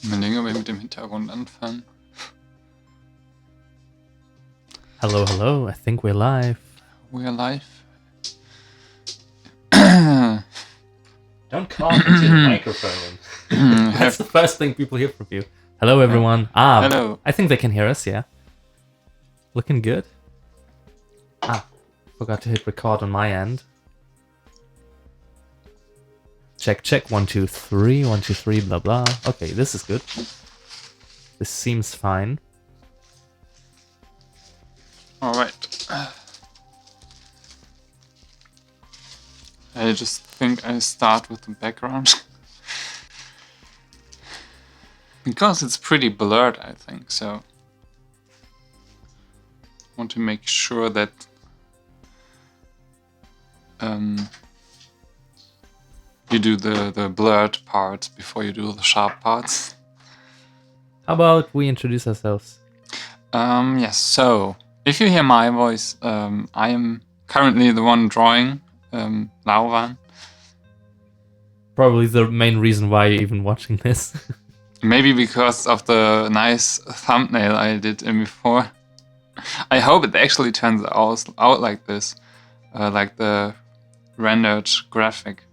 Überlege, ob wir mit dem Hintergrund anfangen. Hello, hello. I think we're live. We are live. Don't cough into the microphone. That's the first thing people hear from you. Hello, everyone. Hello. I think they can hear us, yeah. Looking good. Forgot to hit record on my end. Check, check. 1, 2, 3. 1, 2, 3, blah, blah. Okay, this is good. This seems fine. Alright. I just think I start with the background. Because it's pretty blurred, I think, so I want to make sure that you do the blurred parts before you do the sharp parts. How about we introduce ourselves? Yes, so if you hear my voice, I am currently the one drawing Lauvan. Probably the main reason why you're even watching this. Maybe because of the nice thumbnail I did in before. I hope it actually turns out like this, like the rendered graphic.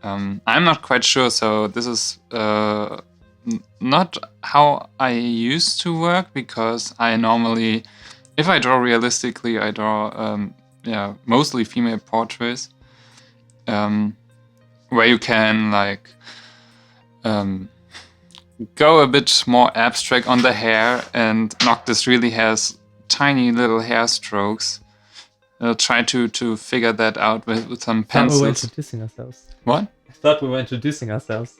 I'm not quite sure, so this is not how I used to work, because I normally, if I draw realistically, I draw mostly female portraits, where you can like go a bit more abstract on the hair, and Noctis really has tiny little hair strokes. I'll try to figure that out with some pencils. We were introducing ourselves. What? I thought we were introducing ourselves.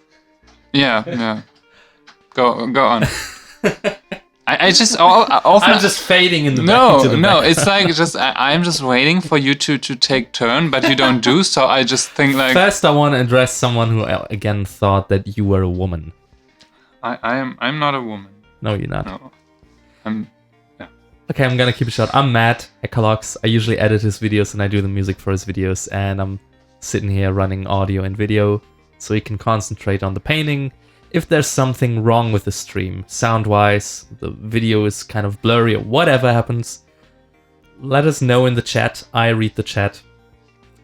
Yeah. Go on. I just often... I'm just fading in the No, back. it's like just I'm just waiting for you to take turn, but you don't do. So I just think like first I want to address someone who again thought that you were a woman. I'm not a woman. No, you're not. No, Okay, I'm gonna keep it short. I'm Matt Ecolox. I usually edit his videos and I do the music for his videos, and I'm sitting here running audio and video so he can concentrate on the painting. If there's something wrong with the stream, sound-wise, the video is kind of blurry or whatever happens, let us know in the chat. I read the chat,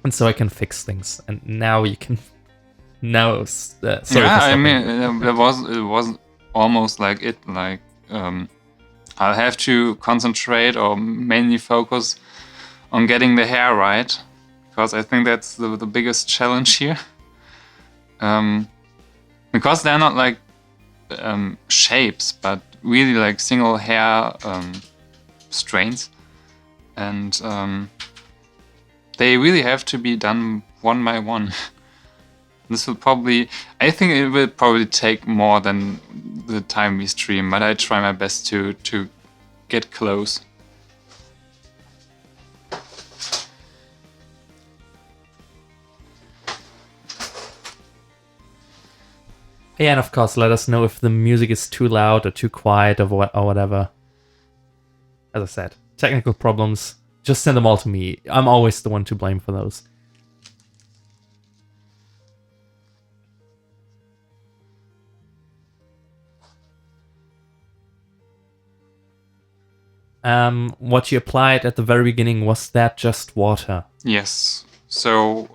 and so I can fix things. And now you can... sorry. Yeah, I mean, it was almost like it. Like I'll have to concentrate or mainly focus on getting the hair right, because I think that's the biggest challenge here. Because they're not like shapes, but really like single hair strains, and they really have to be done one by one. This will probably, I think it will probably take more than the time we stream, but I try my best to get close. Yeah, and of course, let us know if the music is too loud or too quiet or whatever. As I said, technical problems, just send them all to me. I'm always the one to blame for those. What you applied at the very beginning, was that just water? Yes. So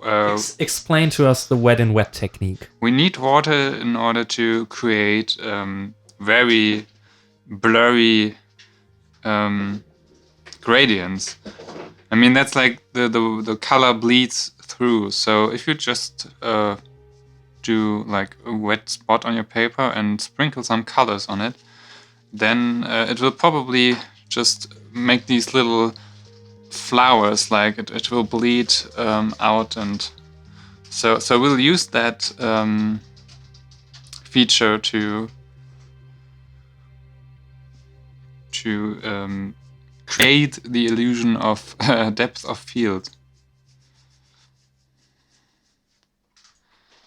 explain to us the wet and wet technique. We need water in order to create very blurry gradients. I mean, that's like the color bleeds through. So if you just do like a wet spot on your paper and sprinkle some colors on it, then it will probably just make these little flowers, like it will bleed out, and so we'll use that feature to create the illusion of depth of field.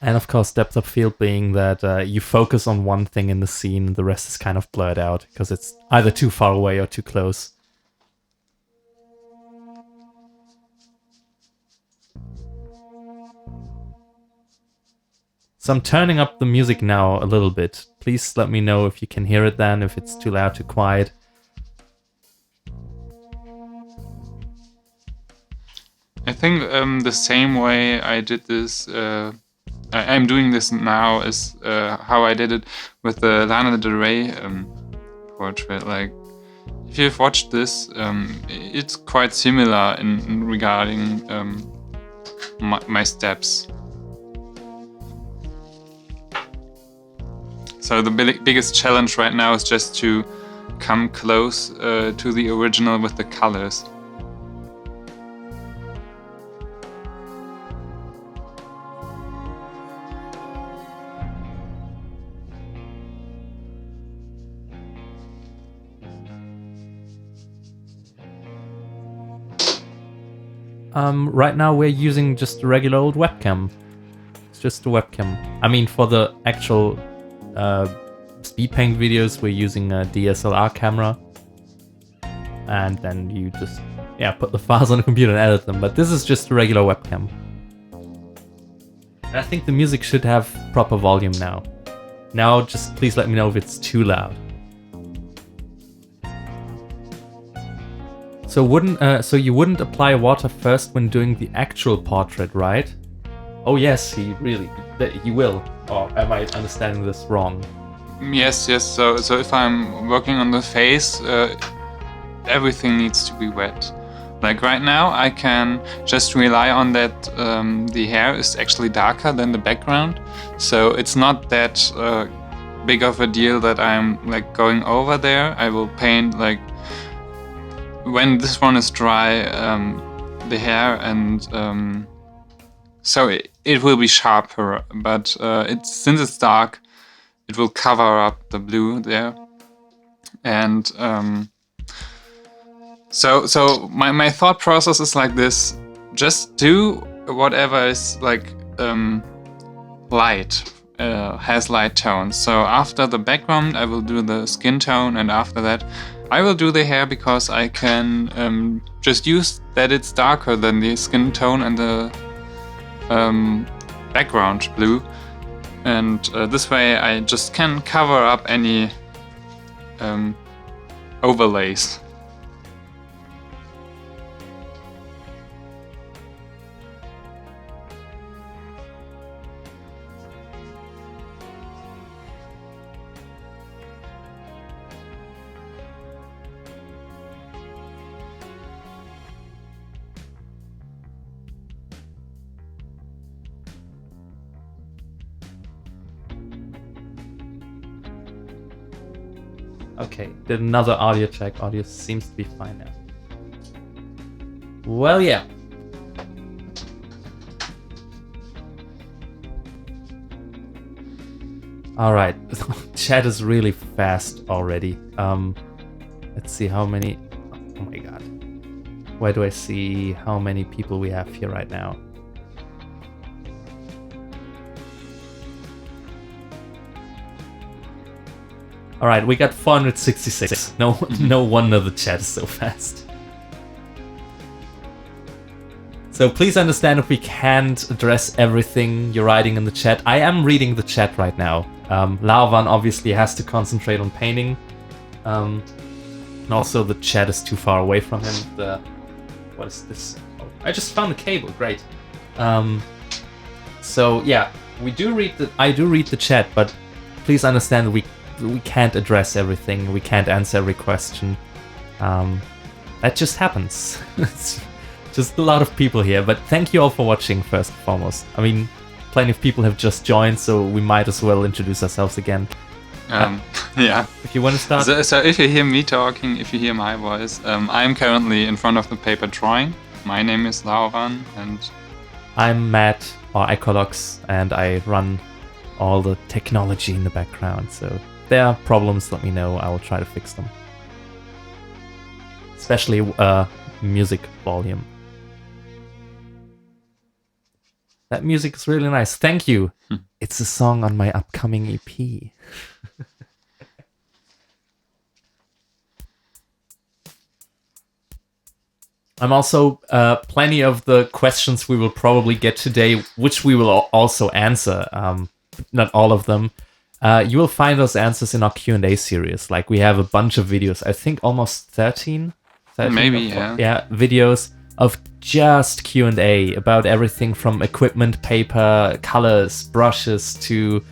And of course, depth of field being that you focus on one thing in the scene, the rest is kind of blurred out because it's either too far away or too close. So I'm turning up the music now a little bit. Please let me know if you can hear it then, if it's too loud, too quiet. I think the same way I did this, I'm doing this now is how I did it with the Lana Del Rey portrait. Like, if you've watched this, it's quite similar in regarding my steps. So the biggest challenge right now is just to come close to the original with the colors. Right now we're using just a regular old webcam. It's just a webcam. I mean, for the actual speed paint videos, we're using a DSLR camera. And then you just, put the files on the computer and edit them. But this is just a regular webcam. And I think the music should have proper volume now. Now, just please let me know if it's too loud. So you wouldn't apply water first when doing the actual portrait, right? Oh yes, he will. Or am I understanding this wrong? Yes. So if I'm working on the face, everything needs to be wet. Like right now, I can just rely on that the hair is actually darker than the background. So it's not that big of a deal that I'm like going over there. I will paint like when this one is dry, the hair, and so it will be sharper. But since it's dark, it will cover up the blue there, and so my thought process is like this: just do whatever is like light, has light tones. So after the background, I will do the skin tone, and after that, I will do the hair because I can just use that it's darker than the skin tone and the background blue, and this way I just can cover up any overlays. Okay, did another audio check. Audio seems to be fine now. Well, yeah. Alright, chat is really fast already. Let's see how many... Oh my god. Where do I see how many people we have here right now? Alright, we got 466. No wonder the chat is so fast. So please understand if we can't address everything you're writing in the chat. I am reading the chat right now. Lauvan obviously has to concentrate on painting. And also the chat is too far away from him. What is this? Oh, I just found a cable, great. So yeah, I do read the chat, but please understand we can't address everything. We can't answer every question. That just happens. It's just a lot of people here, but thank you all for watching first and foremost. I mean, plenty of people have just joined, so we might as well introduce ourselves again. Yeah. If you want to start. So if you hear me talking, if you hear my voice, I'm currently in front of the paper drawing. My name is Lauran, and I'm Matt, or Icolox, and I run all the technology in the background. So if there are problems, let me know. I will try to fix them. Especially music volume. That music is really nice. Thank you. It's a song on my upcoming EP. I'm also plenty of the questions we will probably get today, which we will also answer. not all of them. You will find those answers in our Q&A series. Like, we have a bunch of videos, I think almost 13 Maybe, yeah, videos of just Q&A about everything from equipment, paper, colors, brushes, to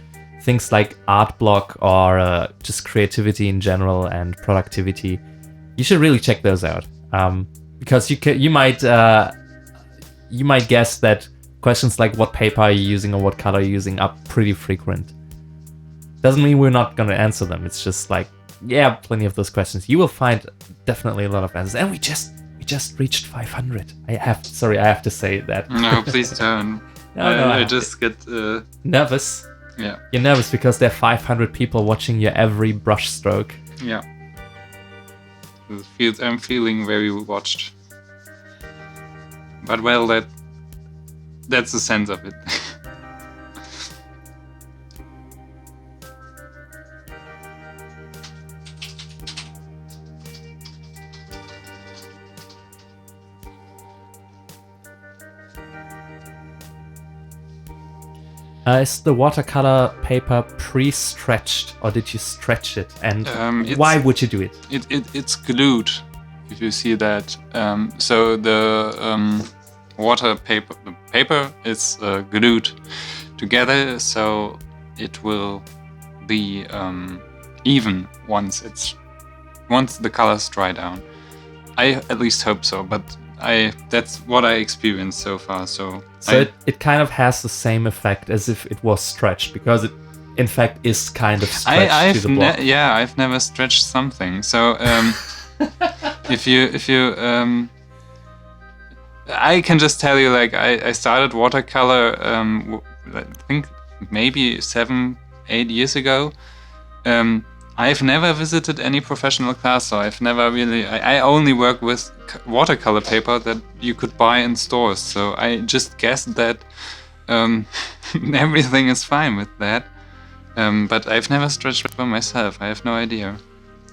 things like art block or just creativity in general and productivity. You should really check those out, because you might guess that questions like what paper are you using or what color are you using are pretty frequent. Doesn't mean we're not going to answer them. It's just like, yeah, plenty of those questions. You will find definitely a lot of answers. And we just reached 500. I have to say that. No, please don't. I just get nervous. Yeah. You're nervous because there are 500 people watching your every brush stroke. Yeah. I'm feeling very watched. But well, that's the sense of it. Is the watercolor paper pre-stretched, or did you stretch it? And why would you do it? It's glued, if you see that. So the the paper is glued together, so it will be even once the colors dry down. I at least hope so, but that's what I experienced so far. So it kind of has the same effect as if it was stretched, because it in fact is kind of stretched to the block. I've never stretched something. So if you I can just tell you, like, I started watercolor I think maybe 7-8 years ago. I've never visited any professional class, so I've never really... I only work with watercolor paper that you could buy in stores, so I just guessed that everything is fine with that. But I've never stretched paper myself. I have no idea.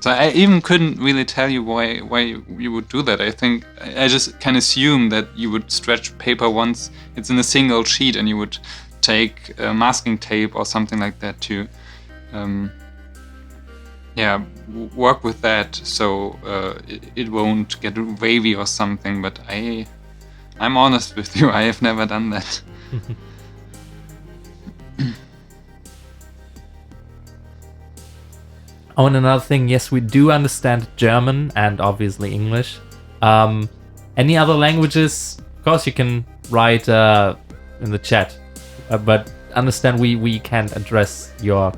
So I even couldn't really tell you why you would do that. I think I just can assume that you would stretch paper once it's in a single sheet, and you would take masking tape or something like that to... work with that, so it won't get wavy or something. But I'm honest with you, I have never done that. Oh, and another thing, yes, we do understand German and obviously English. Any other languages? Of course, you can write in the chat, but understand we can't address your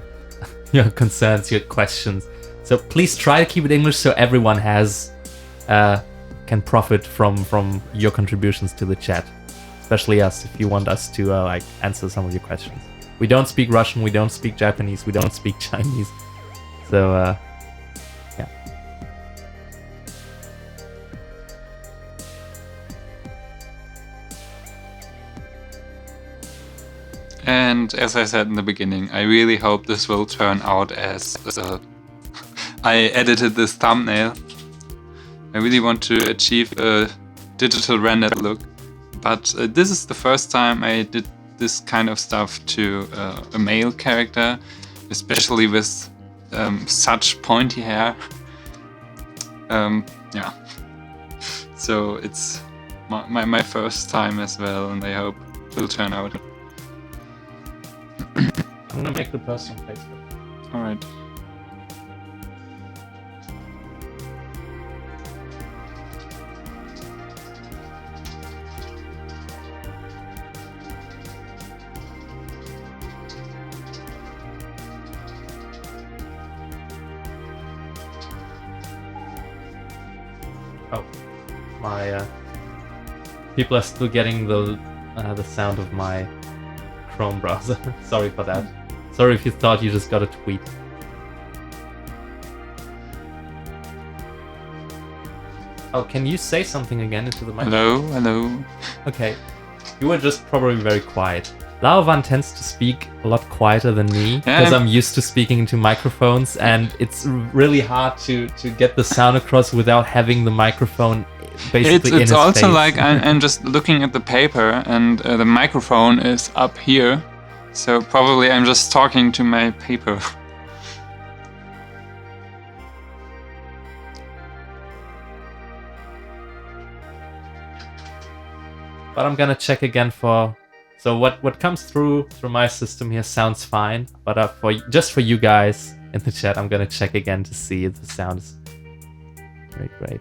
concerns, your questions. So please try to keep it English, so everyone can profit from your contributions to the chat, especially us, if you want us to answer some of your questions. We don't speak Russian, we don't speak Japanese, we don't speak Chinese. So yeah. And as I said in the beginning, I really hope this will turn out as I edited this thumbnail. I really want to achieve a digital rendered look, but this is the first time I did this kind of stuff to a male character, especially with such pointy hair. Yeah. So it's my first time as well, and I hope it will turn out. I'm gonna make the post on Facebook. Alright. Oh, my people are still getting the sound of my Chrome browser. Sorry for that. Sorry if you thought you just got a tweet. Oh, can you say something again into the microphone? Hello. Okay. You were just probably very quiet. Lauvan tends to speak a lot quieter than me, because I'm used to speaking into microphones, and it's really hard to get the sound across without having the microphone basically in his It's also face. like I'm just looking at the paper, and the microphone is up here, So probably I'm just talking to my paper. But I'm gonna check again for... So what comes through my system here sounds fine, but just for you guys in the chat, I'm gonna check again to see if the sound is very great.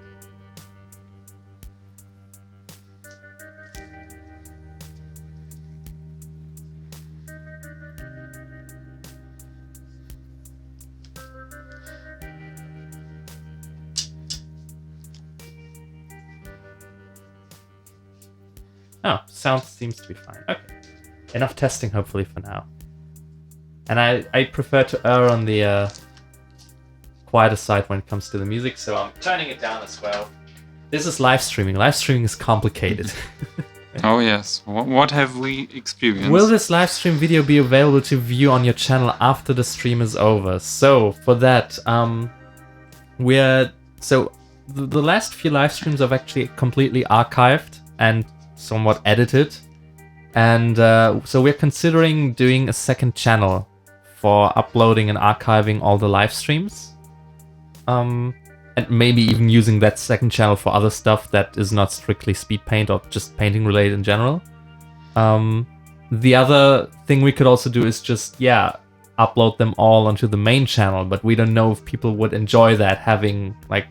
Oh, sound seems to be fine. Okay. Enough testing, hopefully, for now. And I prefer to err on the quieter side when it comes to the music, so I'm turning it down as well. This is live streaming. Live streaming is complicated. Oh yes. What have we experienced? Will this live stream video be available to view on your channel after the stream is over? So, for that, the last few live streams I've actually completely archived and somewhat edited, and so we're considering doing a second channel for uploading and archiving all the live streams, and maybe even using that second channel for other stuff that is not strictly speed paint or just painting related in general. The other thing we could also do is just upload them all onto the main channel, but we don't know if people would enjoy that, having like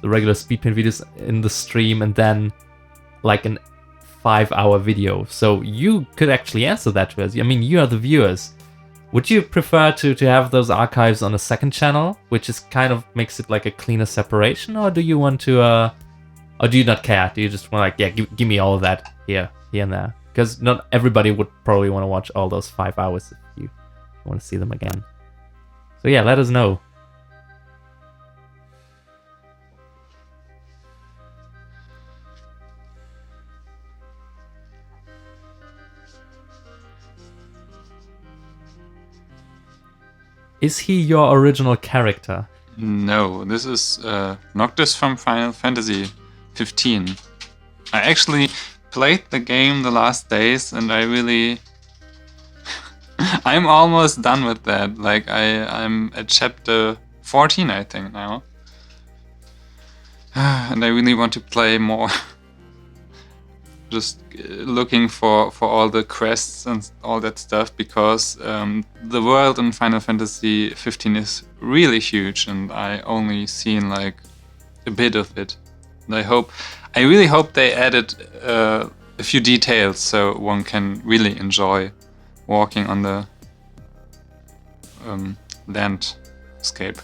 the regular speed paint videos in the stream and then like an 5-hour video. So you could actually answer that to us. I mean, you are the viewers. Would you prefer to have those archives on a second channel, which is kind of makes it like a cleaner separation, or do you want to, or do you not care? Do you just want give me all of that here and there? Because not everybody would probably want to watch all those 5 hours if you want to see them again. So yeah, let us know. Is he your original character? No, this is Noctis from Final Fantasy 15. I actually played the game the last days and I really... I'm almost done with that. Like, I'm at chapter 14, I think, now. And I really want to play more. Just looking for all the quests and all that stuff, because the world in Final Fantasy 15 is really huge and I only seen like a bit of it. And I really hope they added a few details so one can really enjoy walking on the landscape.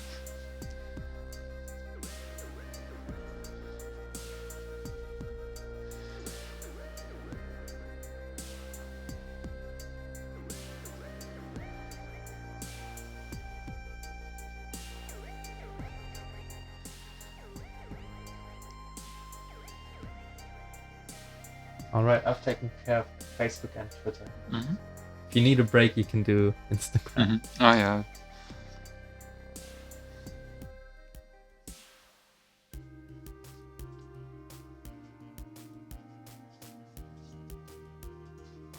Alright, I've taken care of Facebook and Twitter. Mm-hmm. If you need a break, you can do Instagram. Mm-hmm. Oh yeah.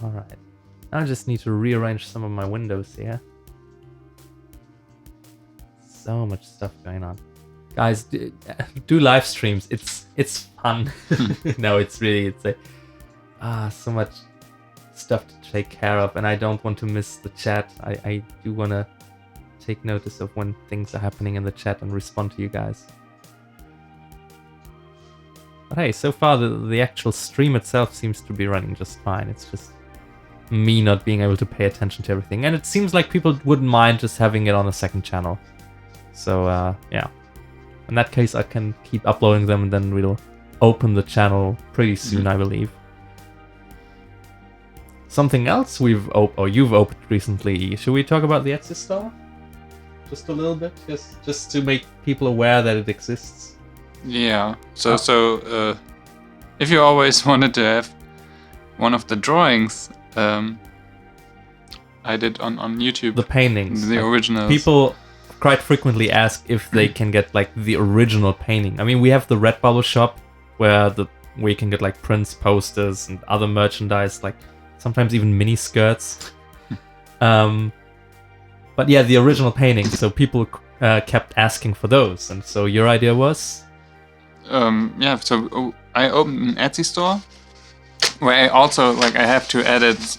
Alright. I just need to rearrange some of my windows here. So much stuff going on. Guys, do live streams. It's fun. No, it's so much stuff to take care of, and I don't want to miss the chat. I do want to take notice of when things are happening in the chat and respond to you guys. But hey, so far the actual stream itself seems to be running just fine. It's just me not being able to pay attention to everything, and it seems like people wouldn't mind just having it on a second channel. So yeah, in that case I can keep uploading them, and then we'll open the channel pretty soon, I believe. Something else you've opened recently. Should we talk about the Etsy store? Just a little bit, just to make people aware that it exists. Yeah. So if you always wanted to have one of the drawings I did on YouTube, the paintings, the originals. People quite frequently ask if they can get like the original painting. I mean, we have the Redbubble shop where you can get like prints, posters, and other merchandise, like sometimes even mini skirts. But yeah, the original paintings. So people kept asking for those, and so your idea was. Yeah, so I opened an Etsy store where I also I have to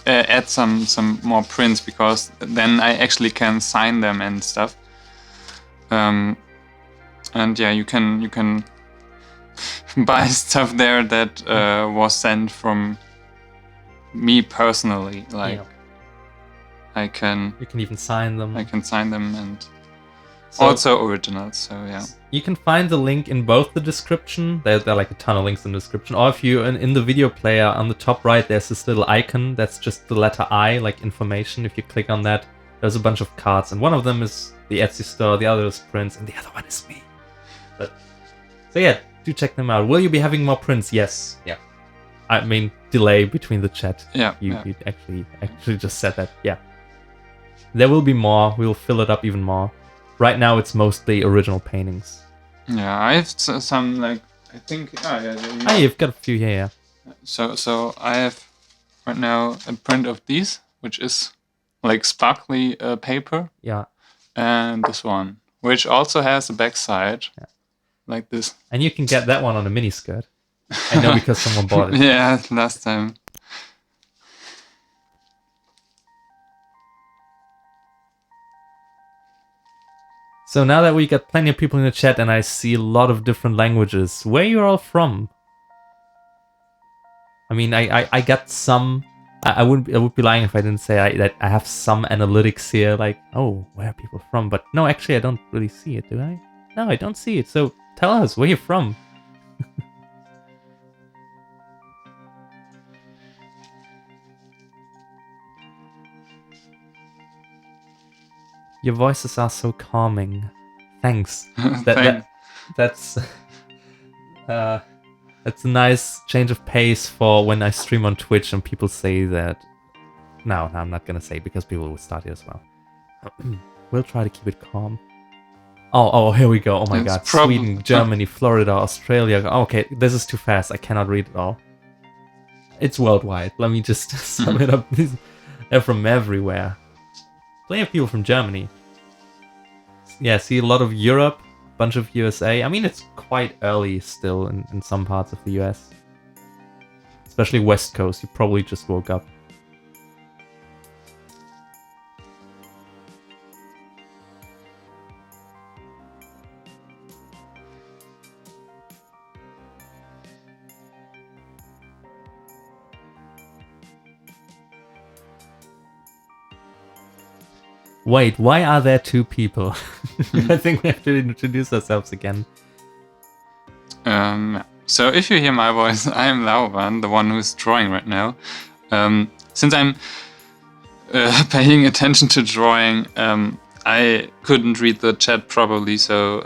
add some more prints, because then I actually can sign them and stuff. And yeah, you can buy stuff there that was sent from me personally. Like Yeah. you can even sign them. I can sign them, and so, also originals. So yeah. You can find the link in both the description. There are like a ton of links in the description. Or if you in the video player on the top right, there's this little icon that's just the letter I, like information. If you click on that, there's a bunch of cards, and one of them is the Etsy store, the other is prints, and the other one is me. So yeah, do check them out. Will you be having more prints? Yes. Yeah. I mean, delay between the chat. Yeah. You actually just said that. Yeah. There will be more. We'll fill it up even more. Right now, it's mostly original paintings. Yeah, I have some I think. Ah, you've got a few here. Yeah. So I have right now a print of these, which is like sparkly paper. Yeah. And this one, which also has a backside. Yeah. Like this. And you can get that one on a mini skirt. I know because someone bought it. Yeah, last time. So now that we got plenty of people in the chat and I see a lot of different languages, where you're all from? I mean, I got some. I would be lying if I didn't say that I have some analytics here, like, oh, where are people from? But no, actually, I don't really see it, do I? No, I don't see it. So tell us where you're from. Your voices are so calming. Thanks. That's a nice change of pace for when I stream on Twitch and people say that. No, I'm not gonna say, because people will start here as well. We'll try to keep it calm. Oh, here we go. Oh my god. Sweden, Germany, Florida, Australia. Okay, this is too fast. I cannot read it all. It's worldwide. Let me just sum it up. They're from everywhere. Plenty of people from Germany. Yeah, see a lot of Europe, bunch of USA. I mean, it's quite early still in some parts of the US. Especially West Coast. You probably just woke up. Wait, why are there two people? I think we have to introduce ourselves again. So if you hear my voice, I am Lauban, the one who's drawing right now. Since I'm paying attention to drawing, I couldn't read the chat properly, so...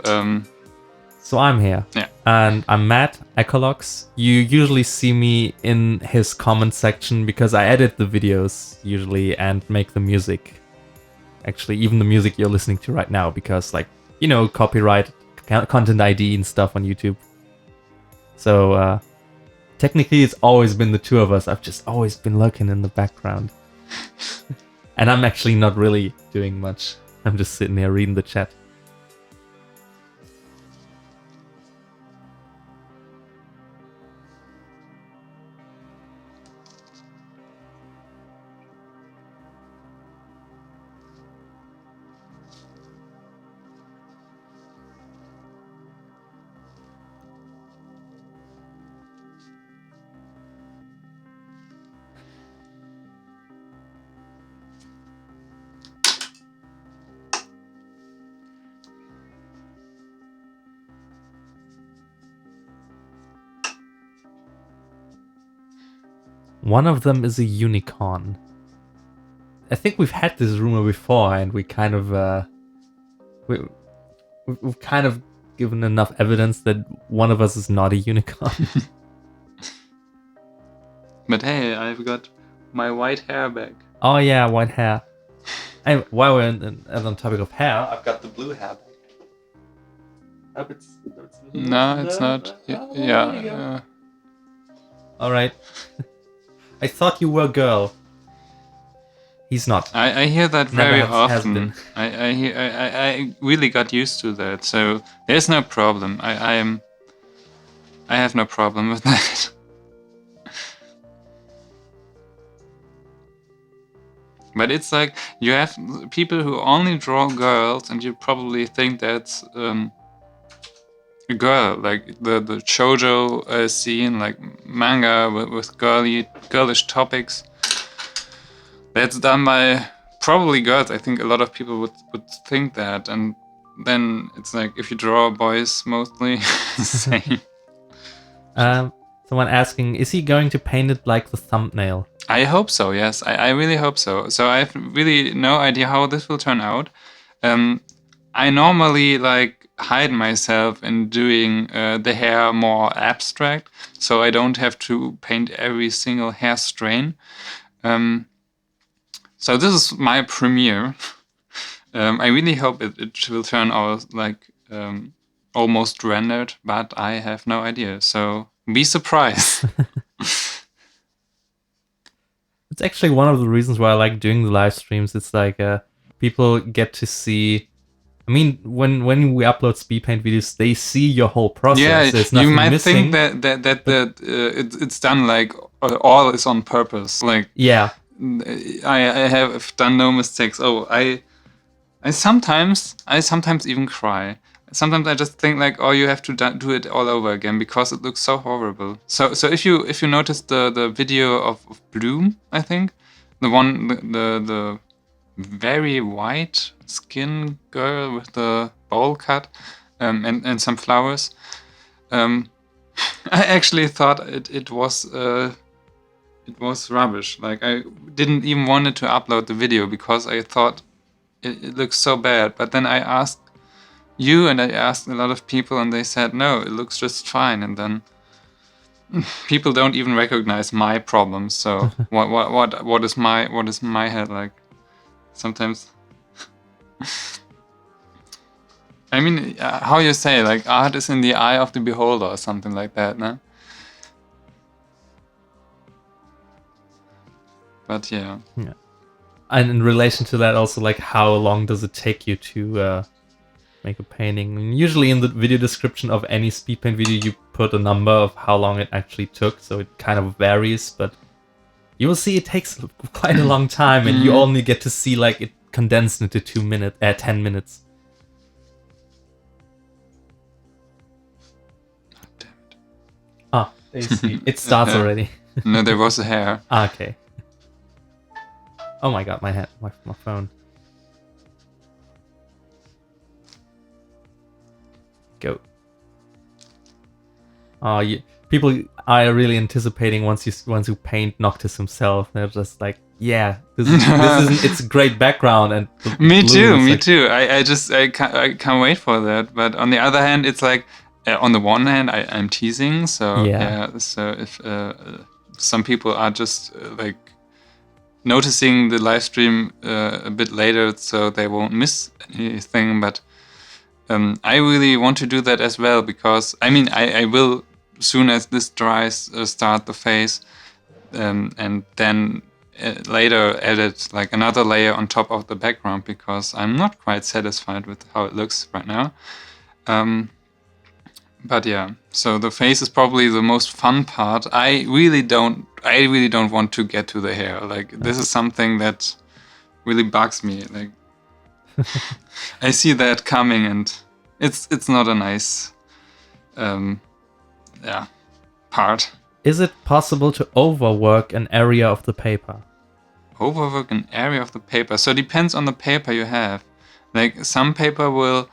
So I'm here. Yeah. And I'm Matt, Ecolox. You usually see me in his comment section because I edit the videos usually and make the music. Actually, even the music you're listening to right now, because, like, you know, copyright, content ID and stuff on YouTube. So, technically it's always been the two of us. I've just always been lurking in the background. And I'm actually not really doing much. I'm just sitting here reading the chat. One of them is a unicorn. I think we've had this rumor before, and we kind of we've kind of given enough evidence that one of us is not a unicorn. But hey, I've got my white hair back. Oh yeah, white hair. And while we're on the topic of hair, I've got the blue hair back. No, it's not. Yeah. All right. I thought you were a girl. He's not. I hear that Never very has often. been. I really got used to that, so there's no problem. I have no problem with that. But it's like you have people who only draw girls, and you probably think that's a girl, like the shoujo scene, like manga with girlish topics. That's done by probably girls. I think a lot of people would think that, and then it's like if you draw boys mostly, same. Someone asking, is he going to paint it like the thumbnail? I hope so. Yes, I really hope so. So I have really no idea how this will turn out. I normally like hide myself in doing the hair more abstract, so I don't have to paint every single hair strain. So this is my premiere. I really hope it will turn out like almost rendered, but I have no idea. So be surprised. It's actually one of the reasons why I like doing the live streams. It's like people get to see. I mean, when we upload speed paint videos, they see your whole process. Yeah, There's you nothing might missing. think that it's done like all is on purpose. Like Yeah, I have done no mistakes. Oh, I sometimes even cry. Sometimes I just think like, oh, you have to do it all over again because it looks so horrible. So if you notice the video of Bloom, I think the one the very white skin girl with the bowl cut and some flowers. I actually thought it was rubbish. Like I didn't even wanted to upload the video because I thought it looks so bad. But then I asked you and I asked a lot of people and they said no, it looks just fine. And then people don't even recognize my problems. So what is my head like? Sometimes. I mean, how you say, like, art is in the eye of the beholder or something like that, no? But yeah. and in relation to that, also like how long does it take you to make a painting? And usually in the video description of any speed paint video, you put a number of how long it actually took, so it kind of varies. But you will see it takes quite a long time, and you only get to see like it condensed into 10 minutes. Ah, they see. It starts already. No, there was a hair. Okay. Oh my god, my phone. Go. Oh, people are really anticipating once you paint Noctis himself. They're just like, yeah, this isn't. It's a great background and. Me too. I can't wait for that. But on the other hand, it's like, on the one hand, I'm teasing. So yeah. So if some people are just like noticing the live stream a bit later, so they won't miss anything. But I really want to do that as well because I mean I will, as soon as this dries, start the face, and then later edit like another layer on top of the background because I'm not quite satisfied with how it looks right now. But yeah, so the face is probably the most fun part. I really don't want to get to the hair. Like this is something that really bugs me. Like I see that coming, and it's not a nice part. Is it possible to overwork an area of the paper? Overwork an area of the paper. So it depends on the paper you have. Like some paper will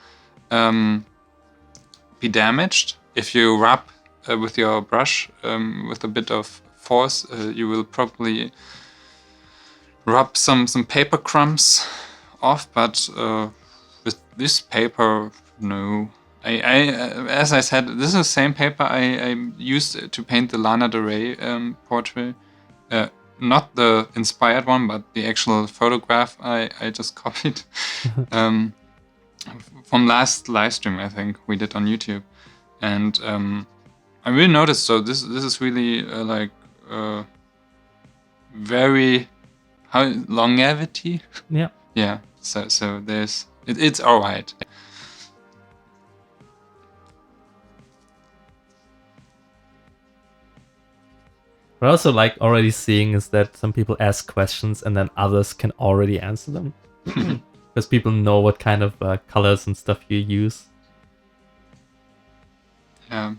be damaged if you rub with your brush with a bit of force. You will probably rub some paper crumbs off, but with this paper, no. I as I said, this is the same paper I used to paint the Lana Del Rey portrait. Not the inspired one, but the actual photograph I just copied. From last live stream, I think we did on YouTube, and I really noticed. So this is really like very how longevity. Yeah. Yeah. So there's it's all right. What I also like already seeing is that some people ask questions and then others can already answer them. Because people know what kind of colors and stuff you use. Yeah.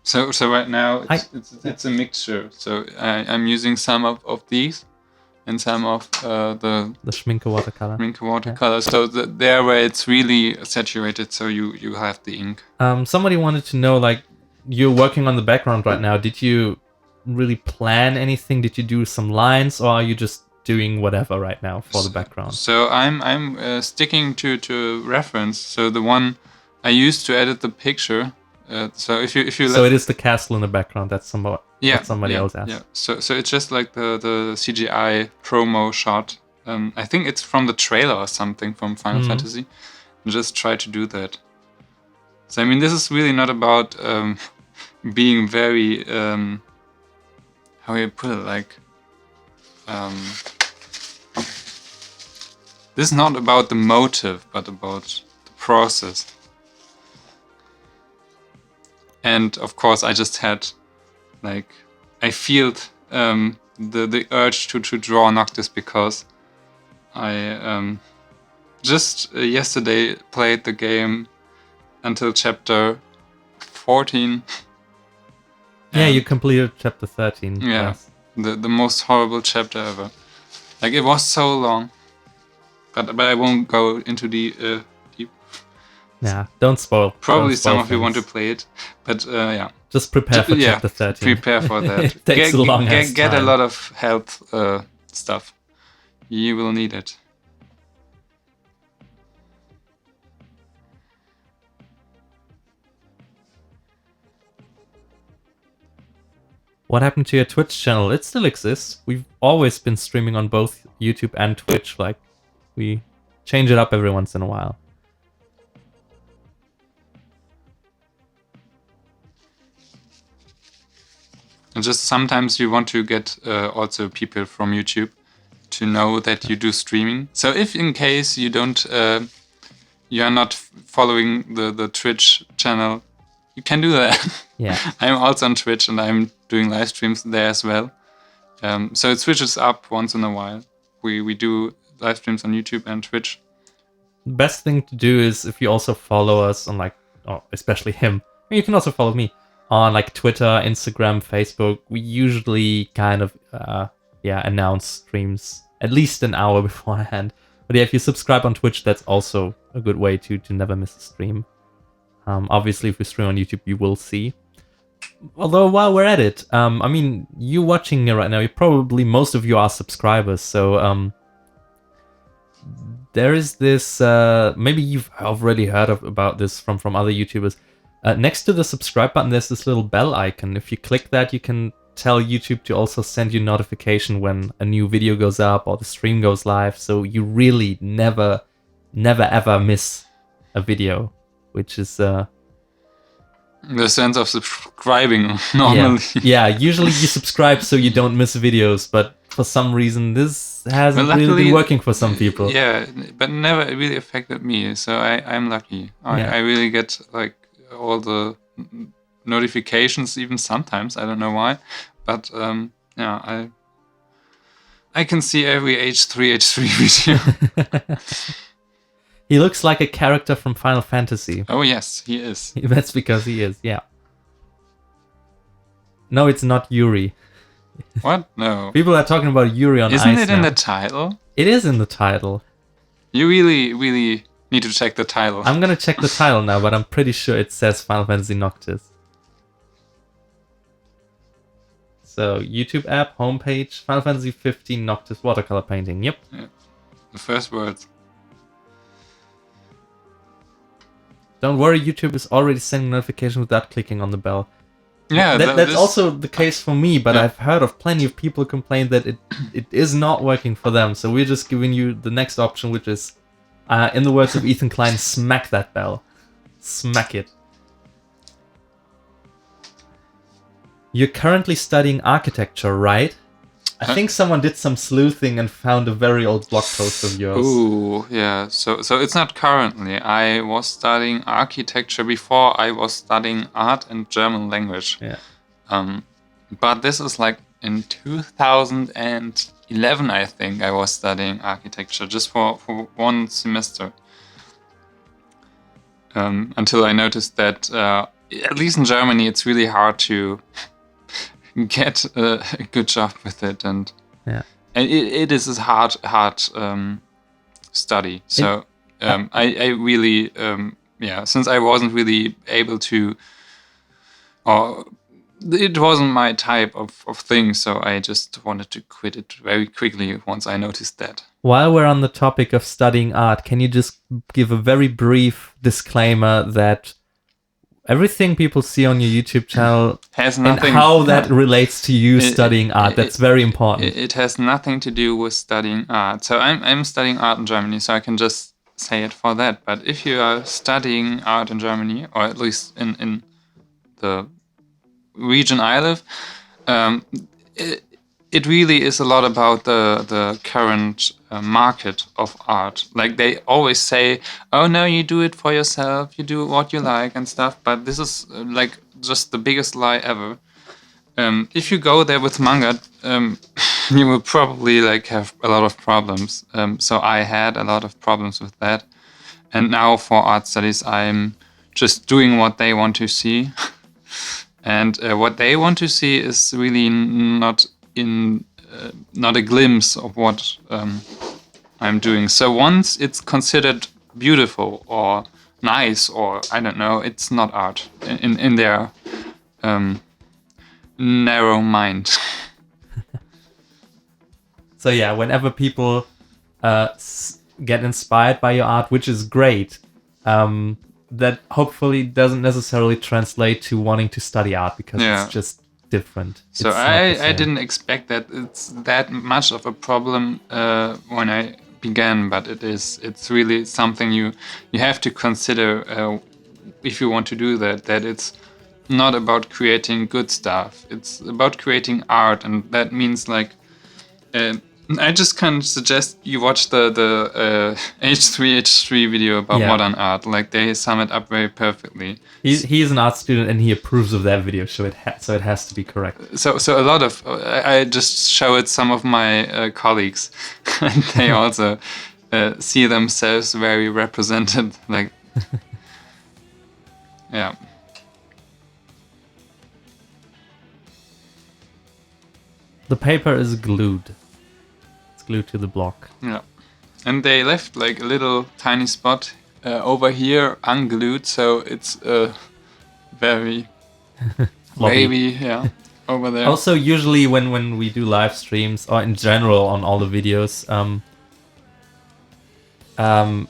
So right now it's a mixture. So I'm using some of these and some of the Schminke watercolor. watercolor. Yeah. So there where it's really saturated, so you have the ink. Somebody wanted to know, like, you're working on the background right now. Did you really plan anything? Did you do some lines, or are you just doing whatever right now for the background? So I'm sticking to reference. So the one I used to edit the picture. So if you so it is the castle in the background. That's somebody else asked. Yeah. So it's just like the CGI promo shot. I think it's from the trailer or something from Final Fantasy. And just try to do that. So I mean, this is really not about being very how do you put it, like this is not about the motive, but about the process. And of course, I just had, like, I feel the urge to draw Noctis because I just yesterday played the game until chapter 14. Yeah, you completed chapter 13. Yeah, yes. The most horrible chapter ever. Like, it was so long. But I won't go into the deep. Yeah, don't spoil. Probably don't spoil some of you want to play it, but yeah. Just prepare for chapter 13. Prepare for that. It takes a long time. Get a lot of health stuff. You will need it. What happened to your Twitch channel? It still exists. We've always been streaming on both YouTube and Twitch. Like, we change it up every once in a while. And just sometimes you want to get also people from YouTube to know that you do streaming. So if in case you don't, you are not following the Twitch channel, you can do that. Yeah. I'm also on Twitch and I'm doing live streams there as well. So it switches up once in a while. We do live streams on YouTube and Twitch. The best thing to do is if you also follow us on, like, especially him. You can also follow me on, like, Twitter, Instagram, Facebook. We usually kind of announce streams at least an hour beforehand. But yeah, if you subscribe on Twitch, that's also a good way to never miss a stream. Obviously, if we stream on YouTube, you will see. Although, while we're at it, I mean, you watching me right now, most of you are subscribers, so there is this, maybe you've already heard about this from other YouTubers. Next to the subscribe button, there's this little bell icon. If you click that, you can tell YouTube to also send you notification when a new video goes up or the stream goes live, so you really never ever miss a video, which is the sense of subscribing normally. Yeah, usually you subscribe so you don't miss videos, but for some reason this hasn't really been working for some people. Yeah, but never really affected me, so I'm lucky. I really get, like, all the notifications, even sometimes. I don't know why, but yeah, I can see every H3 video. He looks like a character from Final Fantasy. Oh yes, he is. That's because he is, yeah. No, it's not Yuri. What? No. People are talking about Yuri on Ice Isn't it in now. the title? It is in the title. You really need to check the title. I'm gonna check the title now, but I'm pretty sure it says Final Fantasy Noctis. So, YouTube app, homepage, Final Fantasy 15 Noctis watercolor painting. Yep. Yeah. The first words. Don't worry, YouTube is already sending notifications without clicking on the bell. Yeah, that's also the case for me, but yeah. I've heard of plenty of people complain that it is not working for them. So we're just giving you the next option, which is, in the words of Ethan Klein, smack that bell. Smack it. You're currently studying architecture, right? I think someone did some sleuthing and found a very old blog post of yours. Ooh, yeah. So it's not currently. I was studying architecture before. I was studying art and German language. Yeah. But this is like in 2011, I think. I was studying architecture just for one semester. Until I noticed that, at least in Germany, it's really hard to get a good job with it, and it is a hard study. So I really since I wasn't really able to, or it wasn't my type of thing, so I just wanted to quit it very quickly once I noticed that. While we're on the topic of studying art, can you just give a very brief disclaimer that everything people see on your YouTube channel has nothing, and how that relates to you studying art? That's very important. It has nothing to do with studying art. So I'm studying art in Germany, so I can just say it for that. But if you are studying art in Germany, or at least in the region I live, it really is a lot about the current market of art. Like they always say, oh no, you do it for yourself, you do what you like and stuff. But this is like just the biggest lie ever. If you go there with manga, you will probably like have a lot of problems. So I had a lot of problems with that. And now for art studies, I'm just doing what they want to see. And what they want to see is really not a glimpse of what I'm doing. So once it's considered beautiful or nice, or I don't know, it's not art in their narrow mind. So yeah, whenever people get inspired by your art, which is great, that hopefully doesn't necessarily translate to wanting to study art, because it's just different. So I didn't expect that it's that much of a problem when I began, but it's really something you have to consider if you want to do that it's not about creating good stuff, it's about creating art. And that means like I just kind of suggest you watch the H3H3 video about modern art. Like they sum it up very perfectly. He's an art student and he approves of that video, so it has to be correct. So a lot of I just show it some of my colleagues, and they also see themselves very represented. Like, yeah. The paper is glued. Glued to the block. Yeah, and they left like a little tiny spot over here unglued, so it's very wavy, over there. Also, usually when we do live streams, or in general on all the videos, that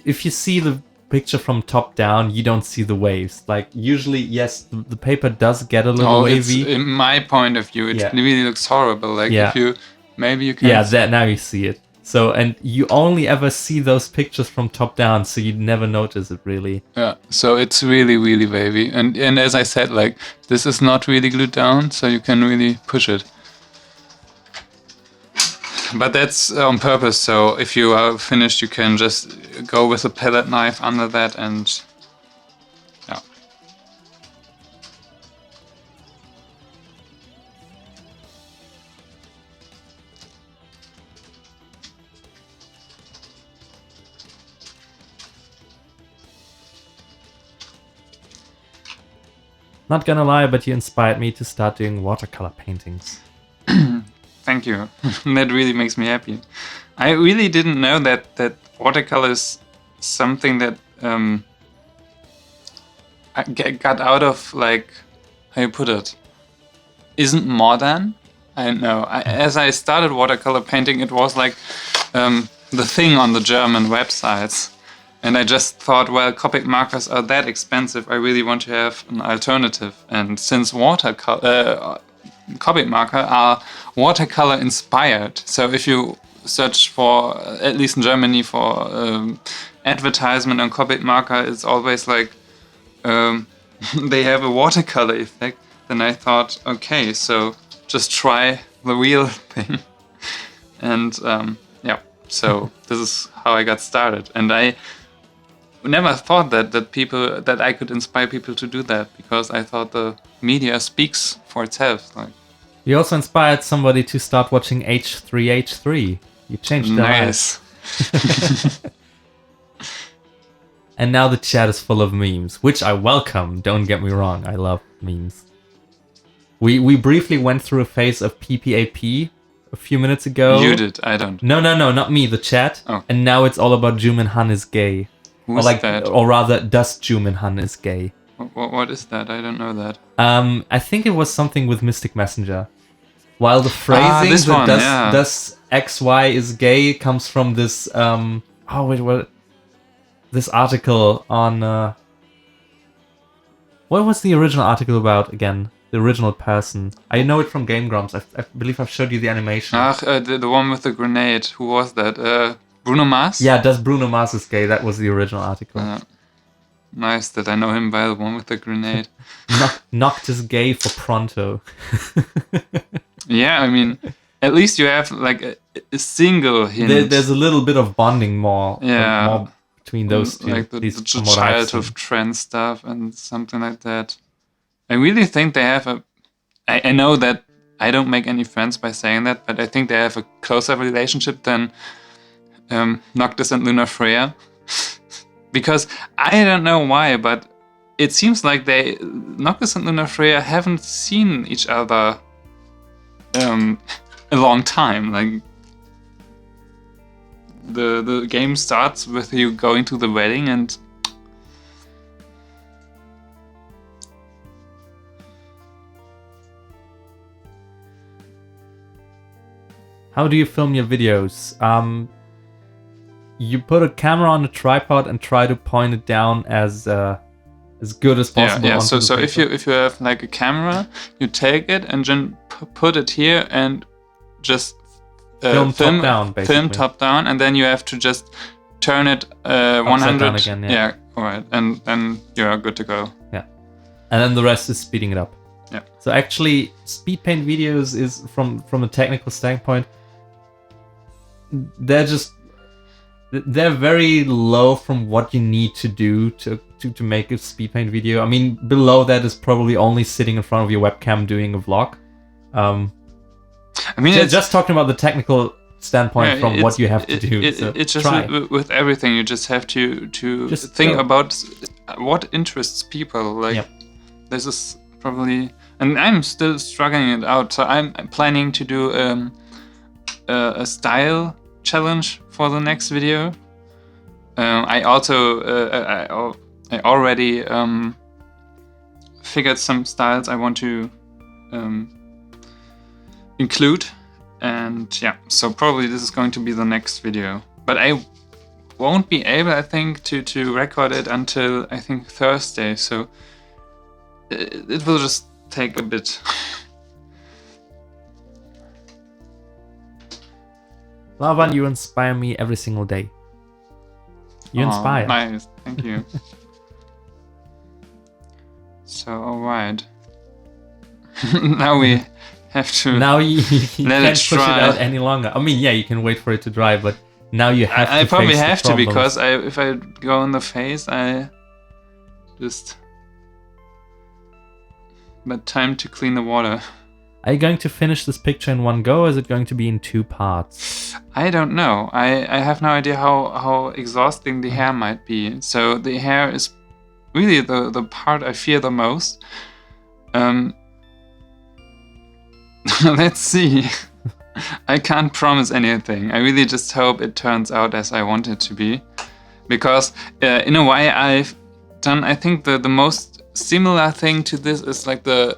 if you see the picture from top down, you don't see the waves. Like usually, yes, the paper does get a little wavy. In my point of view, it really looks horrible. Like if you, maybe you can. Yeah, now you see it. So, and you only ever see those pictures from top down, so you never notice it really. Yeah, so it's really, really wavy. And as I said, like this is not really glued down, so you can really push it. But that's on purpose, so if you are finished, you can just go with a palette knife under that and yeah. Not gonna lie, but you inspired me to start doing watercolor paintings. Thank you. That really makes me happy. I really didn't know that watercolor is something that I got out of, like, how you put it, isn't modern. I don't know. As I started watercolor painting, it was like the thing on the German websites. And I just thought, well, Copic markers are that expensive. I really want to have an alternative. And since Copic marker are watercolor inspired. So if you search for, at least in Germany, for advertisement on Copic marker, it's always like they have a watercolor effect. then I thought, okay, so just try the real thing. And yeah, so this is how I got started. And I never thought that I could inspire people to do that, because I thought the media speaks for itself. Like, You also inspired somebody to start watching H3H3. You changed their lives. nice. And now the chat is full of memes, which I welcome. Don't get me wrong, I love memes. We briefly went through a phase of PPAP a few minutes ago. You did, I don't. No, not me, the chat. Oh. And now it's all about Jumin Han is gay. Who's that? Or rather, does Jumin Han is gay? What is that? I don't know that. I think it was something with Mystic Messenger. While the phrasing this one, does XY is gay comes from this this article on what was the original article about again? The original person. I know it from Game Grumps. I believe I've showed you the animation. The one with the grenade. Who was that? Bruno Mars? Yeah, does Bruno Mars is gay? That was the original article. Nice that I know him by the one with the grenade. Noctis gay for pronto. Yeah, I mean, at least you have like a single hint. There's a little bit of bonding more. Yeah. More between those two. Like the childhood trend stuff and something like that. I really think they have I know that I don't make any friends by saying that, but I think they have a closer relationship than Noctis and Luna Freya. Because I don't know why, but it seems like Noctis and Luna Freya haven't seen each other a long time. Like the game starts with you going to the wedding and how do you film your videos? You put a camera on a tripod and try to point it down as good as possible. Yeah. So if you have like a camera, you take it and then put it here and just film top down, basically. Film top down, and then you have to just turn it 100 down again. Yeah. All right, and then you're good to go. Yeah, and then the rest is speeding it up. Yeah. So actually, speed paint videos is from a technical standpoint, they're very low from what you need to do to make a speed paint video. I mean, below that is probably only sitting in front of your webcam doing a vlog. I mean, just talking about the technical standpoint from what you have to do. It's just with everything, you just have to just think about what interests people. Like, this is probably, and I'm still struggling it out. So I'm planning to do a style challenge for the next video. I also I already figured some styles I want to include, and yeah, so probably this is going to be the next video, but I won't be able, I think, to record it until I think Thursday, so it will just take a bit. Lavan, you inspire me every single day. You inspire. Nice, thank you. So, alright. Now we have to. Now you can't push it dry. out any longer. I mean, yeah, you can wait for it to dry, but now you have to. I probably face have the to, problems. because if I go in the face, I just. But time to clean the water. Are you going to finish this picture in one go, or is it going to be in 2 parts? I don't know. I have no idea how exhausting the hair might be. So the hair is really the part I fear the most. Let's see. I can't promise anything. I really just hope it turns out as I want it to be. Because in a way I've done, I think the most similar thing to this is like the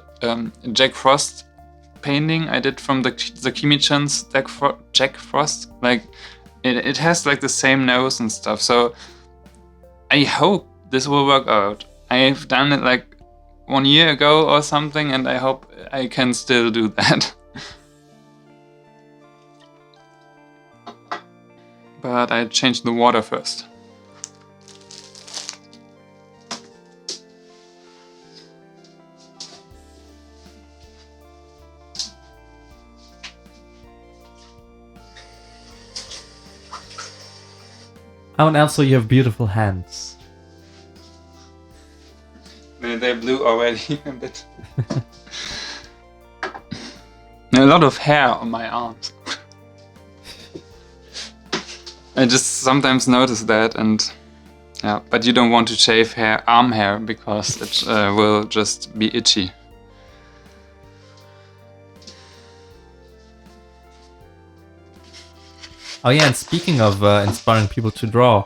Jack Frost painting I did from the Kimi-chan's Jack Frost. Like it has like the same nose and stuff. So I hope this will work out. I've done it like 1 year ago or something, and I hope I can still do that. But I changed the water first. Oh, and also you have beautiful hands. They're blue already a bit. A lot of hair on my arms. I just sometimes notice that, and yeah, but you don't want to shave arm hair because it will just be itchy. Oh yeah, and speaking of inspiring people to draw,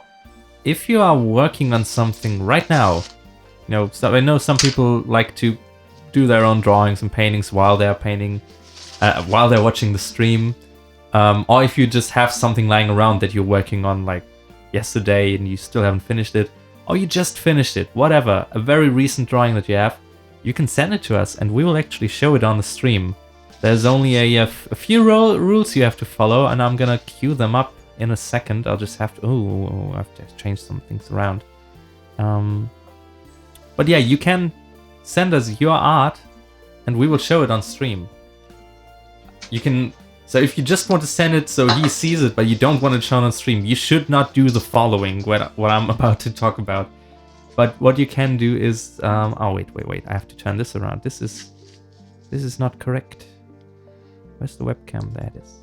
if you are working on something right now, so I know some people like to do their own drawings and paintings while they're painting, while they're watching the stream, or if you just have something lying around that you're working on like yesterday and you still haven't finished it, or you just finished it, whatever, a very recent drawing that you have, you can send it to us and we will actually show it on the stream. There's only a few rules you have to follow, and I'm gonna cue them up in a second. I'll just have to... Oh, I have to change some things around. But yeah, you can send us your art, and we will show it on stream. You can... So if you just want to send it so he sees it, but you don't want it shown on stream, you should not do the following, what I'm about to talk about. But what you can do is... oh, wait. I have to turn this around. This is not correct. Where's the webcam? There it is.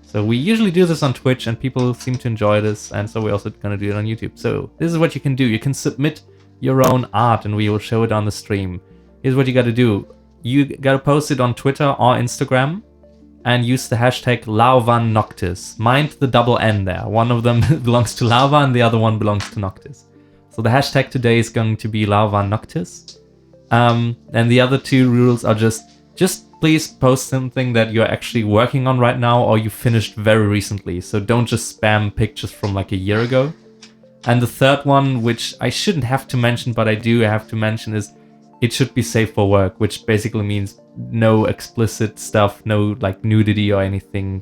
So we usually do this on Twitch and people seem to enjoy this, and so we're also gonna do it on YouTube. So this is what you can do. You can submit your own art and we will show it on the stream. Here's what you gotta do. You gotta post it on Twitter or Instagram and use the hashtag #LauvanNoctis. Mind the double N there. One of them belongs to Lava and the other one belongs to Noctis. So the hashtag today is going to be #LauvanNoctis. And the other two rules are just please post something that you're actually working on right now or you finished very recently. So don't just spam pictures from like a year ago. And the third one, which I shouldn't have to mention, but I do have to mention, is it should be safe for work, which basically means no explicit stuff, no like nudity or anything.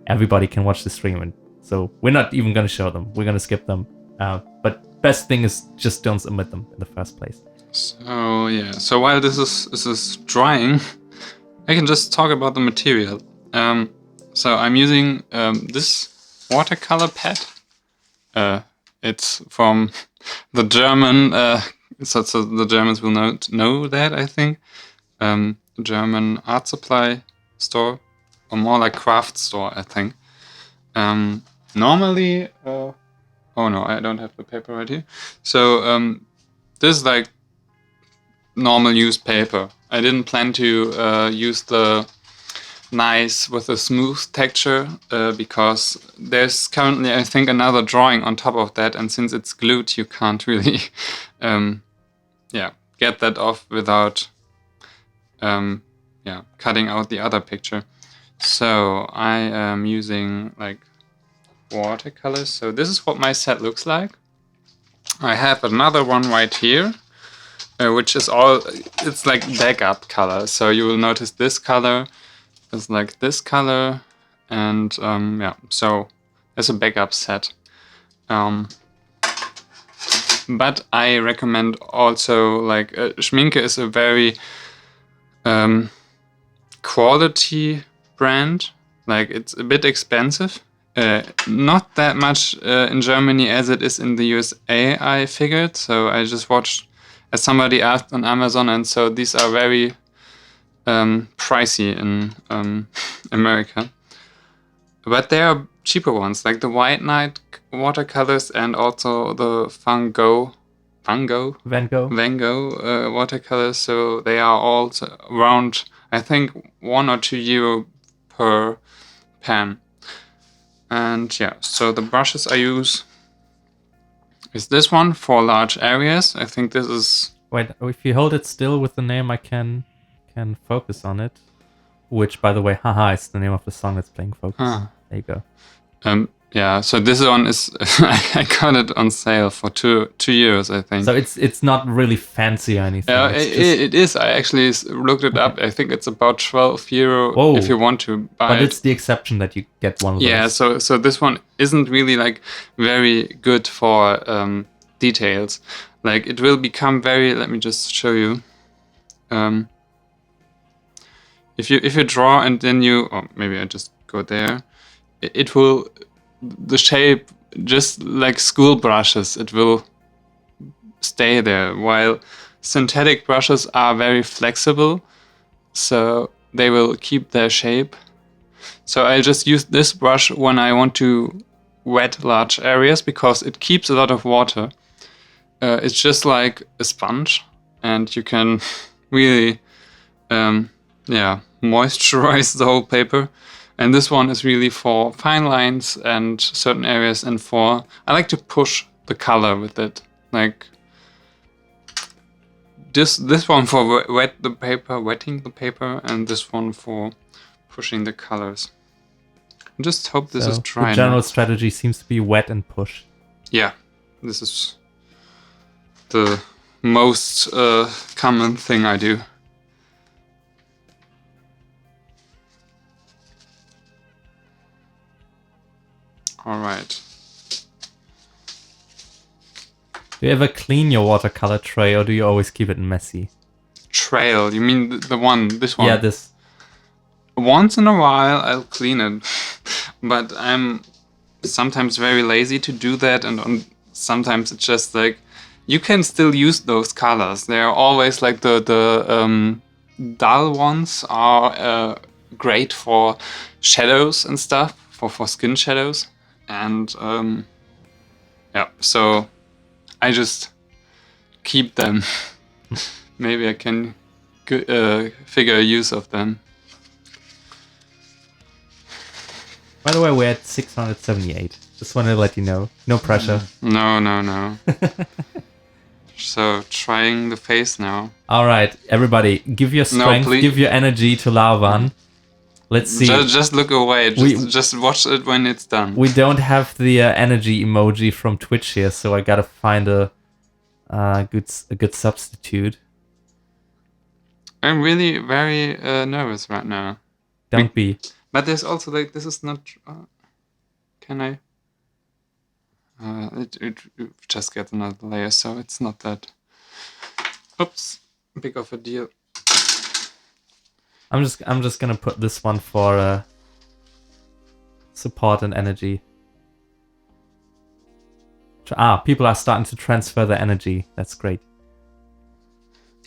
Everybody can watch the stream. And so we're not even going to show them. We're going to skip them. But best thing is just don't submit them in the first place. So yeah, so while this is drying, I can just talk about the material. So I'm using this watercolor pad. It's from the German, so the Germans will know that, I think. German art supply store, or more like craft store, I think. Normally, oh no, I don't have the paper right here. So this is like normal used paper. I didn't plan to use the nice with a smooth texture because there's currently, I think, another drawing on top of that, and since it's glued, you can't really get that off without cutting out the other picture. So I am using like watercolors. So this is what my set looks like. I have another one right here, which is it's like backup color. So you will notice this color is like this color, and so there's a backup set. But I recommend also, like, Schminke is a very quality brand. Like, it's a bit expensive. Not that much in Germany as it is in the USA, I figured. So I just watched, as somebody asked, on Amazon, and so these are very pricey in America. But there are cheaper ones, like the White Knight watercolors and also the Van Gogh watercolors. So they are all around, I think, €1 or €2 per pen. And yeah, so the brushes I use is this one for large areas. I think this is... Wait, if you hold it still with the name, I can focus on it. Which, by the way, haha, it's the name of the song that's playing Focus. Huh. There you go. Yeah, so this one is... I got it on sale for €2, I think. So it's not really fancy or anything. Yeah, it is. I actually looked it up. I think it's about €12 if you want to buy it. But it's the exception that you get one of those. Yeah, so this one isn't really like very good for details. Like, it will become very... Let me just show you. If you draw and then you... Oh, maybe I just go there. It will the shape, just like school brushes, it will stay there, while synthetic brushes are very flexible, so they will keep their shape. So I just use this brush when I want to wet large areas because it keeps a lot of water. It's just like a sponge, and you can really moisturize the whole paper. And this one is really for fine lines and certain areas, and I like to push the color with it. Like this one for wetting the paper, and this one for pushing the colors. I just hope this is dry. The general strategy seems to be wet and push. Yeah, this is the most common thing I do. All right. Do you ever clean your watercolor tray, or do you always keep it messy? Trail? You mean this one? Yeah, this. Once in a while I'll clean it, but I'm sometimes very lazy to do that, and sometimes it's just like you can still use those colors. They are always like the dull ones are great for shadows and stuff, for skin shadows, and so I just keep them. Maybe I can figure a use of them. By the way, we're at 678. Just wanted to let you know. No pressure. No. So, trying the face now. Alright, everybody, give your strength, give your energy to Larvan. Let's see. Just look away. Just watch it when it's done. We don't have the energy emoji from Twitch here, so I gotta find a good substitute. I'm really very nervous right now. Don't be. But there's also like, this is not... can I? It just gets another layer, so it's not that... Oops, big of a deal. I'm just gonna put this one for support and energy. People are starting to transfer their energy. That's great.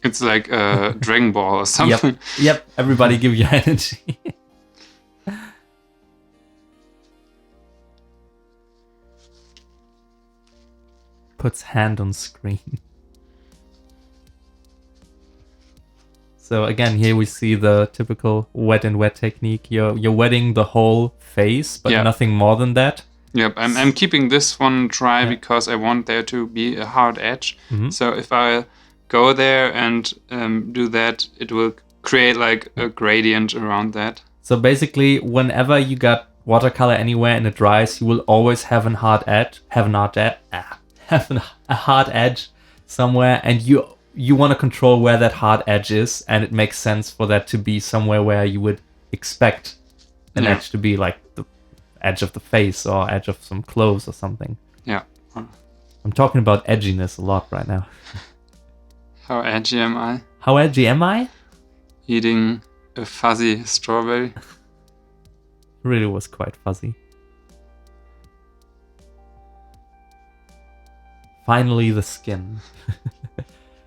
It's like a Dragon Ball or something. Yep. Everybody give your energy. Puts hand on screen. So again, here we see the typical wet and wet technique. You're wetting the whole face, but nothing more than that. Yep, I'm keeping this one dry because I want there to be a hard edge. Mm-hmm. So if I go there and do that, it will create like a gradient around that. So basically, whenever you got watercolor anywhere and it dries, you will always have a hard edge, have a hard edge somewhere, and you want to control where that hard edge is, and it makes sense for that to be somewhere where you would expect an edge to be, like the edge of the face or edge of some clothes or something. Yeah. I'm talking about edginess a lot right now. How edgy am I? How edgy am I? Eating a fuzzy strawberry. Really was quite fuzzy. Finally, the skin.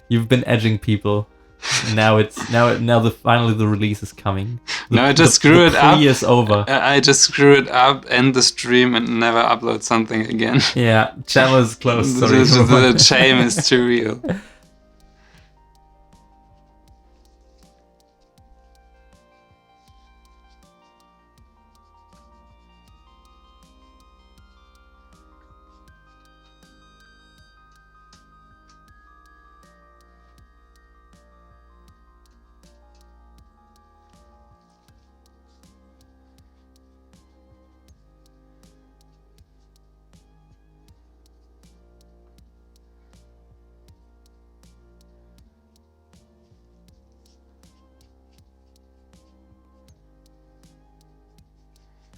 You've been edging people. Finally the release is coming. I just screw it up. Is over. I just screw it up, end the stream, and never upload something again. Yeah, channel is closed. Sorry. The shame is too real.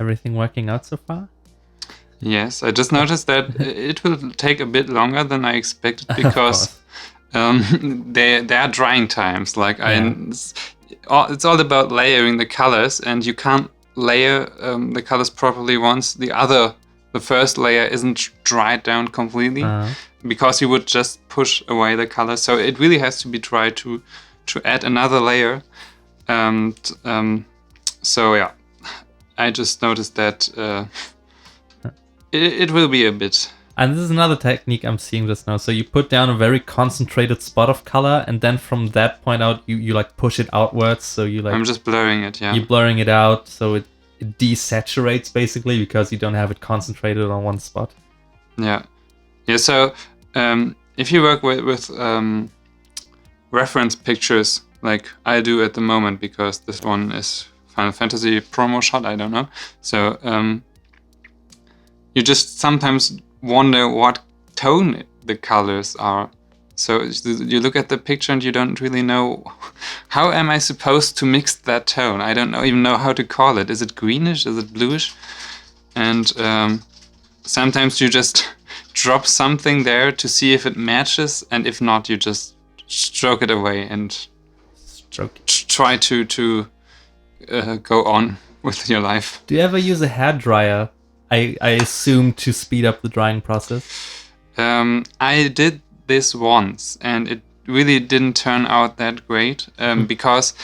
Everything working out so far? Yes, I just noticed that it will take a bit longer than I expected because there are drying times. Like it's all about layering the colors, and you can't layer the colors properly once the other the first layer isn't dried down completely, because you would just push away the color. So it really has to be dry to add another layer. And so yeah, I just noticed that it will be a bit. And this is another technique I'm seeing just now. So you put down a very concentrated spot of color, and then from that point out, you like push it outwards. So you like... I'm just blurring it, yeah. You're blurring it out, so it desaturates basically, because you don't have it concentrated on one spot. Yeah. Yeah, so if you work with reference pictures, like I do at the moment, because this one is Final Fantasy promo shot, I don't know. So you just sometimes wonder what tone the colors are. So you look at the picture and you don't really know, how am I supposed to mix that tone? I don't even know how to call it. Is it greenish? Is it bluish? And sometimes you just drop something there to see if it matches, and if not, you just stroke it away and try to go on with your life. Do you ever use a hairdryer? I assume to speed up the drying process. I did this once, and it really didn't turn out that great, because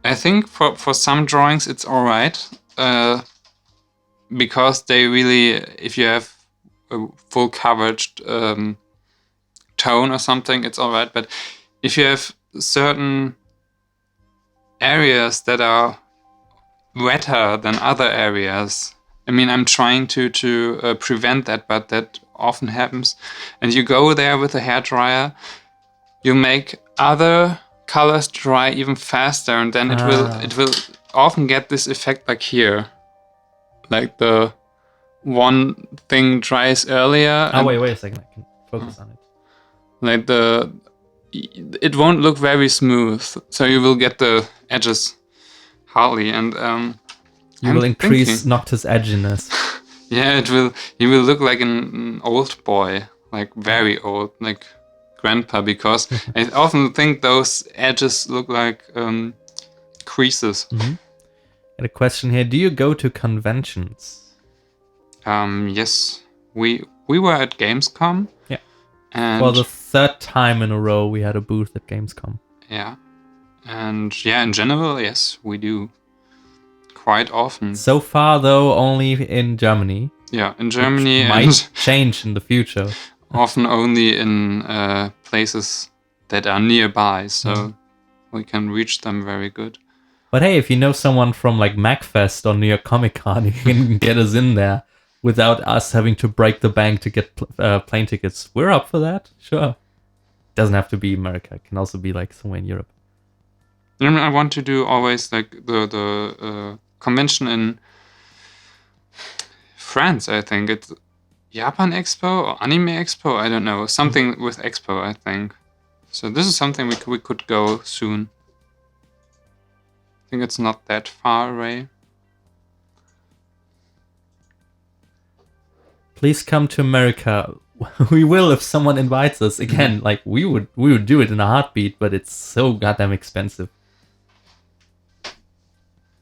I think for some drawings it's all right, because they really, if you have a full coverage tone or something, it's all right. But if you have certain areas that are wetter than other areas, I mean, I'm trying to prevent that, but that often happens. And you go there with a hairdryer, you make other colors dry even faster, and then it will often get this effect like here, like the one thing dries earlier. Oh, wait a second, I can focus on it. Like it won't look very smooth, so you will get the edges hardly, and you will increase Noctis edginess. Yeah, it will. He will look like an old boy, like very old, like grandpa, because I often think those edges look like creases. Mm-hmm. And a question here: do you go to conventions? Yes, we were at Gamescom. Yeah. And for the third time in a row, we had a booth at Gamescom. Yeah, and yeah, in general, yes, we do. Quite often. So far, though, only in Germany. Yeah, in Germany, which might change in the future. Often only in places that are nearby, so we can reach them very good. But hey, if you know someone from like MacFest or New York Comic Con, you can get us in there without us having to break the bank to get plane tickets. We're up for that, sure. Doesn't have to be America; it can also be like somewhere in Europe. I want to do always like the convention in France, I think. It's Japan Expo or Anime Expo, I don't know. Something with Expo, I think. So this is something we could go soon. I think it's not that far away. Please come to America. We will if someone invites us. Again, like we would do it in a heartbeat, but it's so goddamn expensive.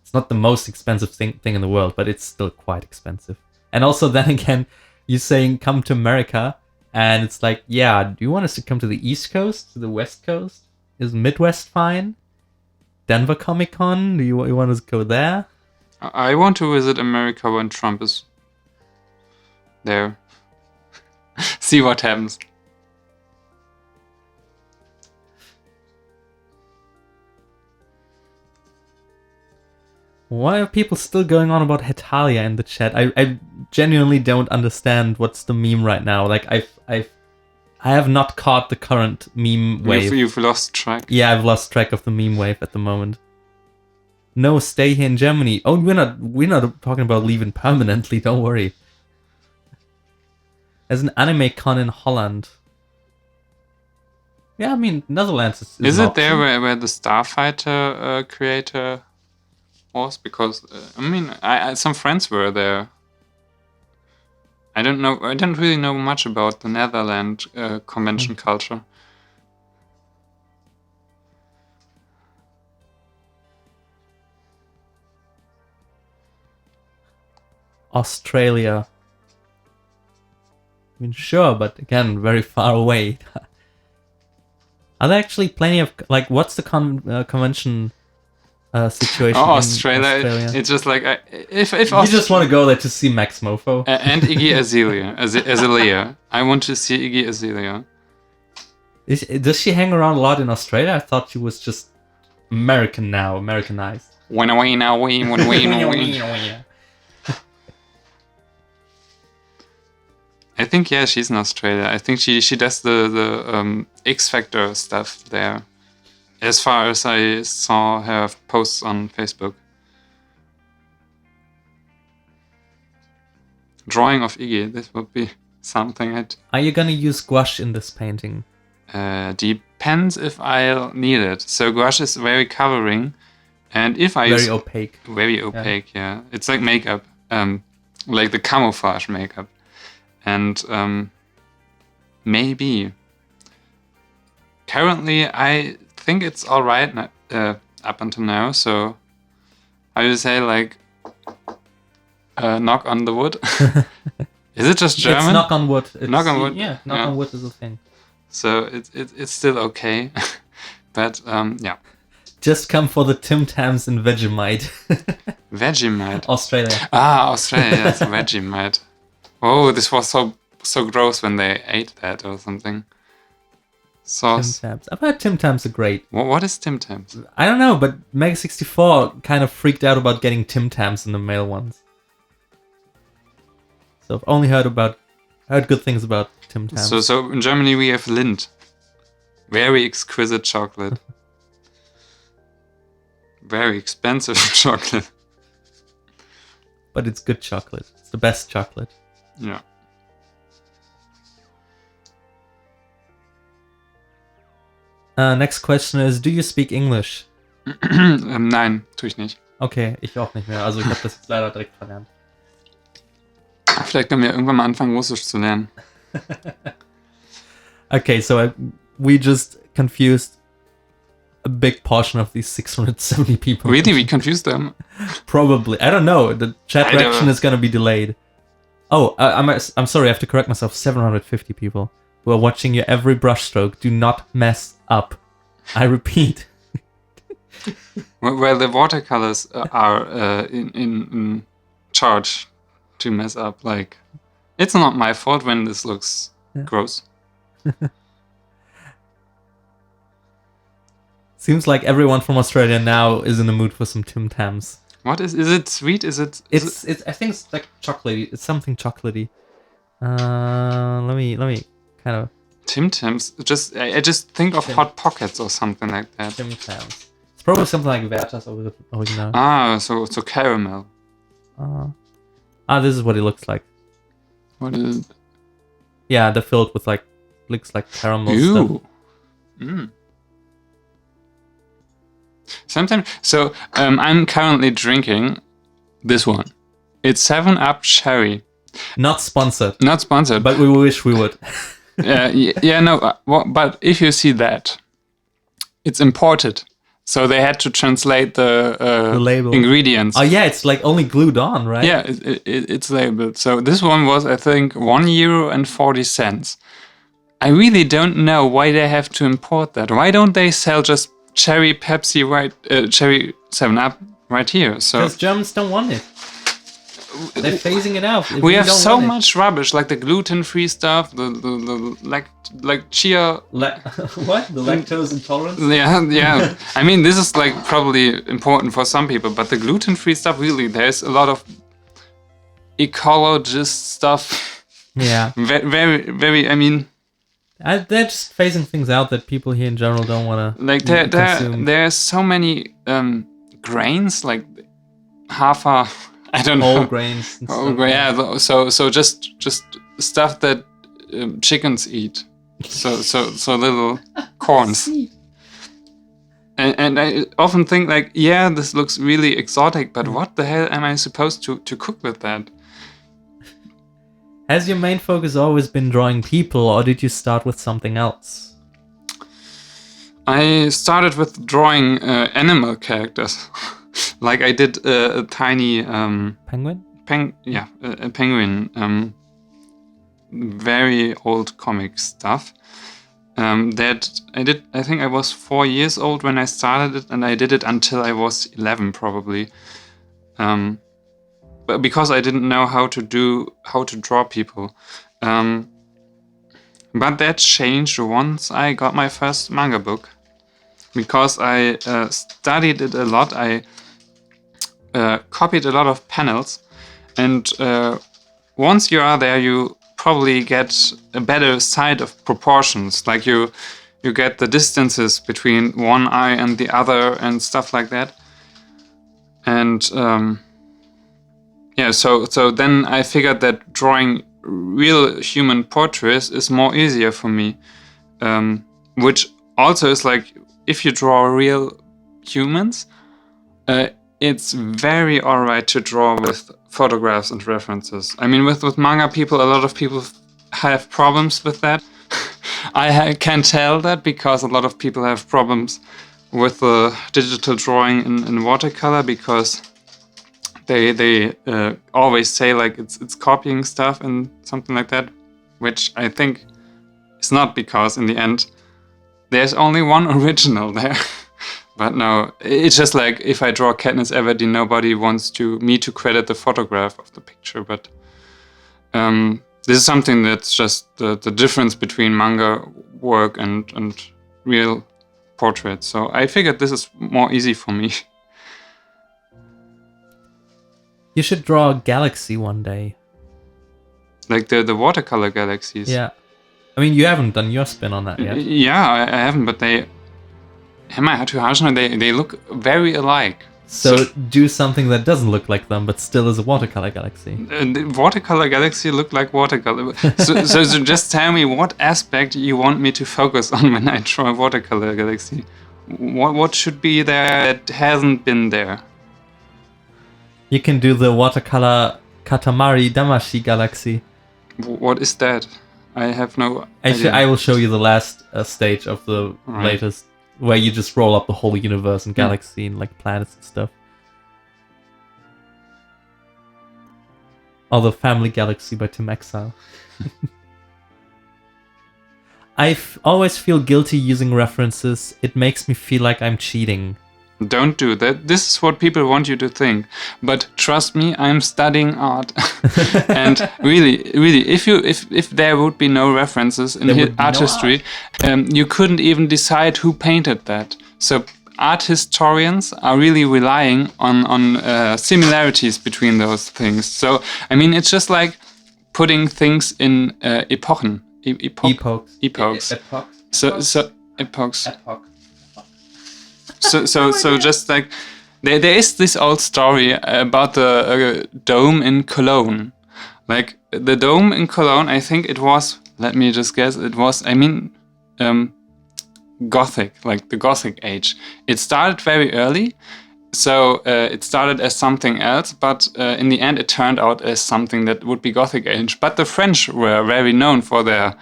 It's not the most expensive thing in the world, but it's still quite expensive. And also then again, you're saying come to America, and it's like, yeah, do you want us to come to the East Coast, to the West Coast? Is Midwest fine? Denver Comic Con? Do you want us to go there? I want to visit America when Trump is there. See what happens. Why are people still going on about Hetalia in the chat? I genuinely don't understand what's the meme right now. Like I have not caught the current meme wave. You've lost track. Yeah, I've lost track of the meme wave at the moment. No, stay here in Germany. Oh, we're not talking about leaving permanently. Don't worry. There's an anime con in Holland. Yeah, I mean Netherlands is it there where the Starfighter creator was? Because I mean, I some friends were there. I don't know. I don't really know much about the Netherlands convention culture. Australia. mean, sure, but again, very far away. Are there actually plenty of like? What's the convention situation? Oh, in Australia. It's just like if you just want to go there to see Max Mofo and Iggy Azalea. I want to see Iggy Azalea. Does she hang around a lot in Australia? I thought she was just Americanized. I think she's in Australia. I think she does the X Factor stuff there. As far as I saw her posts on Facebook. Drawing of Iggy, this would be something Are you gonna use gouache in this painting? Depends if I'll need it. So gouache is very covering, and if I use opaque. Very opaque, yeah. It's like makeup, like the camouflage makeup. And maybe. Currently, I think it's all right up until now. So I would say like knock on the wood. Is it just German? It's knock on wood. Knock on wood. Yeah, knock on wood is a thing. So it's still okay, but yeah. Just come for the Tim Tams and Vegemite. Vegemite. Australia. Australia. Yes, Vegemite. Oh, this was so gross when they ate that or something. Sauce. Tim Tams. I've heard Tim Tams are great. What is Tim Tams? I don't know, but Mega64 kind of freaked out about getting Tim Tams in the mail once. So I've only heard good things about Tim Tams. So in Germany we have Lindt. Very exquisite chocolate. Very expensive chocolate. But it's good chocolate. It's the best chocolate. Yeah. Next question is, do you speak English? Nein, tue ich nicht. Okay, ich auch nicht mehr. Also ich habe das jetzt leider direkt verlernt. Vielleicht können wir irgendwann mal anfangen, Russisch zu lernen. Okay, so we just confused a big portion of these 670 people. Really? We confused them? Probably. I don't know. The chat reaction is going to be delayed. Oh, I'm sorry. I have to correct myself. 750 people who are watching your every brushstroke. Do not mess up. I repeat. Well, the watercolors are in charge to mess up. Like, it's not my fault when this looks gross. Seems like everyone from Australia now is in the mood for some Tim Tams. What is it sweet? Is it? It's I think it's like chocolatey. It's something chocolatey. Let me kind of. Tim Tams. I just think of Hot Pockets or something like that. Tim Tams. It's probably something like Werther's original. So caramel. This is what it looks like. What is it? Yeah, they're filled with looks like caramel stuff. Sometimes, so I'm currently drinking this one. It's 7-Up Cherry. Not sponsored. Not sponsored. But we wish we would. But if you see that, it's imported. So they had to translate the label. Ingredients. Oh yeah, it's like only glued on, right? Yeah, it's labeled. So this one was, I think, €1.40. I really don't know why they have to import that. Why don't they sell just cherry Pepsi cherry 7-Up right here? So because Germans don't want it. They're phasing it out. We have so much rubbish, like the gluten-free stuff, the like chia. What? The lactose intolerance? Yeah. I mean, this is like probably important for some people, but the gluten-free stuff, really, there's a lot of ecologist stuff. Yeah. Very, very. I mean. They're just phasing things out that people here in general don't want to consume. There's so many grains, like hafer. I don't know. Whole grains. And stuff. Yeah. So just stuff that chickens eat. So little corns. And I often think like, yeah, this looks really exotic, but what the hell am I supposed to cook with that? Has your main focus always been drawing people, or did you start with something else? I started with drawing animal characters. Like I did a tiny penguin. A penguin. very old comic stuff. That I think I was 4 years old when I started it, and I did it until I was 11 probably. But because I didn't know how to draw people. But that changed once I got my first manga book, because I studied it a lot. I copied a lot of panels, and once you are there, you probably get a better sight of proportions. Like you get the distances between one eye and the other and stuff like that. And yeah, so then I figured that drawing real human portraits is more easier for me, which also is like, if you draw real humans, it's very alright to draw with photographs and references. I mean, with manga people, a lot of people have problems with that. can tell that, because a lot of people have problems with the digital drawing in watercolor, because they always say like it's copying stuff and something like that, which I think is not, because in the end there's only one original there. But no, it's just like, if I draw Katniss Everdeen, nobody wants me to credit the photograph of the picture. But this is something that's just the difference between manga work and real portraits. So I figured this is more easy for me. You should draw a galaxy one day. Like the watercolor galaxies. Yeah. I mean, you haven't done your spin on that yet. Yeah, I haven't, but they look very alike. So do something that doesn't look like them, but still is a watercolor galaxy. The watercolor galaxy look like watercolor. so just tell me what aspect you want me to focus on when I draw a watercolor galaxy. What should be there that hasn't been there? You can do the watercolor Katamari Damacy galaxy. What is that? I have no Actually, idea. I will show you the last stage of the latest, where you just roll up the whole universe and galaxy and like planets and stuff. Or the Family Galaxy by Tim Exile. I always feel guilty using references. It makes me feel like I'm cheating. Don't do that. This is what people want you to think. But trust me, I'm studying art. And really, if there would be no references in art history, you couldn't even decide who painted that. So art historians are really relying on similarities between those things. So, I mean, it's just like putting things in epochen. Epochs. Epochs. So just like there is this old story about the dome in Cologne. Like the dome in Cologne, I think it was. Let me just guess. It was. I mean, Gothic, like the Gothic age. It started very early, so it started as something else. But in the end, it turned out as something that would be Gothic age. But the French were very known for their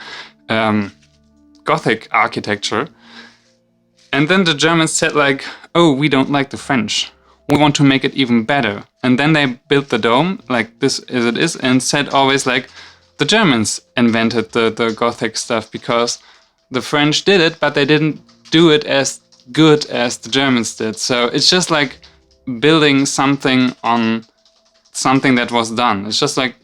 Gothic architecture. And then the Germans said like, oh, we don't like the French. We want to make it even better. And then they built the dome like this as it is, and said always like, the Germans invented the Gothic stuff because the French did it, but they didn't do it as good as the Germans did. So it's just like building something on something that was done. It's just like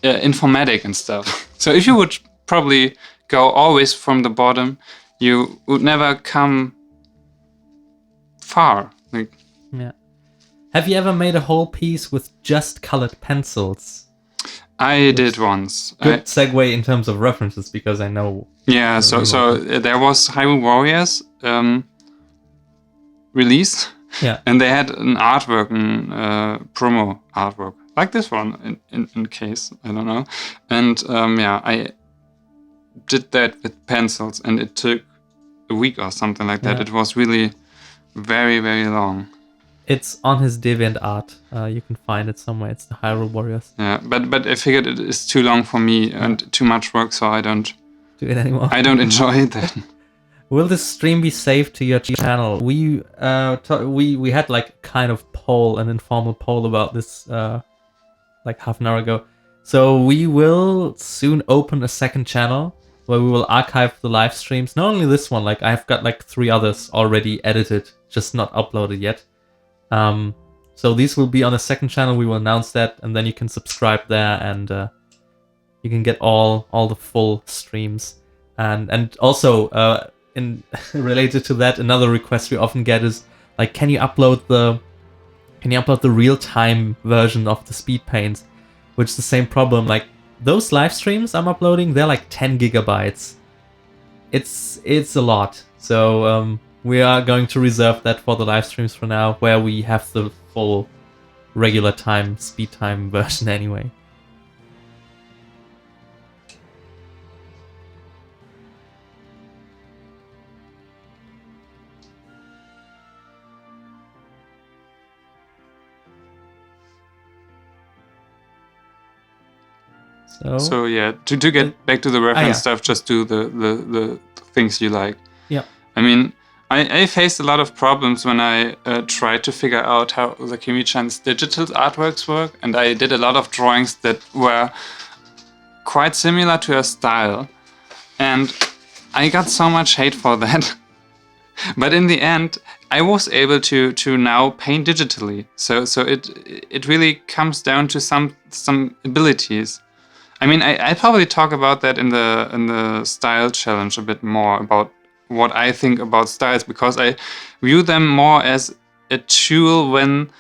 informatic and stuff. So if you would probably go always from the bottom, you would never come far. Like, yeah. Have you ever made a whole piece with just colored pencils? I did once. Good segue in terms of references, because I know. Yeah, so there was Hyrule Warriors release. Yeah. And they had an artwork, promo artwork, like this one in case, I don't know. And yeah, I did that with pencils, and it took a week or something like that. Yeah. It was really very, very long. It's on his DeviantArt. You can find it somewhere. It's the Hyrule Warriors. Yeah, but I figured it is too long for me and too much work, so I don't do it anymore. I don't enjoy it then. Will this stream be saved to your channel? We had like kind of an informal poll about this like half an hour ago. So we will soon open a second channel where we will archive the live streams. Not only this one, like I've got like 3 others already edited, just not uploaded yet. So these will be on a second channel. We will announce that, and then you can subscribe there, and you can get all the full streams. And also in related to that, another request we often get is like, can you upload the real-time version of the speed paints? Which is the same problem. Like those live streams I'm uploading, they're like 10 gigabytes. It's a lot. So we are going to reserve that for the live streams for now, where we have the full regular time, speed time version anyway. So yeah, to get back to the reference stuff, just do the things you like. Yeah. I mean, I faced a lot of problems when I tried to figure out how the Kimi-chan's digital artworks work, and I did a lot of drawings that were quite similar to her style, and I got so much hate for that. But in the end, I was able to now paint digitally. So it really comes down to some abilities. I mean, I probably talk about that in the style challenge a bit more, about what I think about styles, because I view them more as a tool when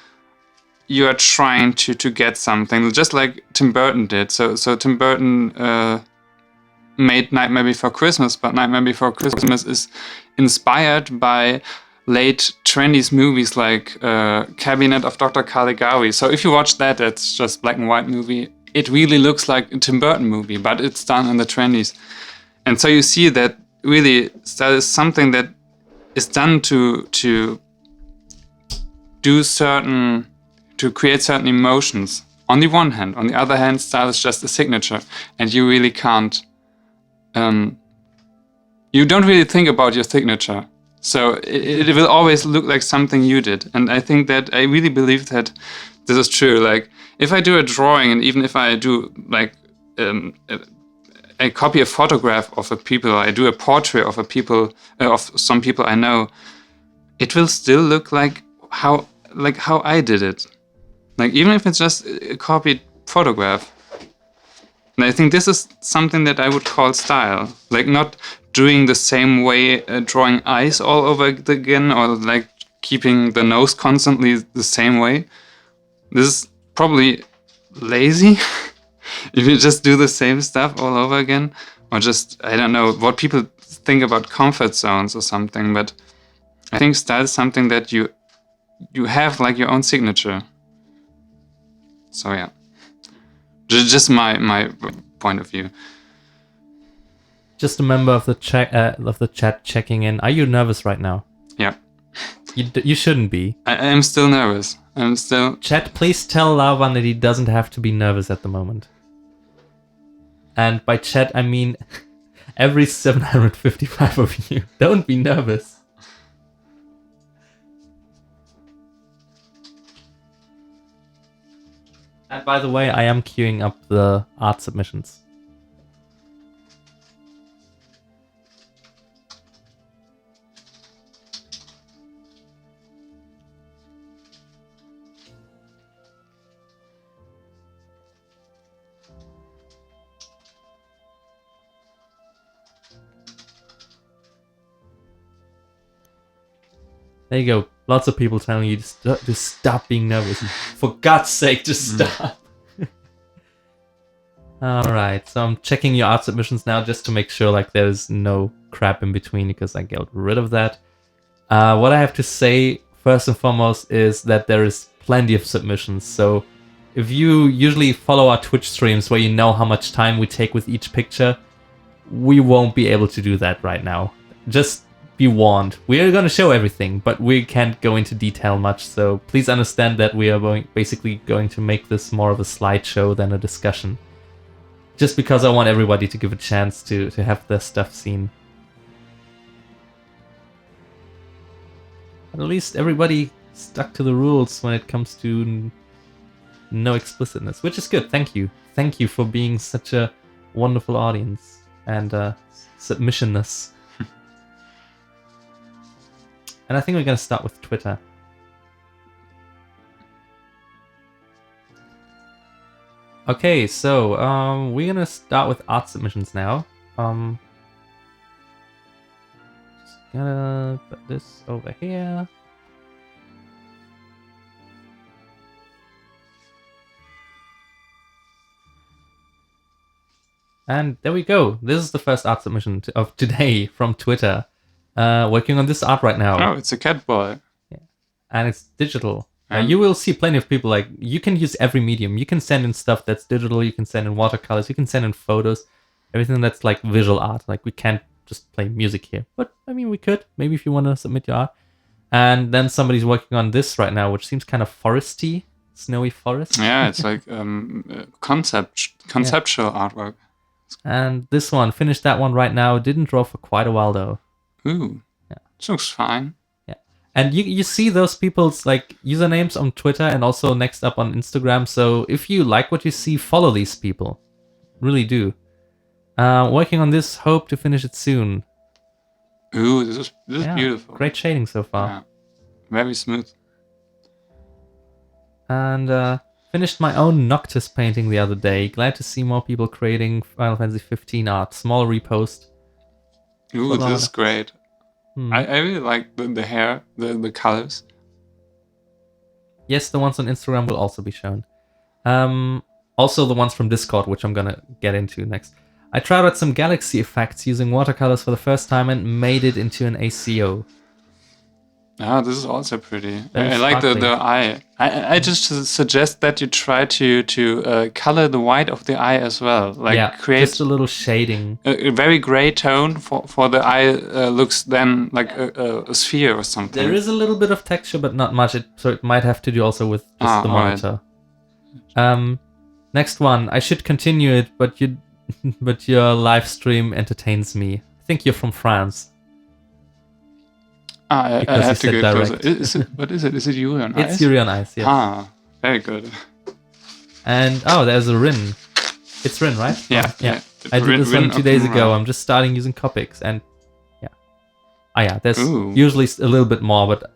you are trying to get something, just like Tim Burton did. So Tim Burton made Nightmare Before Christmas, but Nightmare Before Christmas is inspired by late 20s movies like Cabinet of Dr. Caligari. So if you watch that, it's just black and white movie. It really looks like a Tim Burton movie, but it's done in the 20s. And so you see that really style is something that is done to create certain emotions. On the one hand. On the other hand, style is just a signature, and you really can't you don't really think about your signature. So it will always look like something you did. And I think that I really believe that this is true. Like, if I do a drawing, and even if I do like I copy a photograph of a people, I do a portrait of of some people I know, it will still look like how I did it. Like, even if it's just a copied photograph. And I think this is something that I would call style. Like, not doing the same way, drawing eyes all over again, or like keeping the nose constantly the same way. This is probably lazy if you just do the same stuff all over again, or just, I don't know what people think about comfort zones or something, but I think style is something that you have like your own signature. So yeah, just my point of view. Just a member of the chat checking in. Are you nervous right now? Yeah. You shouldn't be. I am still nervous. I'm still... Chat, please tell Lavan that he doesn't have to be nervous at the moment. And by chat, I mean every 755 of you. Don't be nervous. And by the way, I am queuing up the art submissions. There you go. Lots of people telling you to stop being nervous. For God's sake, just stop. Alright, so I'm checking your art submissions now just to make sure like there's no crap in between, because I got rid of that. What I have to say first and foremost is that there is plenty of submissions. So if you usually follow our Twitch streams where you know how much time we take with each picture, we won't be able to do that right now. Just be warned. We are going to show everything, but we can't go into detail much, so please understand that we are basically going to make this more of a slideshow than a discussion. Just because I want everybody to give a chance to have their stuff seen. But at least everybody stuck to the rules when it comes to no explicitness, which is good. Thank you. Thank you for being such a wonderful audience and submissionness. And I think we're going to start with Twitter. Okay, so we're going to start with art submissions now. Just gonna put this over here. And there we go. This is the first art submission of today from Twitter. Working on this art right now. Oh, it's a cat boy. Yeah. And it's digital. You will see plenty of people, like, you can use every medium. You can send in stuff that's digital, you can send in watercolors, you can send in photos, everything that's like visual art. Like, we can't just play music here. But, I mean, we could, maybe if you want to submit your art. And then somebody's working on this right now, which seems kind of foresty, snowy forest. Yeah, it's like conceptual artwork. And this one, finished that one right now. Didn't draw for quite a while, though. Ooh, yeah. This looks fine. Yeah, and you see those people's like usernames on Twitter and also next up on Instagram. So if you like what you see, follow these people. Really do. Working on this, hope to finish it soon. Ooh, this is beautiful. Great shading so far. Yeah. Very smooth. And finished my own Noctis painting the other day. Glad to see more people creating Final Fantasy 15 art. Small repost. Ooh, this is great. I really like the hair, the colors. Yes, the ones on Instagram will also be shown. Also the ones from Discord, which I'm gonna get into next. I tried out some galaxy effects using watercolors for the first time and made it into an ACO. Ah, this is also pretty. Very I like the sparkly. eye. I just suggest that you try to color the white of the eye as well. Like Yeah, create just a little shading. a very gray tone for the eye. Looks then like a sphere or something. There is a little bit of texture, but not much. So it might have to do also with just the alright. monitor. Next one. I should continue it, but but your live stream entertains me. I think you're from France. I Because have to you go said closer. direct. Is it? What is it? Is it Yuri on Ice? It's Yuri on Ice, yes. Ah, very good. And oh, there's a Rin. It's Rin, right? Yeah, Oh, yeah. yeah. I did this Rin one 2 days Okumura. ago. I'm just starting using Copics, and yeah. Ah, yeah. There's Ooh. usually a little bit more, but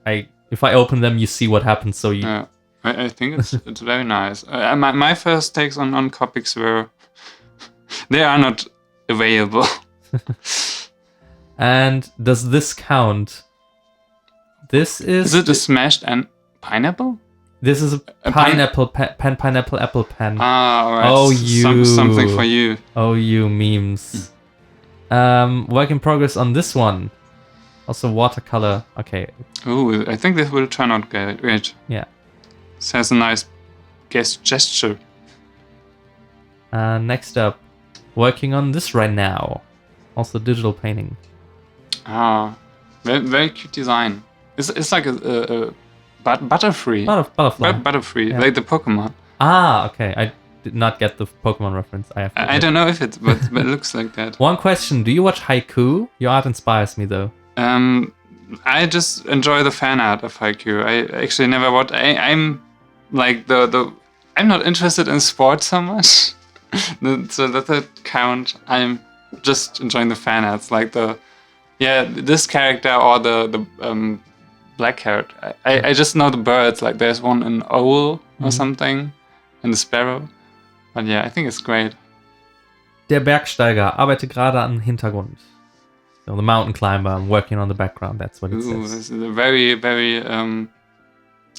if I open them, you see what happens. So you. Yeah, I think it's very nice. My first takes on Copics were they are not available. And does this count? This is. Is it a smashed and pineapple? This is a pineapple pineapple apple pen. Ah, alright. Oh, you. Something for you. Oh, you memes. Work in progress on this one. Also watercolor. Okay. Ooh, I think this will turn out great. Yeah. This has a nice gesture. Next up, working on this right now. Also digital painting. Ah, very cute design. It's like a butterfree. Butterfly. Butterfree, Yeah. like the Pokemon. Ah, okay. I did not get the Pokemon reference. I have to I admit. don't know if it, but it looks like that. One question: do you watch haiku? Your art inspires me, though. I just enjoy the fan art of haiku. I actually never watch. I'm like I'm not interested in sports so much. So that doesn't count. I'm just enjoying the fan arts, like this character or the black character. I just know the birds. Like there's one an owl or something, and the sparrow. But yeah, I think it's great. Der Bergsteiger arbeitet gerade an Hintergrund. So the mountain climber, I'm working on the background. That's what it Ooh, says. this is a very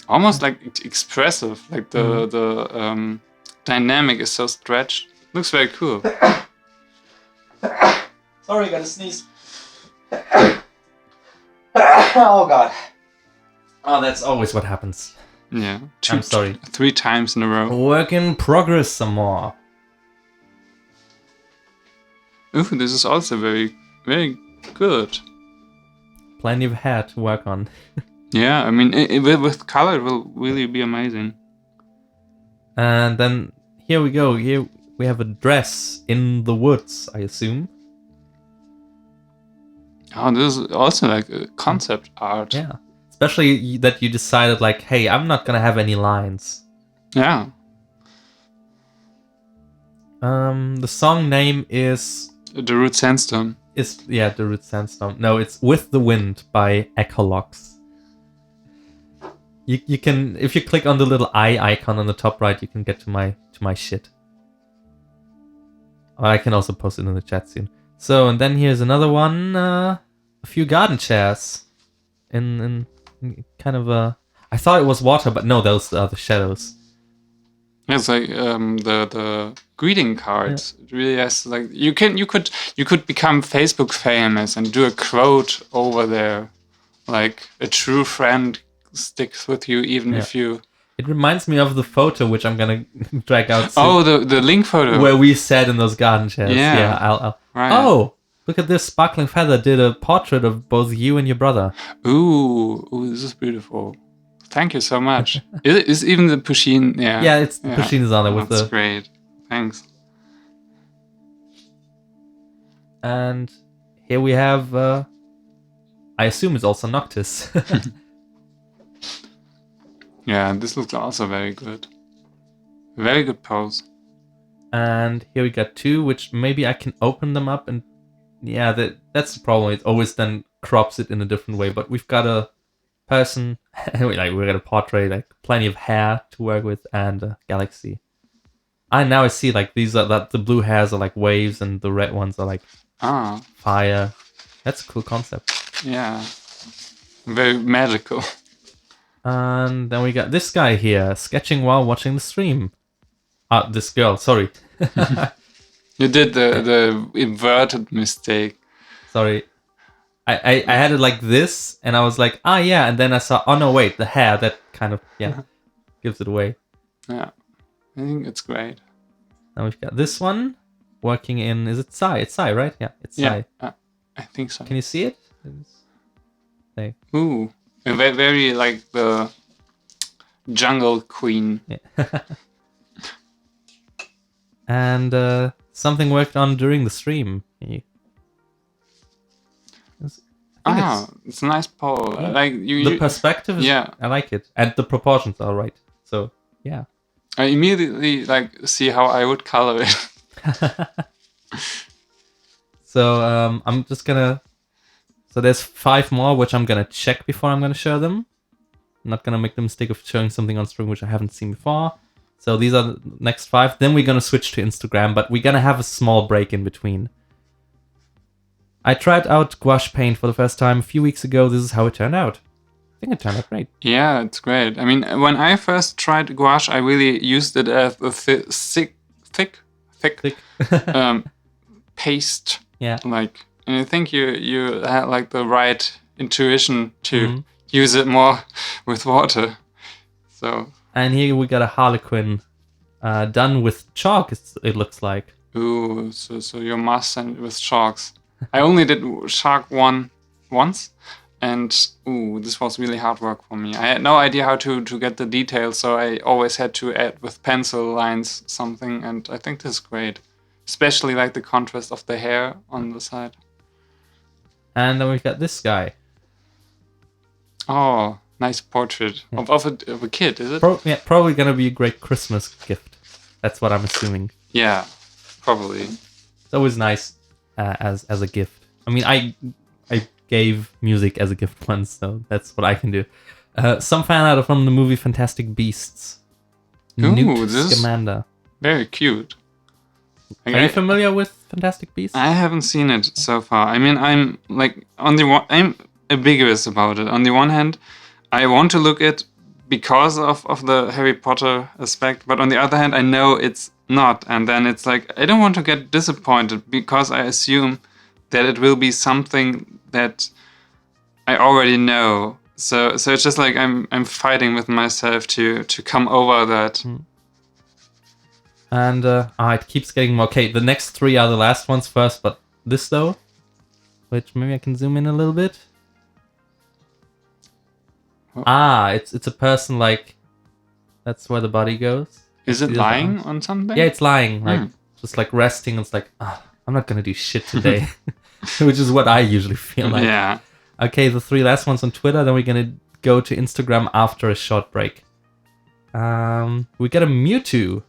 almost like expressive. Like the dynamic is so stretched. Looks very cool. Sorry, gotta sneeze. Oh god. Oh, that's always what happens. Yeah. I'm sorry. 3 times in a row. Work in progress some more. Ooh, this is also very, very good. Plenty of hair to work on. Yeah, I mean, with color, it will really be amazing. And then here we go. Here we have a dress in the woods, I assume. Oh, this is also like a concept art. Yeah. Especially that you decided, like, hey, I'm not gonna have any lines. Yeah. The song name is The Root Sandstone. The Root Sandstone. No, it's With the Wind by Echolox. You can, if you click on the little eye icon on the top right, you can get to my shit. I can also post it in the chat soon. So, and then here's another one. A few garden chairs in kind of a. I thought it was water, but no, those are the shadows. It's like the greeting cards. Yeah. It really has like you could become Facebook famous and do a quote over there, like a true friend sticks with you even if you. It reminds me of the photo which I'm gonna drag out soon. Oh, the link photo where we sat in those garden chairs. Yeah, I'll. Right. Oh, look at this! Sparkling Feather did a portrait of both you and your brother. Ooh, this is beautiful. Thank you so much. Is even the Pusheen? Yeah. Yeah, it's the Pusheen is on there with That's great. Thanks. And here we have. I assume it's also Noctis. Yeah, this looks also very good. Very good pose. And here we got two, which maybe I can open them up and yeah, that's the problem. It always then crops it in a different way. But we've got a person, we got a portrait, like plenty of hair to work with, and a galaxy. And now I see like these are that the blue hairs are like waves and the red ones are like fire. That's a cool concept. Yeah, very magical. And then we got this guy here, sketching while watching the stream. This girl, sorry. You did the inverted mistake. Sorry. I had it like this, and I was like, yeah, and then I saw, oh no, wait, the hair, that kind of, gives it away. Yeah, I think it's great. Now we've got this one, working in, is it Psy? It's Psy, right? Yeah, it's Psy. Yeah, I think so. Can you see it? There. Ooh. Very like the jungle queen. Yeah. And something worked on during the stream. It's a nice pole. Yeah. Like the perspective is, I like it. And the proportions are right. So, yeah. I immediately like see how I would color it. So, I'm just gonna... So there's 5 more, which I'm going to check before I'm going to show them. I'm not going to make the mistake of showing something on stream which I haven't seen before. So these are the next 5. Then we're going to switch to Instagram, but we're going to have a small break in between. I tried out gouache paint for the first time a few weeks ago. This is how it turned out. I think it turned out great. Yeah, it's great. I mean, when I first tried gouache, I really used it as a thick paste. Yeah. And I think you had like the right intuition to use it more with water. So. And here we got a Harlequin done with chalk. It looks like. Ooh, so you must send it with chalks. I only did chalk once, and this was really hard work for me. I had no idea how to get the details, so I always had to add with pencil lines something, and I think this is great, especially like the contrast of the hair on the side. And then we've got this guy. Oh, nice portrait of a kid, is it? Probably gonna be a great Christmas gift. That's what I'm assuming. Yeah, probably. It's always nice as a gift. I mean, I gave music as a gift once, so that's what I can do. Some fan art from the movie Fantastic Beasts. Ooh, this Scamander. Very cute. Are you familiar with Fantastic Beasts? I haven't seen it so far. I mean, I'm like I'm ambiguous about it. On the one hand, I want to look at because of the Harry Potter aspect, but on the other hand, I know it's not, and then it's like I don't want to get disappointed because I assume that it will be something that I already know. So it's just like I'm fighting with myself to come over that. And it keeps getting more. Okay, the next 3 are the last ones first, but this though, which maybe I can zoom in a little bit. Oh. It's a person like, that's where the body goes. Is it lying on something? Yeah, it's lying, like just like resting. It's like, I'm not gonna do shit today, which is what I usually feel like. Yeah. Okay, the 3 last ones on Twitter. Then we're gonna go to Instagram after a short break. We get a Mewtwo.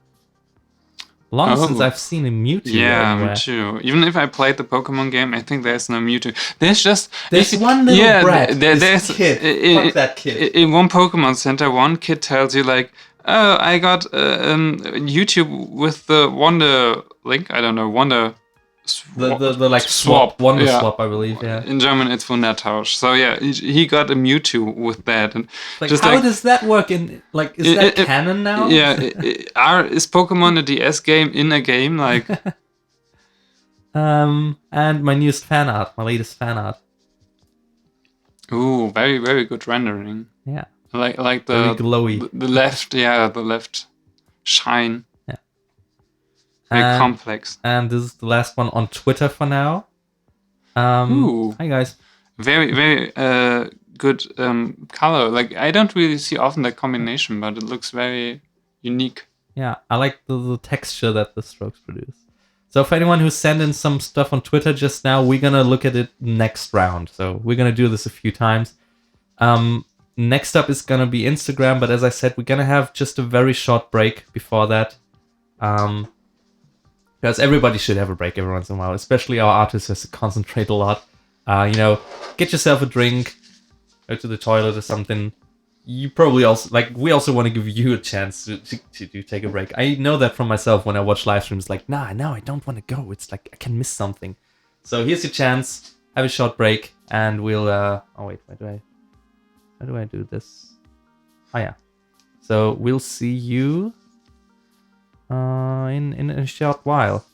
Long since I've seen a Mewtwo. Yeah, anywhere. me too. Even if I played the Pokemon game, I think there's no Mewtwo. There's one little brat. There's kid. Fuck that kid. In one Pokemon Center, one kid tells you like, "Oh, I got YouTube with the Wonder Link. I don't know, Wonder." The like swap, Wonder swap, I believe. Yeah. In German, it's Wundertausch. So yeah, he got a Mewtwo with that, and like how does that work? In like, is that canon now? Yeah, is Pokemon a DS game in a game? Like, and my newest fan art, my latest fan art. Ooh, very very good rendering. Yeah. Like the very glowy. The left shine. Very complex. And this is the last one on Twitter for now. Hi guys. Very, very good color. Like, I don't really see often that combination, but it looks very unique. Yeah, I like the texture that the strokes produce. So for anyone who sent in some stuff on Twitter just now, we're gonna look at it next round. So we're gonna do this a few times. Next up is gonna be Instagram, but as I said, we're gonna have just a very short break before that. Because everybody should have a break every once in a while, especially our artists has to concentrate a lot. Get yourself a drink, go to the toilet or something. You probably also, we also want to give you a chance to take a break. I know that from myself when I watch live streams, like, nah, I don't want to go. It's like, I can miss something. So here's your chance, have a short break, and we'll, oh wait, how do I do this? Oh yeah. So we'll see you in a short while.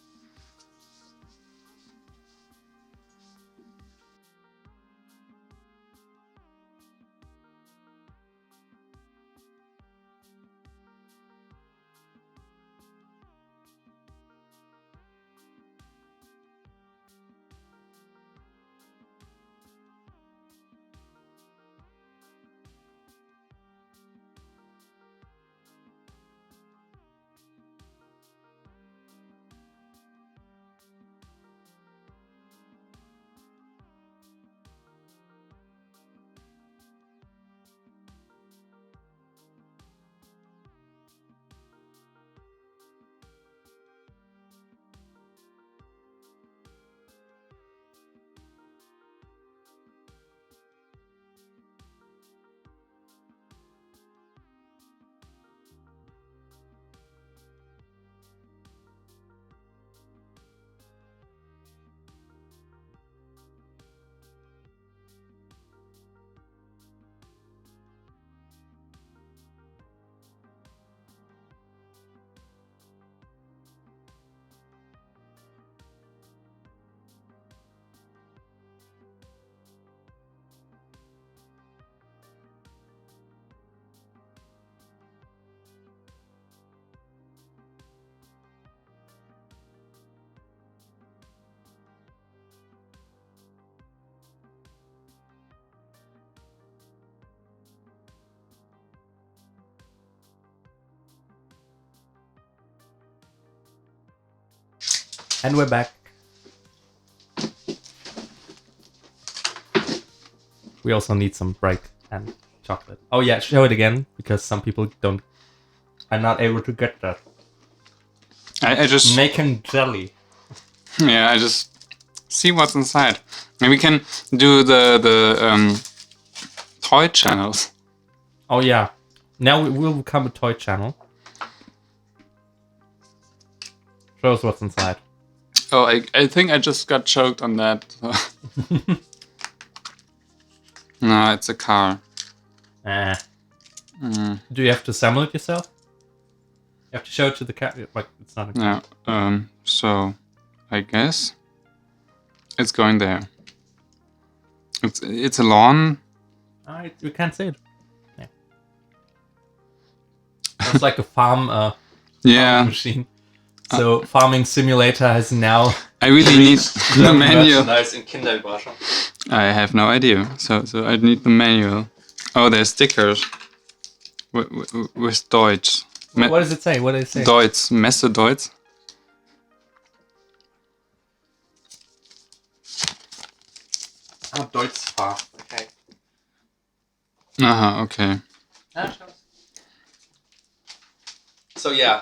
And we're back. We also need some break and chocolate. Oh yeah, show it again, because some people are not able to get that. I just... Making jelly. Yeah, I just see what's inside. And we can do the toy channels. Oh yeah. Now we will become a toy channel. Show us what's inside. Oh, I think I just got choked on that. So. No, it's a car. Do you have to assemble it yourself? You have to show it to the cat. Like, it's not a car. Yeah. So I guess it's going there. It's a lawn. We can't see it. Yeah. It's like a farm. Farming machine. So farming simulator has now. I really need the manual. In Kinderüberraschung. I have no idea. So I need the manual. Oh, there's stickers with Deutsch. What does it say? What does it say? Deutsch, Messe Deutsch. Oh, Deutsch Farm. Okay. Okay. So yeah.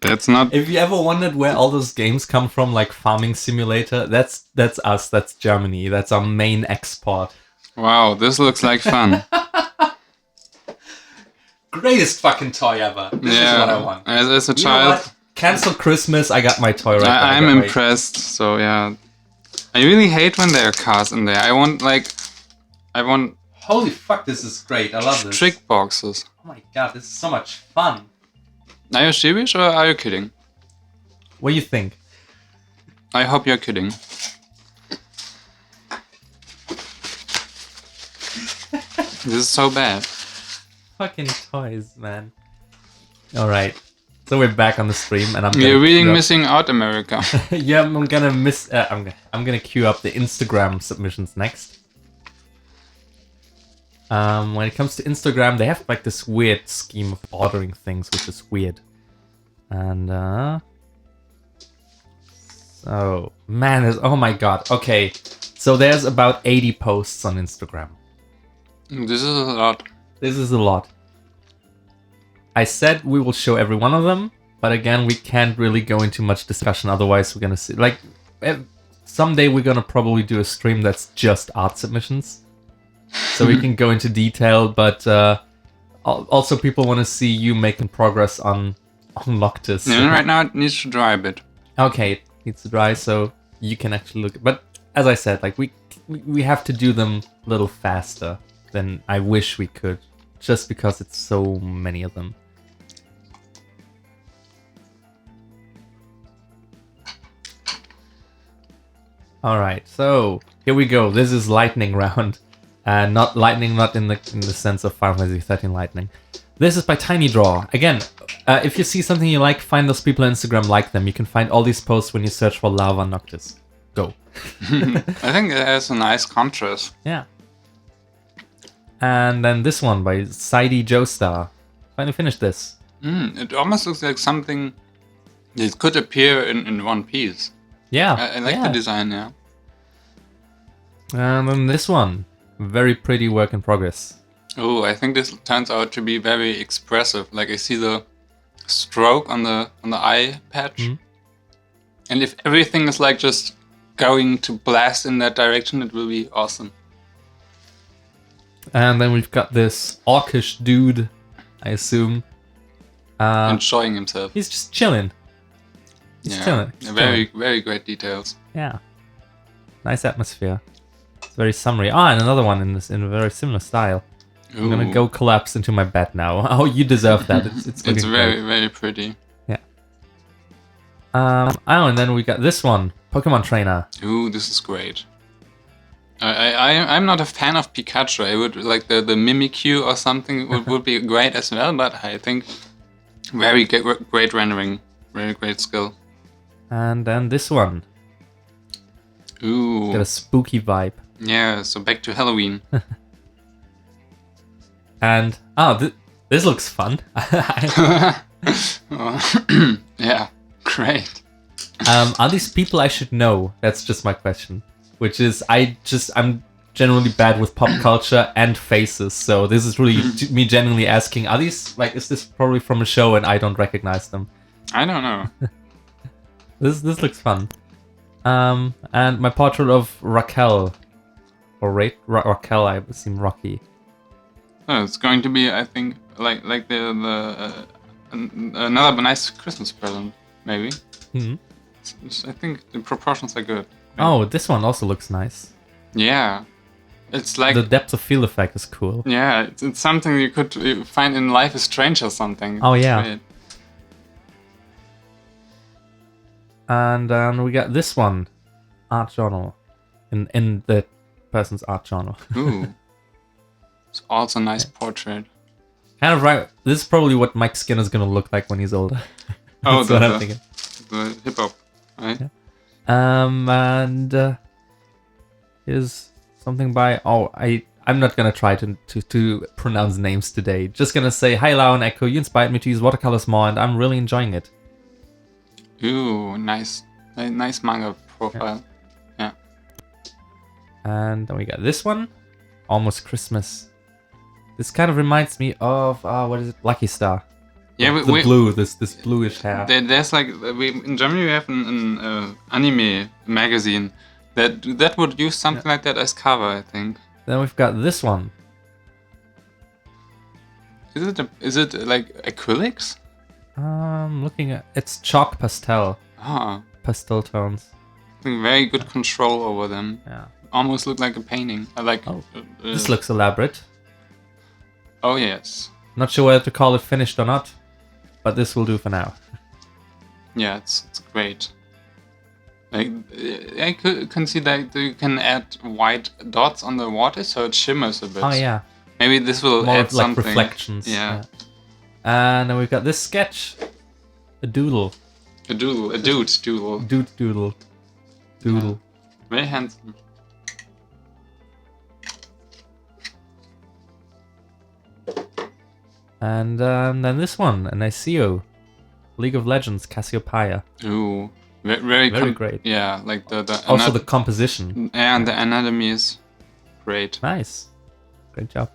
That's not... If you ever wondered where all those games come from, like Farming Simulator, that's us. That's Germany. That's our main export. Wow, this looks like fun. Greatest fucking toy ever. This is what I want. As a You know child... what? Cancel Christmas, I got my toy right now. I'm impressed, so yeah. I really hate when there are cars in there. I want... Holy fuck, this is great. I love this. Trick boxes. Oh my god, this is so much fun. Are you serious or are you kidding? What do you think? I hope you're kidding. This is so bad. Fucking toys, man. Alright. So we're back on the stream and You're really missing out, America. Yeah, I'm gonna queue up the Instagram submissions next. When it comes to Instagram, they have like this weird scheme of ordering things, which is weird. And so man, oh my god. Okay, so there's about 80 posts on Instagram. This is a lot. This is a lot. I said we will show every one of them, but again, we can't really go into much discussion. Otherwise, we're gonna see like someday we're gonna probably do a stream that's just art submissions. So we can go into detail, but also people want to see you making progress on Noctis. Yeah, right now it needs to dry a bit. Okay, it needs to dry so you can actually look. But as I said, like we have to do them a little faster than I wish we could, just because it's so many of them. All right, so here we go. This is lightning round. Not lightning, not in the sense of Final Fantasy 13 lightning. This is by Tiny Draw. Again, if you see something you like, find those people on Instagram, like them. You can find all these posts when you search for Lava Noctis. Go. I think it has a nice contrast. Yeah. And then this one by Sidey Joestar. Finally finished this. It almost looks like something that could appear in one piece. Yeah. I like the design, yeah. And then this one. Very pretty work in progress. Oh, I think this turns out to be very expressive. Like I see the stroke on the eye patch. And if everything is like just going to blast in that direction, it will be awesome. And then we've got this orcish dude, I assume. Enjoying himself. He's just chilling. He's chilling. Very great details. Yeah. Nice atmosphere. It's very summery. And another one in a very similar style. Ooh. I'm gonna go collapse into my bed now. Oh, you deserve that. It's very pretty. Yeah. And then we got this one, Pokemon Trainer. Ooh, this is great. I'm not a fan of Pikachu. I would like the Mimikyu or something would be great as well, but I think very great rendering, very great skill. And then this one. Ooh. Got a spooky vibe. Yeah, so back to Halloween. And this looks fun. Yeah, great. Are these people I should know? That's just my question. Which is, I'm generally bad with pop culture and faces, so this is really me genuinely asking, are these, like, is this probably from a show and I don't recognize them? I don't know. This looks fun. And my portrait of Raquel. Or Raquel, I seem Rocky. Oh, it's going to be, I think, like another nice Christmas present, maybe. I think the proportions are good. Maybe. Oh, this one also looks nice. Yeah. It's like... The depth of field effect is cool. Yeah, it's something you could find in Life is Strange or something. Oh, yeah. Great. And then we got this one. Art journal. In the person's art journal. Ooh. It's also a nice portrait. Kind of right. This is probably what Mike Skinner's gonna look like when he's older. That's what I'm thinking. The hip hop, right? Yeah. And here's something by I'm not gonna try to pronounce names today. Just gonna say, hi Lau and Echo, you inspired me to use watercolors more and I'm really enjoying it. Ooh, nice manga profile. Yeah. And then we got this one, Almost Christmas. This kind of reminds me of what is it, Lucky Star. Yeah, the blue, this bluish hair. There's like in Germany we have an anime magazine that would use something like that as cover, I think. Then we've got this one. Is it like acrylics? Looking at it's chalk pastel. Ah, Pastel tones. I think very good control over them. Yeah. Almost look like a painting. I like. Oh, this looks elaborate. Oh yes. Not sure whether to call it finished or not, but this will do for now. Yeah, it's great. Like I can see that you can add white dots on the water, so it shimmers a bit. Oh yeah. Maybe this will More add of, like, something. reflections. Yeah. And then we've got this sketch. A doodle. A dude doodle. Doodle. Yeah. Very handsome. And then this one, an ICO. League of Legends, Cassiopeia. Ooh, very great. Yeah, like the Also the composition. and the anatomy is great. Nice. Great job.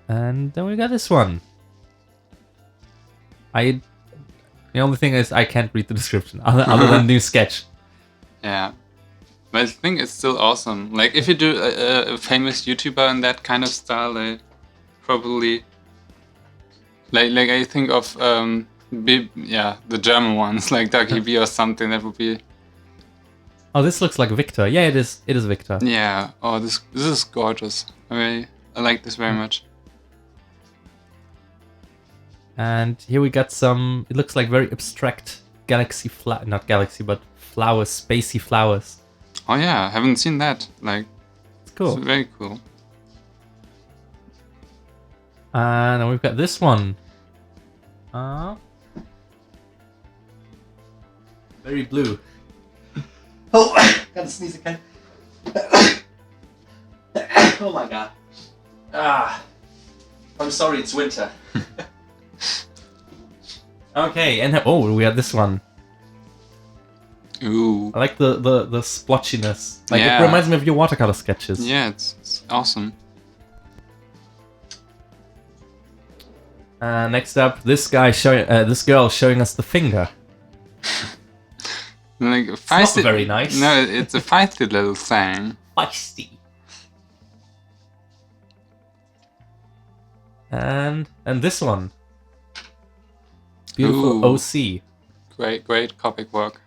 And then we got this one. The only thing is I can't read the description other than new sketch. Yeah, but I think it's still awesome. Like if you do a famous YouTuber in that kind of style, they probably like I think of the German ones like Ducky B or something. That would be. Oh, this looks like Victor. Yeah, it is. It is Victor. Yeah. Oh, this is gorgeous. I like this very much. And here we got some. It looks like very abstract galaxy not galaxy, but flowers, spacey flowers. Oh yeah, I haven't seen that. Like, it's cool. It's very cool. And then we've got this one. Very blue. Oh, gotta sneeze again. Oh my god. I'm sorry, it's winter. Okay, and we have this one. Ooh. I like the splotchiness. Like Yeah. it reminds me of your watercolor sketches. Yeah, it's awesome. Next up, this girl showing us the finger. Like It's not very nice. No, it's a feisty little thing. Feisty. And this one. Beautiful Ooh. OC. Great copic work.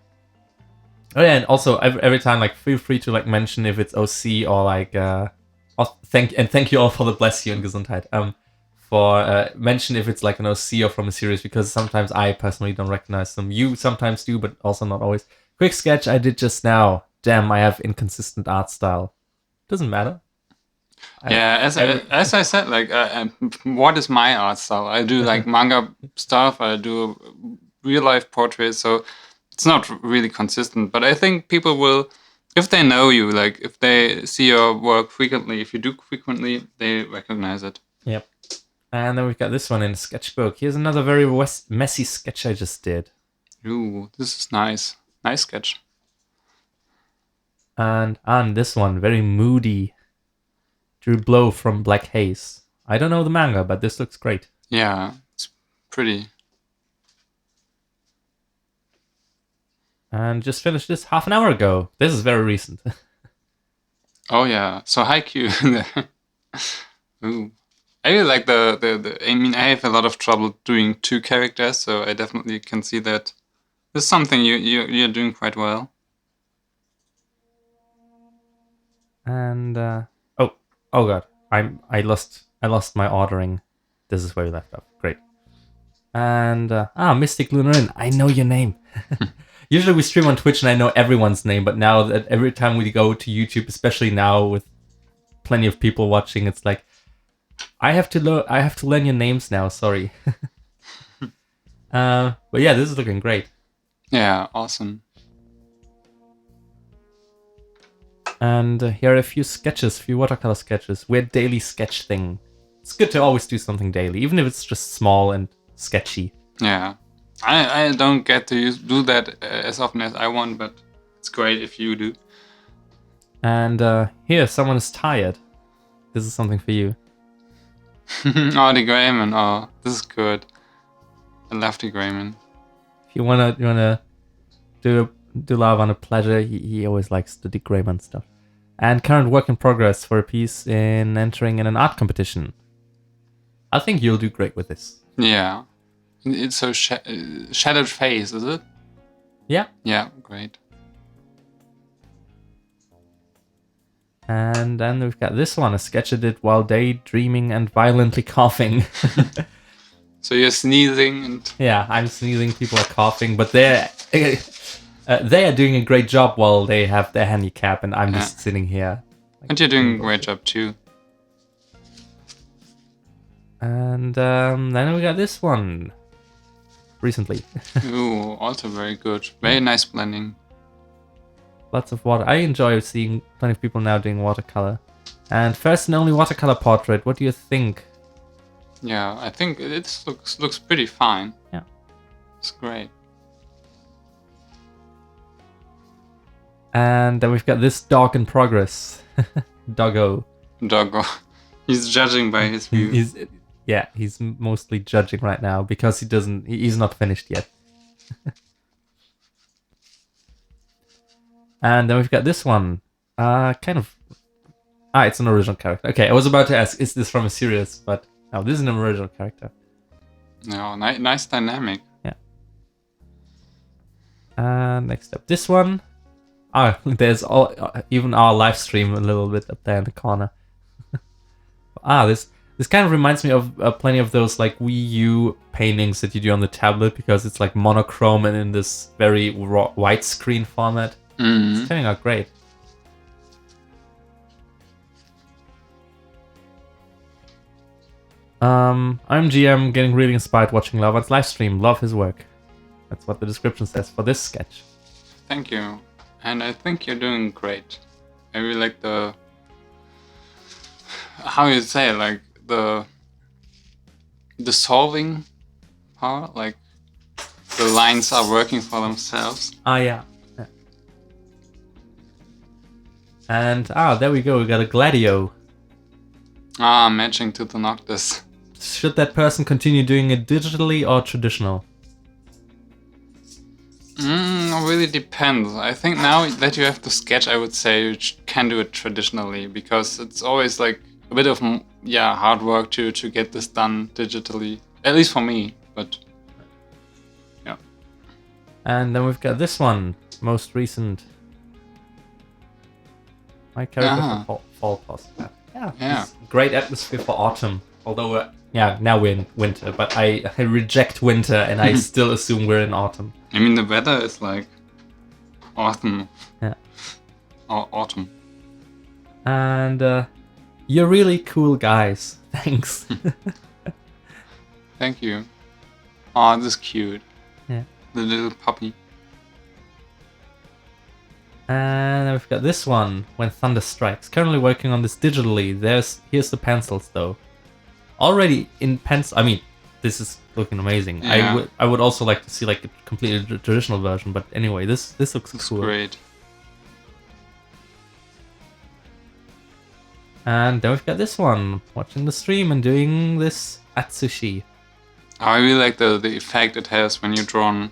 Oh yeah, and also every time, like, feel free to like mention if it's OC or like thank you all for the bless you and Gesundheit. For mention if it's like an OC or from a series, because sometimes I personally don't recognize them. You sometimes do, but also not always. Quick sketch I did just now. Damn, I have inconsistent art style. Doesn't matter. Yeah, as I said, like, what is my art style? I do like manga stuff. I do real life portraits, so it's not really consistent. But I think people will, if they know you, like if they see your work frequently, if you do frequently, they recognize it. Yep. And then we've got this one in a sketchbook. Here's another very messy sketch I just did. Ooh, this is nice. Nice sketch. And this one, very moody. Drew Blow from Black Haze. I don't know the manga, but this looks great. Yeah, it's pretty. And just finished this half an hour ago. This is very recent. Oh yeah, so Haikyuu. Ooh, I really like the. I mean, I have a lot of trouble doing two characters, so I definitely can see that. This is something you're doing quite well. And oh god, I lost my ordering. This is where we left off. Great. And Mystic Lunarin, I know your name. Usually we stream on Twitch and I know everyone's name, but now that every time we go to YouTube, especially now with plenty of people watching, it's like I have to learn your names now. Sorry. But yeah, this is looking great. Yeah, awesome. And here are a few watercolor sketches. Weird daily sketch thing. It's good to always do something daily, even if it's just small and sketchy. Yeah, I don't get to do that as often as I want, but it's great if you do. And here, someone is tired. This is something for you. Oh, the Greyman. Oh, this is good. I love the Greyman. If you wanna do love on a pleasure, he always likes the Dick Grayman stuff. And current work in progress for a piece in entering in an art competition. I think you'll do great with this. Yeah. It's so shadowed face, is it? Yeah. Yeah, great. And then we've got this one, a sketch I did while daydreaming and violently coughing. So you're sneezing and... Yeah, I'm sneezing, people are coughing, but they are doing a great job while they have their handicap, and I'm just sitting here. And you're doing a great job too. And then we got this one. Recently. Ooh, also very good. Very nice blending. Lots of water. I enjoy seeing plenty of people now doing watercolor. And first and only watercolor portrait. What do you think? Yeah, I think it looks pretty fine. Yeah. It's great. And then we've got this dog in progress. Doggo. Doggo. He's judging by his view. He's mostly judging right now because he's not finished yet. And then we've got this one. It's an original character. Okay, I was about to ask, is this from a series? But no, this is an original character. No, nice dynamic. Yeah. Next up, this one. There's even our live stream a little bit up there in the corner. This kind of reminds me of plenty of those like Wii U paintings that you do on the tablet because it's like monochrome and in this very widescreen format. Mm-hmm. It's turning out great. I'm GM getting really inspired watching Lavan's live stream. Love his work. That's what the description says for this sketch. Thank you. And I think you're doing great. I really like the... How you say it, like the solving part, like the lines are working for themselves. Yeah. And there we go, we got a Gladio. Matching to the Noctis. Should that person continue doing it digitally or traditional? It really depends. I think now that you have the sketch, I would say you can do it traditionally because it's always like a bit of hard work to get this done digitally, at least for me, but yeah. And then we've got this one, most recent. My character for fall postcard. Yeah. Great atmosphere for autumn, although now we're in winter, but I reject winter and I still assume we're in autumn. I mean, the weather is like autumn. Yeah. Or autumn. And you're really cool guys. Thanks. Thank you. Oh, this is cute. Yeah. The little puppy. And then we've got this one, When Thunder Strikes. Currently working on this digitally. Here's the pencils though. Already in pencil. I mean, this is looking amazing. Yeah. I would also like to see like a completely traditional version, but anyway, this looks cool. Great. And then we've got this one, watching the stream and doing this Atsushi. I really like the effect it has when you draw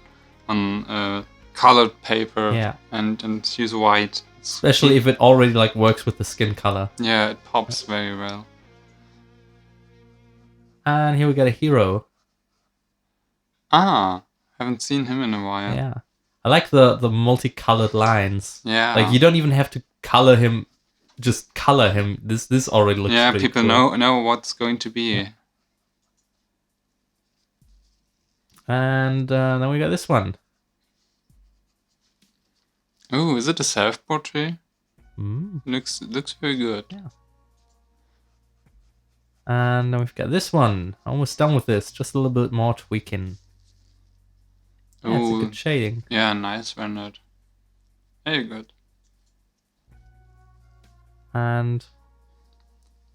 on colored paper and use white. Especially if it already like works with the skin color. Yeah, it pops very well. And here we got a hero. Haven't seen him in a while. Yeah. I like the multicolored lines. Yeah. Like you don't even have to color him, just color him. This already looks pretty people cool. know what's going to be. Yeah. And then we got this one. Oh, is it a self-portrait? Mm. Looks very good. Yeah. And then we've got this one. Almost done with this. Just a little bit more tweaking. Yeah, it's a good shading. Yeah, nice rendered. Very good. And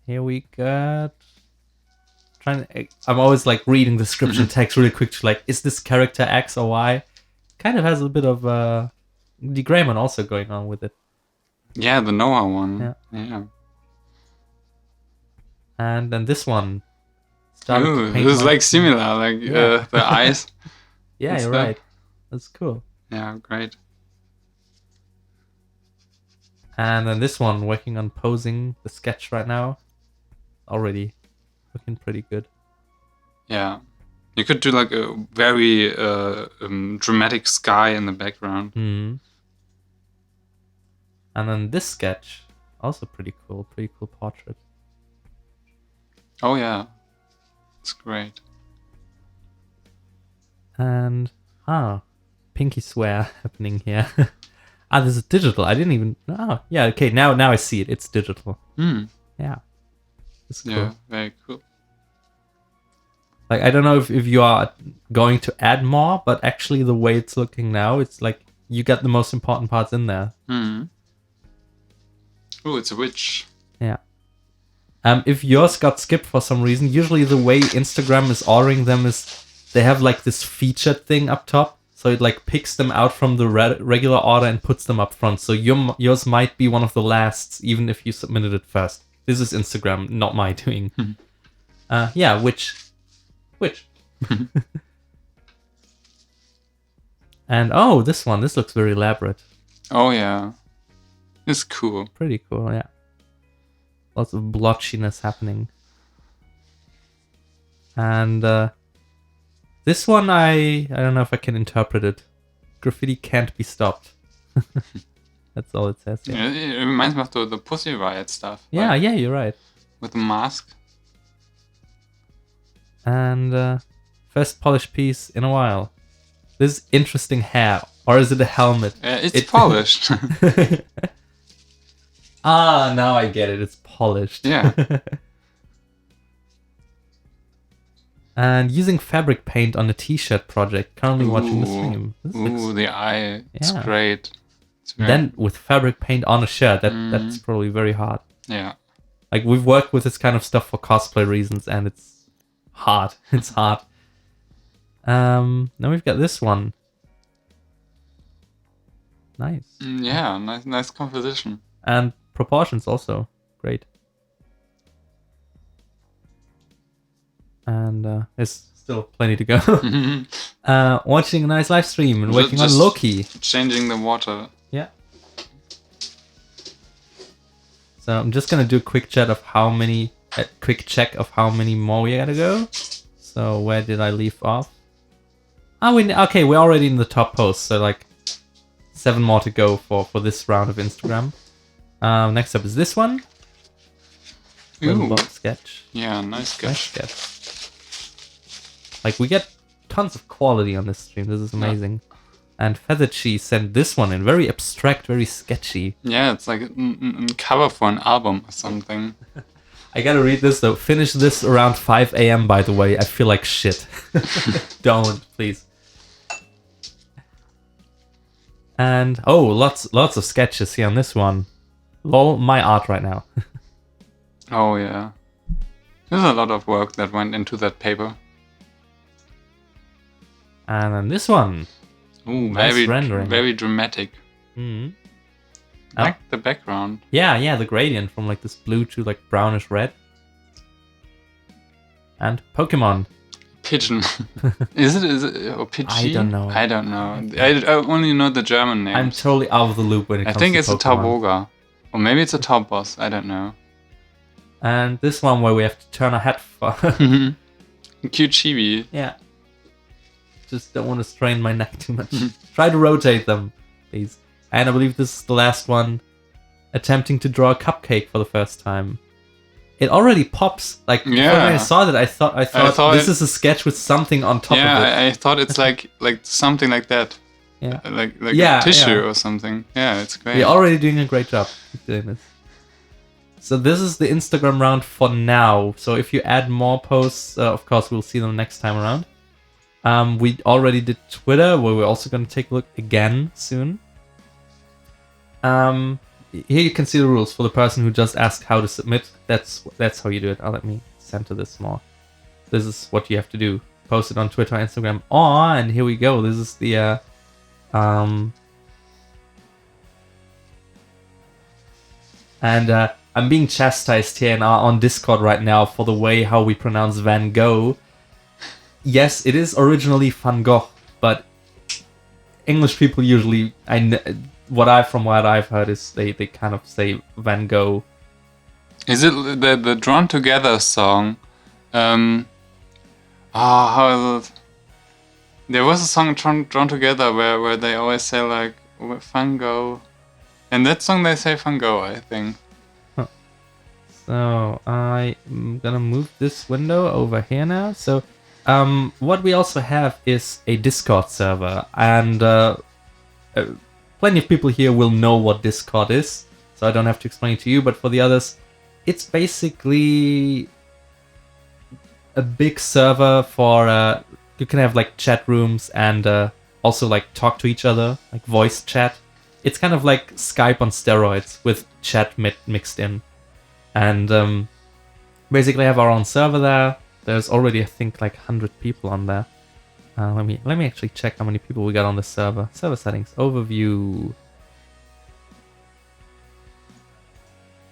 here we got... I'm always like reading the description text really quick to like, is this character X or Y? Kind of has a bit of the Grayman also going on with it. Yeah, the Noah one. Yeah. And then this one. started to Ooh, paint. this is like similar, like the eyes. Yeah, and you're stuff. right. That's cool. Yeah, great. And then this one, working on posing the sketch right now. Already looking pretty good. Yeah. You could do like a very dramatic sky in the background. And then this sketch, also pretty cool portrait. Oh yeah, it's great. And pinky swear happening here. This is digital. I didn't even. Oh, yeah. Okay, now I see it. It's digital. Yeah, it's cool. Yeah, very cool. Like, I don't know if you are going to add more, but actually the way it's looking now, it's like you got the most important parts in there. Oh, it's a witch. Yeah. If yours got skipped for some reason, usually the way Instagram is ordering them is they have like this featured thing up top. So it like picks them out from the regular order and puts them up front. So yours might be one of the lasts, even if you submitted it first. This is Instagram, not my doing. Yeah, witch. And oh, this looks very elaborate. Oh yeah, it's cool. Pretty cool, yeah. Lots of blotchiness happening. And this one, I don't know if I can interpret it. Graffiti can't be stopped. That's all it says. Yeah, it reminds me of the Pussy Riot stuff. Yeah, like, yeah, you're right. with the mask. And first polished piece in a while. This is interesting hair. Or is it a helmet? It's polished. Now I get it. It's polished. Yeah. And using fabric paint on a t-shirt project. Currently watching the stream. Ooh, the eye. It's Yeah. great. It's very... Then with fabric paint on a shirt, that's probably very hard. Yeah. Like, we've worked with this kind of stuff for cosplay reasons, and it's hard. It's hard. Now we've got this one. Nice. Yeah, nice composition. And proportions also. Great. And there's still plenty to go. Watching a nice live stream and working on Loki. Changing the water. Yeah. So I'm just gonna do a quick check of how many more we gotta go. So where did I leave off? Okay, we're already in the top post, so like 7 more to go for this round of Instagram. Next up is this one. Ooh. Sketch. Yeah, nice sketch. Like, we get tons of quality on this stream. This is amazing. Yeah. And Feathered She sent this one in. Very abstract, very sketchy. Yeah, it's like a cover for an album or something. I gotta read this though. Finish this around 5 a.m. by the way. I feel like shit. Don't, please. And oh, lots of sketches here on this one. Lol, my art right now. Oh yeah. There's a lot of work that went into that paper. And then this one. Ooh, nice very rendering. Very dramatic. Like the background. Yeah, the gradient from like this blue to like brownish red. And Pokemon. Pigeon. Is it or Pidgey? I don't know. I don't know. I only know the German name. I'm totally out of the loop when it comes to Pokemon. I think it's a Tauboga. Or maybe it's a top boss. I don't know. And this one where we have to turn our head for. Cute chibi. Yeah. Just don't want to strain my neck too much. Try to rotate them, please. And I believe this is the last one. Attempting to draw a cupcake for the first time. It already pops. Like, when I saw that, I thought this is a sketch with something on top of it. Yeah, I thought it's like something like that. Yeah. Like a tissue or something. Yeah, it's great. You're already doing a great job doing this. So this is the Instagram round for now. So if you add more posts, of course, we'll see them next time around. We already did Twitter, where we're also going to take a look again soon. Here you can see the rules for the person who just asked how to submit. That's how you do it. Let me center this more. This is what you have to do. Post it on Twitter, Instagram. And here we go. This is the I'm being chastised here on Discord right now for the way how we pronounce Van Gogh. Yes, it is originally Van Gogh, but English people usually, from what I've heard is they kind of say Van Gogh. Is it the Drawn Together song? How is it? There was a song Drawn Together where they always say like Van Gogh. And that song they say Van Gogh, I think. Huh. So I'm gonna move this window over here now. So what we also have is a Discord server, and plenty of people here will know what Discord is, so I don't have to explain it to you, but for the others, it's basically a big server for, you can have like chat rooms and also like talk to each other, like voice chat. It's kind of like Skype on steroids with chat mixed in. And basically have our own server there. There's already, I think, like 100 people on there. Let me actually check how many people we got on the server. Server settings, overview.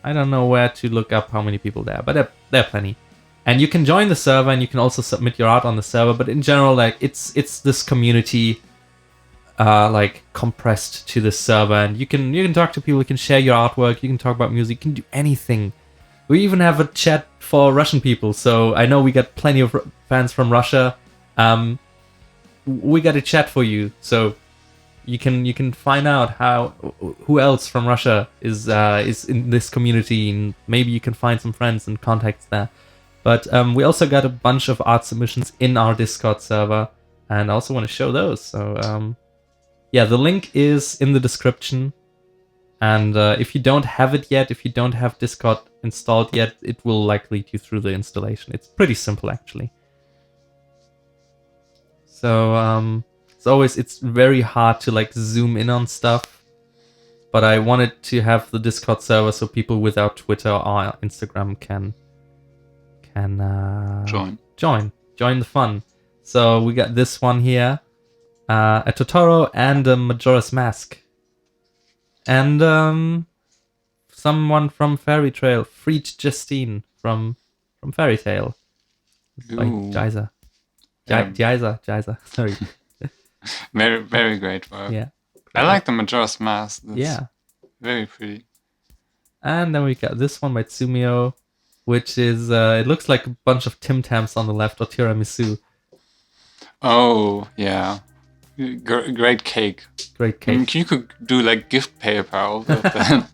I don't know where to look up how many people there, but there are plenty. And you can join the server, and you can also submit your art on the server. But in general, like it's this community, like compressed to the server, and you can talk to people, you can share your artwork, you can talk about music, you can do anything. We even have a chat for Russian people, so I know we got plenty of fans from Russia. We got a chat for you, so you can find out who else from Russia is in this community, and maybe you can find some friends and contacts there. But we also got a bunch of art submissions in our Discord server, and I also want to show those. So yeah, the link is in the description. And if you don't have it yet, if you don't have Discord installed yet, it will like lead you through the installation. It's pretty simple, actually. So it's very hard to like zoom in on stuff. But I wanted to have the Discord server so people without Twitter or Instagram can join the fun. So we got this one here, a Totoro and a Majora's Mask. And someone from Fairy Trail, Freed Justine from Fairy Tale. By Jiza. Jiza, sorry. Very, very great work. Yeah. I like the Majora's Mask. Yeah. Very pretty. And then we got this one by Tsumio, which is, it looks like a bunch of Tim Tams on the left, or tiramisu. Oh, yeah. Great cake. Great cake. I mean, you could do like gift paper out of that.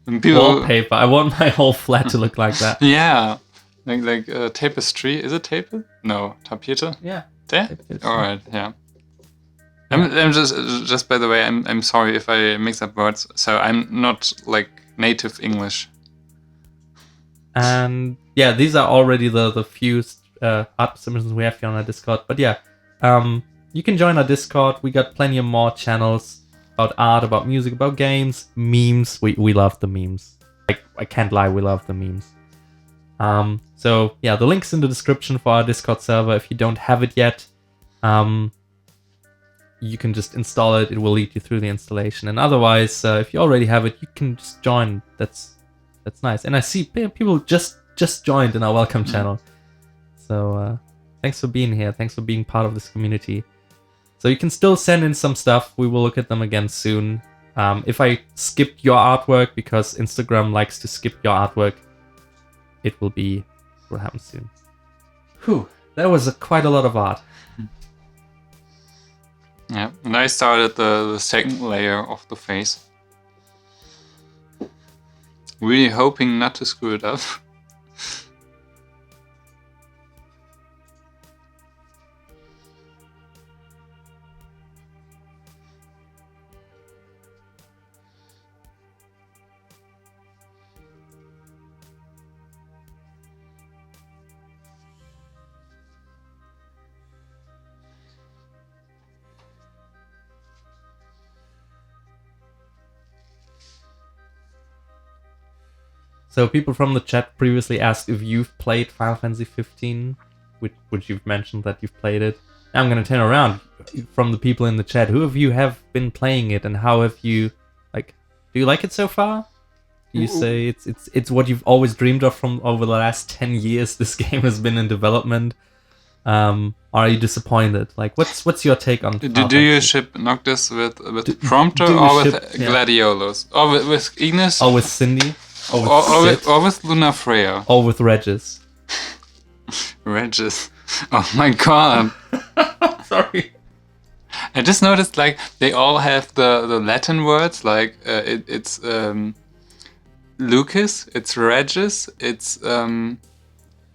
Wallpaper. I want my whole flat to look like that. Yeah. Like tapestry. Is it tape? No, tapete? Yeah. There? Alright, yeah. I'm just by the way, I'm sorry if I mix up words. So I'm not like native English. And yeah, these are already the few art submissions we have here on our Discord. But yeah, you can join our Discord. We got plenty of more channels about art, about music, about games, memes. We love the memes. Like, I can't lie, we love the memes. So yeah, the link's in the description for our Discord server. If you don't have it yet, you can just install it. It will lead you through the installation. And otherwise, if you already have it, you can just join. That's nice. And I see people just joined in our welcome channel. So thanks for being here. Thanks for being part of this community. So you can still send in some stuff. We will look at them again soon. If I skipped your artwork, because Instagram likes to skip your artwork, it will happen soon. Whew, that was quite a lot of art. Yeah, and I started the second layer of the face. Really hoping not to screw it up. So people from the chat previously asked if you've played Final Fantasy 15, which you've mentioned that you've played it. I'm gonna turn around from the people in the chat. Who of you have been playing it, and how have you, like, do you like it so far? You say it's what you've always dreamed of from over the last 10 years this game has been in development. Are you disappointed? Like, what's your take on? Do you ship Noctis with Prompter or with Gladiolus? Or with Ignis? Or with Cindy? Or with Luna Freya? Or with Regis? Regis. Oh my god. Sorry. I just noticed, like, they all have the Latin words, like, it's Lucas, it's Regis, it's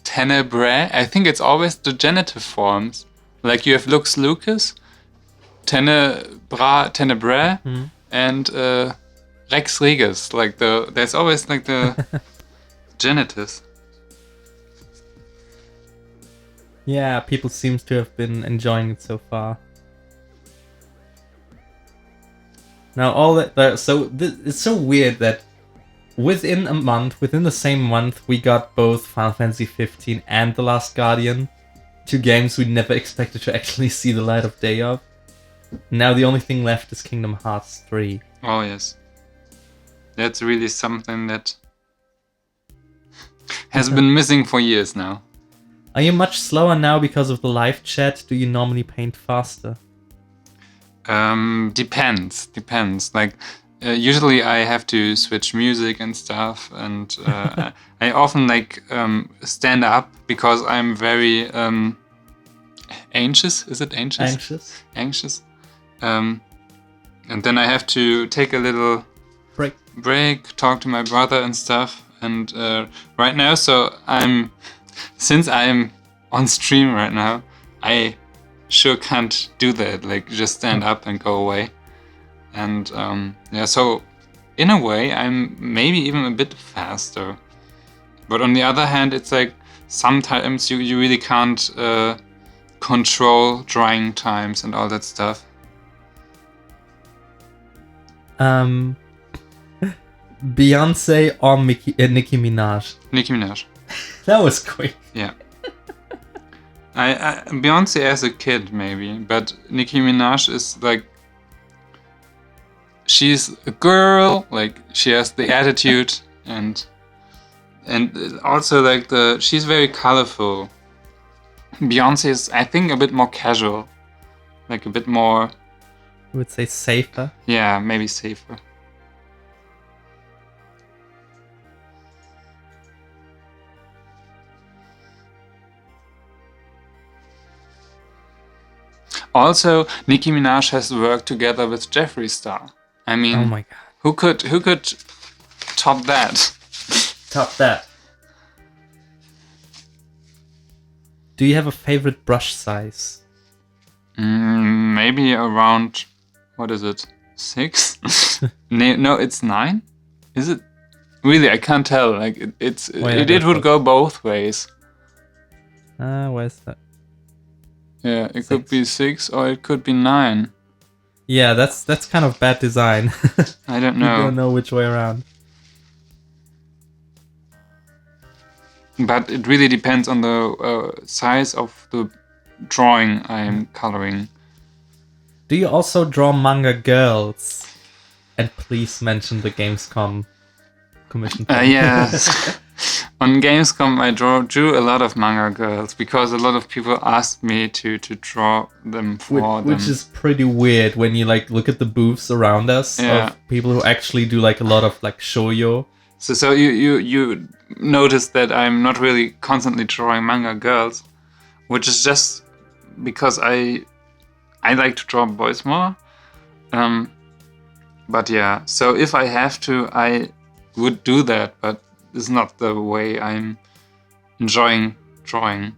Tenebrae. I think it's always the genitive forms. Like, you have Lux Lucas, Tenebrae, and Rex Regis. Like, there's always, like, the genitives. Yeah, people seem to have been enjoying it so far. Now, it's so weird that within the same month, we got both Final Fantasy 15 and The Last Guardian, 2 games we never expected to actually see the light of day of. Now the only thing left is Kingdom Hearts 3. Oh yes, that's really something that has been missing for years now. Are you much slower now because of the live chat? Do you normally paint faster? Depends. Like, usually I have to switch music and stuff, and I often, like, stand up because I'm very anxious. Is it anxious? Anxious. And then I have to take a little break, talk to my brother and stuff. And right now, since I'm on stream right now, I sure can't do that, like, just stand up and go away. And so in a way I'm maybe even a bit faster, but on the other hand, it's like sometimes you really can't control drying times and all that stuff. Beyonce or Nicki Minaj? Nicki Minaj. That was quick. Yeah. I Beyonce as a kid maybe, but Nicki Minaj is like, she's a girl, like, she has the attitude, and also, like, she's very colorful. Beyonce is, I think, a bit more casual, like a bit more, I would say safer. Yeah, maybe safer. Also, Nicki Minaj has worked together with Jeffree Star. I mean, oh my god, who could top that? Top that. Do you have a favorite brush size? Maybe around, what is it, 6? No, it's 9. Is it? Really, I can't tell. Like, it would go both ways. Where's that? Yeah, it 6. Could be 6 or it could be 9. Yeah, that's kind of bad design. I don't know. You don't know which way around. But it really depends on the size of the drawing I'm coloring. Do you also draw manga girls? And please mention the Gamescom commission. Yes. On Gamescom, I drew a lot of manga girls because a lot of people asked me to draw them for them. Which is pretty weird when you, like, look at the booths around us of people who actually do, like, a lot of, like, shoujo. So you notice that I'm not really constantly drawing manga girls, which is just because I like to draw boys more. But yeah, so if I have to, I would do that, but it's not the way I'm enjoying drawing.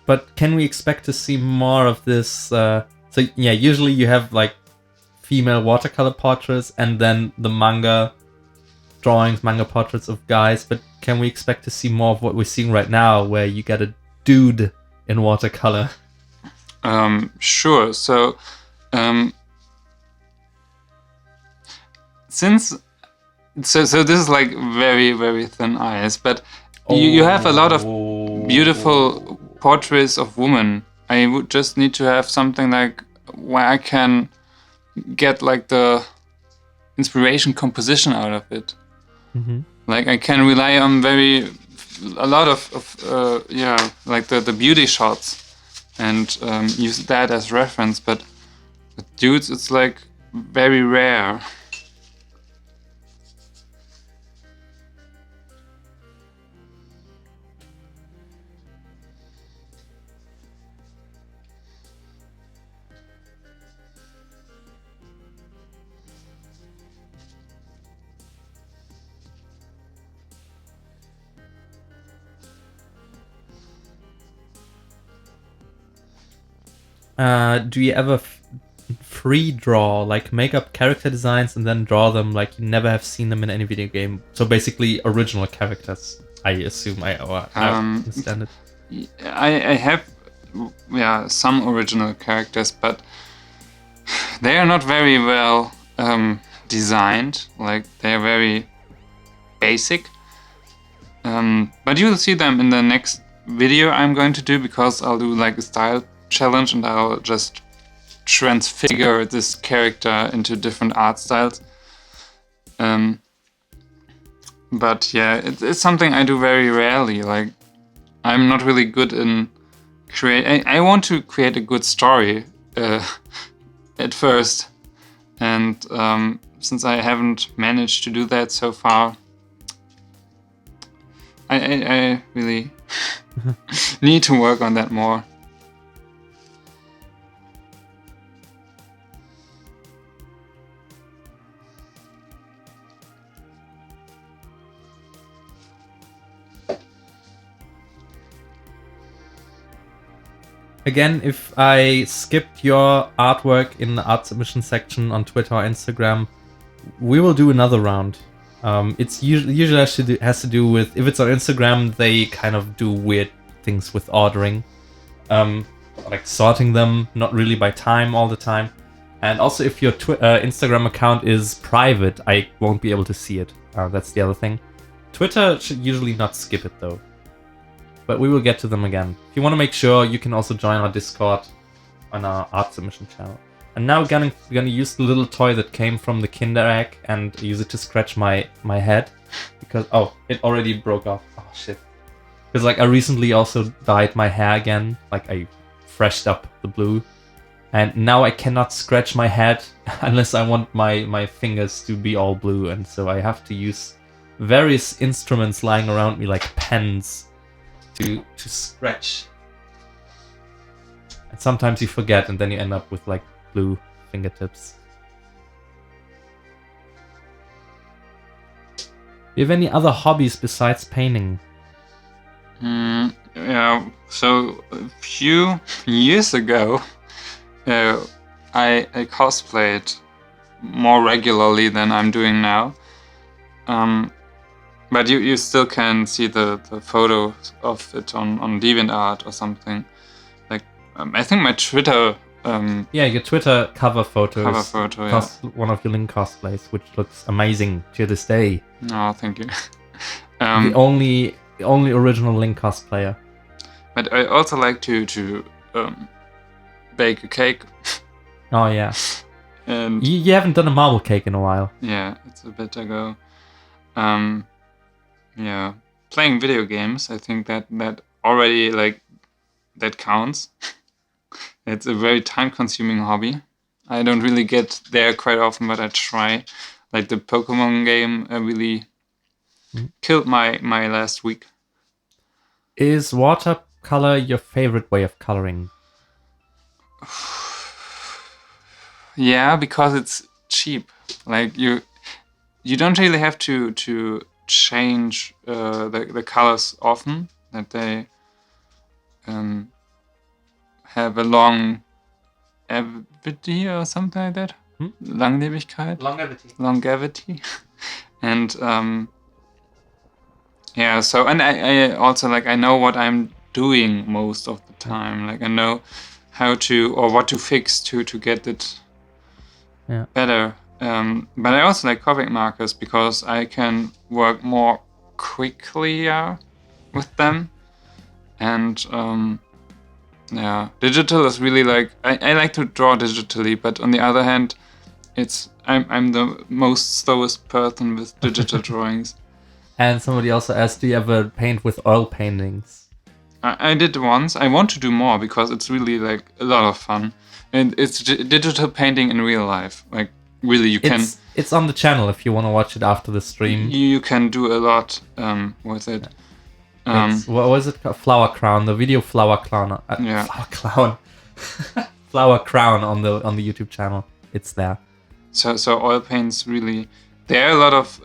But can we expect to see more of this? So yeah, usually you have, like, female watercolor portraits and then the manga drawings, manga portraits of guys. But can we expect to see more of what we're seeing right now, where you get a dude in watercolor? Sure. So, so this is like very, very thin ice, but you have a lot of beautiful portraits of women I would just need to have something like where I can get like the inspiration composition out of it. Like I can rely on a lot of like the beauty shots and use that as reference, but with dudes it's like very rare. Do you ever free draw, like make up character designs and then draw them like you never have seen them in any video game? So basically original characters, I assume. I understand it. I have some original characters, but they are not very well designed. Like they are very basic. But you will see them in the next video I'm going to do, because I'll do like a style challenge and I'll just transfigure this character into different art styles. But yeah, it's something I do very rarely. Like I'm not really good in I want to create a good story at first, and since I haven't managed to do that so far, I really need to work on that more. Again, if I skipped your artwork in the art submission section on Twitter or Instagram, we will do another round. It's usually has to do with, if it's on Instagram, they kind of do weird things with ordering, like sorting them, not really by time all the time. And also, if your Instagram account is private, I won't be able to see it. That's the other thing. Twitter should usually not skip it though. But we will get to them again. If you want to make sure, you can also join our Discord on our art submission channel. And now we're gonna use the little toy that came from the Kinder Egg and use it to scratch my head. Because, oh, it already broke off. Oh, shit. Because, like, I recently also dyed my hair again. Like, I freshed up the blue. And now I cannot scratch my head unless I want my fingers to be all blue. And so I have to use various instruments lying around me, like pens, to scratch. And sometimes you forget and then you end up with like blue fingertips. Do you have any other hobbies besides painting? Yeah, so a few years ago I cosplayed more regularly than I'm doing now. But you still can see the photos of it on DeviantArt or something. Like I think my Twitter. Yeah, your Twitter cover photo. Yeah. One of your Link cosplays, which looks amazing to this day. Oh, thank you. The only original Link cosplayer. But I also like to bake a cake. Oh yeah. And you haven't done a marble cake in a while. Yeah, it's a bit ago. Yeah, playing video games, I think that already, like, that counts. It's a very time-consuming hobby. I don't really get there quite often, but I try. Like the Pokemon game really killed my last week. Is watercolor your favorite way of coloring? Yeah, because it's cheap. Like you don't really have to change the colors often. That they have a longevity or something like that. Langlebigkeit. Longevity. And yeah. So, and I also, like, I know what I'm doing most of the time. Like I know how to, or what to fix to get it better. But I also like Copic markers because I can work more quickly with them, and Yeah, digital is really like I like to draw digitally, but on the other hand, I'm the most slowest person with digital drawings. And somebody also asked, do you ever paint with oil paintings? I did once. I want to do more because it's really like a lot of fun, and it's digital painting in real life. Like really, you can It's on the channel if you want to watch it after the stream. you can do a lot with it. What was it called? Flower Crown, the video Flower Clown. Yeah. Flower Clown. Flower Crown on the YouTube channel. It's there. So oil paints really, there are a lot of.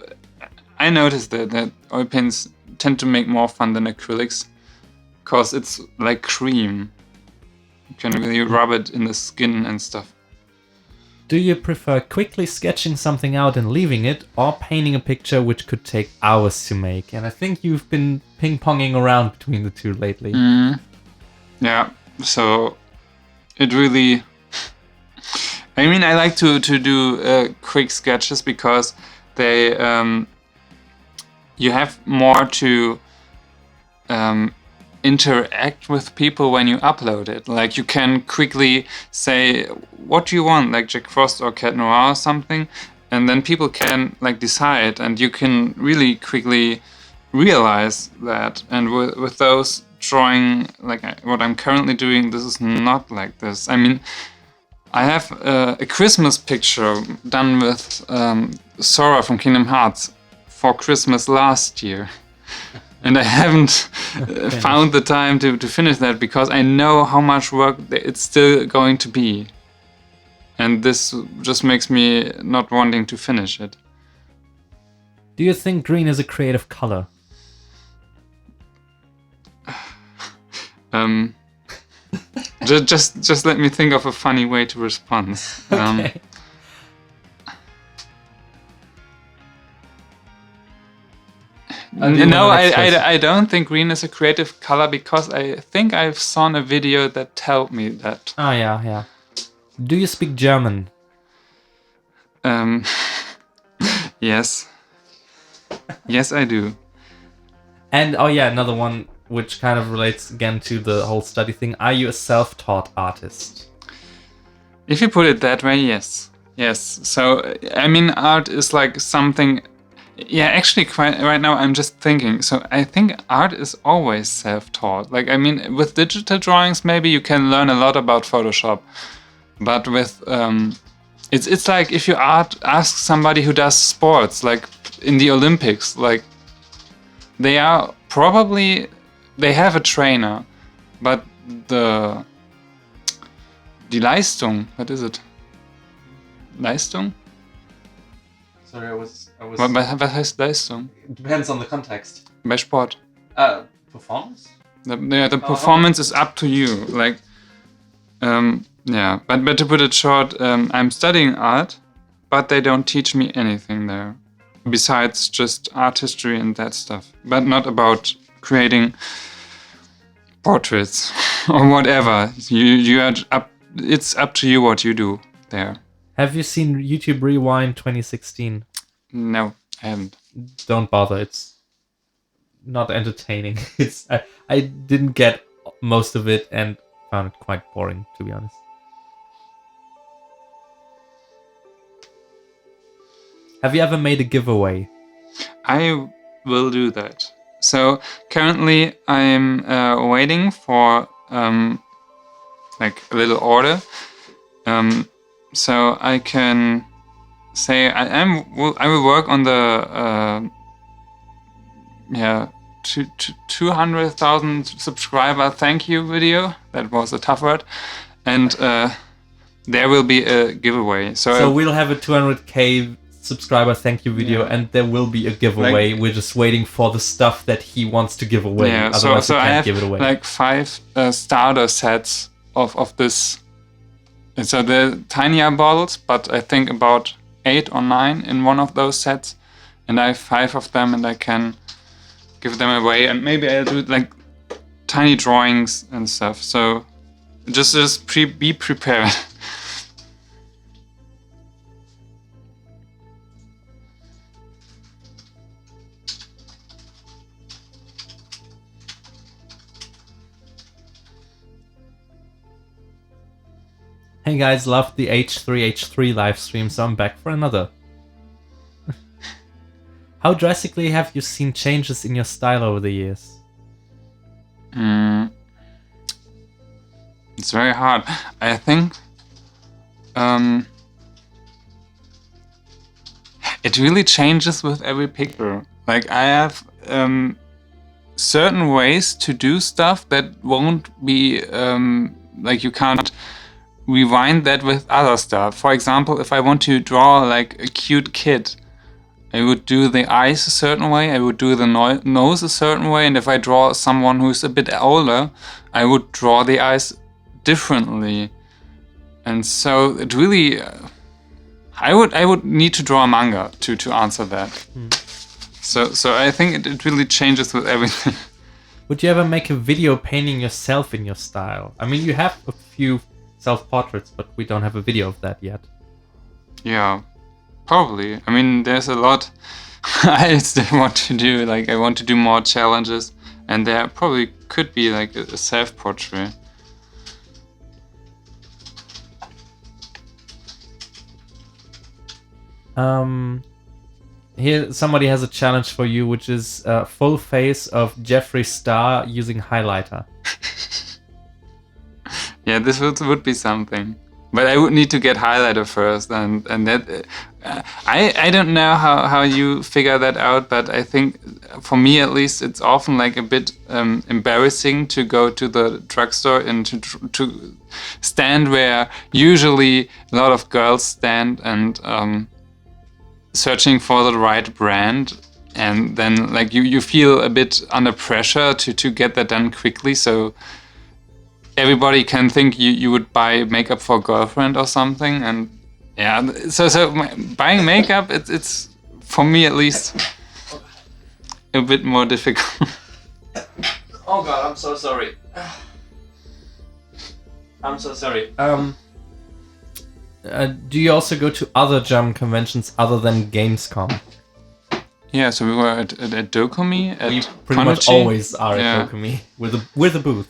I noticed that oil paints tend to make more fun than acrylics, because it's like cream. You can really rub it in the skin and stuff. Do you prefer quickly sketching something out and leaving it, or painting a picture which could take hours to make? And I think you've been ping-ponging around between the two lately. Yeah, so it really... I mean, I like to do quick sketches because they... you have more to interact with people when you upload it. Like, you can quickly say what you want, like Jack Frost or Cat Noir or something, and then people can like decide, and you can really quickly realize that. And with those drawing, like what I'm currently doing, this is not like this. I mean, I have a Christmas picture done with Sora from Kingdom Hearts for Christmas last year. And I haven't found the time to finish that because I know how much work it's still going to be. And this just makes me not wanting to finish it. Do you think green is a creative color? Just let me think of a funny way to respond. Okay. No, I don't think green is a creative color because I think I've seen a video that told me that. Oh, yeah. Do you speak German? Yes. Yes, I do. And, oh yeah, another one which kind of relates again to the whole study thing. Are you a self-taught artist? If you put it that way, yes. Yes. So, I mean, art is like something... Yeah, actually, right now I'm just thinking. So I think art is always self-taught. Like, I mean, with digital drawings, maybe you can learn a lot about Photoshop. But with... it's like if you ask somebody who does sports, like in the Olympics, like they are probably... They have a trainer, but the Leistung, what is it? Leistung? Sorry, I was... Was heißt Leistung? Depends on the context. Bei Sport. Performance? The performance is up to you. Like, yeah. But to put it short, I'm studying art, but they don't teach me anything there, besides just art history and that stuff. But not about creating portraits or whatever. You are up. It's up to you what you do there. Have you seen YouTube Rewind 2016? No, I haven't. Don't bother. It's not entertaining. I didn't get most of it and found it quite boring, to be honest. Have you ever made a giveaway? I will do that. So currently I'm waiting for like a little order, so I can say I will work on the 200,000 subscriber thank you video. That was a tough word, and there will be a giveaway. So we'll have a 200k subscriber thank you video, and there will be a giveaway. We're just waiting for the stuff that he wants to give away. Yeah, otherwise so we can't I have give it away. like 5 starter sets of this. And so they're tinier bottles, but I think about 8 or 9 in one of those sets, and I have 5 of them, and I can give them away, and maybe I'll do like tiny drawings and stuff. So just be prepared. Hey guys, loved the H3H3 live stream, so I'm back for another. How drastically have you seen changes in your style over the years? It's very hard. I think it really changes with every picture. Like I have certain ways to do stuff that won't be like you can't rewind that with other stuff. For example, if I want to draw like a cute kid, I would do the eyes a certain way, I would do the nose a certain way, and if I draw someone who's a bit older, I would draw the eyes differently. And so it really I would need to draw a manga to answer that. So I think it really changes with everything. Would you ever make a video painting yourself in your style? I mean, you have a few self-portraits, but we don't have a video of that yet. Yeah, probably. I mean, there's a lot I still want to do. Like, I want to do more challenges, and there probably could be like a self-portrait. Here somebody has a challenge for you, which is a full face of Jeffree Star using highlighter. Yeah, this would be something. But I would need to get highlighter first, and that I don't know how you figure that out, but I think for me at least it's often like a bit embarrassing to go to the drugstore and to stand where usually a lot of girls stand and searching for the right brand, and then like you feel a bit under pressure to get that done quickly, so everybody can think you would buy makeup for a girlfriend or something. And yeah, so buying makeup, it's for me at least a bit more difficult. Oh god, I'm so sorry. I'm so sorry. Do you also go to other German conventions other than Gamescom? Yeah, so we were at Dokumi, at We pretty much always are at Dokumi with a booth.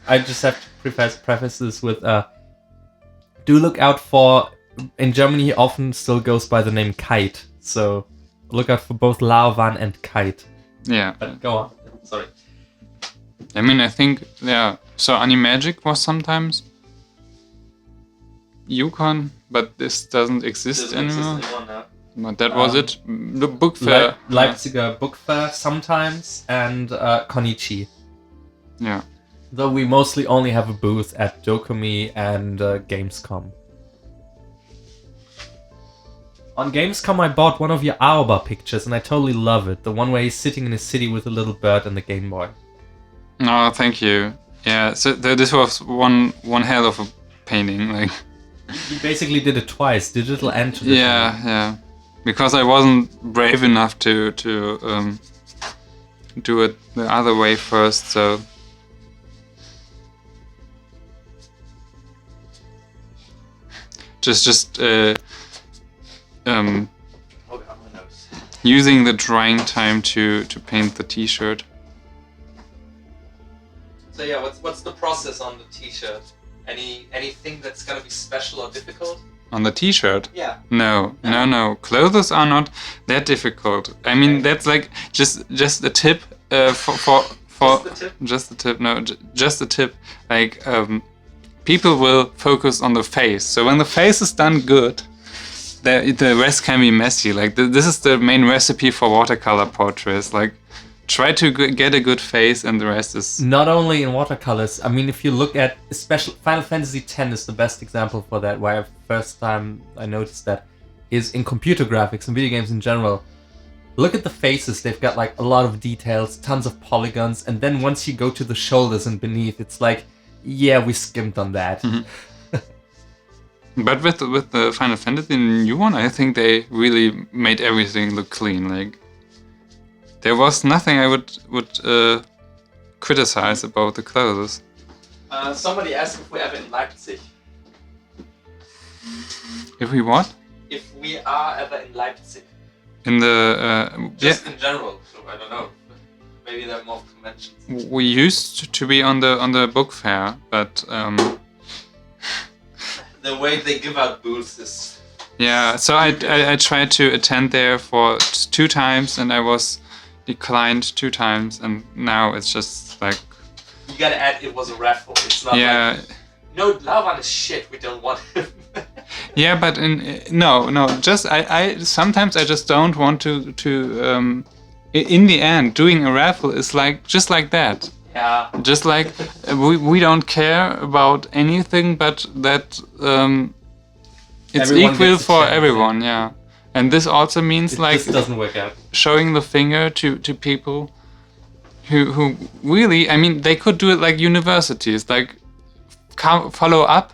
I just have to preface this with do look out for, in Germany he often still goes by the name Kite, so look out for both Larvan and Kite. Yeah. But go on, sorry. I mean, I think, yeah, so Animagic was sometimes Yukon, but this doesn't exist anymore. But that was it. The book fair. Leipziger book fair sometimes, and Konichi. Yeah. Though we mostly only have a booth at Dokumi and Gamescom. On Gamescom I bought one of your Aoba pictures and I totally love it. The one where he's sitting in a city with a little bird and the Game Boy. Oh, thank you. Yeah, so this was one hell of a painting. Like, you basically did it twice, digital and traditional. Yeah. Because I wasn't brave enough to do it the other way first, so... Just using the drying time to paint the t-shirt. So yeah, what's the process on the t-shirt? Anything that's gonna be special or difficult? On the t-shirt? Yeah. No. Clothes are not that difficult. I mean, that's like just a tip for just the tip. No, just a tip. Like people will focus on the face. So when the face is done good, the rest can be messy. Like this is the main recipe for watercolor portraits. Like try to get a good face, and the rest is... Not only in watercolors. I mean, if you look at, especially Final Fantasy X is the best example for that, where first time I noticed that is in computer graphics and video games in general. Look at the faces, they've got like a lot of details, tons of polygons, and then once you go to the shoulders and beneath, it's like, yeah, we skimped on that. Mm-hmm. But with the Final Fantasy new one, I think they really made everything look clean. Like there was nothing I would criticize about the clothes. Somebody asked if we're ever in Leipzig. If we what? If we are ever in Leipzig. In the Just in general, so I don't know. Maybe there are more conventions. We used to be on the book fair, but the way they give out booths is... Yeah, so I tried to attend there for 2 times, and I was declined 2 times, and now it's just like... You gotta add it was a raffle. It's not like... No, Lavan is shit, we don't want him. Yeah, but just I sometimes I just don't want to in the end doing a raffle is like just like that. Yeah. Just like we don't care about anything but that it's Everyone equal gets a for chance, everyone, yeah. And this also means like this doesn't work out. showing the finger to people who really, I mean, they could do it like universities, like follow up.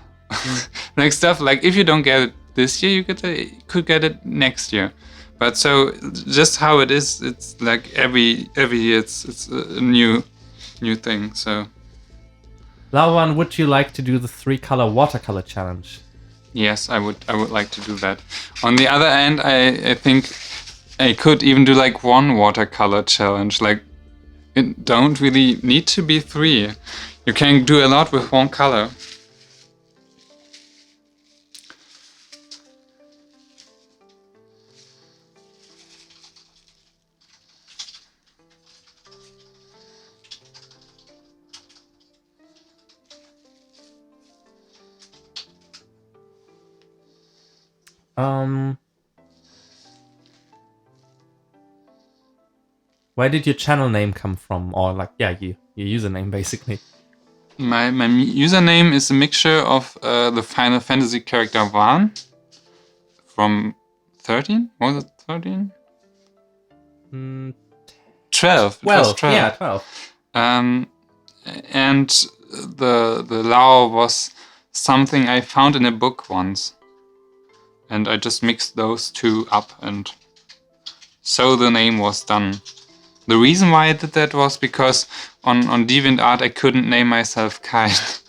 Like stuff like if you don't get it this year, you could get it next year. But so just how it is, it's like every year it's a new thing. So Lavan, would you like to do the 3-color watercolor challenge? yes, I would like to do that. On the other hand, I think I could even do like 1 watercolor challenge. Like it don't really need to be 3. You can do a lot with 1 color. Where did your channel name come from? Or like, yeah, your username basically. My username is a mixture of the Final Fantasy character Van from 13. Was it 13? 12. 12. 12. Yeah, 12. And the Lao was something I found in a book once, and I just mixed those 2 up, and so the name was done. The reason why I did that was because on DeviantArt I couldn't name myself Kite,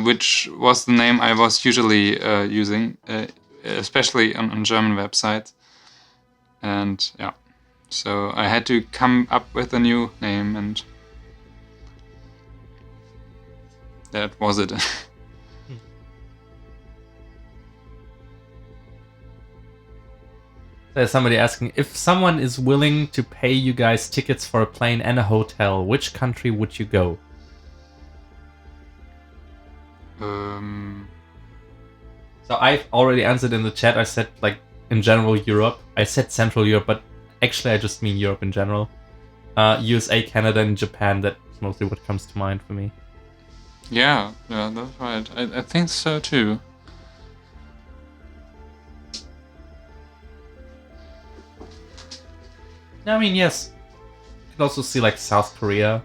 which was the name I was usually using, especially on German websites. And yeah, so I had to come up with a new name, and that was it. There's somebody asking, if someone is willing to pay you guys tickets for a plane and a hotel, which country would you go? So I've already answered in the chat. I said, like, in general, Europe. I said Central Europe, but actually I just mean Europe in general. USA, Canada, and Japan, that's mostly what comes to mind for me. Yeah, that's right. I think so too. I mean, yes. You could also see, like, South Korea.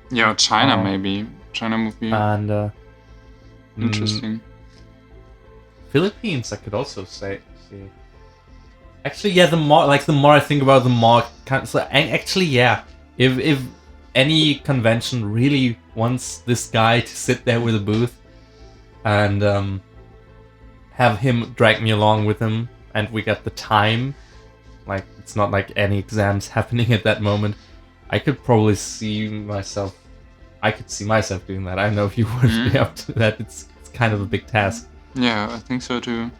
Yeah, China maybe. China would be And, interesting. Philippines, I could also see. Actually, yeah, the more I think about it, the more... actually, yeah. If any convention really wants this guy to sit there with a booth and have him drag me along with him, and we got the time... Like, it's not like any exams happening at that moment. I could probably see myself... I could see myself doing that. I don't know if you would be up to that. It's kind of a big task. Yeah, I think so too.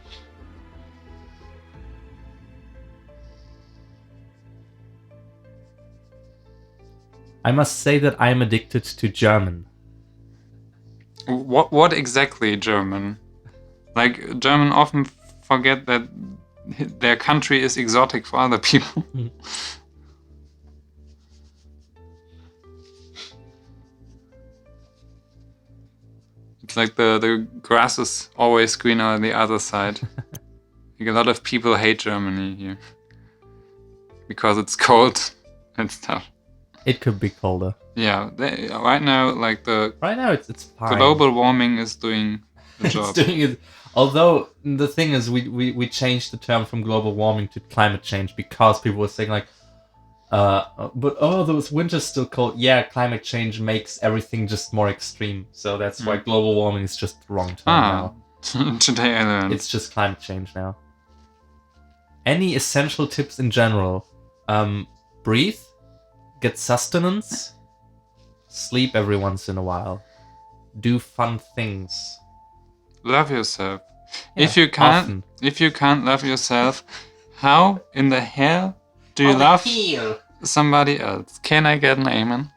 I must say that I'm addicted to German. What exactly German? Like, German often forget that their country is exotic for other people. It's like the grass is always greener on the other side. Like, a lot of people hate Germany here because it's cold and stuff. It could be colder. Yeah, right now, like right now it's fine. Global warming is doing the job. It's doing it. Although the thing is, we changed the term from global warming to climate change because people were saying like, but oh, those winters still cold. Yeah, climate change makes everything just more extreme. So that's why global warming is just the wrong term now. Today I learned. It's just climate change now. Any essential tips in general? Breathe, get sustenance, sleep every once in a while, do fun things. love yourself. Yeah, often. If you can't love yourself, how in the hell do you love somebody else? Can I get an amen?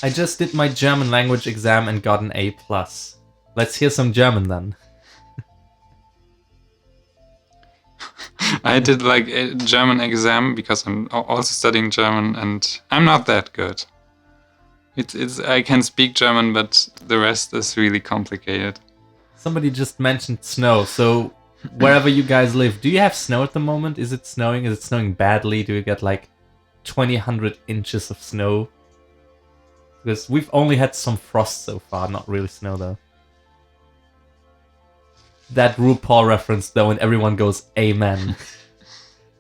I just did my German language exam and got an A+. Let's hear some German then. I did like a German exam because I'm also studying German and I'm not that good. It's I can speak German, but the rest is really complicated. Somebody just mentioned snow, so wherever you guys live, do you have snow at the moment? Is it snowing? Is it snowing badly? Do you get like 100 inches of snow? Because we've only had some frost so far, not really snow though. That RuPaul reference though, and everyone goes, amen.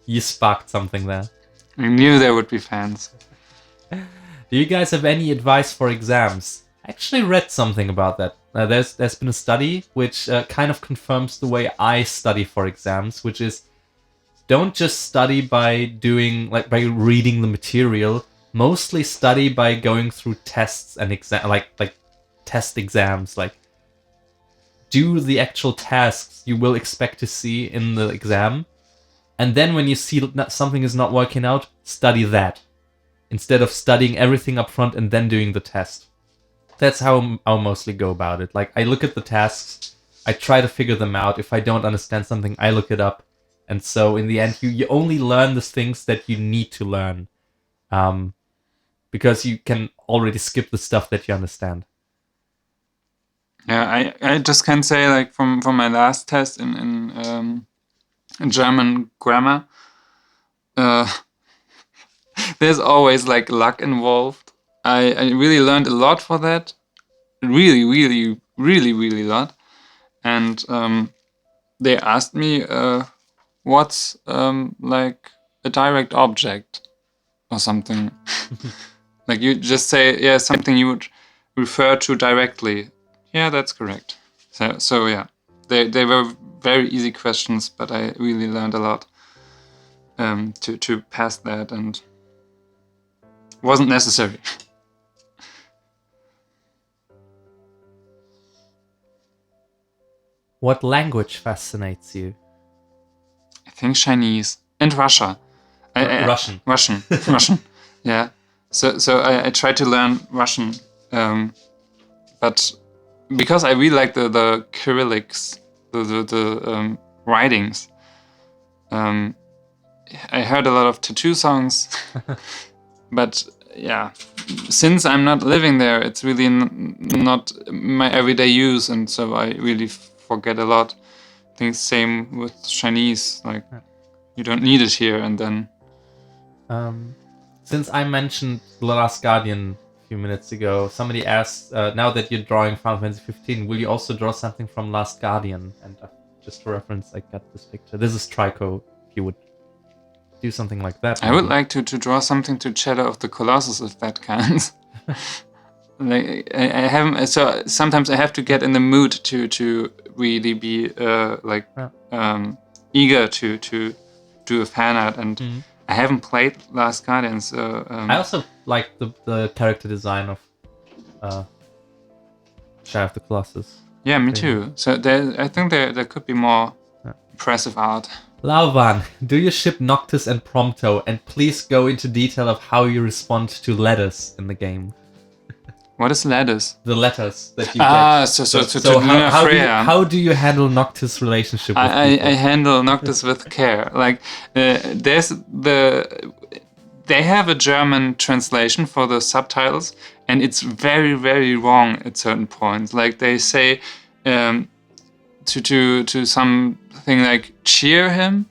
You sparked something there. I knew there would be fans. Do you guys have any advice for exams? I actually read something about that. There's been a study which kind of confirms the way I study for exams, which is don't just study by doing by reading the material. Mostly study by going through tests and like test exams. Like do the actual tasks you will expect to see in the exam, and then when you see something is not working out, study that instead of studying everything up front and then doing the test. That's how I'll mostly go about it. Like I look at the tasks, I try to figure them out. If I don't understand something, I look it up, and so in the end, you only learn the things that you need to learn. Because you can already skip the stuff that you understand. Yeah, I just can say like from my last test in German grammar, there's always like luck involved. I really learned a lot for that, really lot. And they asked me what's like a direct object or something. Like you just say, yeah, something you would refer to directly. Yeah, that's correct. So yeah, they were very easy questions, but I really learned a lot to pass that, and wasn't necessary. What language fascinates you? I think Chinese and Russia. Russian. Russian. Yeah. So I tried to learn Russian, but because I really like the Cyrillics, the writings. I heard a lot of tattoo songs, but yeah, since I'm not living there, it's really not my everyday use, and so I really forget a lot. I think same with Chinese, like you don't need it here, and then. Since I mentioned The Last Guardian a few minutes ago, somebody asked, now that you're drawing Final Fantasy 15, will you also draw something from Last Guardian? And just for reference, I got this picture. This is Trico, if you would do something like that. Maybe. I would like to draw something to Shadow of the Colossus, if that counts. Like I haven't, so sometimes I have to get in the mood to really be eager to do a fan art, and I haven't played Last Guardian, so I also like the character design of Shadow of the Colossus. Yeah, me too. So I think there could be more impressive art. Lauvan, do you ship Noctis and Prompto, and please go into detail of how you respond to letters in the game. What is letters? The letters that you get. So how do you handle Noctis' relationship with people? I handle Noctis with care. Like, they have a German translation for the subtitles, and it's very, very wrong at certain points. Like, they say to something like cheer him,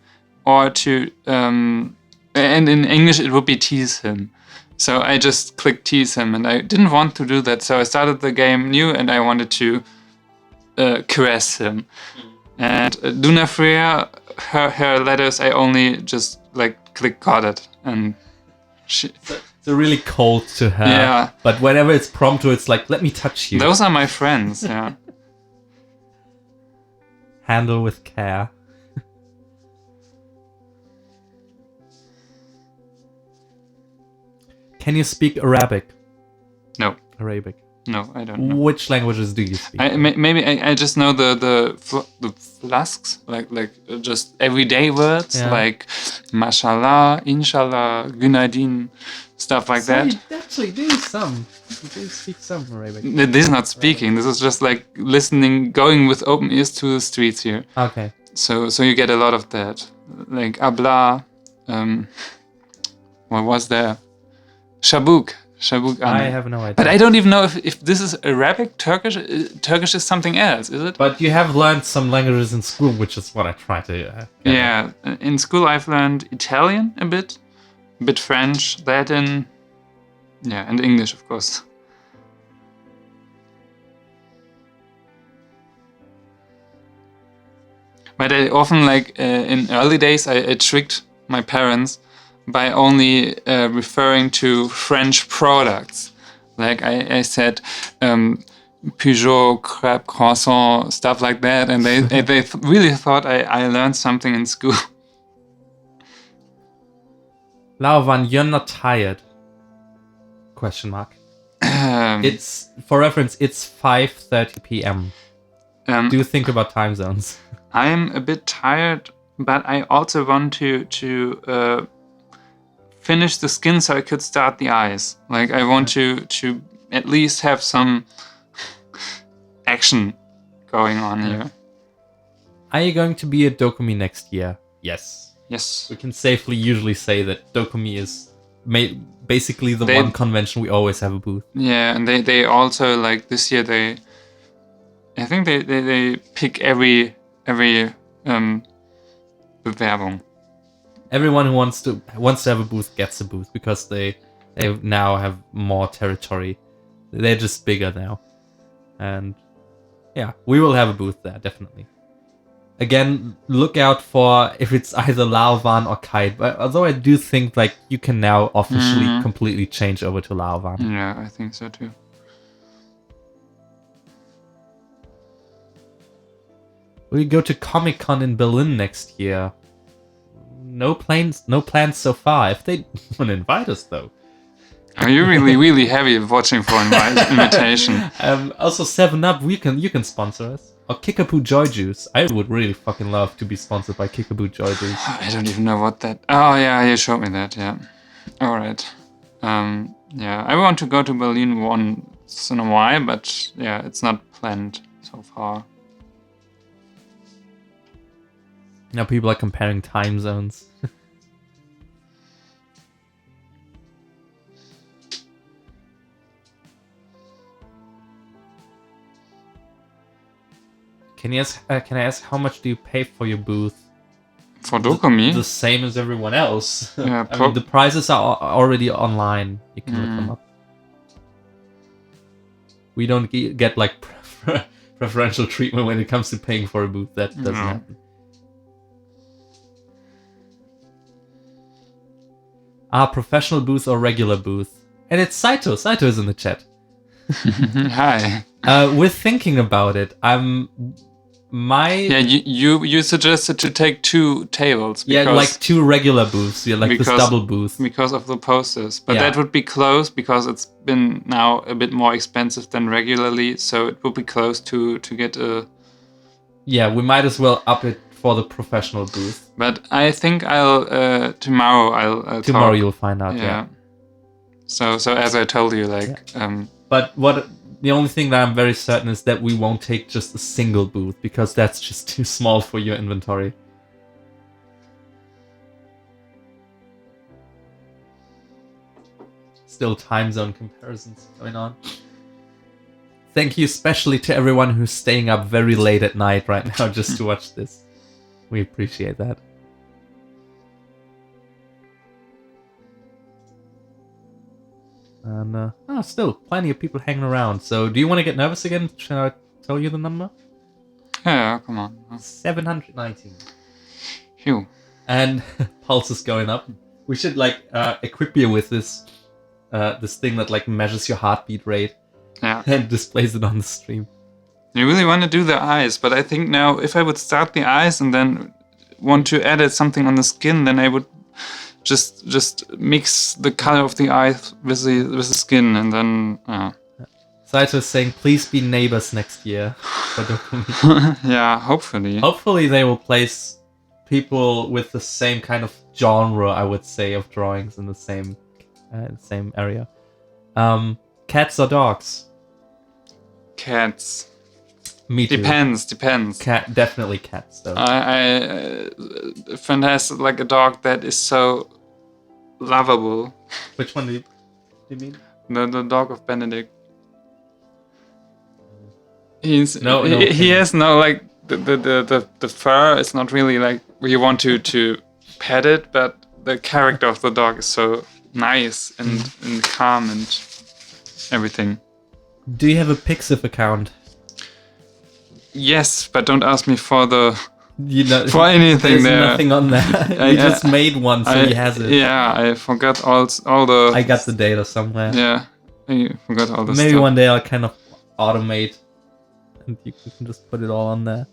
or to and in English it would be tease him. So I just clicked tease him, and I didn't want to do that. So I started the game new, and I wanted to caress him. And Duna Freya, her letters, I only just like click got it, and so So really cold to her. Yeah. But whenever it's prompto, it's like, let me touch you. Those are my friends, yeah. Handle with care. Can you speak Arabic? No. Arabic. No, I don't know. Which languages do you speak? Maybe I just know the flasks, like just everyday words, Yeah. like mashallah, inshallah, günaydin, stuff like that. You actually do some. You do speak some Arabic. This is not speaking. This is just like listening, going with open ears to the streets here. Okay. So you get a lot of that, like abla. What was there? Shabuk. I have no idea. But I don't even know if this is Arabic, Turkish. Turkish is something else, is it? But you have learned some languages in school, which is what I try to. Get Yeah, in school I've learned Italian a bit French, Latin, yeah, and English, of course. But I often, like in early days, I tricked my parents by only referring to French products. Like I said, Peugeot, crepe, croissant, stuff like that, and they really thought I learned something in school. Lauvan, you're not tired? Question mark. It's, for reference, it's 5:30 p.m. Do you think about time zones? I'm a bit tired, but I also want to finish the skin so I could start the eyes. Like I want to at least have some action going on here. Are you going to be at Dokumi next year? Yes. Yes. We can safely usually say that Dokumi is basically the one convention we always have a booth. Yeah, and they also, like this year, I think they pick every Bewerbung. Everyone who wants to have a booth gets a booth because they now have more territory. They're just bigger now. And yeah, we will have a booth there, definitely. Again, look out for if it's either Lauvan or Kite. But although I do think like you can now officially completely change over to Lauvan. Yeah, I think so too. We go to Comic-Con in Berlin next year. No plans so far. If they want to invite us, though. Are you really heavy watching for invitation? Also, 7-Up, you can sponsor us. Or Kickapoo Joy Juice. I would really fucking love to be sponsored by Kickapoo Joy Juice. I don't even know what that... Oh, yeah, you showed me that, yeah. Alright. Yeah, I want to go to Berlin once in a while, but yeah, it's not planned so far. Now people are comparing time zones. Can I ask how much do you pay for your booth? For Dokumi? The same as everyone else. Yeah, I mean, the prices are already online. You can look them up. We don't get like preferential treatment when it comes to paying for a booth. That doesn't happen. Professional booth or regular booth? And it's Saito. Saito is in the chat. Hi. We're thinking about it. Yeah, you suggested to take 2 tables. Because, yeah, like 2 regular booths. Yeah, like this double booth. Because of the posters. But that would be close because it's been now a bit more expensive than regularly. So it would be close to get a... Yeah, we might as well up it for the professional booth. But I think I'll... tomorrow Tomorrow you'll find out, yeah. So as I told you, like... But the only thing that I'm very certain is that we won't take just a single booth, because that's just too small for your inventory. Still time zone comparisons going on. Thank you especially to everyone who's staying up very late at night right now just to watch this. We appreciate that. And still plenty of people hanging around. So do you want to get nervous again? Shall I tell you the number? Yeah, come on. 719. Phew. And pulse is going up. We should like equip you with this this thing that like measures your heartbeat rate Yeah. and displays it on the stream. You really want to do the eyes, but I think now if I would start the eyes and then want to edit something on the skin, then I would just mix the color of the eyes with the skin, and then Saito is saying, please be neighbors next year for Dokumi. yeah, hopefully. Hopefully they will place people with the same kind of genre, I would say, of drawings in the same area. Cats or dogs? Cats. Me too. Depends. Definitely cats, though. A friend has like a dog that is so lovable. Which one do you mean? The dog of Benedict. He has no like the fur is not really like you want to pet it, but the character of the dog is so nice and calm and everything. Do you have a Pixiv account? Yes, but don't ask me for for There's anything there. nothing on there. He just made one, so he has it. Yeah, I forgot all the. I got the data somewhere. Yeah, I forgot all the Maybe stuff. one day I'll kind of automate, and you can just put it all on there.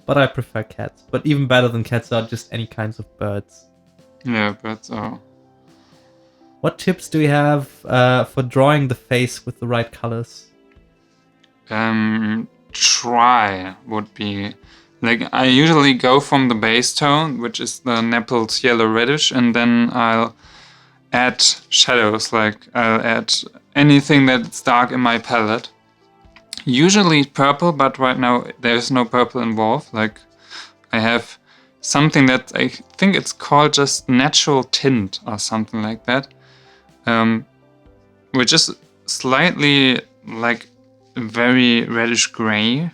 But I prefer cats. But even better than cats are just any kinds of birds. Yeah, birds are. What tips do we have for drawing the face with the right colors? Try would be like I usually go from the base tone, which is the Naples yellow reddish, and then I'll add shadows. Like I'll add anything that's dark in my palette. Usually purple, but right now there's no purple involved. Like I have something that I think it's called just natural tint or something like that, which is slightly like very reddish gray,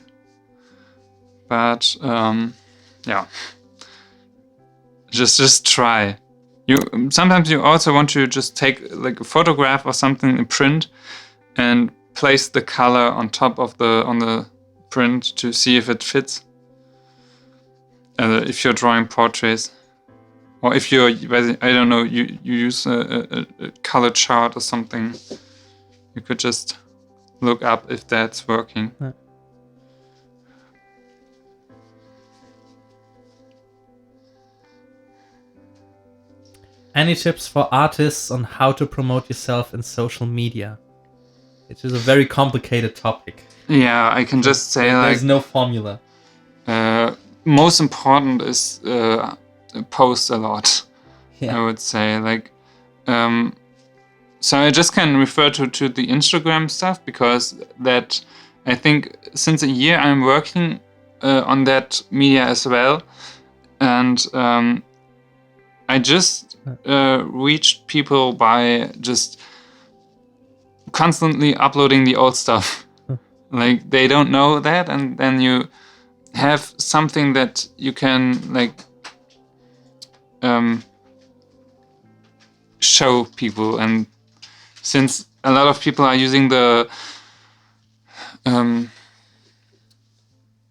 but yeah, just try. Sometimes you also want to just take like a photograph or something in print and place the color on top of the print to see if it fits. If you're drawing portraits, or if you're, I don't know, you use a color chart or something, you could just look up if that's working. Yeah. Any tips for artists on how to promote yourself in social media? It is a very complicated topic. Yeah, I can just say there's no formula. Most important is post a lot. Yeah. I would say like. So I just can refer to the Instagram stuff because that I think since a year I'm working on that media as well, and I just reached people by just constantly uploading the old stuff. Like they don't know that, and then you have something that you can like show people. And since a lot of people are using the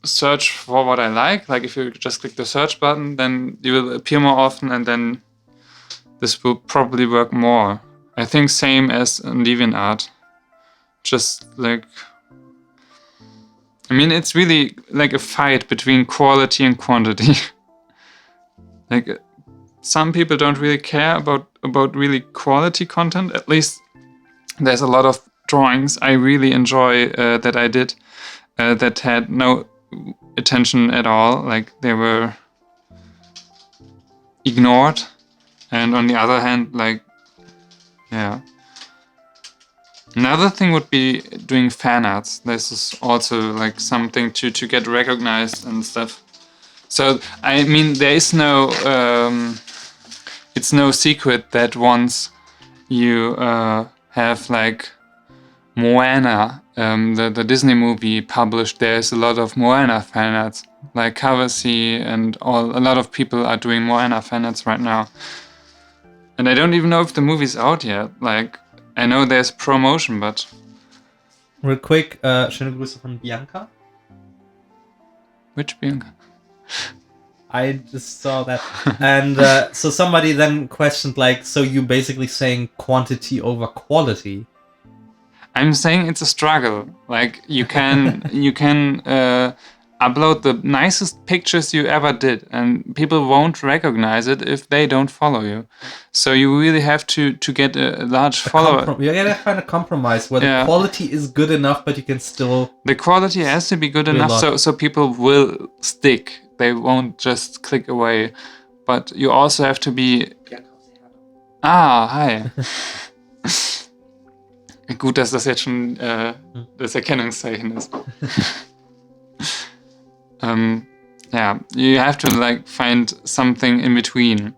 search for what I like if you just click the search button, then you will appear more often, and then this will probably work more. I think same as in DeviantArt. Just like, I mean, it's really like a fight between quality and quantity. Like, some people don't really care about really quality content. At least there's a lot of drawings I really enjoy that I did that had no attention at all. Like they were ignored. And on the other hand, like, yeah. Another thing would be doing fan arts. This is also like something to get recognized and stuff. So, I mean, there is no, it's no secret that once you have like Moana, the Disney movie published, there's a lot of Moana fan arts, like Kavasi and a lot of people are doing Moana fan arts right now. And I don't even know if the movie's out yet. Like, I know there's promotion, but... Real quick, schöne Grüße von Bianca. Which Bianca? I just saw that. And so somebody then questioned, like, so you basically saying quantity over quality? I'm saying it's a struggle. Like you can upload the nicest pictures you ever did, and people won't recognize it if they don't follow you. So you really have to get a large follower. You gotta find a compromise where the quality is good enough, but you can still. The quality has to be good enough so people will stick. They won't just click away. But you also have to be. Hi. Gut, dass das jetzt schon das Erkennungszeichen ist. Yeah, you have to like find something in between.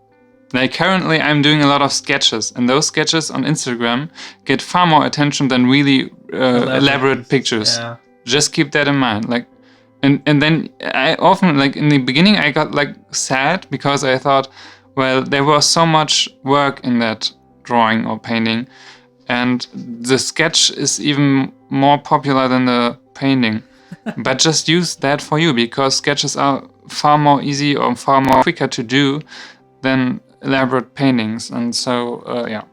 Like currently I'm doing a lot of sketches, and those sketches on Instagram get far more attention than really elaborate pictures. Yeah. Just keep that in mind. Like, and then I often, like in the beginning, I got like sad because I thought, well, there was so much work in that drawing or painting, and the sketch is even more popular than the painting. But just use that for you, because sketches are far more easy or far more quicker to do than elaborate paintings. And so, yeah,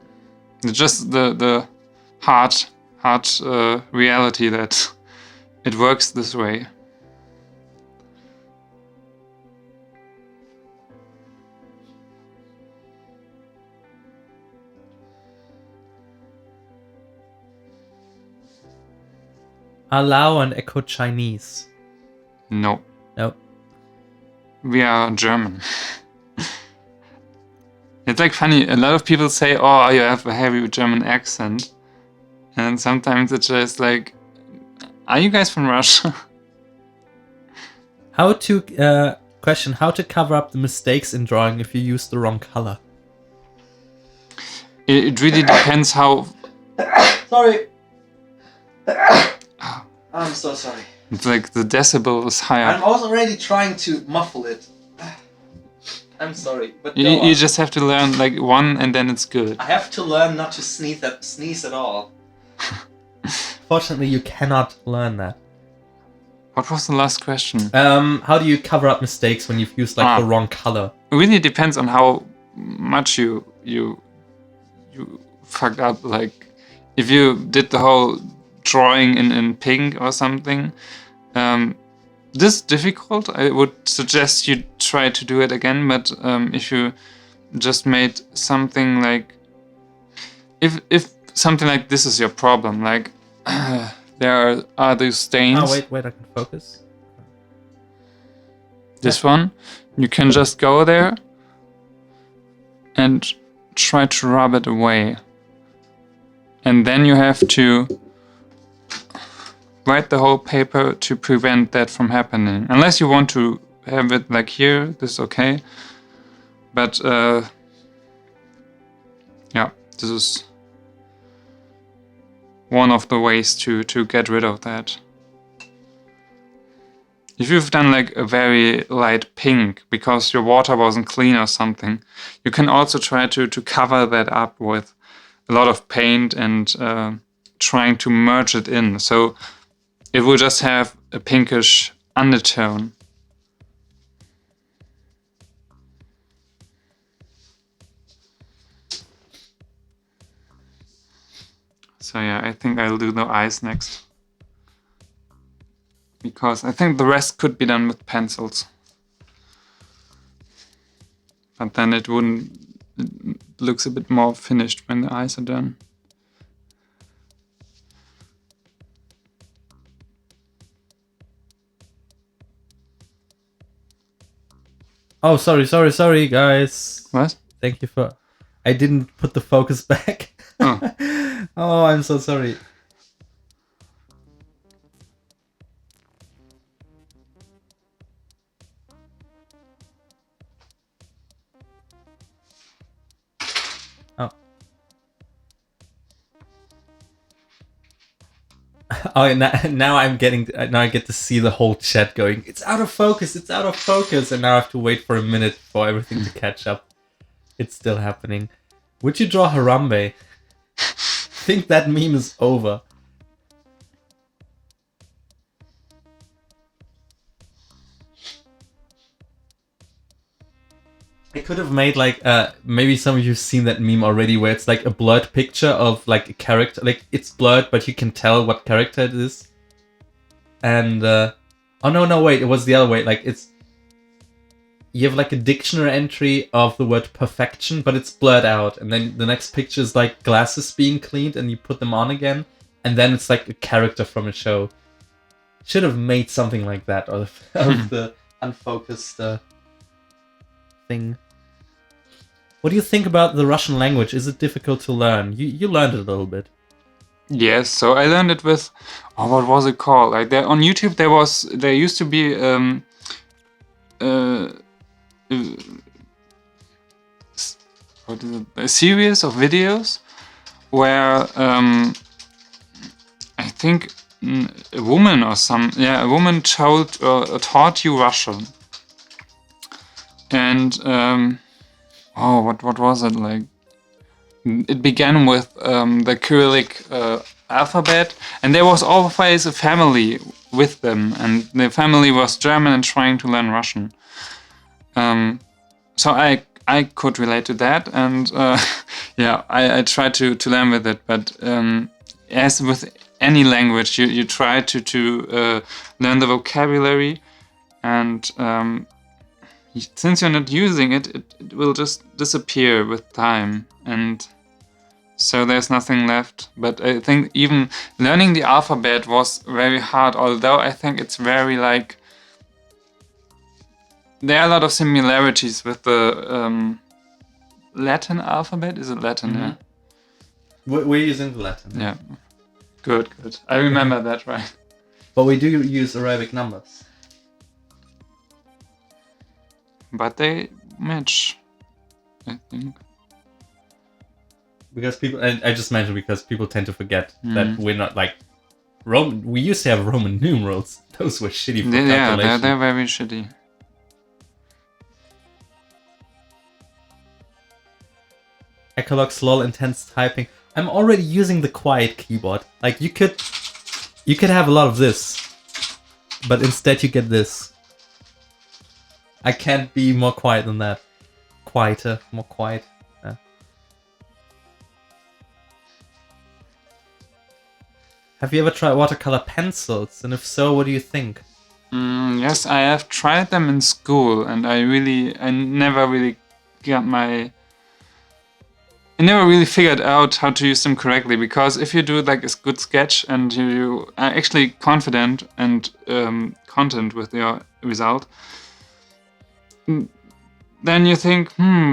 it's just the hard reality that it works this way. Allow and echo Chinese. No. Nope. We are German. It's like funny, a lot of people say, oh, you have a heavy German accent. And sometimes it's just like, are you guys from Russia? How to how to cover up the mistakes in drawing if you use the wrong color? It really depends how... Sorry. I'm so sorry. It's like the decibel is higher. I'm already trying to muffle it. I'm sorry, but you just have to learn like one and then it's good. I have to learn not to sneeze at all. Fortunately, you cannot learn that. What was the last question? How do you cover up mistakes when you've used like the wrong color? It really depends on how much you fucked up. Like if you did the whole drawing in pink or something, this is difficult. I would suggest you try to do it again. But if you just made something like, if something like this is your problem, like there are these stains. Oh wait, I can focus. This one, you can just go there and try to rub it away, and then you have to write the whole paper to prevent that from happening. Unless you want to have it like here, this is okay. But yeah, this is one of the ways to get rid of that. If you've done like a very light pink because your water wasn't clean or something, you can also try to cover that up with a lot of paint and trying to merge it in. So it will just have a pinkish undertone. So yeah, I think I'll do the eyes next. Because I think the rest could be done with pencils. But then it looks a bit more finished when the eyes are done. Oh, sorry, guys. What? Thank you for... I didn't put the focus back. Oh. Oh, I'm so sorry. Oh. Oh, now I get to see the whole chat going, it's out of focus, and now I have to wait for a minute for everything to catch up. It's still happening. Would you draw Harambe? I think that meme is over. I could have made like maybe some of you've seen that meme already where it's like a blurred picture of like a character, like it's blurred but you can tell what character it is. And oh no wait, it was the other way. Like it's you have like a dictionary entry of the word perfection, but it's blurred out, and then the next picture is like glasses being cleaned and you put them on again, and then it's like a character from a show. Should have made something like that out of the unfocused thing. What do you think about the Russian language? Is it difficult to learn? You learned it a little bit. Yes, so I learned it with, what was it called? Like there on YouTube, there used to be uh, what is it? A series of videos where I think a woman or a woman taught you Russian, and what was it like? It began with the Cyrillic alphabet, and there was always a family with them, and the family was German and trying to learn Russian. So I could relate to that, and yeah, I tried to learn with it. But as with any language, you try to learn the vocabulary, and since you're not using it, it will just disappear with time, and so there's nothing left. But I think even learning the alphabet was very hard, although I think it's very like there are a lot of similarities with the Latin alphabet. Is it Latin? Mm-hmm. Yeah. We're using the Latin. Yeah. Good. I remember that right. But we do use Arabic numbers. But they match, I think. Because people, and I just mentioned because people tend to forget that we're not like Roman. We used to have Roman numerals. Those were shitty for calculation. Yeah, they're very shitty. Echolog's lol intense typing. I'm already using the quiet keyboard. Like you could have a lot of this, but instead you get this. I can't be more quiet than that. Quieter, more quiet. Have you ever tried watercolor pencils? And if so, what do you think? Yes, I have tried them in school, and I never really figured out how to use them correctly, because if you do like a good sketch and you are actually confident and content with your result, then you think,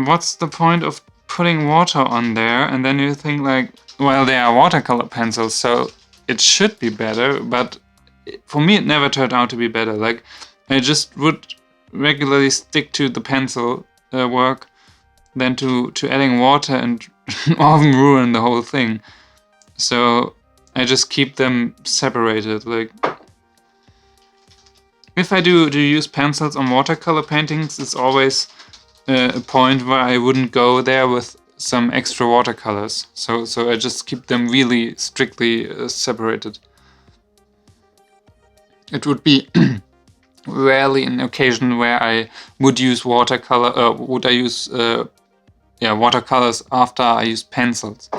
what's the point of putting water on there? And then you think like, well, they are watercolor pencils, so it should be better, but for me it never turned out to be better. Like I just would regularly stick to the pencil work than to adding water and often ruin the whole thing. So I just keep them separated. Like if I do use pencils on watercolor paintings, it's always a point where I wouldn't go there with some extra watercolors. So I just keep them really strictly separated. It would be rarely an occasion where I would use watercolor. Would I use watercolors after I use pencils?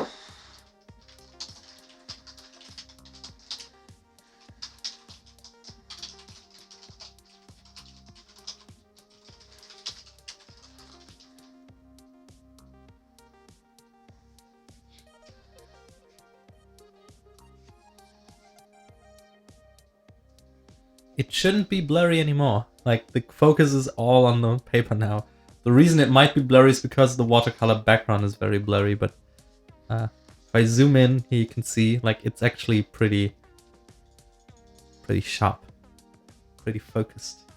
It shouldn't be blurry anymore. Like the focus is all on the paper now. The reason it might be blurry is because the watercolor background is very blurry, but if I zoom in here you can see like it's actually pretty sharp, pretty focused.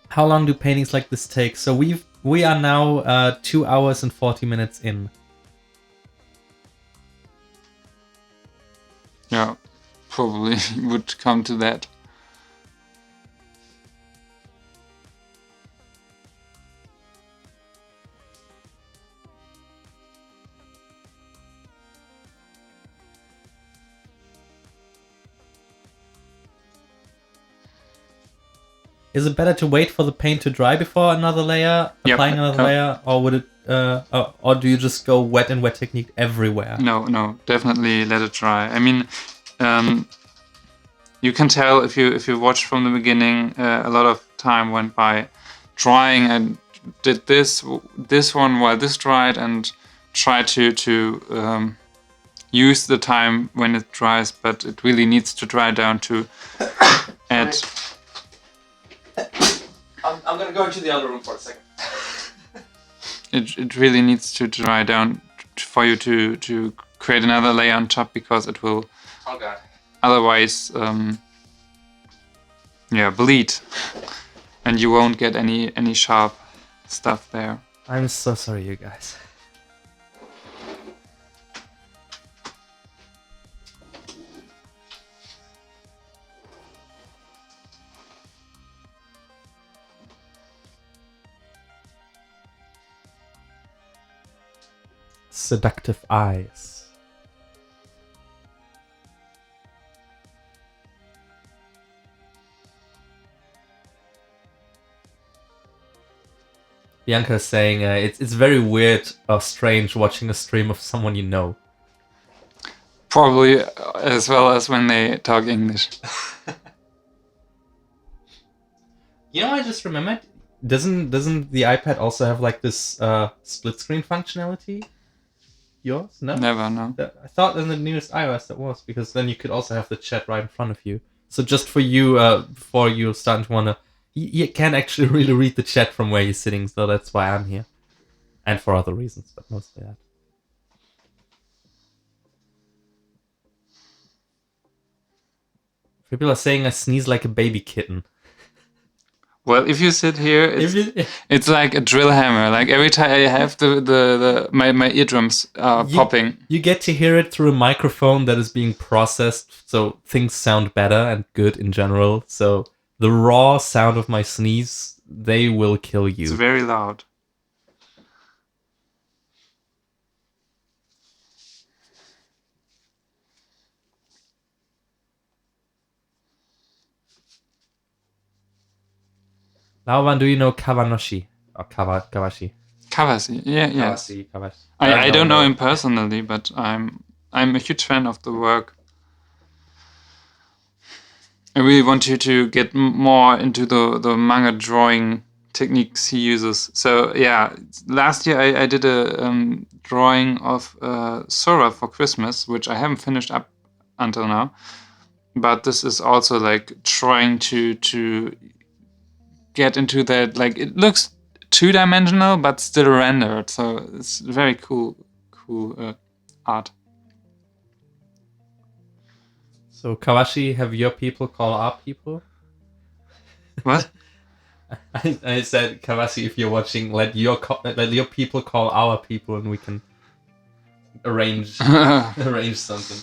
How long do paintings like this take? So we are now 2 hours and 40 minutes in. Yeah, probably would come to that. Is it better to wait for the paint to dry before another layer, Yep. applying another layer, or would it, or do you just go wet and wet technique everywhere? No, definitely let it dry. I mean, you can tell if you watch from the beginning, a lot of time went by drying and did this one while this dried and try to use the time when it dries, but it really needs to dry down to add. I'm gonna go into the other room for a second. It really needs to dry down for you to create another layer on top, because it will otherwise bleed, and you won't get any sharp stuff there. I'm so sorry, you guys. Seductive eyes. Bianca is saying it's very weird or strange watching a stream of someone you know. Probably as well as when they talk English. You know, I just remembered. Doesn't the iPad also have like this split screen functionality? Yours? No? Never, no. I thought in the newest iOS that was, because then you could also have the chat right in front of you. So just for you, before you starting to wanna, you can actually really read the chat from where you're sitting. So that's why I'm here, and for other reasons, but mostly that. People are saying I sneeze like a baby kitten. Well, if you sit here, it's like a drill hammer. Like every time I have my eardrums are popping. You get to hear it through a microphone that is being processed, so things sound better and good in general. So the raw sound of my sneeze, they will kill you. It's very loud. Laoban, do you know Kawanoshi? Or Kawashi? Kawashi, yeah. Kawashi. I don't know him personally, but I'm a huge fan of the work. I really want you to get more into the manga drawing techniques he uses. So yeah, last year I did a drawing of Sora for Christmas, which I haven't finished up until now. But this is also like trying to get into that, like it looks two-dimensional but still rendered, so it's very cool art. So Kawashi, have your people call our people? What? I said, Kawashi, if you're watching, let your people call our people, and we can arrange something.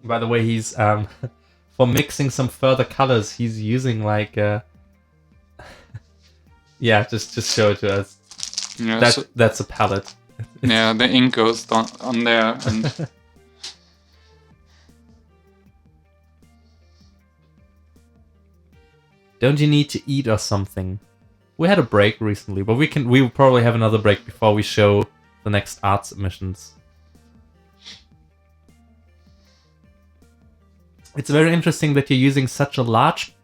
By the way, he's for mixing some further colors, he's using like yeah, just show it to us. Yeah, that's a palette. Yeah, the ink goes on there and Don't you need to eat or something? We had a break recently, but we will probably have another break before we show the next art submissions. It's very interesting that you're using such a large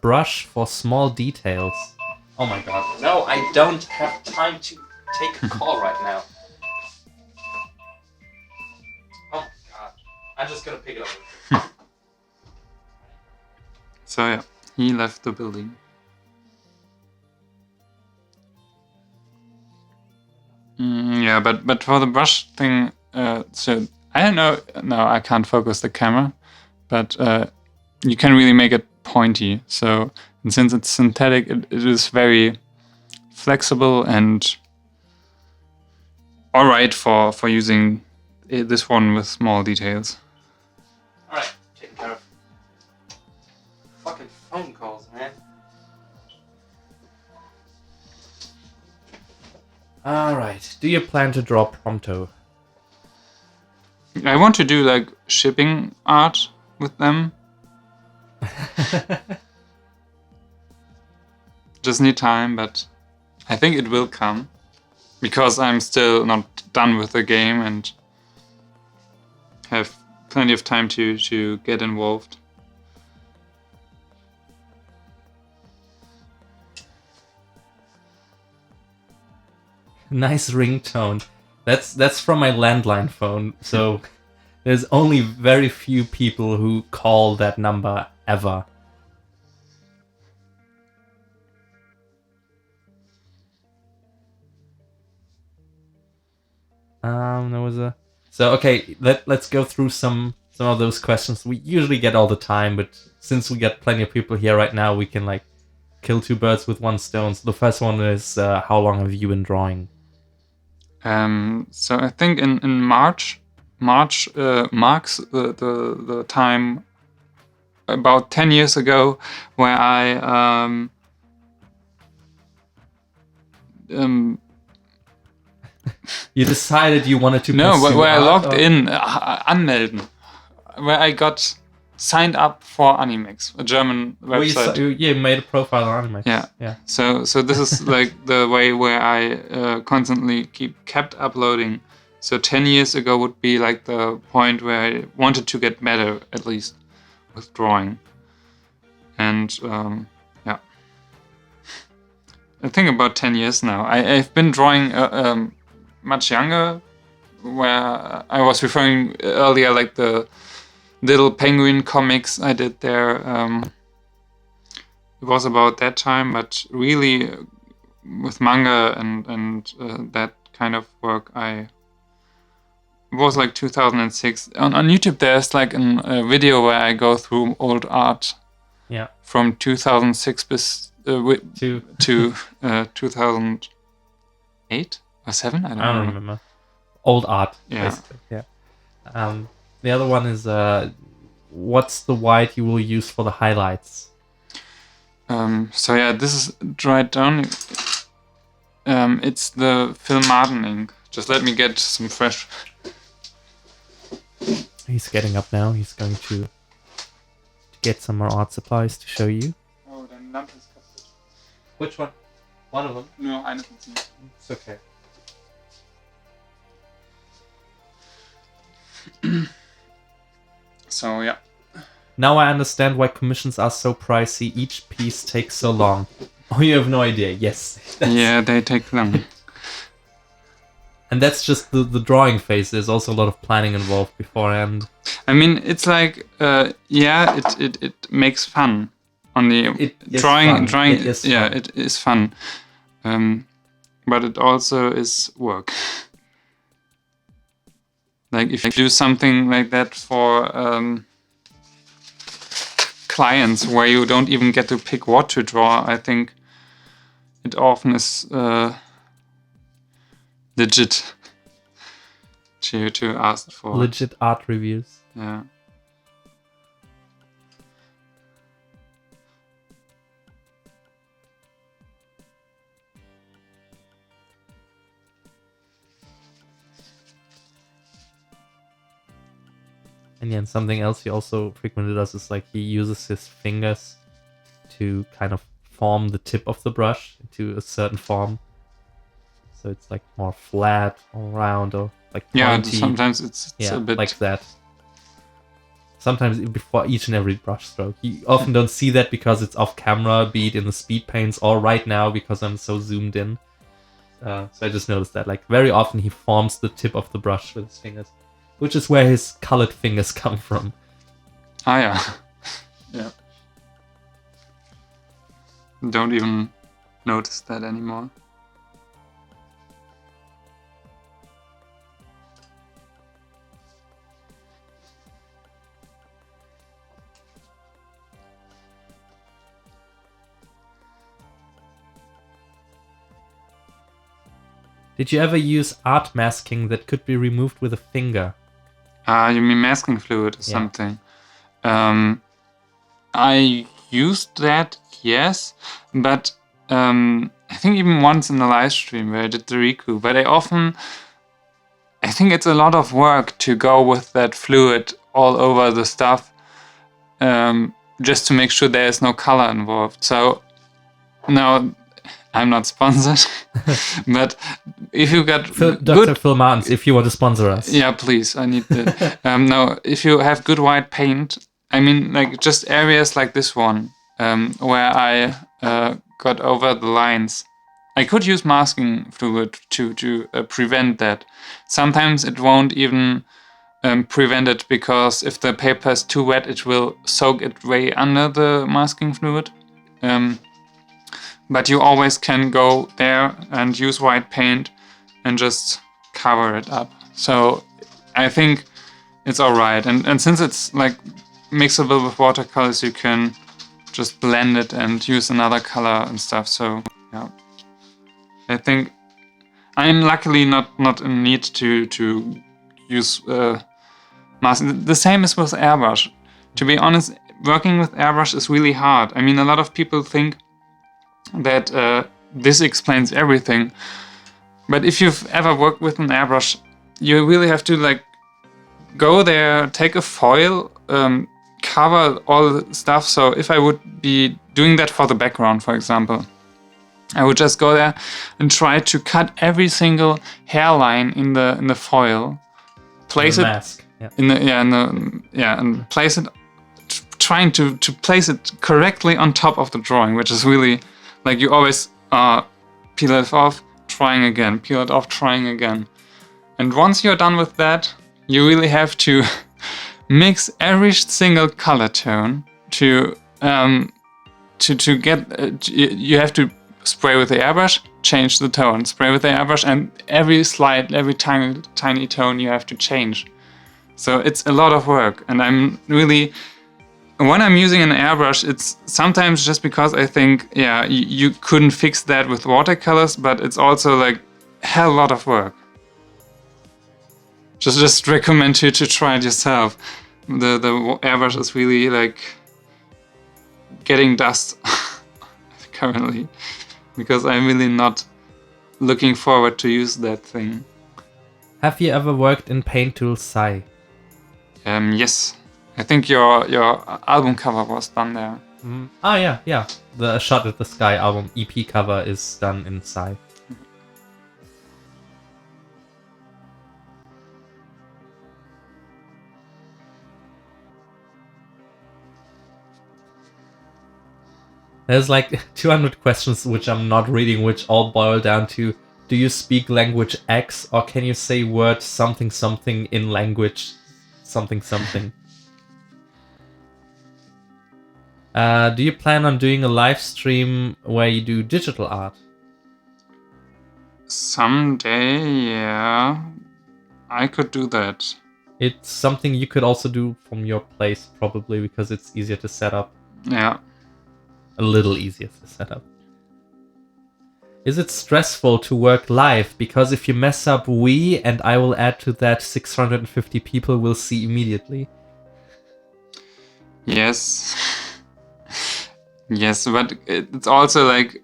brush for small details. Oh my god. No, I don't have time to take a call right now. Oh my god. I'm just gonna pick it up. So yeah, he left the building. Yeah, but for the brush thing, so I don't know. No, I can't focus the camera, but you can really make it pointy. So, and since it's synthetic, it is very flexible, and all right for using this one with small details. All right, taken care of. Fucking phone calls, man. All right. Do you plan to draw pronto? I want to do like shipping art with them. Just need time, but I think it will come because I'm still not done with the game and have plenty of time to get involved. Nice ringtone. That's from my landline phone, so there's only very few people who call that number ever. There was a... So, okay, let's go through some of those questions we usually get all the time, but since we get plenty of people here right now, we can, like, kill two birds with one stone. So the first one is, how long have you been drawing? So I think in March marks the time about 10 years ago where I You decided you wanted to no, pursue where I art, logged or- in, anmelden, where I got signed up for Animex, a German Well, website. you made a profile on Anime. Yeah. Yeah. So this is like the way where I constantly kept uploading. So 10 years ago would be like the point where I wanted to get better, at least with drawing. And yeah, I think about 10 years now. I've been drawing much younger, where I was referring earlier, like the little penguin comics I did there. It was about that time, but really with manga and that kind of work, it was like 2006. On YouTube, there's like a video where I go through old art. Yeah. From 2006 To 2008 or 7? I don't know. remember. Old art, Yeah. basically. Yeah. The other one is, what's the white you will use for the highlights? So yeah, this is dried down. It's the Filmaden ink. Just let me get some fresh. He's getting up now. He's going to get some more art supplies to show you. Oh, dein Lampe ist kaputt. Which one? One of them? Nur eine von sie. It's okay. So yeah. Now I understand why commissions are so pricey. Each piece takes so long. Oh, you have no idea. Yes. Yeah, they take long. And that's just the drawing phase. There's also a lot of planning involved beforehand. I mean, it's like yeah, it makes fun. On the It is drawing, fun. It is yeah, fun. it is fun. But it also is work. Like if you do something like that for clients where you don't even get to pick what to draw, I think it often is legit to ask for. Legit art reviews. Yeah. And yeah, and something else he also frequently does is like he uses his fingers to kind of form the tip of the brush into a certain form. So it's like more flat or round or like Yeah, pointy. sometimes it's Yeah, a bit like that. Sometimes before each and every brush stroke. You often don't see that because it's off camera, be it in the speed paints or right now because I'm so zoomed in. So I just noticed that. Like very often he forms the tip of the brush with his fingers, which is where his colored fingers come from. Ah, yeah. Yeah. Don't even notice that anymore. Did you ever use art masking that could be removed with a finger? You mean masking fluid or something? I used that, yes, but I think even once in the live stream where I did the Riku, but I think it's a lot of work to go with that fluid all over the stuff, just to make sure there is no color involved. So, no, I'm not sponsored, but if you got Dr. Phil Martins, if you want to sponsor us. Yeah, please, I need that. No, if you have good white paint, I mean, like just areas like this one, where I got over the lines, I could use masking fluid to prevent that. Sometimes it won't even prevent it, because if the paper is too wet, it will soak it way under the masking fluid. But you always can go there and use white paint and just cover it up. So I think it's alright. And since it's like mixable with watercolors, you can just blend it and use another color and stuff. So yeah, I think I'm luckily not in need to use mask. The same is with airbrush. To be honest, working with airbrush is really hard. I mean, a lot of people think that this explains everything, but if you've ever worked with an airbrush, you really have to like go there, take a foil, cover all the stuff. So if I would be doing that for the background, for example, I would just go there and try to cut every single hairline in the foil, place it mask. And place it, trying to place it correctly on top of the drawing, which is really like you always peel it off, trying again, peel it off, trying again. And once you're done with that, you really have to mix every single color tone to get. You have to spray with the airbrush, change the tone, spray with the airbrush, and every tiny tone you have to change. So it's a lot of work, and I'm really. When I'm using an airbrush, it's sometimes just because I think, yeah, you couldn't fix that with watercolors, but it's also like a hell lot of work. Just recommend you to try it yourself. The airbrush is really like getting dust currently, because I'm really not looking forward to use that thing. Have you ever worked in Paint Tool Sai? Yes. I think your album cover was done there. Yeah. The Shot at the Sky album EP cover is done in Sai. There's like 200 questions which I'm not reading, which all boil down to: do you speak language X, or can you say word something something in language something something? Do you plan on doing a live stream where you do digital art? Someday, yeah. I could do that. It's something you could also do from your place, probably, because it's easier to set up. Yeah. A little easier to set up. Is it stressful to work live? Because if you mess up, and I will add to that 650 people will see immediately. Yes. Yes, but it's also like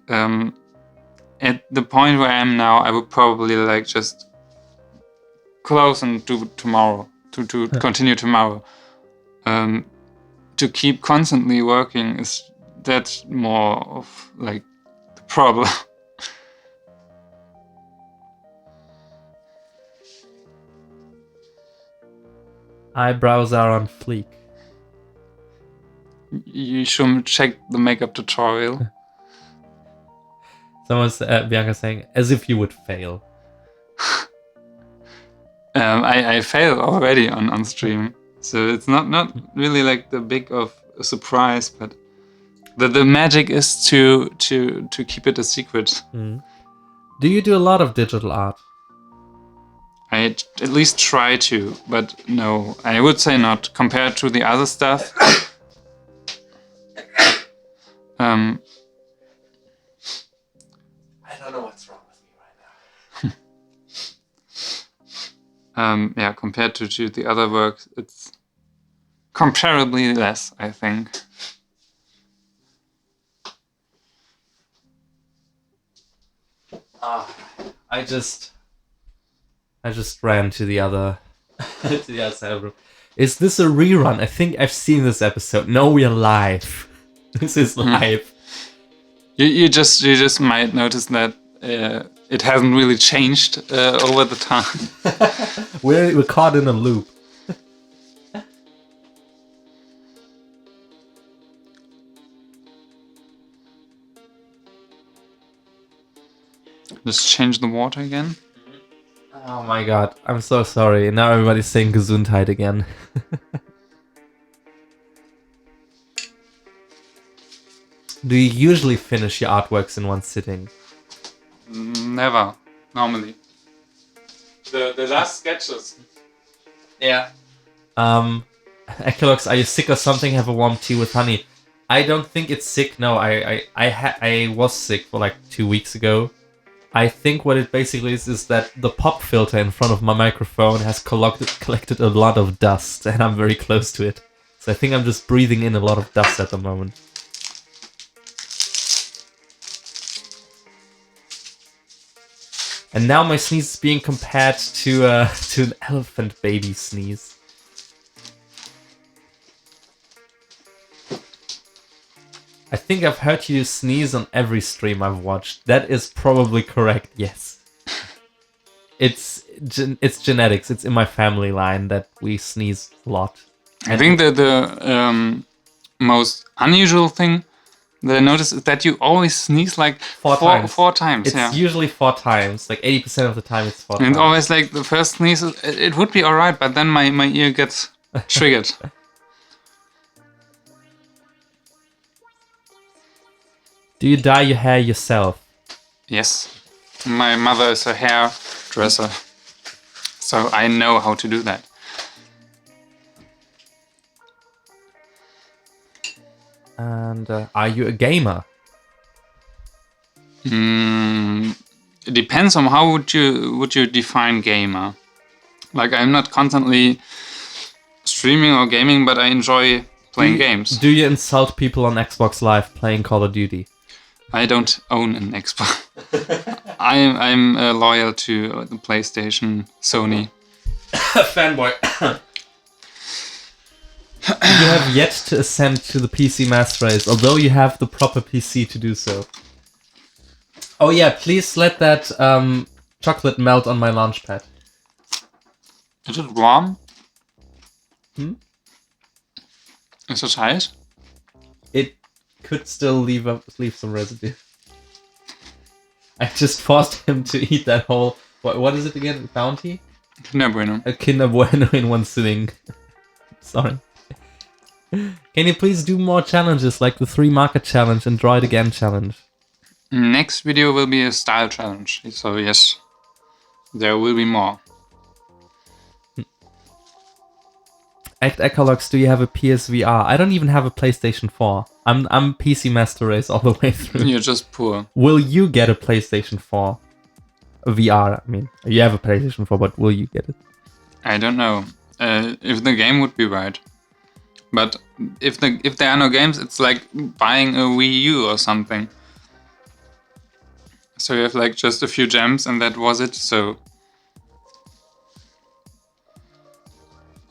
at the point where I am now, I would probably like just close and do tomorrow to continue tomorrow. To keep constantly working is that's more of like the problem. Eyebrows are on fleek. You should check the makeup tutorial. Someone's Bianca saying, as if you would fail. I failed already on stream, so it's not really like the big of a surprise, but the magic is to keep it a secret. Do you do a lot of digital art? I at least try to, but no, I would say not compared to the other stuff. I don't know what's wrong with me right now. Yeah, compared to the other works, it's comparably less, I think. I just ran to the other to the other side of the room. Is this a rerun? I think I've seen this episode. No, we are live. This is live. You just might notice that it hasn't really changed over the time. We're caught in a loop. Just change the water again. Oh my god, I'm so sorry. Now everybody's saying Gesundheit again. Do you usually finish your artworks in one sitting? Never, normally. The last sketches. Yeah. Echolox, are you sick or something? Have a warm tea with honey. I don't think it's sick. No, I was sick for like 2 weeks ago. I think what it basically is that the pop filter in front of my microphone has collected a lot of dust, and I'm very close to it. So I think I'm just breathing in a lot of dust at the moment. And now my sneeze is being compared to an elephant baby sneeze. I think I've heard you sneeze on every stream I've watched. That is probably correct, yes. It's genetics. It's in my family line that we sneeze a lot. I think that the most unusual thing that I noticed is that you always sneeze like four times. It's usually 4 times. Like 80% of the time it's 4 times. And always like the first sneeze, it would be alright, but then my ear gets triggered. Do you dye your hair yourself? Yes. My mother is a hairdresser, so I know how to do that. And are you a gamer? It depends on how would you define gamer. Like, I'm not constantly streaming or gaming, but I enjoy playing games. Do you insult people on Xbox Live playing Call of Duty? I don't own an Xbox. I'm loyal to the PlayStation, Sony. Fanboy. You have yet to ascend to the PC Master Race, although you have the proper PC to do so. Oh yeah, please let that chocolate melt on my launch pad. Is it warm? Is it hot? It could still leave some residue. I just forced him to eat that whole... What is it again? Bounty? Kinder Bueno. A Kinder Bueno in one sitting. Sorry. Can you please do more challenges like the 3 market challenge and draw it again challenge? Next video will be a style challenge. So yes, there will be more. Echolox, do you have a PSVR? I don't even have a PlayStation 4. I'm PC Master Race all the way through. You're just poor. Will you get a PlayStation 4? A VR, I mean. You have a PlayStation 4, but will you get it? I don't know. If the game would be right. But if there are no games, it's like buying a Wii U or something. So you have like just a few gems and that was it. So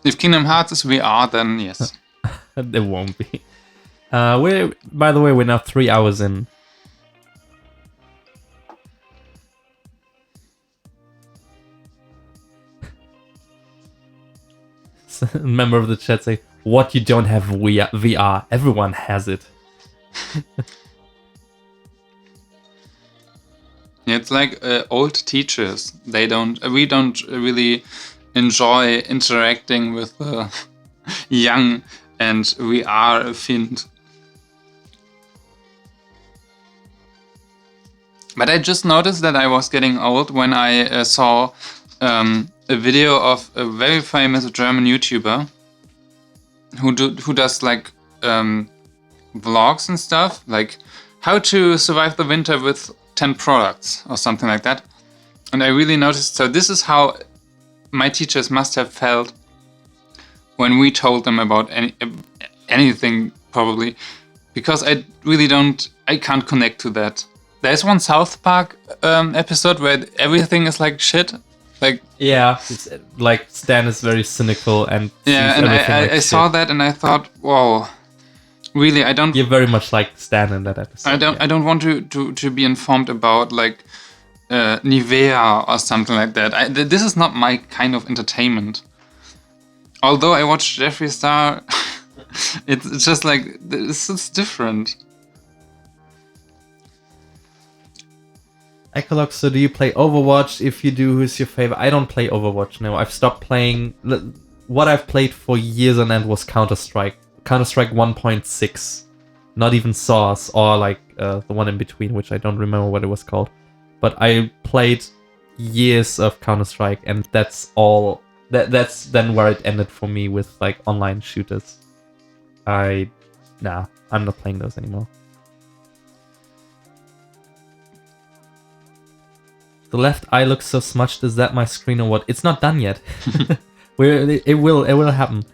if Kingdom Hearts is VR, then yes. There won't be. By the way, we're now 3 hours in. A member of the chat say, "What, you don't have VR? Everyone has it." Yeah, it's like old teachers. We don't really enjoy interacting with young, and we are a fiend. But I just noticed that I was getting old when I saw a video of a very famous German YouTuber who does like vlogs and stuff, like how to survive the winter with 10 products or something like that. And I really noticed, so this is how my teachers must have felt when we told them about anything, probably, because I can't connect to that. There's one South Park episode where everything is like shit. Like, yeah, it's like Stan is very cynical and yeah, sees and everything like I shit. saw that and I thought, whoa, really, I don't. You're very much like Stan in that episode. I don't want to be informed about like Nivea or something like that. This is not my kind of entertainment. Although I watched Jeffree Star, it's just like it's different. Ecolox, so do you play Overwatch? If you do, who's your favorite? I don't play Overwatch now. I've stopped playing. What I've played for years on end was Counter-Strike. Counter-Strike 1.6. Not even Source, or like the one in between, which I don't remember what it was called. But I played years of Counter-Strike, and that's all. That's then where it ended for me with like online shooters. I'm not playing those anymore. The left eye looks so smudged. Is that my screen or what? It's not done yet. It will happen.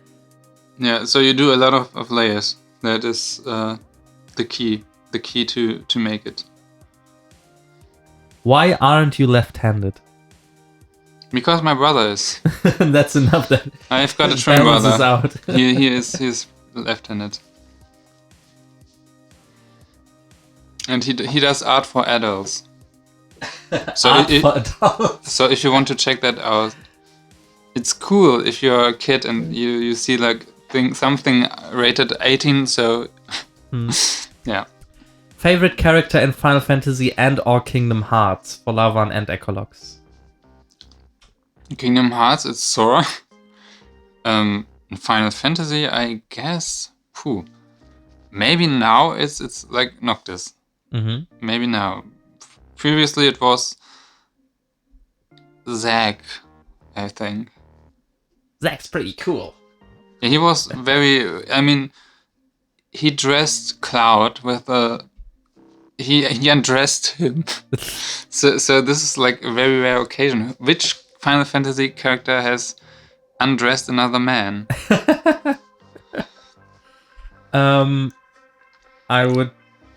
Yeah, so you do a lot of layers. That is the key to make it. Why aren't you left-handed? Because my brother is. That's enough. That I've got a twin brother. Out. He's left-handed, and he does art for adults. So if you want to check that out, it's cool if you're a kid and you see like something rated 18. So yeah. Favorite character in Final Fantasy and/or Kingdom Hearts for Lavan and Ecolox? Kingdom Hearts, it's Sora. In Final Fantasy, I guess. Maybe now it's like Noctis. Mm-hmm. Maybe now. Previously it was Zack, I think. Zack's pretty cool. Yeah, he was very. I mean, he dressed Cloud with a. He undressed him. so this is like a very rare occasion. Which Final Fantasy character has undressed another man? I would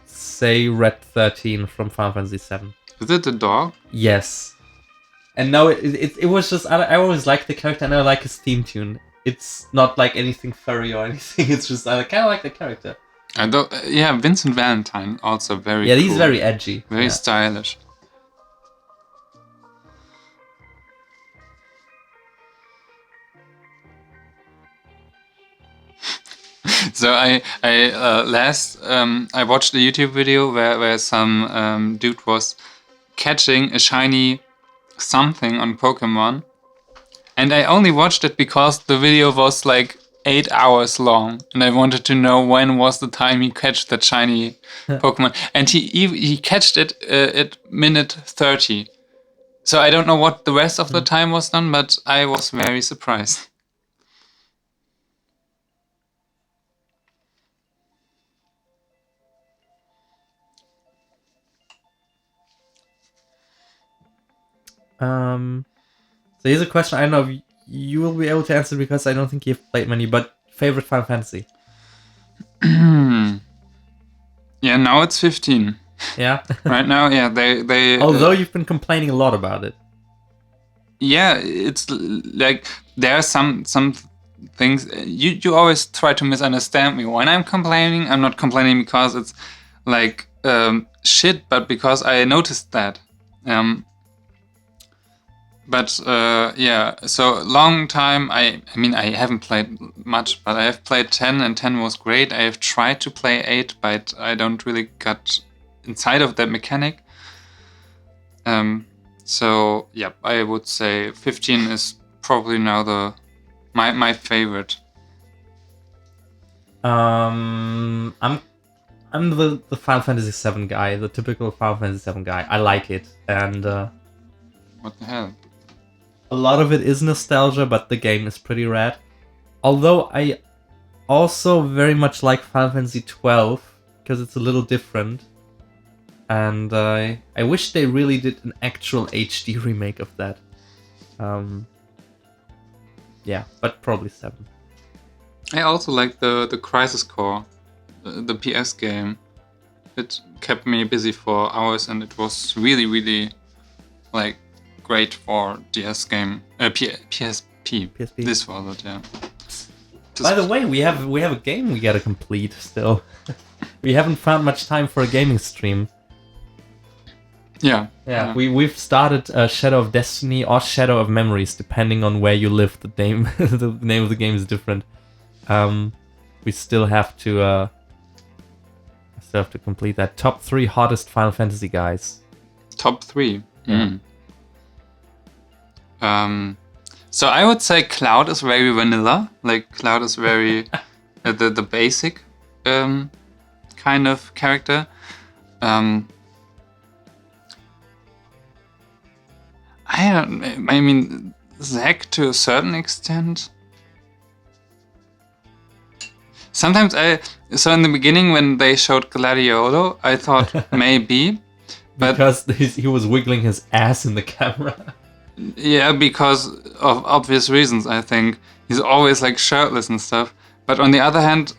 say Red 13 from Final Fantasy 7. Is it the dog? Yes. And no, it was just I always liked the character and I like his theme tune. It's not like anything furry or anything. It's just I kind of like the character. I don't. Yeah, Vincent Valentine also very. Yeah, cool. he's very edgy. Very stylish. So I watched a YouTube video where some dude was catching a shiny something on Pokemon, and I only watched it because the video was like 8 hours long, and I wanted to know when was the time he catched that shiny Pokemon, and he catched it at minute 30. So I don't know what the rest of the time was done, but I was very surprised. So here's a question. I don't know if you will be able to answer because I don't think you've played many, but favorite Final Fantasy? Yeah, now it's 15. Yeah? Right now, yeah, they Although you've been complaining a lot about it. Yeah, it's like there are some things you always try to misunderstand me. When I'm complaining, I'm not complaining because it's like shit, but because I noticed that. But yeah, so long time. I mean, I haven't played much, but I have played 10, and 10 was great. I have tried to play 8, but I don't really got inside of that mechanic. So yeah, I would say 15 is probably now my favorite. I'm the Final Fantasy 7 guy, the typical Final Fantasy 7 guy. I like it, and What the hell? a lot of it is nostalgia, but the game is pretty rad. Although I also very much like Final Fantasy 12 because it's a little different. And I wish they really did an actual HD remake of that. Yeah, but probably 7. I also like the Crisis Core, the PS game. It kept me busy for hours, and it was really, really like great for DS game. PSP. PSP. This was it, yeah. By the way, we have a game we gotta complete still. We haven't found much time for a gaming stream. Yeah. We've started Shadow of Destiny or Shadow of Memories, depending on where you live. The name the name of the game is different. We still have to complete that. Top 3 hottest Final Fantasy guys. Top 3. Yeah. So I would say Cloud is very vanilla. Like Cloud is very the basic kind of character. I mean, Zack to a certain extent. Sometimes so in the beginning when they showed Gladiolo, I thought maybe, but because he was wiggling his ass in the camera. Yeah, because of obvious reasons, I think. He's always like shirtless and stuff. But on the other hand,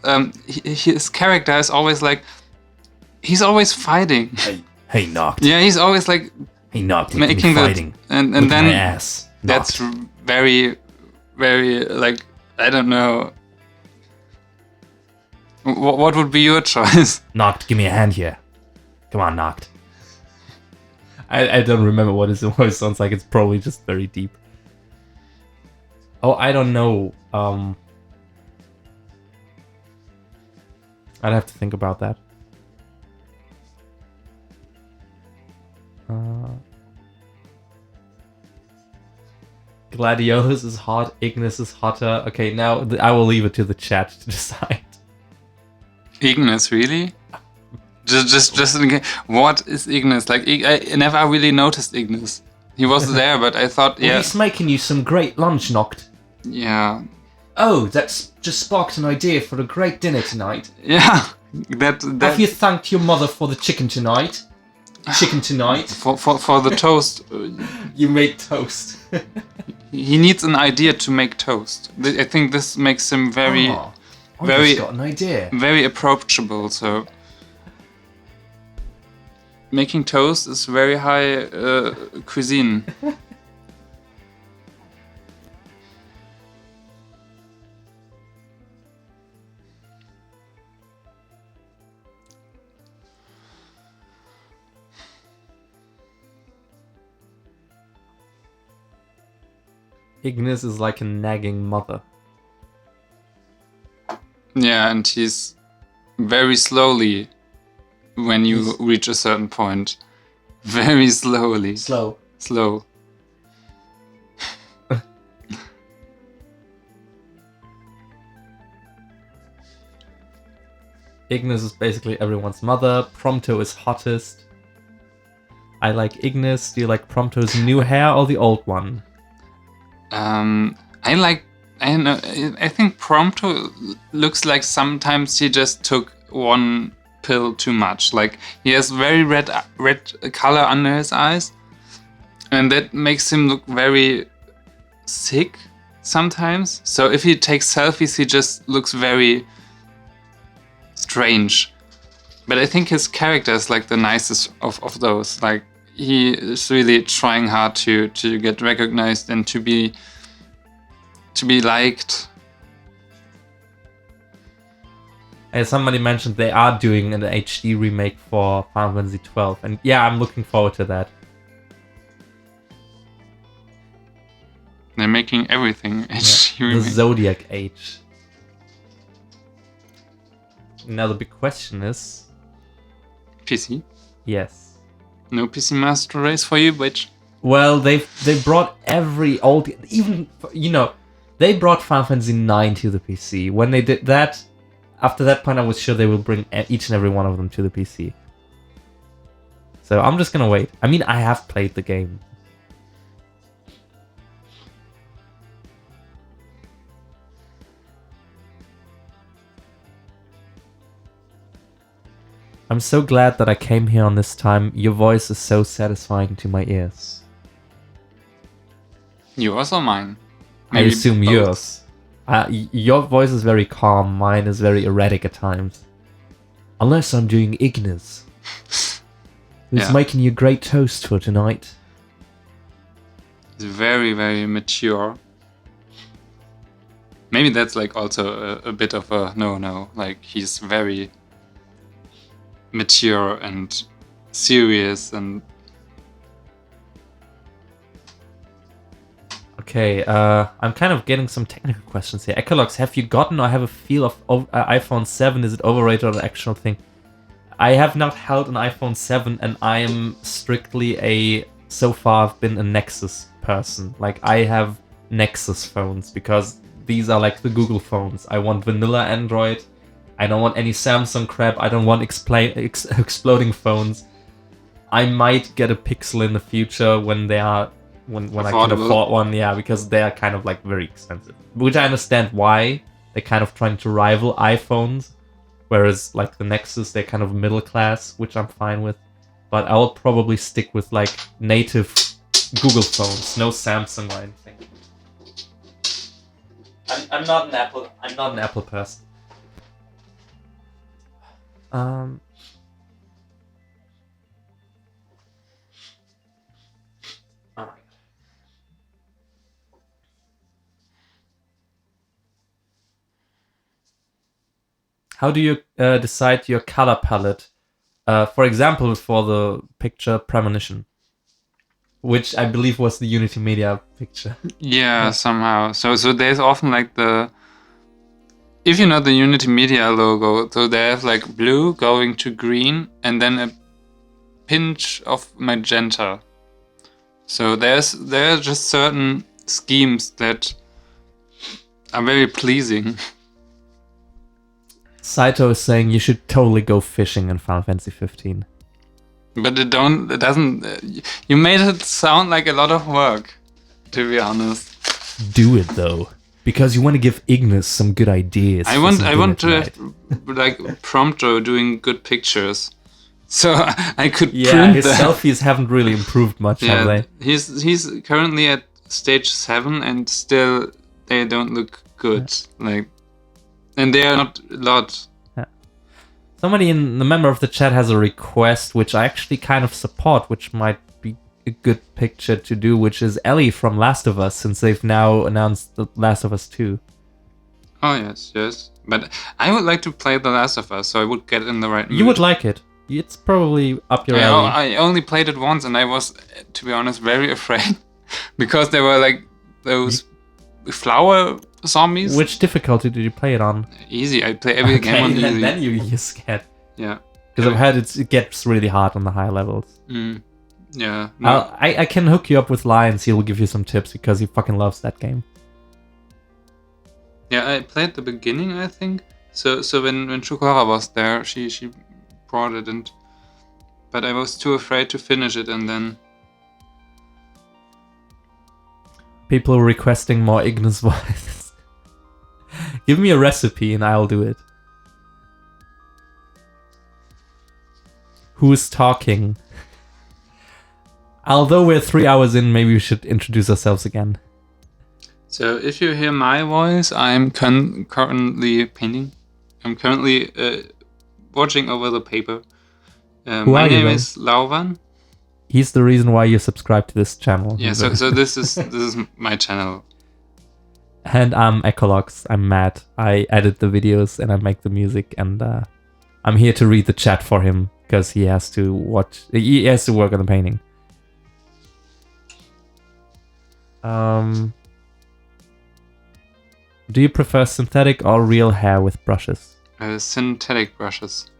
his character is always like, he's always fighting. Hey, Noct. Yeah, he's always like, hey, Noct, making fighting. And look then at my ass. That's very, very like, I don't know. What would be your choice? Noct, give me a hand here. Come on, Noct. I don't remember what his voice sounds like. It's probably just very deep. Oh, I don't know. I'd have to think about that. Gladiolus is hot. Ignis is hotter. Okay, now I will leave it to the chat to decide. Ignis, really? Just what is Ignis? Like, I never really noticed Ignis. He was there, but I thought, yeah. Well, he's making you some great lunch, Noct. Yeah. Oh, that's just sparked an idea for a great dinner tonight. Yeah. That. Have you thanked your mother for the chicken tonight? Chicken tonight? For the toast. You made toast. He needs an idea to make toast. I think this makes him very, I just got an idea. Very approachable. So making toast is very high cuisine. Ignis is like a nagging mother. Yeah, and he's very slowly when you reach a certain point. Very slowly. Slow. Ignis is basically everyone's mother. Prompto is hottest. I like Ignis. Do you like Prompto's new hair or the old one? I think Prompto looks like sometimes he just took one pill too much. Like, he has very red color under his eyes, and that makes him look very sick sometimes. So if he takes selfies, he just looks very strange. But I think his character is like the nicest of those. Like, he is really trying hard to get recognized and to be liked. As somebody mentioned, they are doing an HD remake for Final Fantasy XII, and yeah, I'm looking forward to that. They're making everything HD remake. The Zodiac Age. Now the big question is... PC? Yes. No PC Master Race for you, bitch. Well, they brought every old... Even, you know, they brought Final Fantasy IX to the PC. When they did that, after that point, I was sure they will bring each and every one of them to the PC. So I'm just gonna wait. I mean, I have played the game. I'm so glad that I came here on this time. Your voice is so satisfying to my ears. Yours or mine? Maybe assume both. yours. Your voice is very calm, mine is very erratic at times. Unless I'm doing Ignis, who's Yeah. making you great toast for tonight. He's very, very mature. Maybe that's like also a bit of a no. Like he's very mature and serious and Okay, I'm kind of getting some technical questions here. Ecolox, have you gotten or have a feel of iPhone 7? Is it overrated or an actual thing? I have not held an iPhone 7 and I am strictly so far I've been a Nexus person. Like I have Nexus phones because these are like the Google phones. I want vanilla Android. I don't want any Samsung crap. I don't want exploding phones. I might get a Pixel in the future when they are when I can afford one, yeah, because they are kind of like very expensive. Which I understand why they're kind of trying to rival iPhones, whereas like the Nexus they're kind of middle class, which I'm fine with. But I'll probably stick with like native Google phones, no Samsung or anything. I'm not an Apple person. How do you decide your color palette? For example, for the picture Premonition, which I believe was the Unity Media picture. yeah, somehow. So there's often like if you know the Unity Media logo, so they have like blue going to green and then a pinch of magenta. So there are just certain schemes that are very pleasing. Saito is saying you should totally go fishing in Final Fantasy 15. But it doesn't. You made it sound like a lot of work, to be honest. Do it though, because you want to give Ignis some good ideas. I want to have like Prompto doing good pictures, so I could print his them. selfies haven't really improved much, have they? He's currently at stage 7 and still they don't look good. Like, and they are not a lot. Somebody in the member of the chat has a request, which I actually kind of support, which might be a good picture to do, which is Ellie from Last of Us, since they've now announced The Last of Us 2. Oh, yes. But I would like to play The Last of Us, so I would get in the right mood. You would like it. It's probably up your alley. I only played it once, and I was, to be honest, very afraid. Because there were like those flower zombies. Which difficulty did you play it on? Easy. I play every game on easy. Then you're scared. Yeah. Because I've heard it gets really hard on the high levels. Yeah. No. I can hook you up with Lions. He'll give you some tips because he fucking loves that game. Yeah, I played the beginning, I think. So when Shukara was there, she brought it, but I was too afraid to finish it, and then people requesting more Ignis voices. Give me a recipe and I'll do it. Who's talking? Although we're 3 hours in, maybe we should introduce ourselves again. So if you hear my voice, I'm currently painting. I'm currently watching over the paper. My name is Lauvan. He's the reason why you subscribe to this channel. Yeah, so this is my channel. And I'm Ecolox. I'm Matt. I edit the videos and I make the music, and I'm here to read the chat for him because he has to work on the painting. Do you prefer synthetic or real hair with brushes? Synthetic brushes,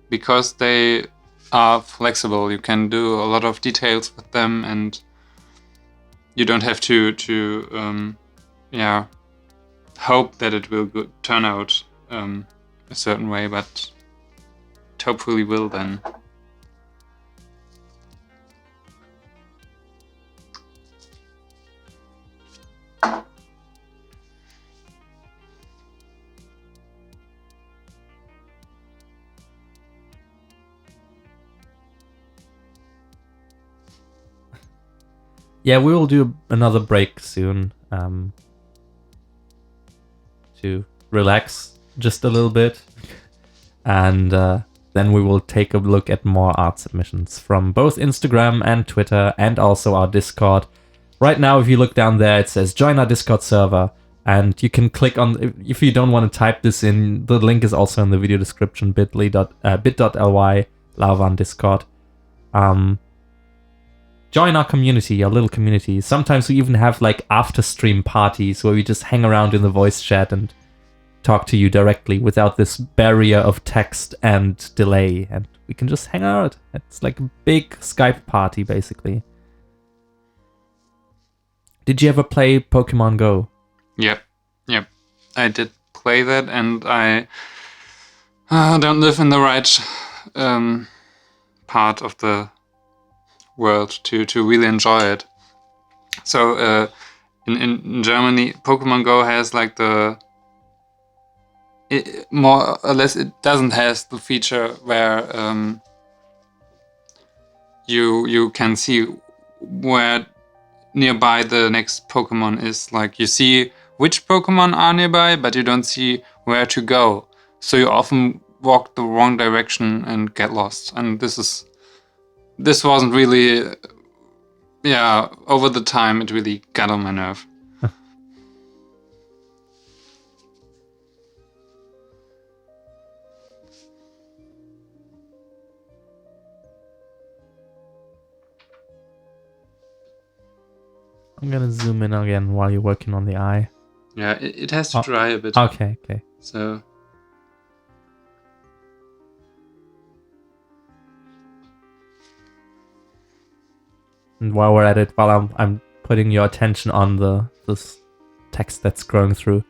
because they are flexible. You can do a lot of details with them, and you don't have to hope that it will turn out a certain way, but it hopefully will then. Yeah, we will do another break soon. to relax just a little bit. And then we will take a look at more art submissions from both Instagram and Twitter and also our Discord. Right now, if you look down there, it says join our Discord server. And you can click on, if you don't want to type this in, the link is also in the video description, bit.ly Lavan Discord. Join our community, our little community. Sometimes we even have like after stream parties where we just hang around in the voice chat and talk to you directly without this barrier of text and delay. And we can just hang out. It's like a big Skype party, basically. Did you ever play Pokemon Go? Yep. I did play that, and I don't live in the right part of the world to really enjoy it. So in Germany, Pokemon Go has like more or less it doesn't have the feature where you can see where nearby the next Pokemon is. Like you see which Pokemon are nearby, but you don't see where to go. So you often walk the wrong direction and get lost. And this wasn't really, over the time it really got on my nerve. I'm gonna zoom in again while you're working on the eye. Yeah, it has to dry a bit. Okay. So. And while we're at it, while I'm putting your attention on this text that's scrolling through,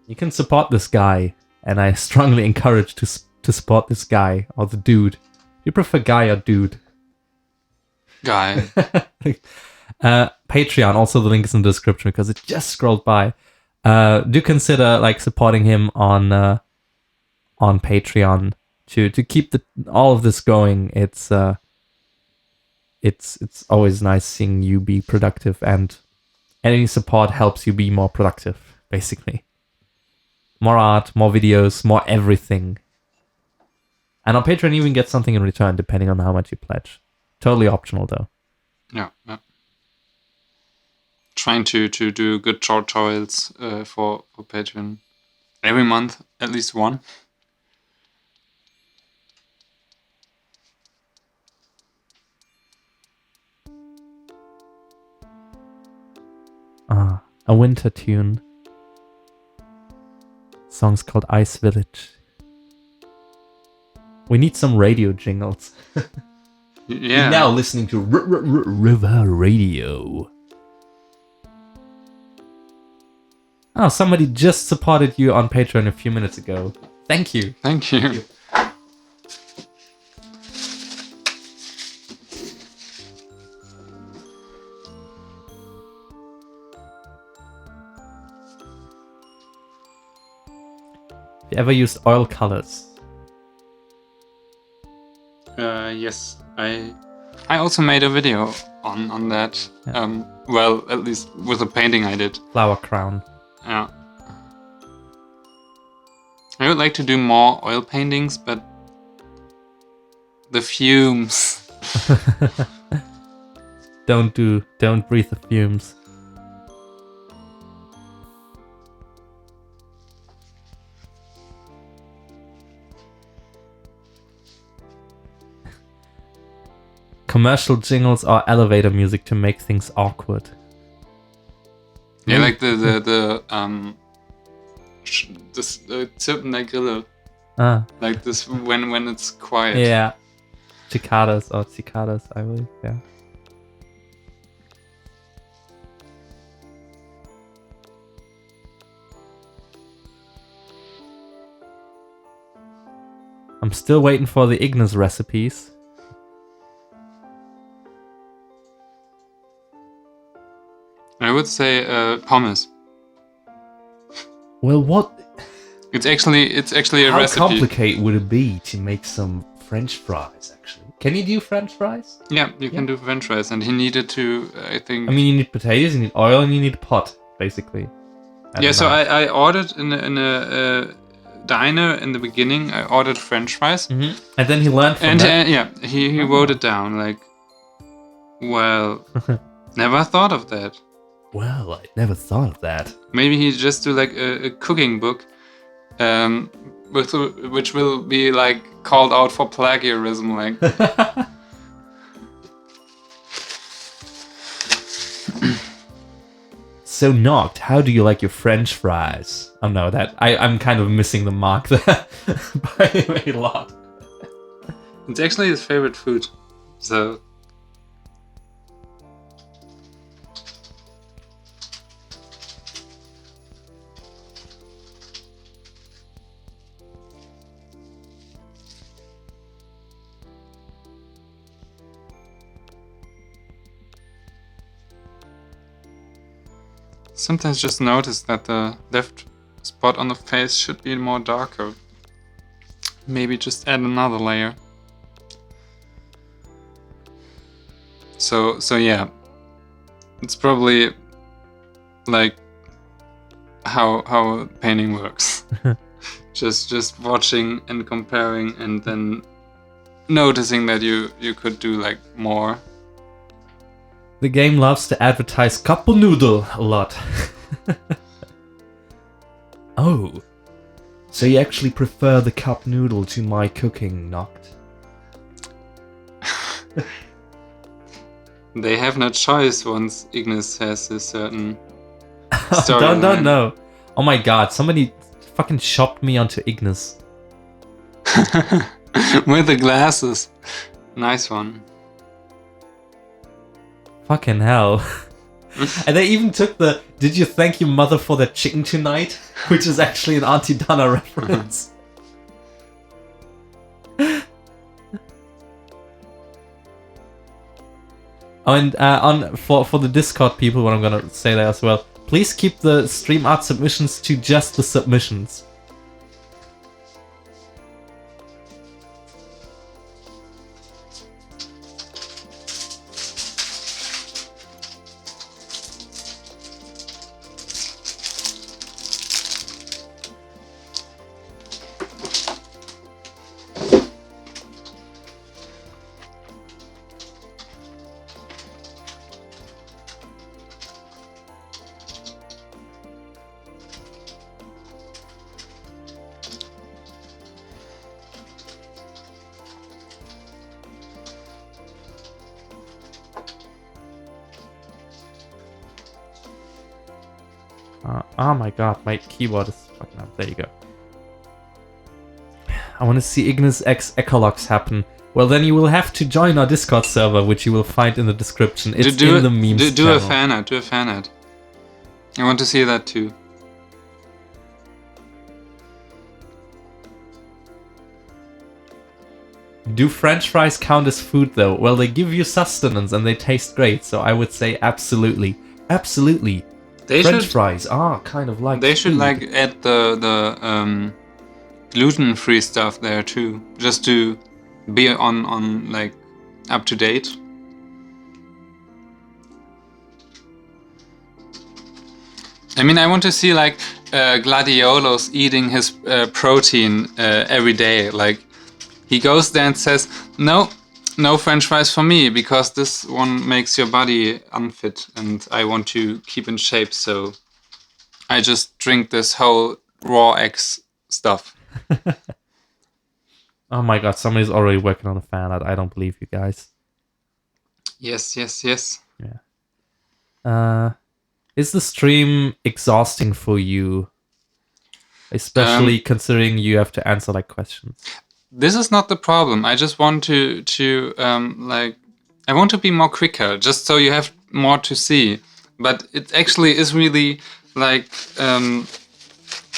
you can support this guy, and I strongly encourage to support this guy or the dude. You prefer guy or dude? Guy. Patreon, also the link is in the description because it just scrolled by. Do consider like supporting him on Patreon to keep all of this going. It's always nice seeing you be productive, and any support helps you be more productive, basically. More art, more videos, more everything. And on Patreon you even get something in return depending on how much you pledge. Totally optional though. Yeah. Trying to do good tutorials for Patreon. Every month, at least one. A winter tune. Song's called Ice Village. We need some radio jingles. Yeah. You're now listening to River Radio. Oh, somebody just supported you on Patreon a few minutes ago. Thank you. Thank you. Have you ever used oil colors? Yes, I also made a video on that. Yeah. Well, at least with a painting I did. Flower crown. Yeah. I would like to do more oil paintings, but the fumes. Don't breathe the fumes. Commercial jingles or elevator music to make things awkward. Yeah, like the Zirpen der Grille. Like this when it's quiet. Yeah. Cicadas, I believe, yeah. I'm still waiting for the Ignis recipes. I would say pommes. Well, what? It's actually a How recipe. How complicated would it be to make some French fries? Actually, can you do French fries? Yeah, you can do French fries, and he needed to. I think. I mean, you need potatoes, you need oil, and you need a pot, basically. Yeah, so I ordered in a diner in the beginning. I ordered French fries, And then he learned from and that. yeah, he wrote it down like, well, never thought of that. Well, I never thought of that. Maybe he just do like a cooking book, which will be like called out for plagiarism, like. So Noct, how do you like your French fries? Oh no, I'm kind of missing the mark there by a lot. It's actually his favorite food, so. Sometimes just notice that the left spot on the face should be more darker. Maybe just add another layer. So yeah, it's probably like how painting works. just watching and comparing, and then noticing that you could do like more. The game loves to advertise cup noodle a lot. Oh, so you actually prefer the cup noodle to my cooking, Noct? They have no choice once Ignis has a certain storyline. Don't know. Oh my god, somebody fucking shopped me onto Ignis. With the glasses. Nice one. Fucking hell. And they even took the "Did you thank your mother for that chicken tonight?" which is actually an Auntie Donna reference. Oh, and for the Discord people, what I'm gonna say there as well, please keep the stream art submissions to just the submissions. Oh my god, my keyboard is fucking up. There you go. I want to see Ignis X Ecolox happen. Well, then you will have to join our Discord server, which you will find in the description. It's in the memes do channel. a fan art. Do a fan art. I want to see that too. Do French fries count as food though? Well, they give you sustenance and they taste great, so I would say absolutely. Absolutely. French fries are kind of like They food. should like add the gluten-free stuff there too, just to be on like up to date. I mean, I want to see like Gladiolos eating his protein every day. Like he goes there and says, no French fries for me, because this one makes your body unfit and I want to keep in shape, so I just drink this whole raw eggs stuff. Oh my god, somebody's already working on a fan art. I don't believe you guys. Yes. Yeah. Is the stream exhausting for you? Especially considering you have to answer like questions. This is not the problem. I just want to like, I want to be more quicker, just so you have more to see. But it actually is really like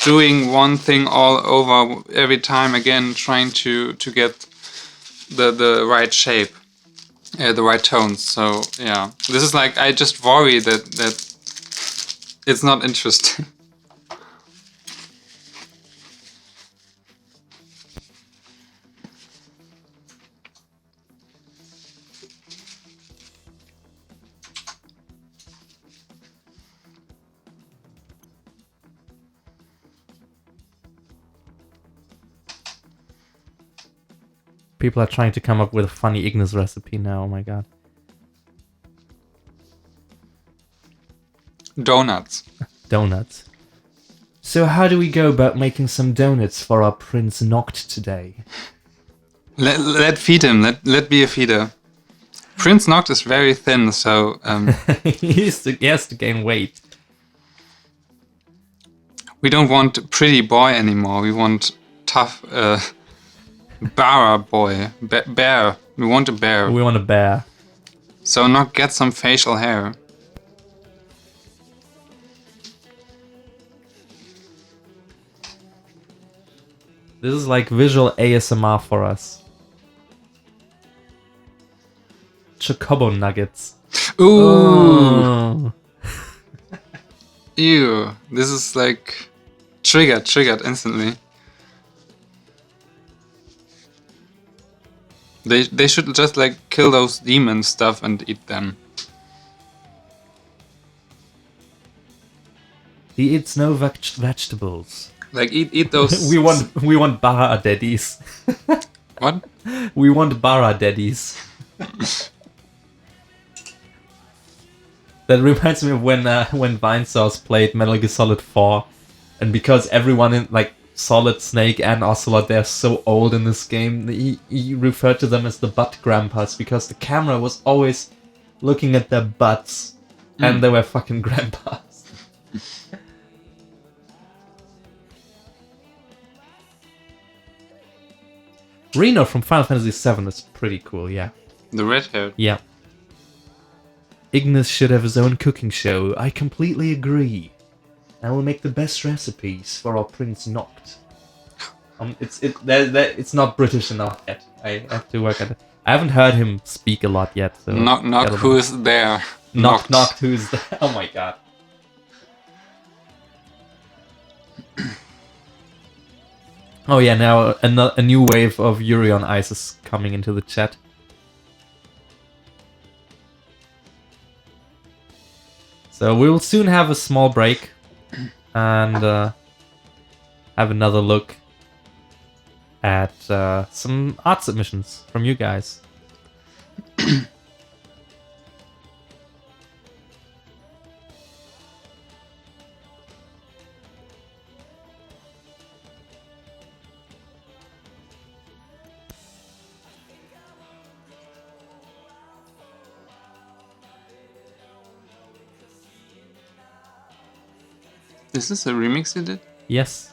doing one thing all over every time again, trying to get the right shape, the right tones. So yeah, this is like, I just worry that it's not interesting. People are trying to come up with a funny Ignis recipe now. Oh my god. Donuts. Donuts. So how do we go about making some donuts for our Prince Noct today? Let feed him. Let be a feeder. Prince Noct is very thin, so he has to gain weight. we don't want a pretty boy anymore. We want tough Bara boy. Bear. We want a bear. We want a bear. So Noct, get some facial hair. This is like visual ASMR for us. Chocobo nuggets. Ooh. Oh. Ew. This is like triggered instantly. They should just like kill those demon stuff and eat them. He eats no vegetables. Like eat those. we want bara daddies. What? We want bara daddies. That reminds me of when Vinesauce played Metal Gear Solid 4, and because everyone in like Solid, Snake, and Ocelot, they're so old in this game, he referred to them as the butt grandpas because the camera was always looking at their butts, and they were fucking grandpas. Reno from Final Fantasy VII is pretty cool, yeah. The red hair. Yeah. Ignis should have his own cooking show. I completely agree. I will make the best recipes for our Prince Noct. It's not British enough yet. I have to work at it. I haven't heard him speak a lot yet. So Knock, who's there? Knock, who's there? Oh my god. Oh yeah, now a new wave of Yuri on Ice is coming into the chat. So we will soon have a small break and have another look at some art submissions from you guys. Is this a remix you did? Yes.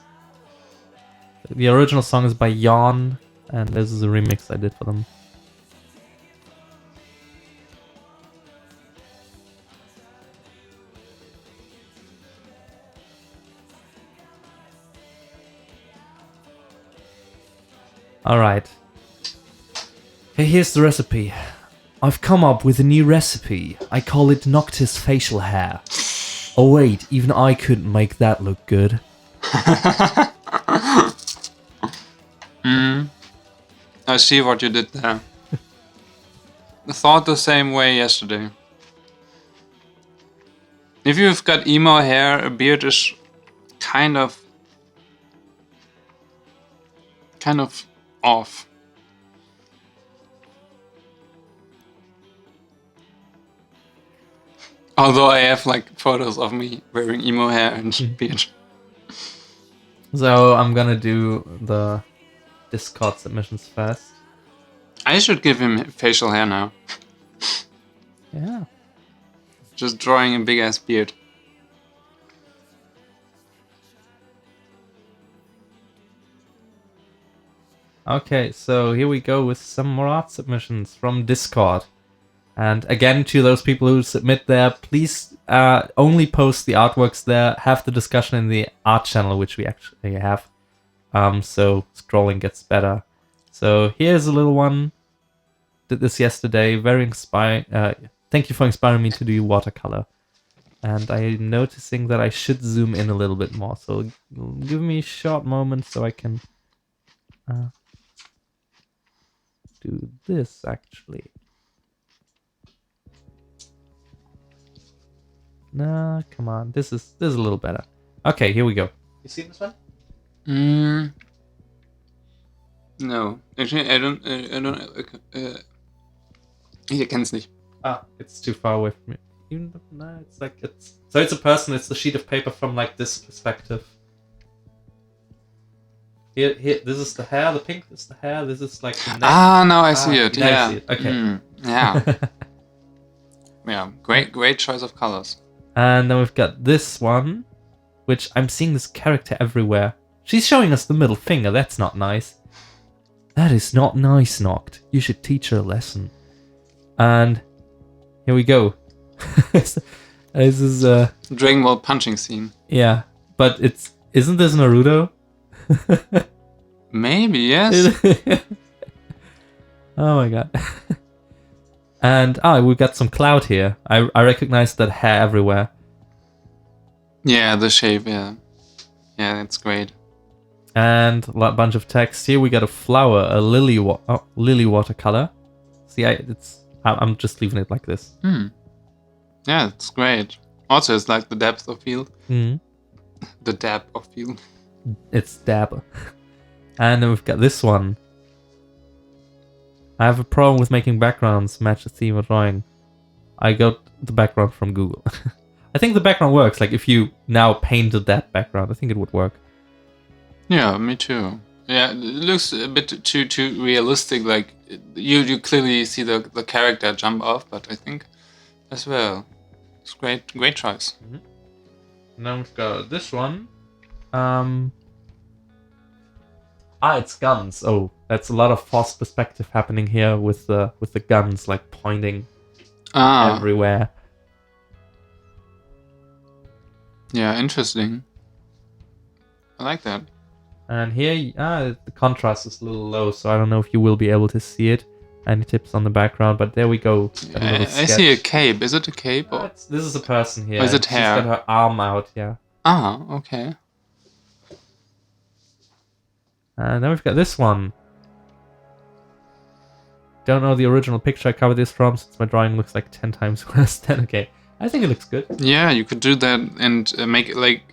The original song is by Yawn, and this is a remix I did for them. Alright. Okay, here's the recipe. I've come up with a new recipe. I call it Noctis facial hair. Oh wait, even I couldn't make that look good. I see what you did there. I thought the same way yesterday. If you've got emo hair, a beard is kind of off. Although I have like photos of me wearing emo hair and beard. So I'm gonna do the Discord submissions first. I should give him facial hair now. Yeah. Just drawing a big ass beard. Okay, so here we go with some more art submissions from Discord. And again, to those people who submit there, please only post the artworks there. Have the discussion in the art channel, which we actually have. So scrolling gets better. So here's a little one. Did this yesterday. Very inspiring. Thank you for inspiring me to do watercolor. And I'm noticing that I should zoom in a little bit more. So give me a short moment so I can do this actually. Nah, come on. This is a little better. Okay, here we go. You see this one? No, actually, I don't. Ich kenn's nicht. Ah, it's too far away from me. Even though, no, it's like it's. So it's a person. It's a sheet of paper from like this perspective. Here. This is the hair. The pink is the hair. This is like the neck. Ah, now I see it. now you Yeah. see it. Okay. Yeah. Yeah. Great choice of colors. And then we've got this one, which I'm seeing this character everywhere. She's showing us the middle finger. That's not nice. That is not nice, Noct. You should teach her a lesson. And here we go. This is Dragon Ball punching scene. yeah, but isn't this Naruto? Maybe, yes. Oh my god. And we got some cloud here. I recognize that hair everywhere. Yeah, the shape, yeah. Yeah, that's great. And a bunch of text. Here we got a flower, a lily watercolor. See, I'm just leaving it like this. Yeah, it's great. Also, it's like the depth of field. Mm. The depth of field. It's dab. And then we've got this one. I have a problem with making backgrounds match the theme of drawing. I got the background from Google. I think the background works. Like if you now painted that background, I think it would work. Yeah, me too. Yeah, it looks a bit too realistic. Like you clearly see the character jump off, but I think as well, it's great choice. Mm-hmm. Now we've got this one. It's guns. Oh, that's a lot of false perspective happening here with the guns like pointing everywhere. Yeah, interesting. I like that. And here, the contrast is a little low, so I don't know if you will be able to see it. Any tips on the background? But there we go. I see a cape. Is it a cape? Or? This is a person here. Or is it hair? She's got her arm out, yeah. Okay. And then we've got this one. Don't know the original picture I covered this from, since my drawing looks like 10 times worse than okay. I think it looks good. Yeah, you could do that and make it like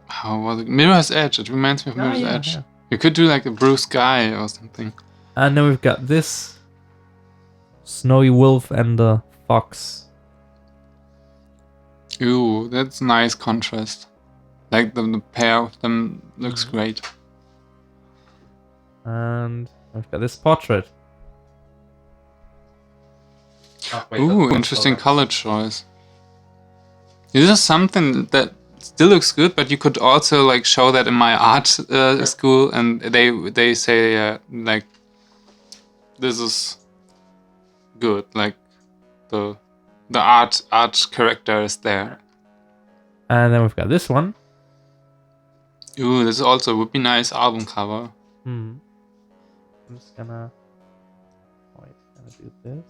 how was it? Mirror's Edge. It reminds me of Mirror's Edge. Yeah. You could do like a blue sky or something. And then we've got this snowy wolf and the fox. Ooh, that's nice contrast. Like the pair of them looks great. And we've got this portrait. Ooh, interesting color choice. This is something that still looks good, but you could also like show that in my art school, and they say like this is good, like the art character is there. And then we've got this one. Ooh, this also would be nice album cover. I'm just gonna do this.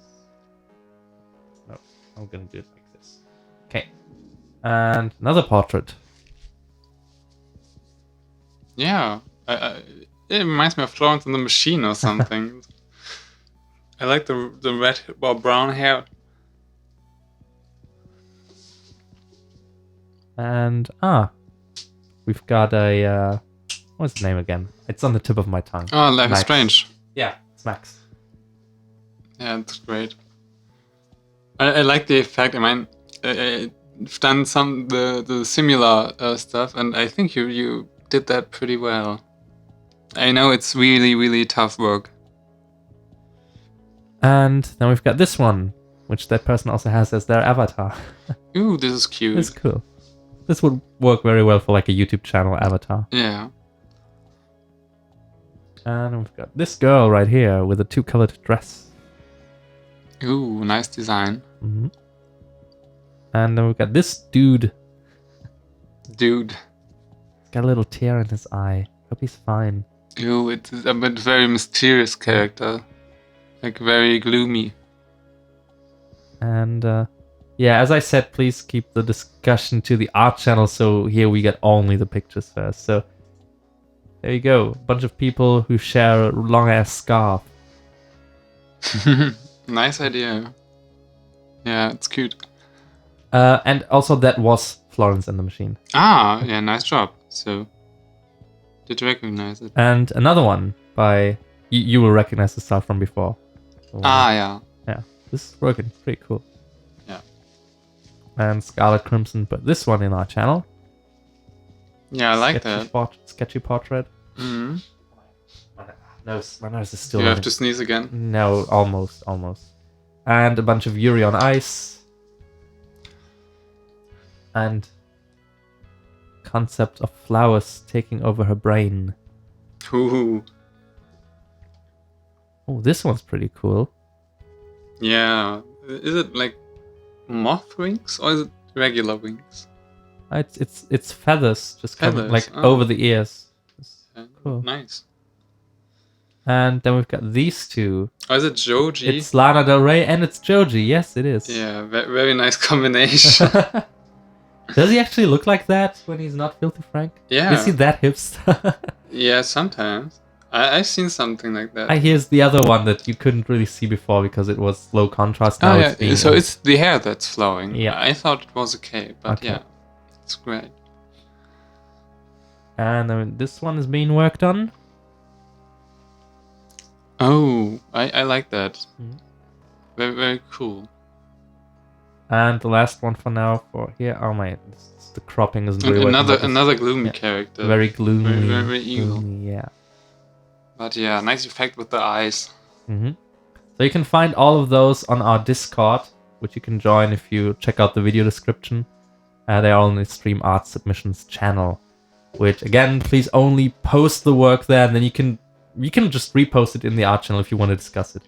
No, I'm gonna do it like this. Okay. And another portrait. Yeah, it reminds me of Florence and the Machine or something. I like the red or brown hair. And we've got a what's the name again? It's on the tip of my tongue. Oh, Life is Strange. Yeah, it's Max. Yeah, it's great. I like the effect. I mean, I've done some the similar stuff, and I think you did that pretty well. I know it's really tough work. And then we've got this one, which that person also has as their avatar. Ooh, this is cute. It's cool. This would work very well for like a YouTube channel avatar. Yeah. And we've got this girl right here with a 2-colored dress. Ooh, nice design. Mm-hmm. And then we've got this dude. Got a little tear in his eye. Hope he's fine. Ooh, it's a bit very mysterious character. Like very gloomy. And yeah, as I said, please keep the discussion to the art channel, so here we get only the pictures first. So there you go. A bunch of people who share a long-ass scarf. Nice idea. Yeah, it's cute. And also that was Florence and the Machine. Yeah, nice job. So, did you recognize it? And another one by You will recognize the style from before. Ah, yeah. Yeah, this is working pretty cool. Yeah. And Scarlet Crimson put this one in our channel. Yeah, I like that. Sketchy portrait. Mm-hmm. My nose is still You have running. to sneeze again. No, almost. And a bunch of Yuri on ice. And concept of flowers taking over her brain. Ooh. Oh, this one's pretty cool. Yeah. Is it like moth wings or is it regular wings? It's feathers just coming Feathers, like oh. over the ears. Cool. Nice. And then we've got these two. Oh, is it Joji? It's Lana Del Rey and it's Joji. Yes, it is. Yeah, very nice combination. Does he actually look like that when he's not Filthy Frank? Yeah. Is he that hipster? Yeah, sometimes. I've seen something like that. Here's the other one that you couldn't really see before because it was low contrast. Now Oh, it's yeah. So it's the hair that's flowing. Yeah. I thought it was okay, but Okay. yeah, it's great. And then this one is being worked on. Oh, I like that. Mhm. Very cool. And the last one for now for here. Oh my, the cropping isn't really And working. another gloomy character. Very gloomy. Very evil. Gloomy, yeah. But yeah, nice effect with the eyes. Mm-hmm. So you can find all of those on our Discord, which you can join if you check out the video description. They are on the Stream Art Submissions channel, which again, please only post the work there, and then you can just repost it in the art channel if you want to discuss it.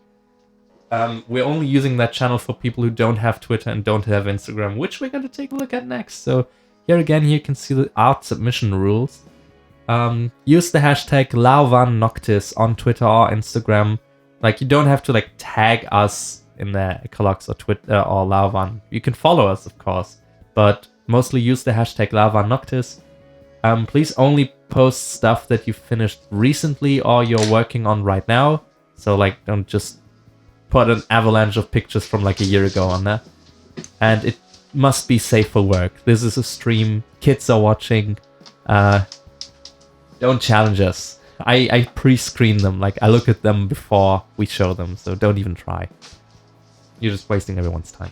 We're only using that channel for people who don't have Twitter and don't have Instagram, which we're going to take a look at next. So here again, you can see the art submission rules. Use the hashtag #LauvanNoctis on Twitter or Instagram. Like, you don't have to like tag us in the Ecolox or Twitter or Lauvan. You can follow us, of course, but mostly use the hashtag #LauvanNoctis. Please only post stuff that you finished recently or you're working on right now. So like, don't just put an avalanche of pictures from like a year ago on there. And it must be safe for work. This is a stream. Kids are watching. Don't challenge us. I pre-screen them. Like, I look at them before we show them. So don't even try. You're just wasting everyone's time.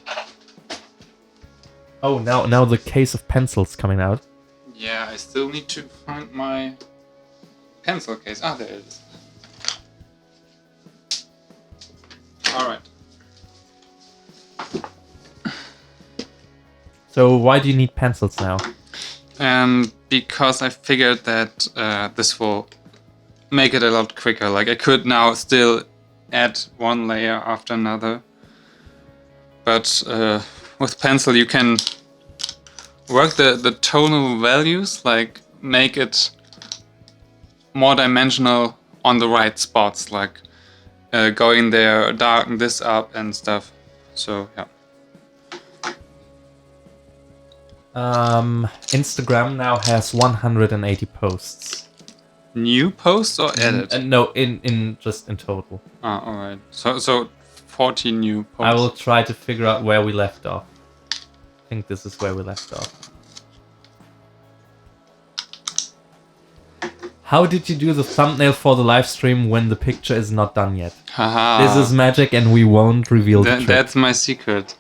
Oh, now the case of pencils coming out. Yeah, I still need to find my pencil case. Ah, there it is. Alright. So why do you need pencils now? Because I figured that this will make it a lot quicker. Like, I could now still add one layer after another. But with pencil you can work the tonal values, like make it more dimensional on the right spots, like go in there, darken this up and stuff. So yeah. Instagram now has 180 posts. New posts or edit? No, in just in total. Ah, alright. So 40 new posts. I will try to figure out where we left off. I think this is where we left off. How did you do the thumbnail for the live stream when the picture is not done yet? Haha. This is magic and we won't reveal the trick. That's my secret.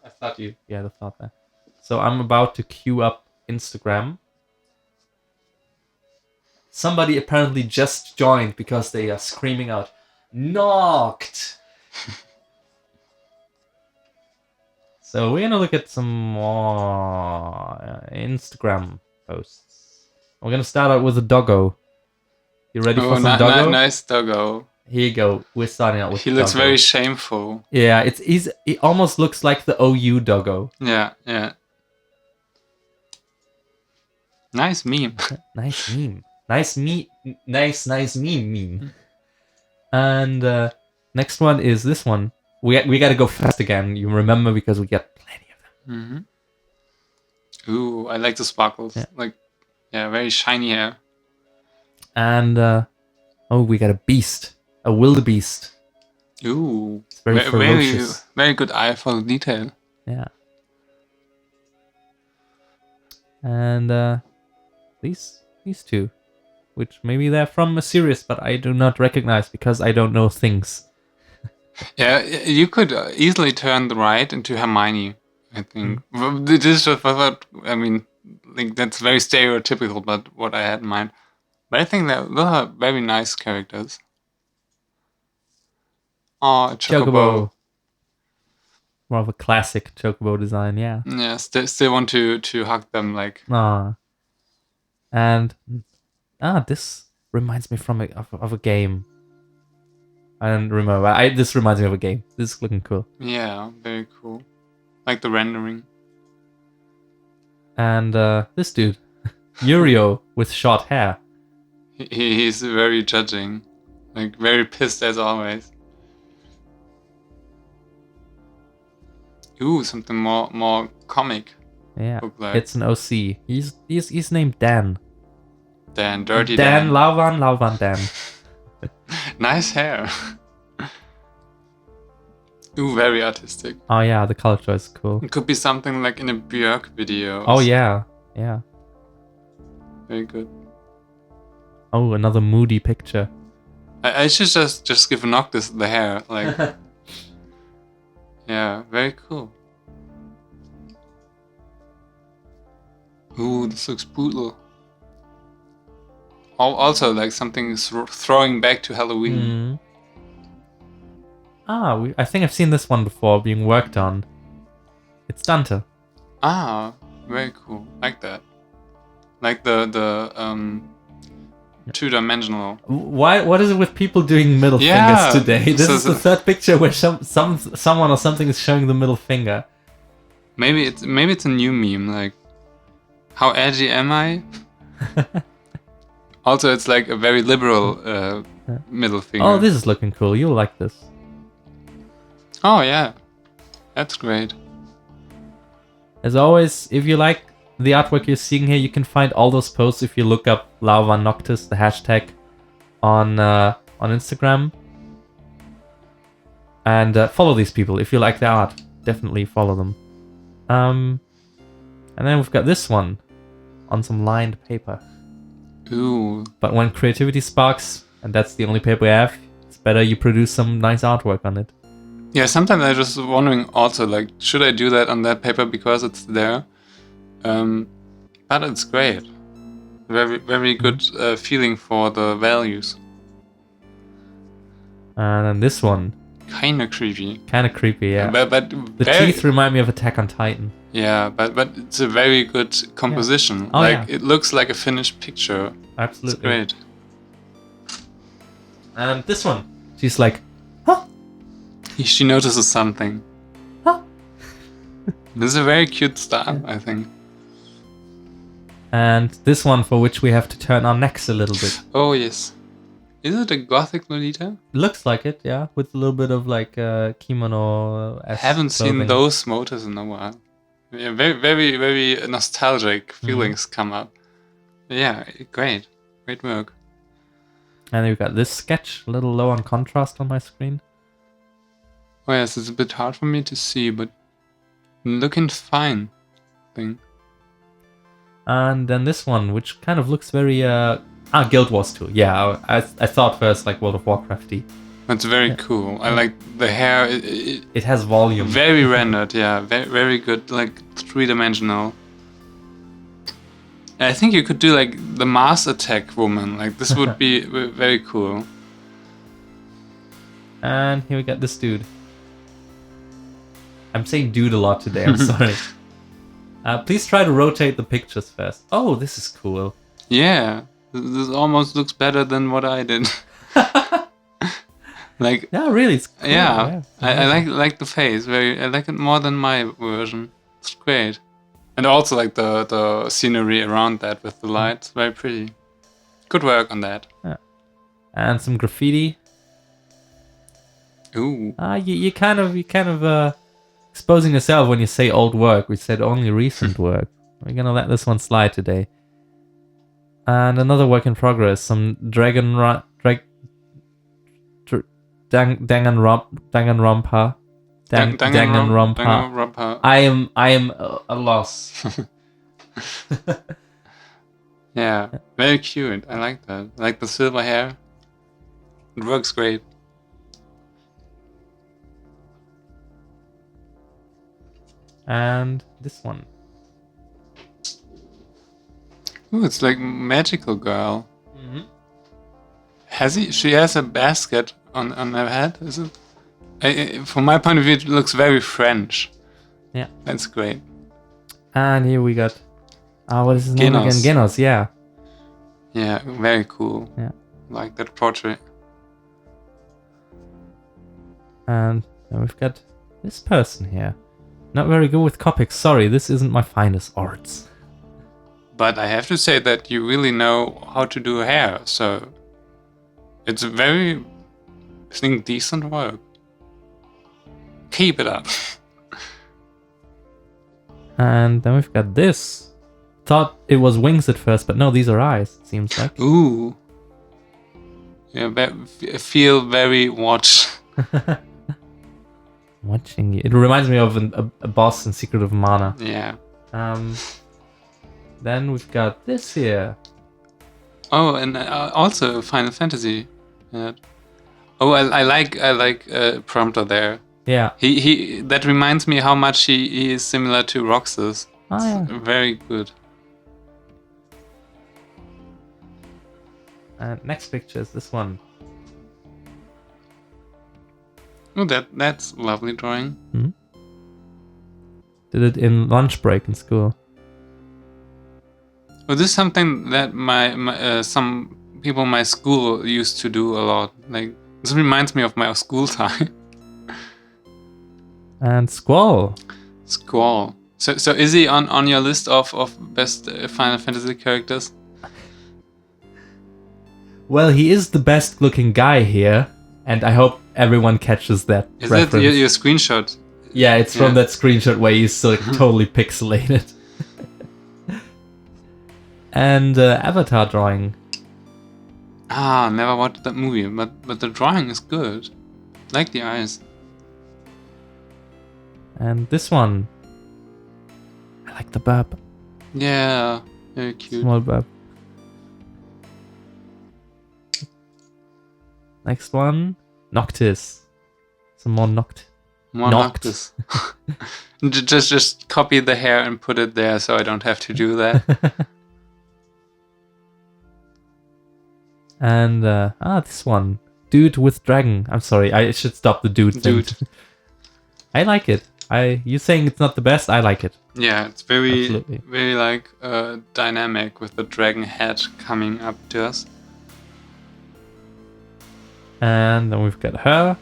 I thought you had a thought there. So I'm about to queue up Instagram. Somebody apparently just joined because they are screaming out, "Knocked!" So we're gonna look at some more Instagram posts. We're gonna start out with a doggo. You ready for some doggo? Nice doggo. Here you go. We're starting out with He looks doggo. very shameful. Yeah, he almost looks like the OU doggo. Yeah. Nice meme. Nice meme. Nice meme. And next one is this one. We gotta go fast again. You remember because we got plenty of them. Mm-hmm. Ooh, I like the sparkles. Yeah. Like, yeah, very shiny hair. And oh, we got a beast, a wildebeest. Ooh, It's very very, ferocious. very good eye for the detail. Yeah. And these two, which maybe they're from a series, but I do not recognize because I don't know things. Yeah, you could easily turn the right into Hermione. I think this is just what I mean. Like that's very stereotypical, but what I had in mind. But I think that those are very nice characters. Oh, Chocobo. Chocobo. More of a classic Chocobo design, yeah. Yeah, still want to hug them like. Ah. And this reminds me of a game. I don't remember. This reminds me of a game. This is looking cool. Yeah, very cool. Like the rendering. And this dude, Yurio with short hair. He's very judging, like very pissed as always. Ooh, something more comic. Yeah, Look like. it's an OC. He's named Dan. Dan, dirty Dan. Dan. Lauvan Dan. Nice hair. Ooh, very artistic. Oh yeah, the color choice is cool. It could be something like in a Björk video. Oh yeah, yeah. Very good. Oh, another moody picture. I should just give Noctis the hair, like. Yeah, very cool. Ooh, this looks brutal. Also, like something throwing back to Halloween. I think I've seen this one before being worked on. It's Dante. Ah, very cool. Like that. Like the two-dimensional. What is it with people doing middle fingers today? This is the third picture where someone or something is showing the middle finger. Maybe it's a new meme, like how edgy am I? Also, it's like a very liberal middle finger. Oh, this is looking cool. You'll like this. Oh yeah, that's great. As always, if you like the artwork you're seeing here, you can find all those posts if you look up Lava Noctis, the hashtag, on Instagram. And follow these people if you like their art. Definitely follow them. And then we've got this one on some lined paper. Ooh. But when creativity sparks, and that's the only paper we have, it's better you produce some nice artwork on it. Yeah, sometimes I'm just wondering also, like, should I do that on that paper because it's there? But it's great. Very, very good feeling for the values. And then this one. Kinda creepy. Kinda creepy, yeah. But the teeth remind me of Attack on Titan. Yeah, but it's a very good composition. Yeah. Oh, like yeah. It looks like a finished picture. Absolutely. It's great. And this one. She's like, huh? She notices something. Huh? This is a very cute style, I think. And this one for which we have to turn our necks a little bit. Oh, yes. Is it a gothic Lolita? Looks like it, yeah. With a little bit of like kimono. I haven't seen those motors in a while. Yeah, very, very, very nostalgic feelings come up. Yeah, great. Great work. And then we've got this sketch, a little low on contrast on my screen. Oh yes, it's a bit hard for me to see, but looking fine, I think. And then this one, which kind of looks very Guild Wars 2. Yeah, I thought first like World of Warcrafty. That's very cool. I like the hair. It has volume. Very rendered, yeah. Very, very good, like 3-dimensional. I think you could do like the Mars Attack woman. Like this would be very cool. And here we got this dude. I'm saying dude a lot today, I'm sorry. Please try to rotate the pictures first. Oh, this is cool. Yeah, this almost looks better than what I did. Like yeah, really, it's cool. Yeah, I like the face. I like it more than my version. It's great, and also like the scenery around that with the lights. Very pretty. Good work on that. Yeah. And some graffiti. Ooh. You kind of exposing yourself when you say old work. We said only recent work. We're gonna let this one slide today. And another work in progress. Some Danganronpa. Danganronpa. I am a loss. Yeah, very cute. I like that. I like the silver hair. It works great. And this one. Ooh, it's like magical girl. Mm-hmm. She has a basket on her head. Is it? From my point of view, it looks very French. Yeah, that's great. And here we got. What is his name again? Genos. Yeah. Yeah, very cool. Yeah, like that portrait. And then we've got this person here. Not very good with Copics. Sorry, this isn't my finest arts. But I have to say that you really know how to do hair, so it's very, I think, decent work. Keep it up. And then we've got this. Thought it was wings at first, but no, these are eyes, it seems like. Ooh. Yeah, feel very watch. Watching you. It reminds me of a boss in Secret of Mana. Yeah. Then we've got this here. Oh, and also Final Fantasy. Yeah. Oh, I like Prompter there. Yeah. He that reminds me how much he is similar to Roxas. Oh, yeah. Very good. And next picture is this one. Oh, that's lovely drawing. Mm-hmm. Did it in lunch break in school. Oh, this is something that my some people in my school used to do a lot. Like, this reminds me of my school time. And Squall. Squall. So is he on your list of best Final Fantasy characters? Well, he is the best looking guy here, and I hope everyone catches that Is reference. it your screenshot? Yeah, it's from that screenshot where he's so totally pixelated. And avatar drawing. Ah, never watched that movie, but the drawing is good. Like the eyes. And this one. I like the burp. Yeah, very cute. Small burp. Next one. Noctis. Some more More Noctis. just copy the hair and put it there so I don't have to do that. And this one. Dude with dragon. I'm sorry, I should stop the dude thing. I like it. You saying it's not the best, I like it. Yeah, it's very Absolutely. very like dynamic with the dragon head coming up to us. And then we've got her.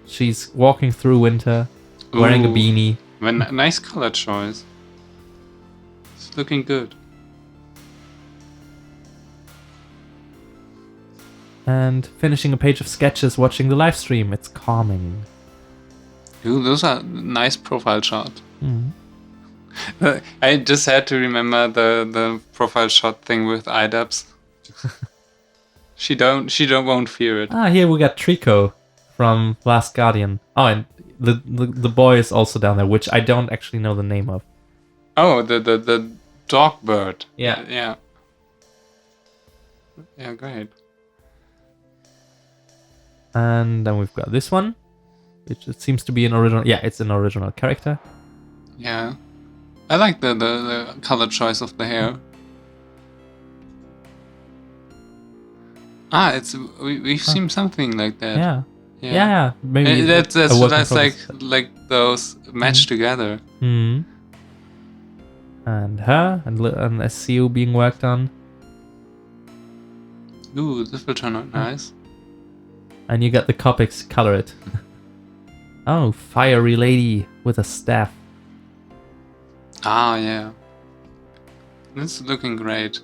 She's walking through winter, wearing a beanie. Nice color choice. It's looking good. And finishing a page of sketches, watching the live stream. It's calming. Ooh, those are nice profile shot. Mm-hmm. I just had to remember the profile shot thing with iDubbbz. She won't fear it. Here we got Trico from Last Guardian. Oh, and the boy is also down there, which I don't actually know the name of. Oh, the dog bird. Yeah. Yeah, great. And then we've got this one, which it seems to be an original. Yeah, it's an original character. Yeah, I like the color choice of the hair. We've seen something like that. Yeah. Maybe that's like those match together. Hmm. And her and SCU being worked on. Ooh, this will turn out nice. And you got the Copics color it. Oh, fiery lady with a staff. Ah, yeah. This is looking great.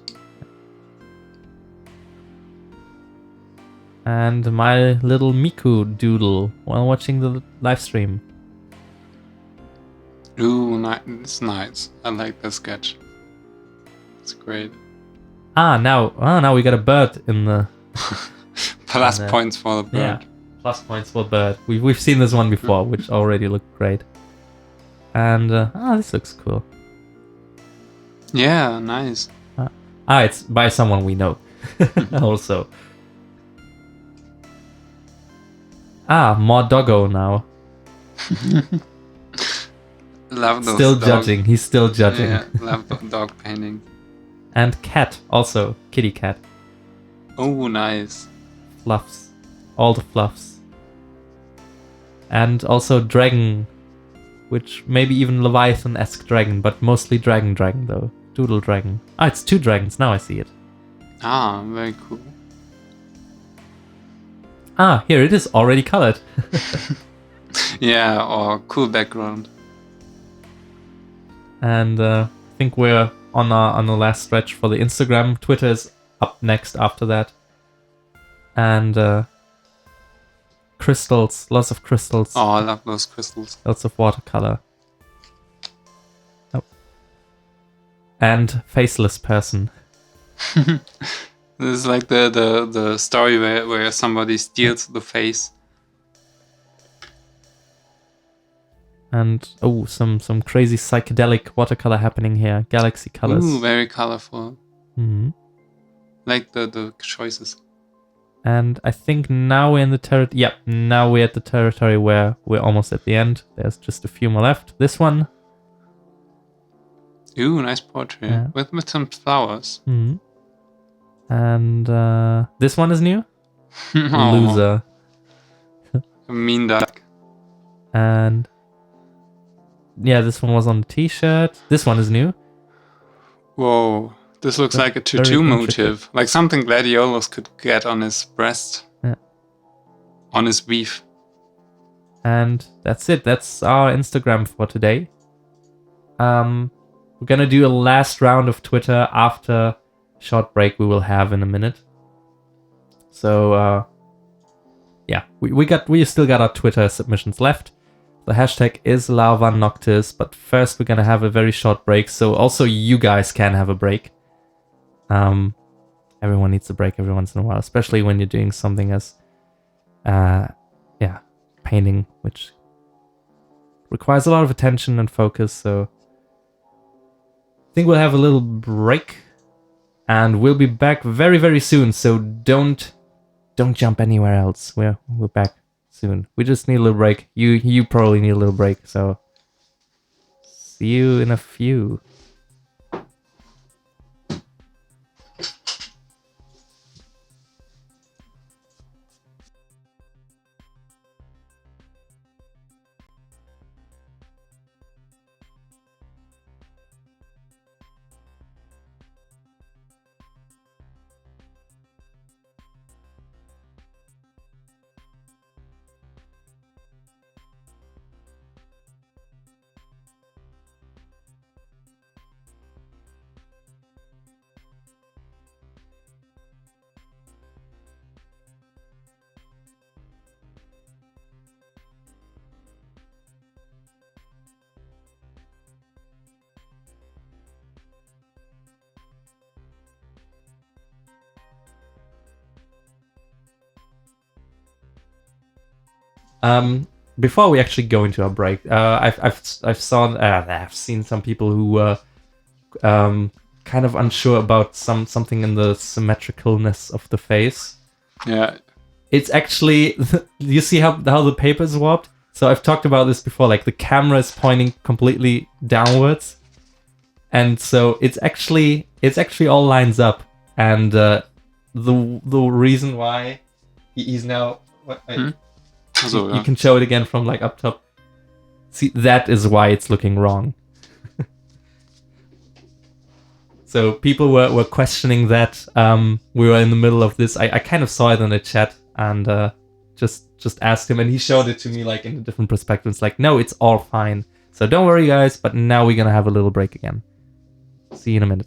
And my little Miku doodle while watching the live stream. Ooh, it's nice. I like the sketch. It's great. Now we got a bird in the... Plus points for the bird. plus points for bird. We've seen this one before, which already looked great. And this looks cool. Yeah, nice. It's by someone we know. Also. More doggo now. Love those Still dog. judging. He's still judging. Yeah, love dog painting. And cat also. Kitty cat. Oh, nice. Fluffs. All the fluffs. And also dragon, which maybe even Leviathan-esque dragon, but mostly dragon though. Doodle dragon. It's 2 dragons, now I see it. Very cool. Here it is already colored. Yeah, or cool background. And I think we're on the last stretch for the Instagram. Twitter is up next after that. And crystals, lots of crystals. Oh, I love those crystals. Lots of watercolor. Oh. And faceless person. This is like the story where somebody steals the face. And some crazy psychedelic watercolor happening here. Galaxy colors. Ooh, very colorful. Mm-hmm. Like the choices. And I think now we're in the territory. Yeah, now we're at the territory where we're almost at the end. There's just a few more left. This one. Ooh, nice portrait. Yeah. With some flowers. Mm-hmm. And this one is new. Oh, Loser. a mean duck. And yeah, this one was on the t-shirt. This one is new. Whoa, this looks like a Very tutu intricate. motif. Like something Gladiolus could get on his breast. Yeah. On his weave. And that's it. That's our Instagram for today. We're gonna do a last round of Twitter after short break we will have in a minute. So yeah, we still got our Twitter submissions left. The hashtag is LavaNoctis, but first we're gonna have a very short break, so also you guys can have a break. Everyone needs a break every once in a while, especially when you're doing something as painting, which requires a lot of attention and focus. So I think we'll have a little break, and we'll be back very, very soon. So don't jump anywhere else. We're back soon. We just need a little break. You probably need a little break. So see you in a few. Before we actually go into our break, I've seen some people who were kind of unsure about something in the symmetricalness of the face. Yeah. It's actually, you see how the paper is warped? So I've talked about this before, like the camera is pointing completely downwards, and so it's actually all lines up, and the reason why he's now. You can show it again from like up top. See, that is why it's looking wrong. So people were questioning that. We were in the middle of this. I kind of saw it in the chat and just asked him, and he showed it to me like in a different perspective. It's like, no, it's all fine. So don't worry, guys. But now we're gonna have a little break again. See you in a minute.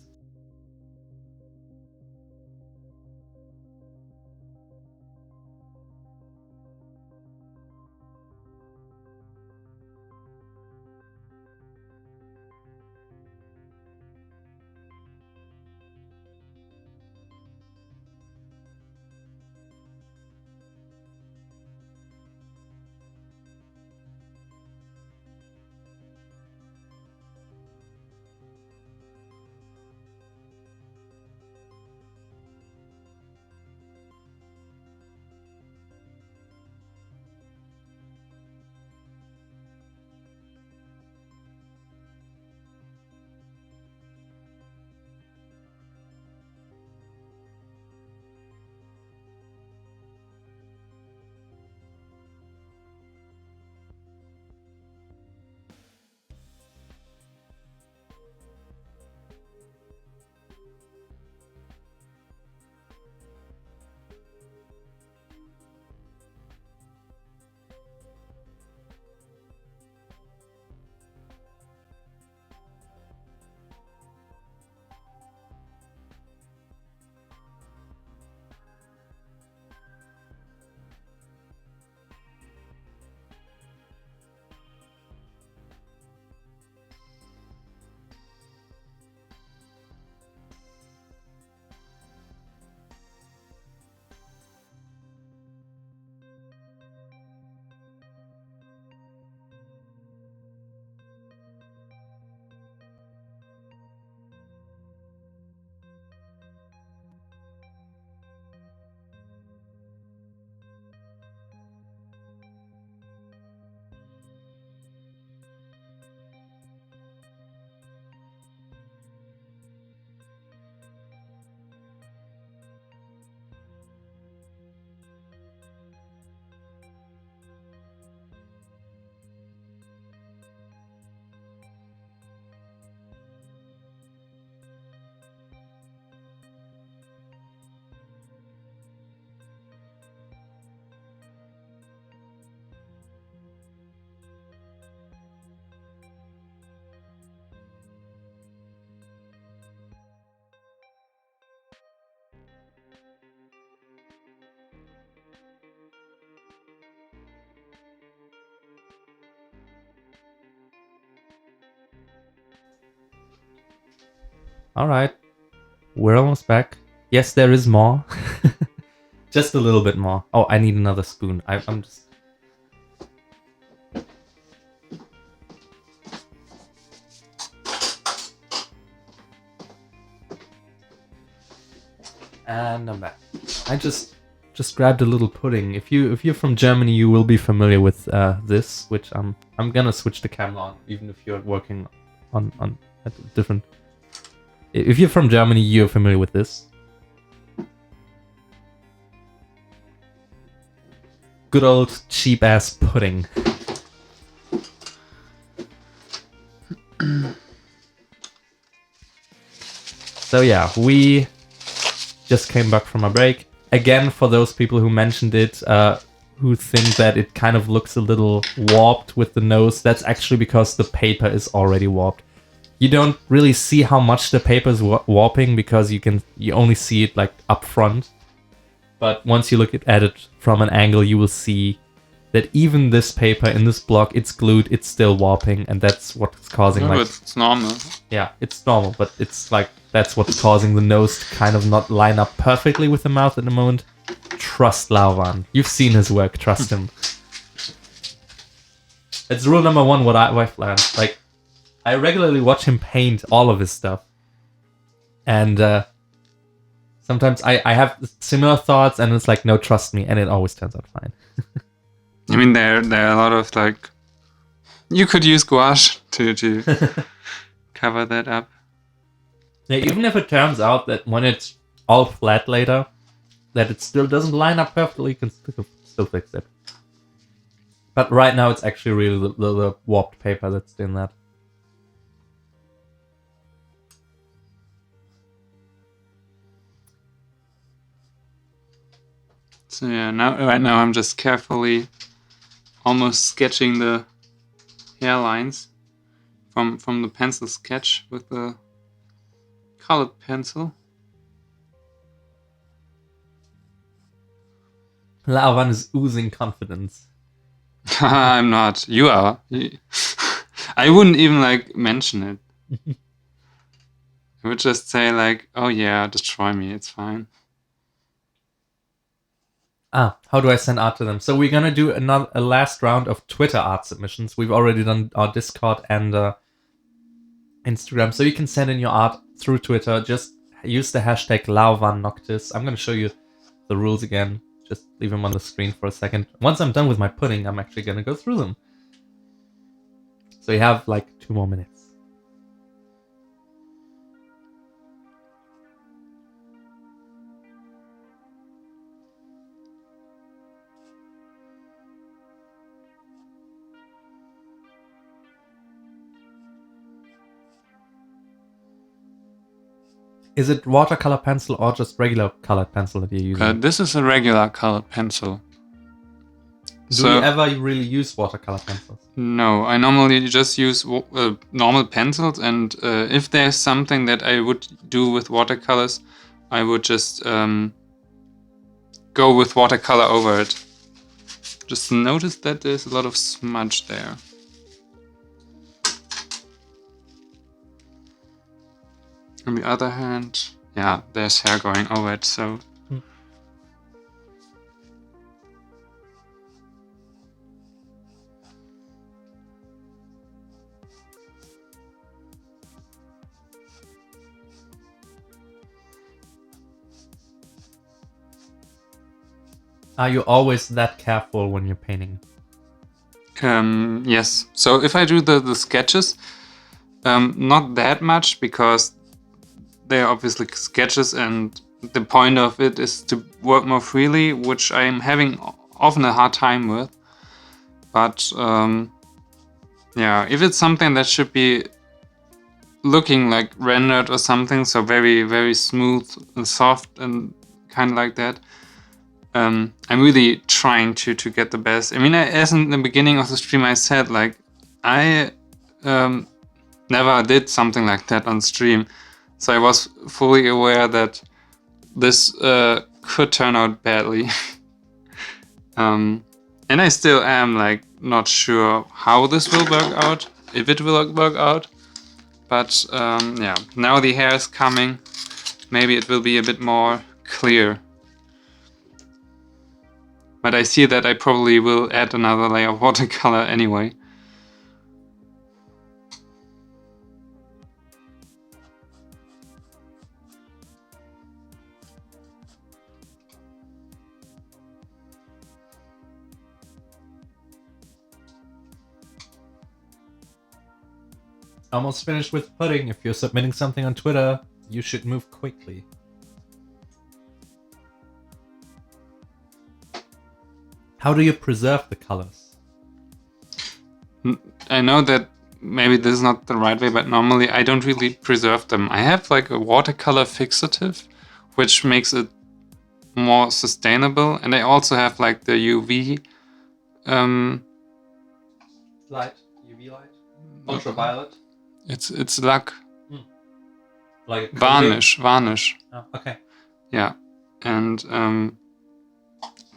All right. We're almost back. Yes, there is more. Just a little bit more. Oh, I need another spoon. I'm just... And I'm back. I just grabbed a little pudding. If you're from Germany, you will be familiar with this, which I'm gonna switch the camera on, even if you're working on a different. If you're from Germany, you're familiar with this. Good old cheap ass pudding. So yeah, we just came back from a break. Again, for those people who mentioned it, who think that it kind of looks a little warped with the nose, that's actually because the paper is already warped. You don't really see how much the paper is warping because you only see it like up front. But once you look at it from an angle, you will see that even this paper in this block, it's glued, it's still warping, and that's what's causing No, it's normal. Yeah, it's normal, but it's like that's what's causing the nose to kind of not line up perfectly with the mouth at the moment. Trust Lauvan. You've seen his work, trust him. It's rule number one what I've learned. Like, I regularly watch him paint all of his stuff. And sometimes I have similar thoughts and it's like, no, trust me, and it always turns out fine. I mean, there are a lot of like... You could use gouache to cover that up. Yeah, even if it turns out that when it's all flat later, that it still doesn't line up perfectly, you can still fix it. But right now it's actually really the warped paper that's in that. So yeah, right now I'm just carefully almost sketching the hairlines from the pencil sketch with the colored pencil. Lauvan is oozing confidence. I'm not. You are. I wouldn't even like mention it. I would just say like, oh yeah, destroy me, it's fine. How do I send art to them? So we're gonna do a last round of Twitter art submissions. We've already done our Discord and Instagram, so you can send in your art through Twitter. Just use the hashtag #LauvanNoctis. I'm gonna show you the rules again. Just leave them on the screen for a second. Once I'm done with my pudding, I'm actually gonna go through them. So you have like 2 more minutes. Is it watercolor pencil or just regular colored pencil that you're using? This is a regular colored pencil. Do you ever really use watercolor pencils? No, I normally just use normal pencils, and if there's something that I would do with watercolors, I would just go with watercolor over it. Just notice that there's a lot of smudge there. On the other hand, yeah, there's hair going over it, so... Are you always that careful when you're painting? Yes. So if I do the sketches, not that much, because they're obviously sketches and the point of it is to work more freely, which I'm having often a hard time with. But yeah, if it's something that should be looking like rendered or something, so very, very smooth and soft and kind of like that, I'm really trying to get the best. I mean, as in the beginning of the stream I said, like, I never did something like that on stream. So I was fully aware that this could turn out badly. And I still am like not sure how this will work out, if it will work out. But yeah, now the hair is coming. Maybe it will be a bit more clear. But I see that I probably will add another layer of watercolor anyway. Almost finished with pudding. If you're submitting something on Twitter, you should move quickly. How do you preserve the colors? I know that maybe this is not the right way, but normally I don't really preserve them. I have like a watercolor fixative, which makes it more sustainable. And I also have like the UV Light, UV light, ultraviolet. It's like Like varnish. Oh, okay. Yeah, and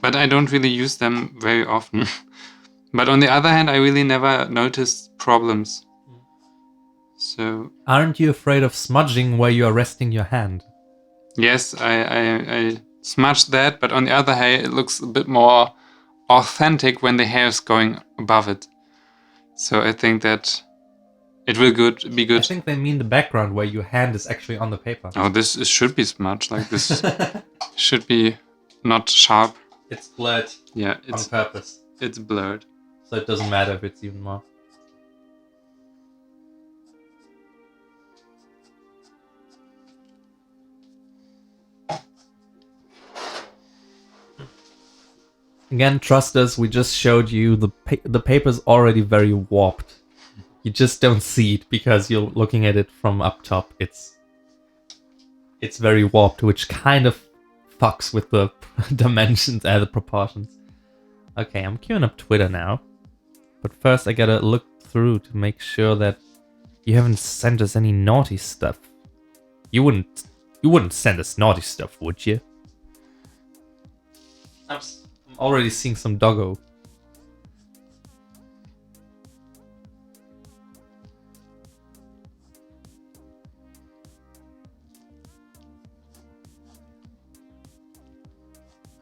but I don't really use them very often. But on the other hand, I really never noticed problems. So aren't you afraid of smudging where you are resting your hand? yes, I smudged that, but on the other hand, it looks a bit more authentic when the hair is going above it. So I think that it will be good. I think they mean the background where your hand is actually on the paper. Oh, this should be smudged. Like this should be not sharp. It's blurred. Yeah, on purpose. It's blurred. So it doesn't matter if it's even more. Again, trust us, we just showed you the paper's already very warped. You just don't see it because you're looking at it from up top. It's very warped, which kind of fucks with the dimensions and the proportions. Okay, I'm queuing up Twitter now. But first I gotta look through to make sure that you haven't sent us any naughty stuff. You wouldn't send us naughty stuff, would you? I'm already seeing some doggo.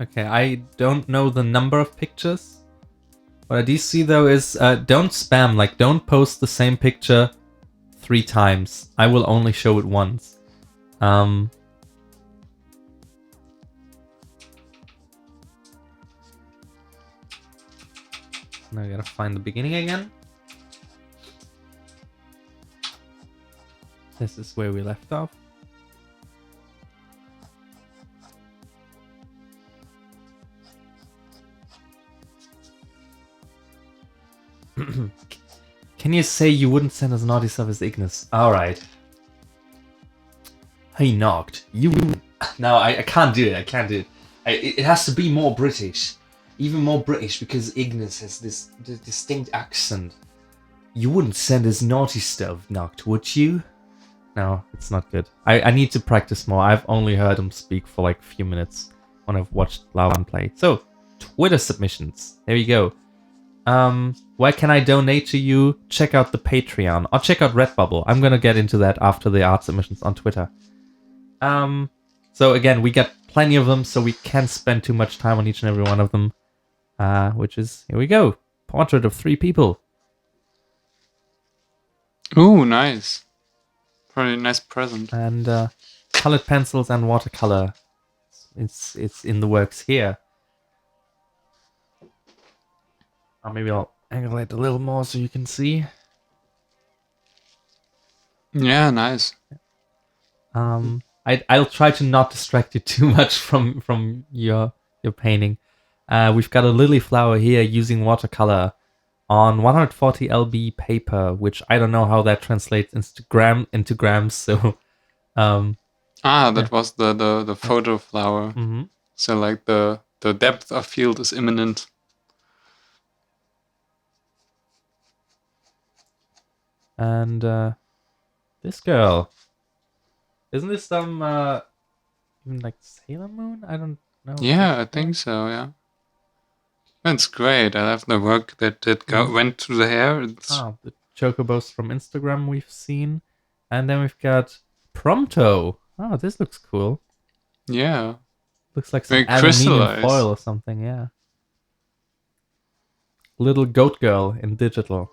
Okay, I don't know the number of pictures. What I do see though is don't spam, like don't post the same picture 3 times. I will only show it once. Now I gotta find the beginning again. This is where we left off. Can you say you wouldn't send us naughty stuff as Ignis? Alright. Hey, Noct, you... No, I can't do it, I can't do it. It has to be more British. Even more British, because Ignis has this distinct accent. You wouldn't send us naughty stuff, Noct, would you? No, it's not good. I need to practice more. I've only heard him speak for like a few minutes when I've watched Lauan play. So, Twitter submissions. There you go. Where can I donate to you? Check out the Patreon or check out Redbubble. I'm gonna get into that after the art submissions on Twitter. So again, we get plenty of them, so we can't spend too much time on each and every one of them. Which is, here we go. Portrait of 3 people. Ooh, nice. Pretty nice present. And colored pencils and watercolor. It's in the works here. Or maybe I'll angle it a little more so you can see. Yeah, nice. I'll try to not distract you too much from your painting. We've got a lily flower here using watercolor on 140 lb paper, which I don't know how that translates into grams. So, that was the photo flower. Mm-hmm. So like the depth of field is imminent. And this girl, isn't this some even like Sailor Moon? I don't know. Yeah, I think so. Yeah, that's great. I love the work that went to the hair. It's... the chocobos from Instagram we've seen. And then we've got Prompto. Oh, this looks cool. Yeah. Looks like some Very aluminium crystallized. foil or something, yeah. Little goat girl in digital.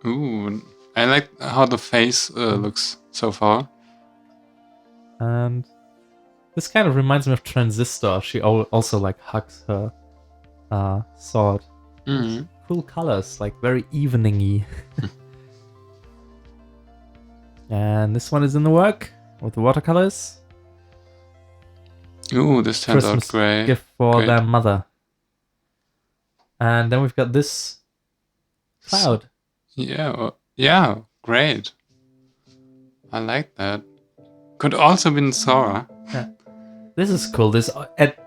Ooh, I like how the face looks so far. And this kind of reminds me of Transistor. She also like hugs her sword. Mm. Cool colors, like very evening-y. And this one is in the work with the watercolors. Ooh, this turns Christmas out great. gift for Great. their mother. And then we've got this cloud. Yeah, great. I like that. Could also been Sora. Yeah. This is cool. This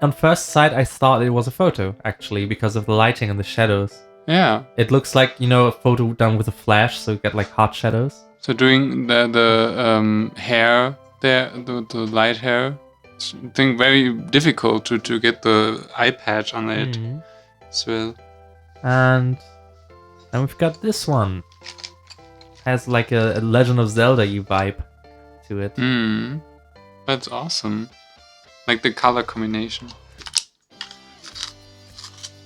on first sight I thought it was a photo actually because of the lighting and the shadows. Yeah. It looks like, you know, a photo done with a flash, so you get like hot shadows. So doing the hair there, the light hair, it's, I think very difficult to get the eye patch on it as well. And then we've got this one. Has like a Legend of Zelda-y vibe to it. That's awesome. Like the color combination.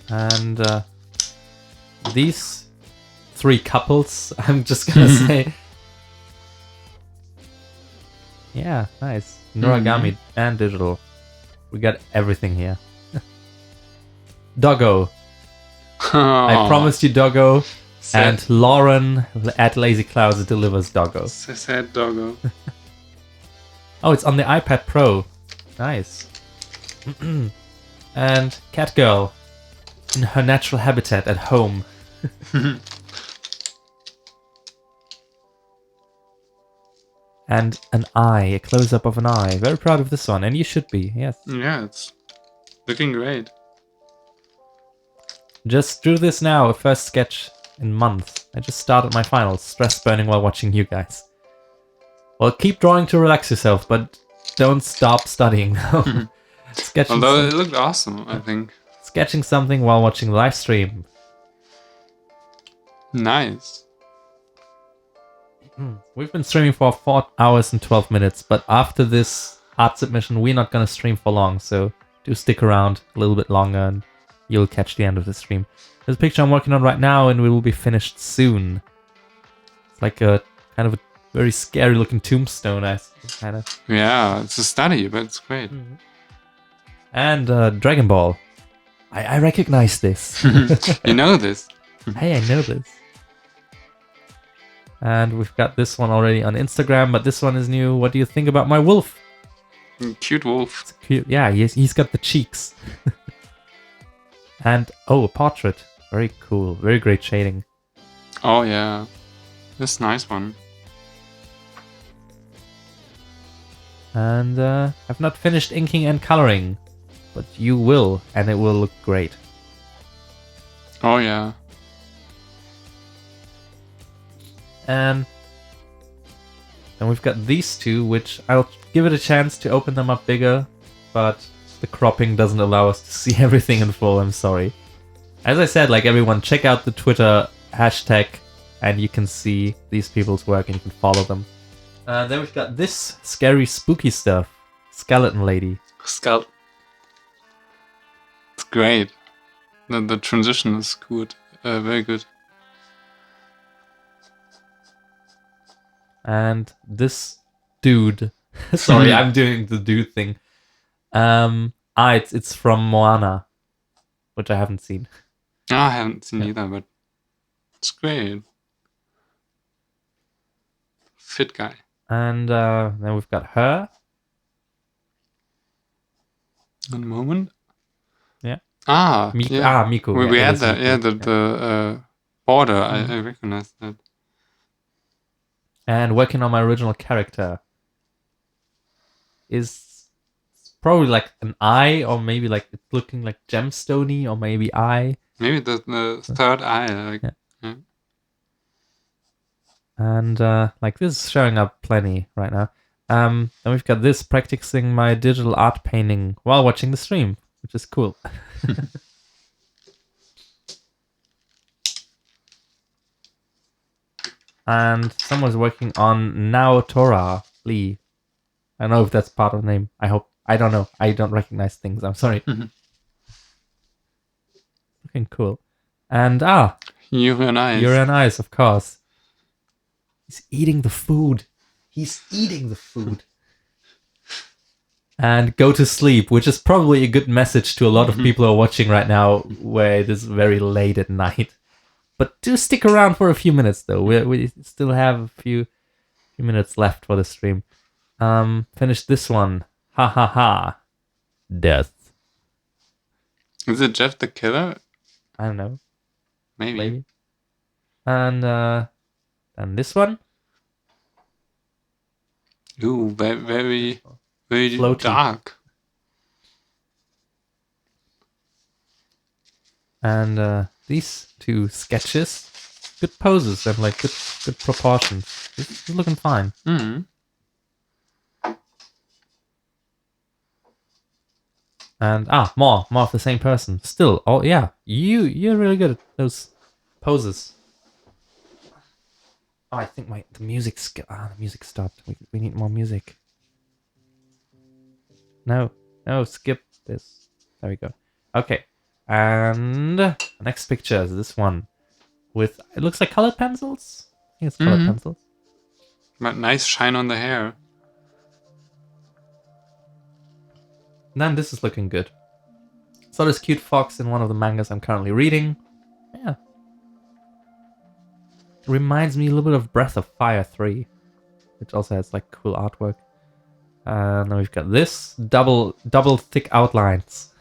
And these three couples, I'm just gonna say. Yeah, nice. Noragami and digital. We got everything here. Doggo. I promised you Doggo. Sad. And Lauren at Lazy Clouds delivers Doggo. Sad doggo. Oh, it's on the iPad Pro. Nice. And Cat Girl in her natural habitat at home. And an eye, a close-up of an eye. Very proud of this one, and you should be, yes. Yeah, it's looking great. Just drew this now, a first sketch in months. I just started my finals, stress burning while watching you guys. Well, keep drawing to relax yourself, but don't stop studying now. Although it looked awesome, I think. Sketching something while watching the live stream. Nice. We've been streaming for 4 hours and 12 minutes, but after this art submission, we're not going to stream for long, so do stick around a little bit longer and you'll catch the end of the stream. There's a picture I'm working on right now and we will be finished soon. It's like a kind of a very scary looking tombstone, kind of. Yeah, it's a study, but it's great. And Dragon Ball. I recognize this. You know this. Hey, I know this. And we've got this one already on Instagram, but this one is new. What do you think about my wolf? Cute wolf. It's cute. Yeah, he's got the cheeks. And, oh, a portrait. Very cool. Very great shading. Oh, yeah. This nice one. And I've not finished inking and coloring, but you will, and it will look great. Oh, yeah. And then we've got these two, which I'll give it a chance to open them up bigger, but the cropping doesn't allow us to see everything in full, I'm sorry. As I said, like everyone, check out the Twitter hashtag and you can see these people's work and you can follow them. Then we've got this scary, spooky stuff. Skeleton Lady. Skull. It's great. The transition is good. Very good. And this dude. Sorry, I'm doing the dude thing. It's from Moana, which I haven't seen. Oh, I haven't seen either, but it's great. Fit guy. And then we've got her. One moment. Yeah. Miku. Yeah. Miku. We yeah, had that. Yeah, the border. I recognize that. And working on my original character is probably like an eye, or maybe like it's looking like gemstone-y, or maybe eye. Maybe the third eye. Like, yeah. And like this is showing up plenty right now. Then we've got this, practicing my digital art painting while watching the stream, which is cool. And someone's working on Naotora Lee. I don't know if that's part of the name. I don't know. I don't recognize things. I'm sorry. Mhm. Looking cool. And You're nice. You're nice, of course. He's eating the food. He's eating the food. And go to sleep, which is probably a good message to a lot of people who are watching right now, where it is very late at night. But do stick around for a few minutes, though. We still have a few minutes left for the stream. Finish this one. Ha ha ha. Death. Is it Jeff the Killer? I don't know. Maybe. And this one. Ooh, very Floaty. dark. And these two sketches, good poses and like good proportions. It's looking fine. Mm-hmm. And more of the same person. Still, oh yeah, you're really good at those poses. Oh, I think the music stopped. We need more music. No, skip this. There we go. Okay, and the next picture is this one with it looks like colored pencils. I think it's colored pencils. But nice shine on the hair. And then this is looking good. So this cute fox in one of the mangas I'm currently reading. Yeah. Reminds me a little bit of Breath of Fire 3, which also has like cool artwork. And then we've got this double thick outlines.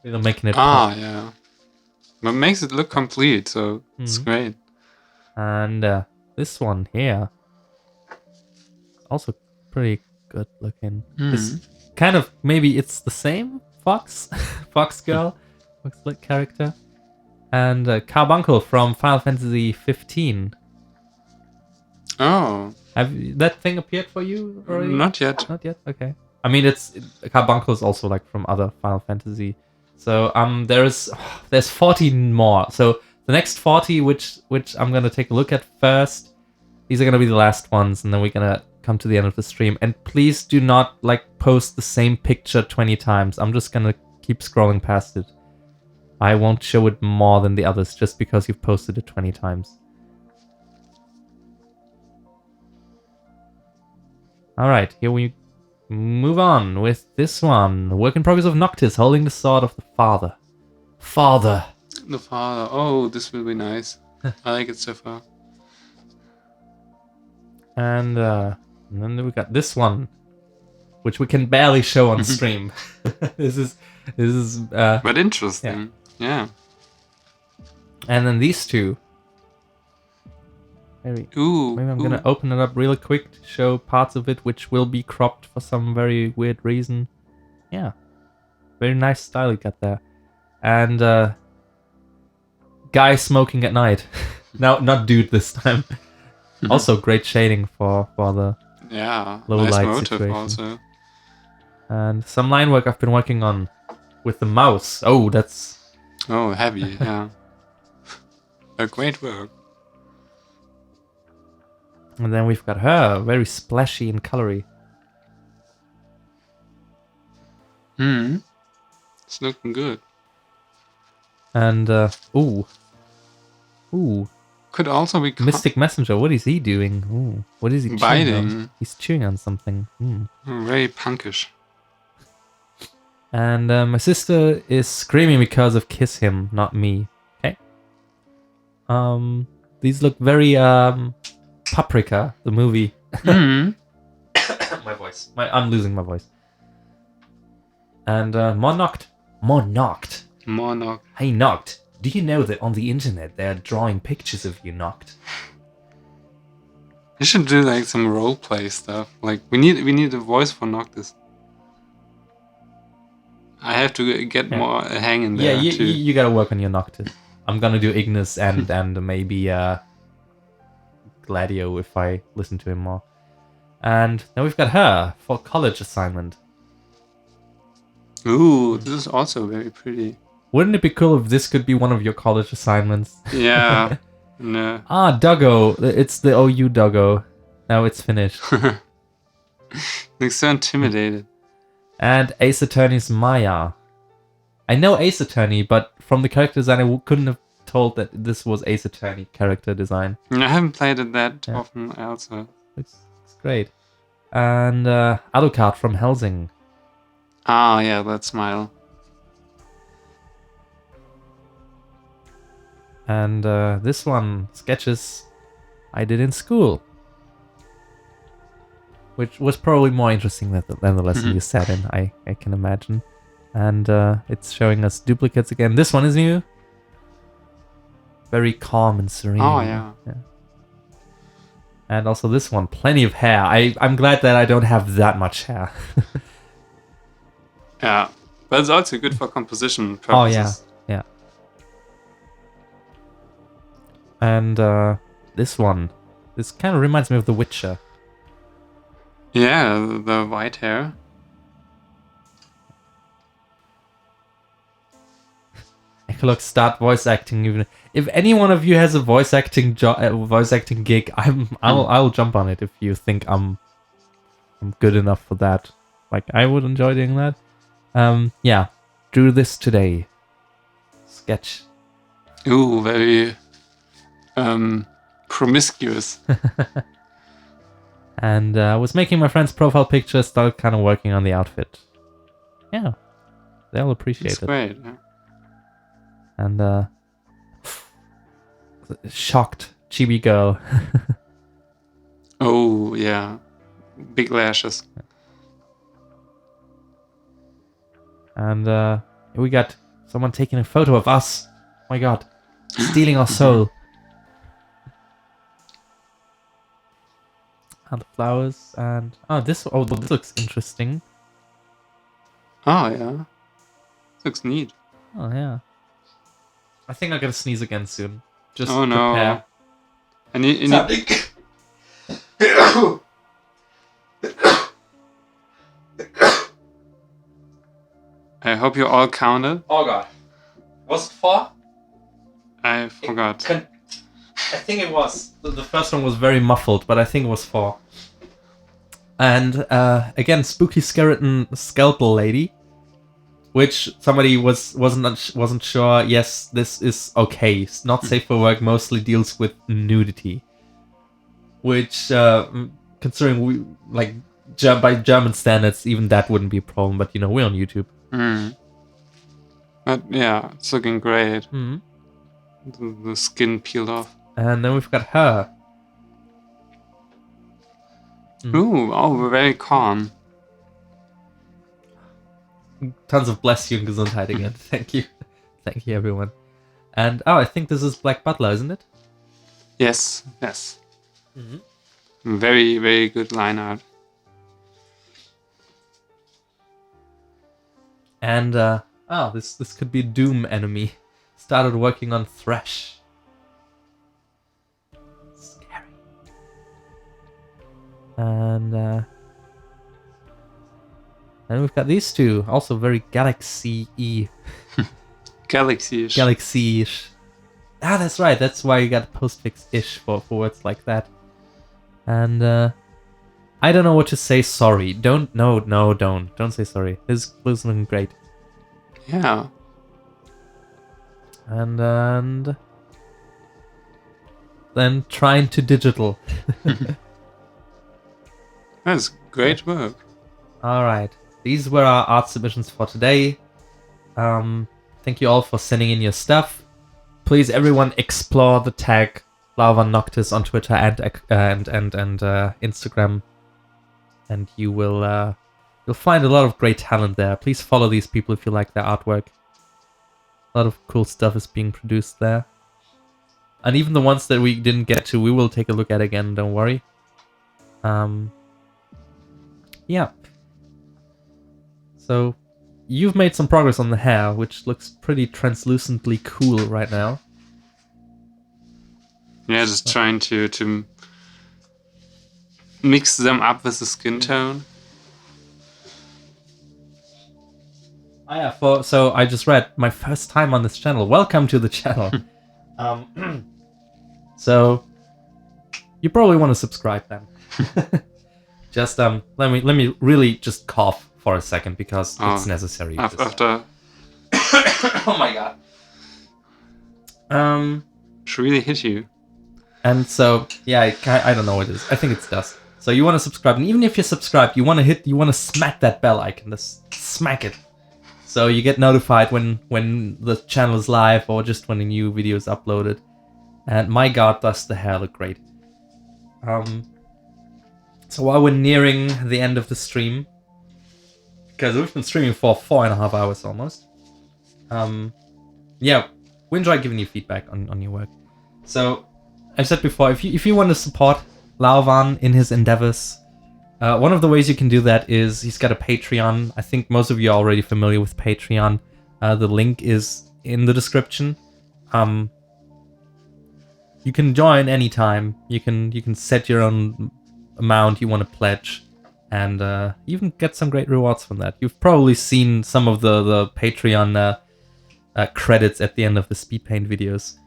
They're making it pop. Yeah. But makes it look complete, so it's great. And this one here, also pretty good looking. This kind of maybe it's the same fox, fox girl, fox character, and Carbuncle from Final Fantasy 15. Oh. Have that thing appeared for you already? Not yet. Not yet. Okay. I mean, Carbuncle is also like from other Final Fantasy. So there's 14 more. So the next 40, which I'm gonna take a look at first. These are gonna be the last ones, and then we're gonna come to the end of the stream. And please do not like post the same picture 20 times. I'm just gonna keep scrolling past it. I won't show it more than the others just because you've posted it 20 times. Alright, here we move on with this one. Work in progress of Noctis holding the sword of the father. Father! The father. Oh, this will be nice. I like it so far. And then we got this one, which we can barely show on stream. This is but interesting. Yeah. And then these two. Maybe I'm gonna open it up really quick to show parts of it, which will be cropped for some very weird reason. Yeah, very nice style you got there. And guy smoking at night. Now, not dude this time. Also, great shading for the low nice light motive situation. Also. And some line work I've been working on with the mouse. Oh, that's heavy. Yeah, a great work. And then we've got her, very splashy and colory. It's looking good. And ooh. Could also be Mystic Messenger. What is he doing? Ooh, what is he chewing biting? on? He's chewing on something. Very punkish. And my sister is screaming because of Kiss Him, not me. Okay. These look very Paprika, the movie. My voice. I'm losing my voice. And more Noct. Hey Noct, do you know that on the internet they're drawing pictures of you, Noct? You should do like some roleplay stuff. Like we need a voice for Noctis. I have to get more hang in there. Yeah, too. you gotta work on your Noctis. I'm gonna do Ignis and maybe Gladio if I listen to him more. And then we've got her for college assignment. Ooh, this is also very pretty. Wouldn't it be cool if this could be one of your college assignments? Yeah, No. Ah, Doggo. It's the OU Doggo. Now it's finished. Looks so intimidated. And Ace Attorney's Maya. I know Ace Attorney, but from the character design, I couldn't have told that this was Ace Attorney character design. I haven't played it that often also. Looks great. And Alucard from Helsing. Ah, yeah, that smile. And this one, sketches I did in school. Which was probably more interesting than the lesson you sat in, I can imagine. And it's showing us duplicates again. This one is new. Very calm and serene. Oh, yeah. And also this one, plenty of hair. I'm glad that I don't have that much hair. Yeah, but it's also good for composition purposes. Oh, yeah. And this one. This kind of reminds me of The Witcher. Yeah, the white hair. Echolog, start voice acting. Even if any one of you has a voice acting gig, I'll jump on it if you think I'm good enough for that. Like I would enjoy doing that. Yeah, drew this today. Sketch. Ooh, very promiscuous. And I was making my friend's profile picture, started kind of working on the outfit. Yeah, they'll appreciate it. Great. Yeah. And shocked chibi girl. Oh, yeah. Big lashes. And we got someone taking a photo of us. Oh my god. Stealing our soul. And the flowers and this looks interesting. Oh, yeah. Looks neat. Oh yeah. I think I'm gonna sneeze again soon. Just oh no. prepare. I need I hope you all counted. Oh god. Was it 4? I forgot. I think it was. The first one was very muffled, but I think it was 4. And again, spooky skeletal lady, which somebody wasn't sure. Yes, this is okay. It's not safe for work. Mostly deals with nudity, which considering we like by German standards, even that wouldn't be a problem. But you know, we're on YouTube. But yeah, it's looking great. Mm. The skin peeled off. And then we've got her. Ooh, oh, very calm. Tons of bless you and Gesundheit again. Thank you. Thank you, everyone. And, I think this is Black Butler, isn't it? Yes. Very, very good line art. And, this could be a Doom enemy. Started working on Thresh. Scary. And we've got these two, also very Galaxy-y. Galaxy-ish. Galaxy-ish. Ah, that's right. That's why you got postfix-ish for words like that. And I don't know what to say. Sorry. Don't say sorry. This looks looking great. Yeah. And then trying to digital. That's great work. All right. These were our art submissions for today. Thank you all for sending in your stuff. Please, everyone, explore the tag Lava Noctis on Twitter and Instagram, and you will you'll find a lot of great talent there. Please follow these people if you like their artwork. A lot of cool stuff is being produced there, and even the ones that we didn't get to, we will take a look at again. Don't worry. Yeah. So, you've made some progress on the hair, which looks pretty translucently cool right now. Yeah, just trying to mix them up with the skin tone. Oh yeah, so I just read my first time on this channel. Welcome to the channel. So you probably want to subscribe then. Just let me really just cough for a second because it's necessary. After Oh my god. it really hit you. And so yeah, I don't know what it is. I think it's dust. So you want to subscribe, and even if you're subscribed, you want to smack that bell icon. Just smack it, so you get notified when the channel is live or just when a new video is uploaded. And my god, does the hair look great. So while we're nearing the end of the stream, because we've been streaming for 4.5 hours almost, yeah, we enjoy giving you feedback on your work. So I've said before, if you want to support Lauvan in his endeavors, one of the ways you can do that is he's got a Patreon. I think most of you are already familiar with Patreon. The link is in the description. You can join anytime. You can set your own amount you want to pledge, and you can get some great rewards from that. You've probably seen some of the Patreon credits at the end of the speed paint videos.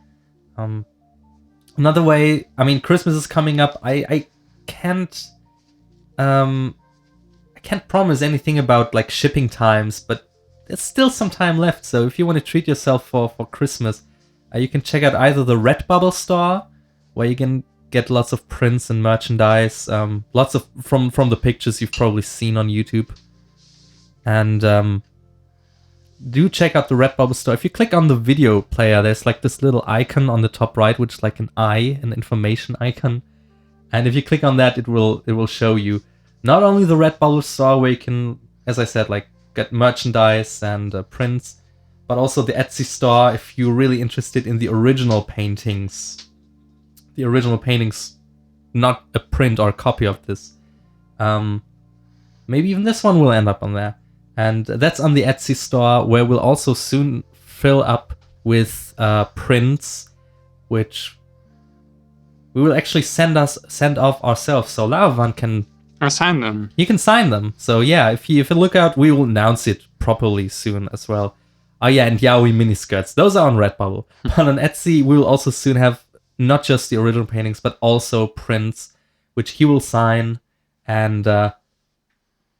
Another way, I mean, Christmas is coming up. I can't promise anything about like shipping times, but there's still some time left. So if you want to treat yourself for Christmas, you can check out either the Redbubble store, where you can get lots of prints and merchandise, lots of from the pictures you've probably seen on YouTube, and do check out the Redbubble store. If you click on the video player, there's like this little icon on the top right, which is like an eye, an information icon. And if you click on that, it will show you not only the Redbubble store, where you can, as I said, like get merchandise and prints, but also the Etsy store if you're really interested in the original paintings. The original paintings, not a print or a copy of this. Maybe even this one will end up on there. And that's on the Etsy store, where we'll also soon fill up with prints, which we will actually send off ourselves. So Lauvan can sign them. You can sign them. So yeah, if you look out, we will announce it properly soon as well. Oh yeah, and yaoi miniskirts. Those are on Redbubble. But on Etsy, we will also soon have not just the original paintings, but also prints, which he will sign. And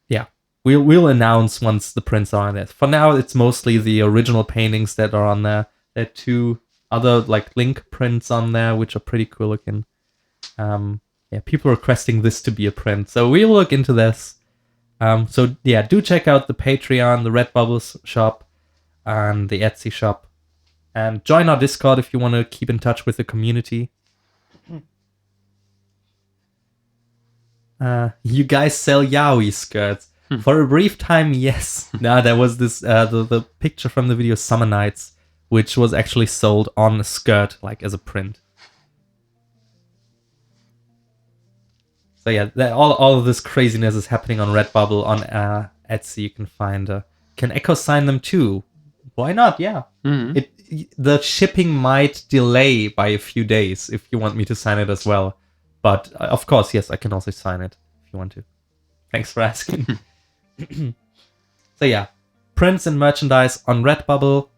yeah, we'll announce once the prints are on there. For now, it's mostly the original paintings that are on there. There are 2 other like link prints on there, which are pretty cool looking. Yeah, people are requesting this to be a print, so we'll look into this. So yeah, do check out the Patreon, the Redbubble shop, and the Etsy shop, and join our Discord if you want to keep in touch with the community. You guys sell yaoi skirts. For a brief time, yes. Now there was this the picture from the video Summer Nights, which was actually sold on a skirt, like as a print. So yeah, all of this craziness is happening on Redbubble. On Etsy, you can find. Can Echo sign them too? Why not? Yeah. The shipping might delay by a few days if you want me to sign it as well. But of course, yes, I can also sign it if you want to. Thanks for asking. So yeah, prints and merchandise on Redbubble,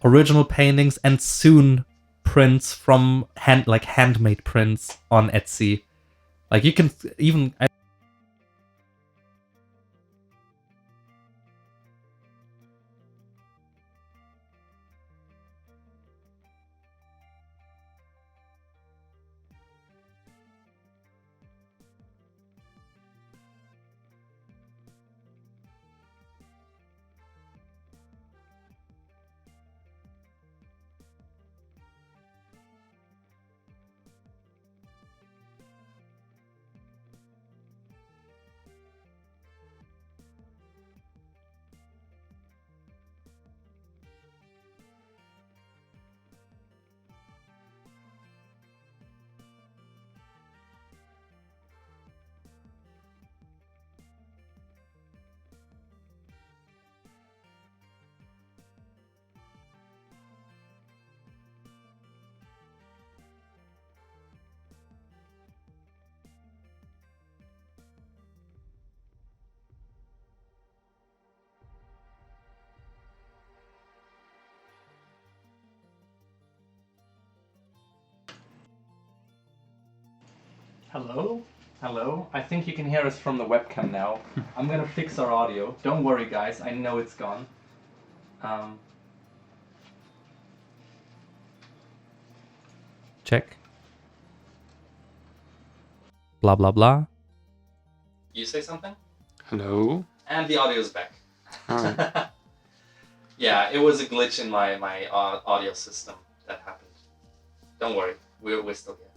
original paintings, and soon prints from handmade prints on Etsy. Like you can even. Hello? Hello? I think you can hear us from the webcam now. I'm gonna fix our audio. Don't worry, guys. I know it's gone. Check. Blah, blah, blah. You say something? Hello? And the audio is back. Oh. Yeah, it was a glitch in my audio system that happened. Don't worry, we're still here.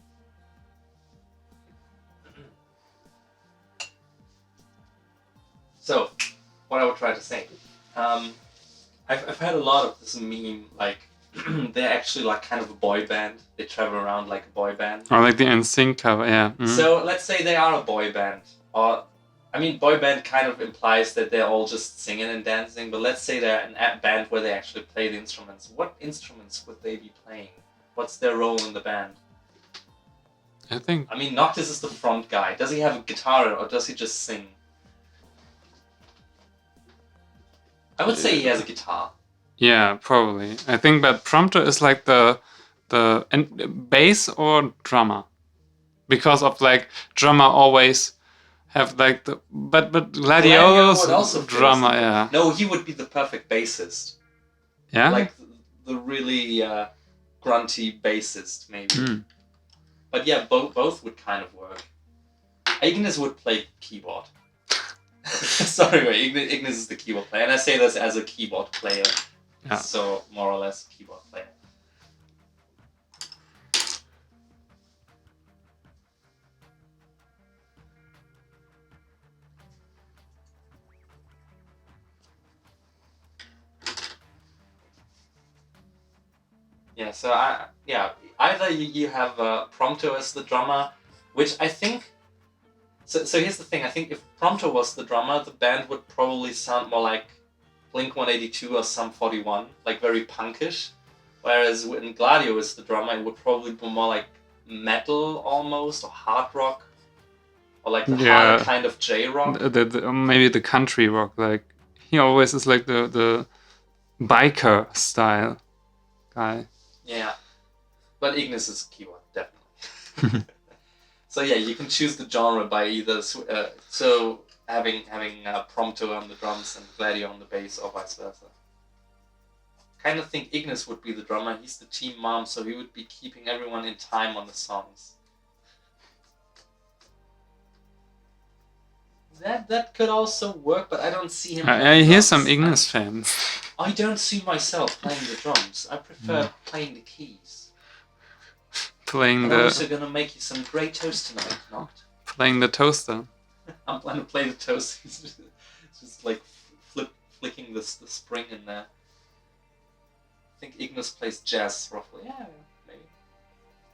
So, what I would try to say, I've had a lot of this meme, like, they're actually like kind of a boy band. They travel around like a boy band. Or like the NSYNC cover, yeah. So let's say they are a boy band, or I mean, boy band kind of implies that they're all just singing and dancing. But let's say they're a band where they actually play the instruments. What instruments would they be playing? What's their role in the band? I mean, Noctis is the front guy. Does he have a guitar or does he just sing? I would say he has a guitar. Yeah, probably. I think that Prompto is like the bass or drummer, because of like drummer always have like the but Gladio's drummer, yeah. No, he would be the perfect bassist. Yeah. Like the really grunty bassist, maybe. But yeah, both would kind of work. Ignis would play keyboard. Sorry, wait, Ignis is the keyboard player, and I say this as a keyboard player. Yeah. So more or less keyboard player. Yeah, so either you have Prompto as the drummer, which I think. So here's the thing. I think if Prompto was the drummer, the band would probably sound more like Blink-182 or Sum 41, like very punkish. Whereas when Gladio is the drummer, it would probably be more like metal almost, or hard rock, or like the harder kind of J-rock. Maybe the country rock. Like he always is like the biker style guy. Yeah, but Ignis is keyboard, definitely. So yeah, you can choose the genre by either so having Prompto on the drums and Gladio on the bass, or vice versa. Kind of think Ignis would be the drummer. He's the team mom, so he would be keeping everyone in time on the songs. That could also work, but I don't see him. I hear some Ignis fans. I don't see myself playing the drums. I prefer playing the keys. I'm also gonna make you some great toast tonight, not playing the toaster. I'm gonna play the toast. It's just like flicking the spring in there. I think Ignis plays jazz roughly. Yeah, maybe.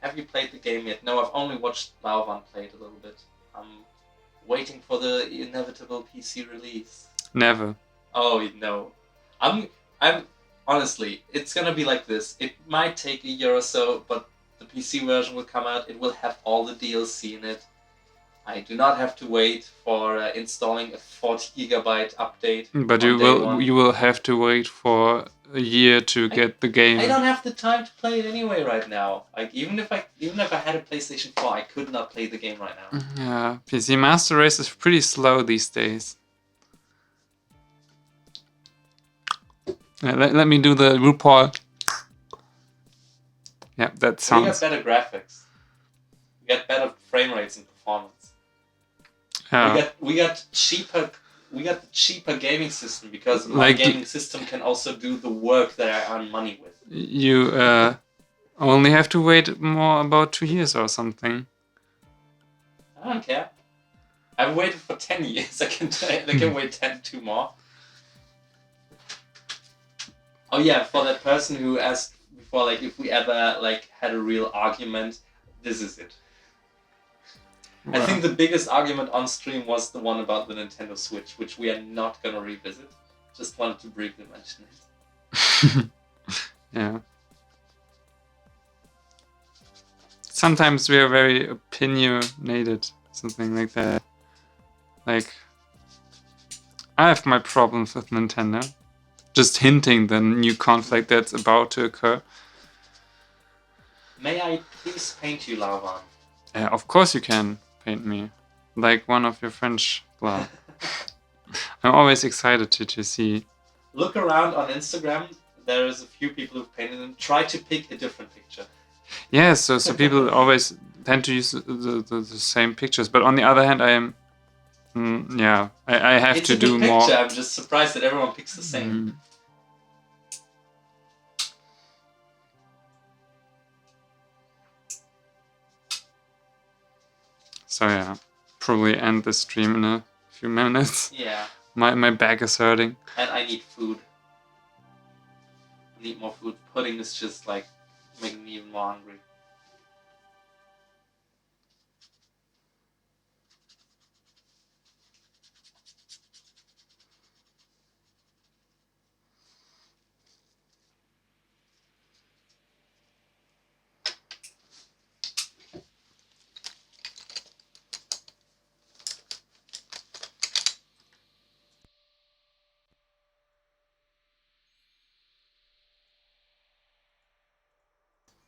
Have you played the game yet? No, I've only watched Lauvan play it a little bit. I'm waiting for the inevitable PC release. Never. Oh no, I'm honestly, it's gonna be like this. It might take a year or so, but the PC version will come out. It will have all the DLC in it. I do not have to wait for installing a 40 gigabyte update. But you will have to wait for a year to get the game. I don't have the time to play it anyway right now. Like even if I had a PlayStation 4, I could not play the game right now. Yeah, PC Master Race is pretty slow these days. Let me do the RuPaul. Yeah, that sounds. We got better graphics. We got better frame rates and performance. Yeah. We got cheaper. We got the cheaper gaming system because my gaming system can also do the work that I earn money with. You only have to wait more about 2 years or something. I don't care. I've waited for 10 years. I can wait 2 more. Oh yeah, for that person who asked before, like if we ever like had a real argument, this is it. Wow. I think the biggest argument on stream was the one about the Nintendo Switch, which we are not gonna revisit. Just wanted to briefly mention it. Yeah. Sometimes we are very opinionated, something like that. Like, I have my problems with Nintendo. Just hinting the new conflict that's about to occur. May I please paint you, Lauvan? Yeah, of course you can. paint me, like one of your French. Well, I'm always excited to see. Look around on Instagram. There is a few people who've painted them. Try to pick a different picture. Yeah, so people always tend to use the same pictures, but on the other hand, I am. Yeah, I have It's to a good do picture. more. I'm just surprised that everyone picks the same. So yeah, probably end the stream in a few minutes. Yeah. My back is hurting. And I need food. I need more food. Pudding is just like making me even more hungry.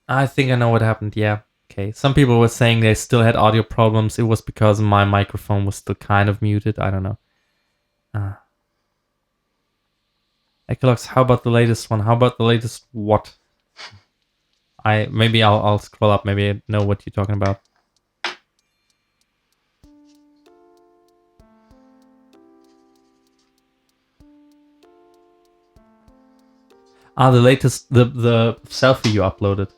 I think I know what happened, yeah. Okay, some people were saying they still had audio problems. It was because my microphone was still kind of muted. I don't know. Ecolox, how about the latest one? How about the latest what? Maybe I'll scroll up. Maybe I know what you're talking about. The latest, the selfie you uploaded.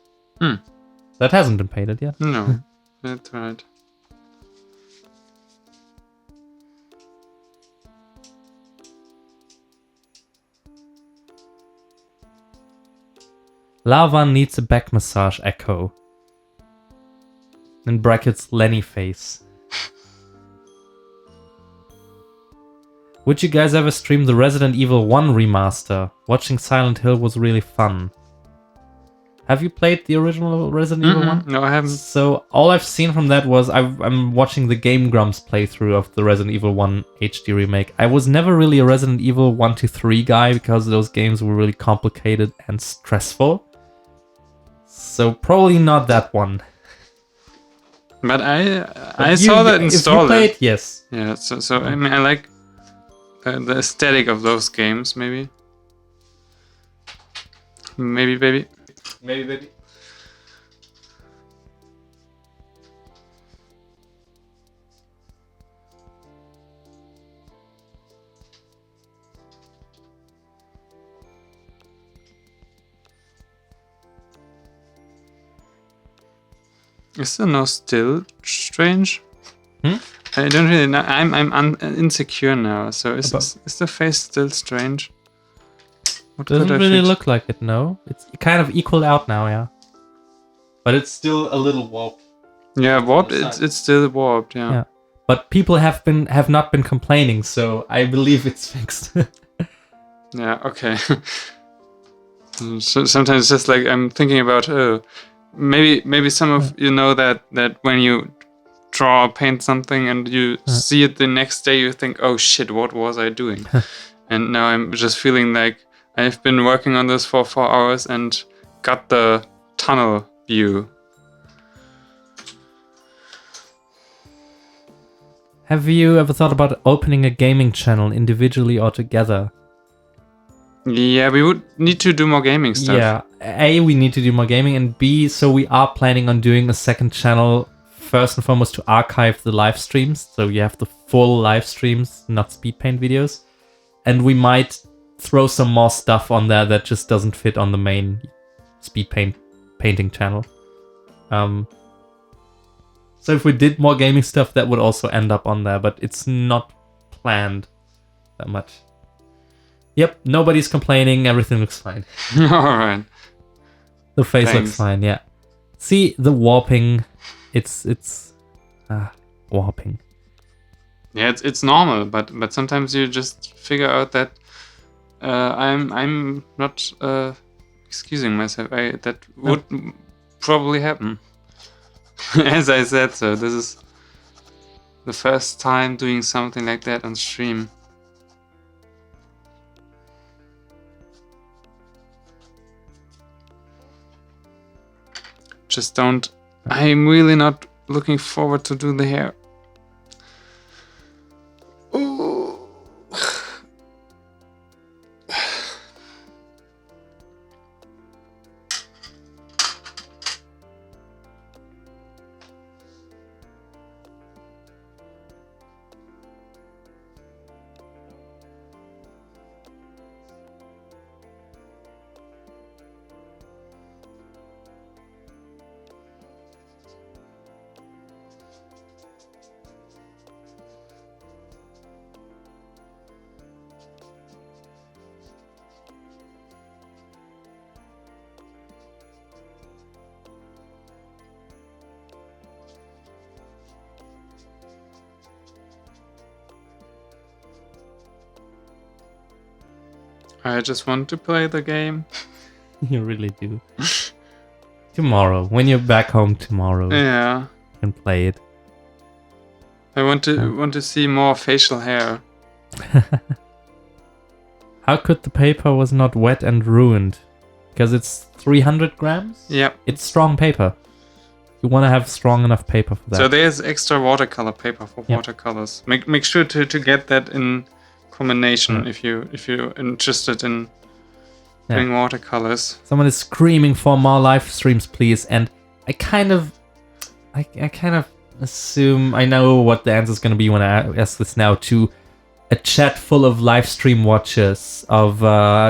That hasn't been painted yet. No, that's right. Lava needs a back massage echo. In brackets, Lenny face. Would you guys ever stream the Resident Evil 1 remaster? Watching Silent Hill was really fun. Have you played the original Resident Evil 1? No, I haven't. So all I've seen from that was I'm watching the Game Grumps playthrough of the Resident Evil 1 HD remake. I was never really a Resident Evil 1 to 3 guy because those games were really complicated and stressful. So probably not that one. But I saw that installed. If you played, yes. Yeah, so I mean I like the aesthetic of those games, maybe. Maybe, baby. Maybe, baby. Is the nose still strange? I don't really know. I'm insecure now. So is the face still strange? What Doesn't really look like it, no. It's kind of equaled out now, yeah. But it's still a little warped. Yeah, warped. It's still warped. Yeah. But people have not been complaining, so I believe it's fixed. Yeah. Okay. So sometimes it's just like I'm thinking about maybe some of you know that when you draw or paint something and you see it the next day, you think, oh shit, what was I doing? And now I'm just feeling like I've been working on this for 4 hours and got the tunnel view. Have you ever thought about opening a gaming channel individually or together? Yeah, we would need to do more gaming stuff. Yeah, A, we need to do more gaming, and B, so we are planning on doing a second channel, first and foremost to archive the live streams, so you have the full live streams, not speed paint videos. And we might throw some more stuff on there that just doesn't fit on the main speed painting channel. So if we did more gaming stuff, that would also end up on there, but it's not planned that much. Yep, nobody's complaining, everything looks fine. Alright. The face looks fine, yeah. See, the warping, it's warping. Yeah, it's normal, but sometimes you just figure out that I'm not excusing myself. That would probably happen. As I said, so this is the first time doing something like that on stream. Just don't. I'm really not looking forward to do the hair. I just want to play the game. You really do. Tomorrow, when you're back home tomorrow, Yeah. you can play it. I want to see more facial hair. How could the paper was not wet and ruined? Because it's 300 grams? Yep. It's strong paper. You want to have strong enough paper for that. So there's extra watercolor paper for watercolors. Make sure to get that in combination if you're interested in doing watercolors. Someone is screaming for more live streams, please. And I kind of assume I know what the answer is going to be when I ask this now to a chat full of live stream watchers of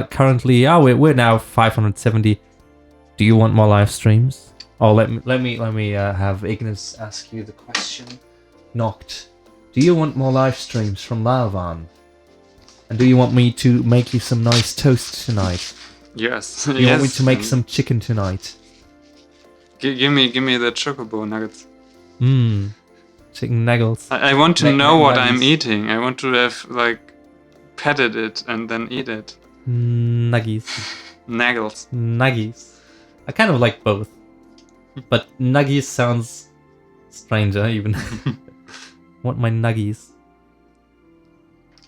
currently we're now 570. Do you want more live streams? Oh, let me have Ignis ask you the question. Noct, do you want more live streams from Lalvan? And do you want me to make you some nice toast tonight? Yes. Do you want me to make some chicken tonight? Give me the chocobo nuggets. Chicken nuggets. I want to know what I'm eating. I want to have petted it and then eat it. Nuggies. Naggles. Nuggies. I kind of like both. But nuggies sounds stranger even. Want my nuggies.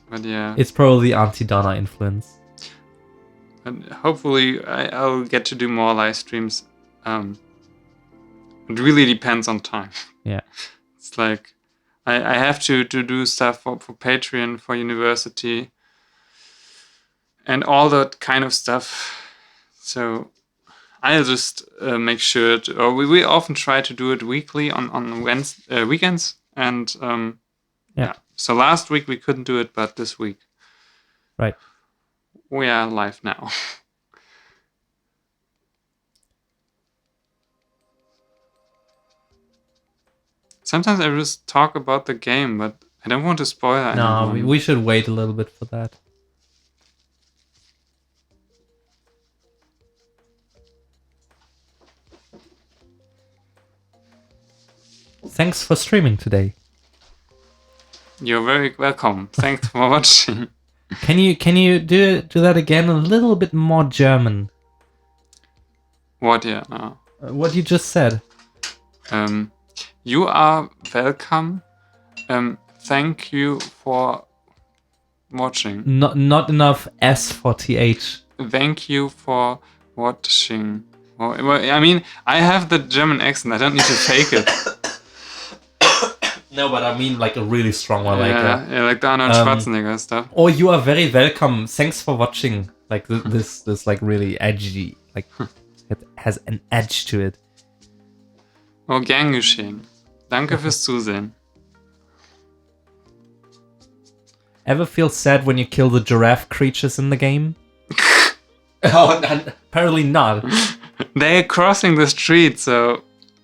But yeah. It's probably Auntie Donna influence. And hopefully I'll get to do more live streams. It really depends on time. Yeah. It's like I have to do stuff for Patreon, for university, and all that kind of stuff. So I'll just make sure or we often try to do it weekly on weekends. And yeah. So last week we couldn't do it, but this week. Right. We are live now. Sometimes I just talk about the game, but I don't want to spoil anyone. No, we should wait a little bit for that. Thanks for streaming today. You're very welcome. Thanks for watching. Can you do that again a little bit more German? What? Yeah. No. What you just said. You are welcome. Thank you for watching. Not enough S for TH. Thank you for watching. Well, I mean, I have the German accent. I don't need to fake it. No, but I mean like a really strong one. Yeah, like the Arnold Schwarzenegger stuff. Oh, you are very welcome. Thanks for watching. Like this like really edgy. Like it has an edge to it. Oh, gern geschehen. Danke fürs Zusehen. Ever feel sad when you kill the giraffe creatures in the game? Oh, apparently not. They're crossing the street, so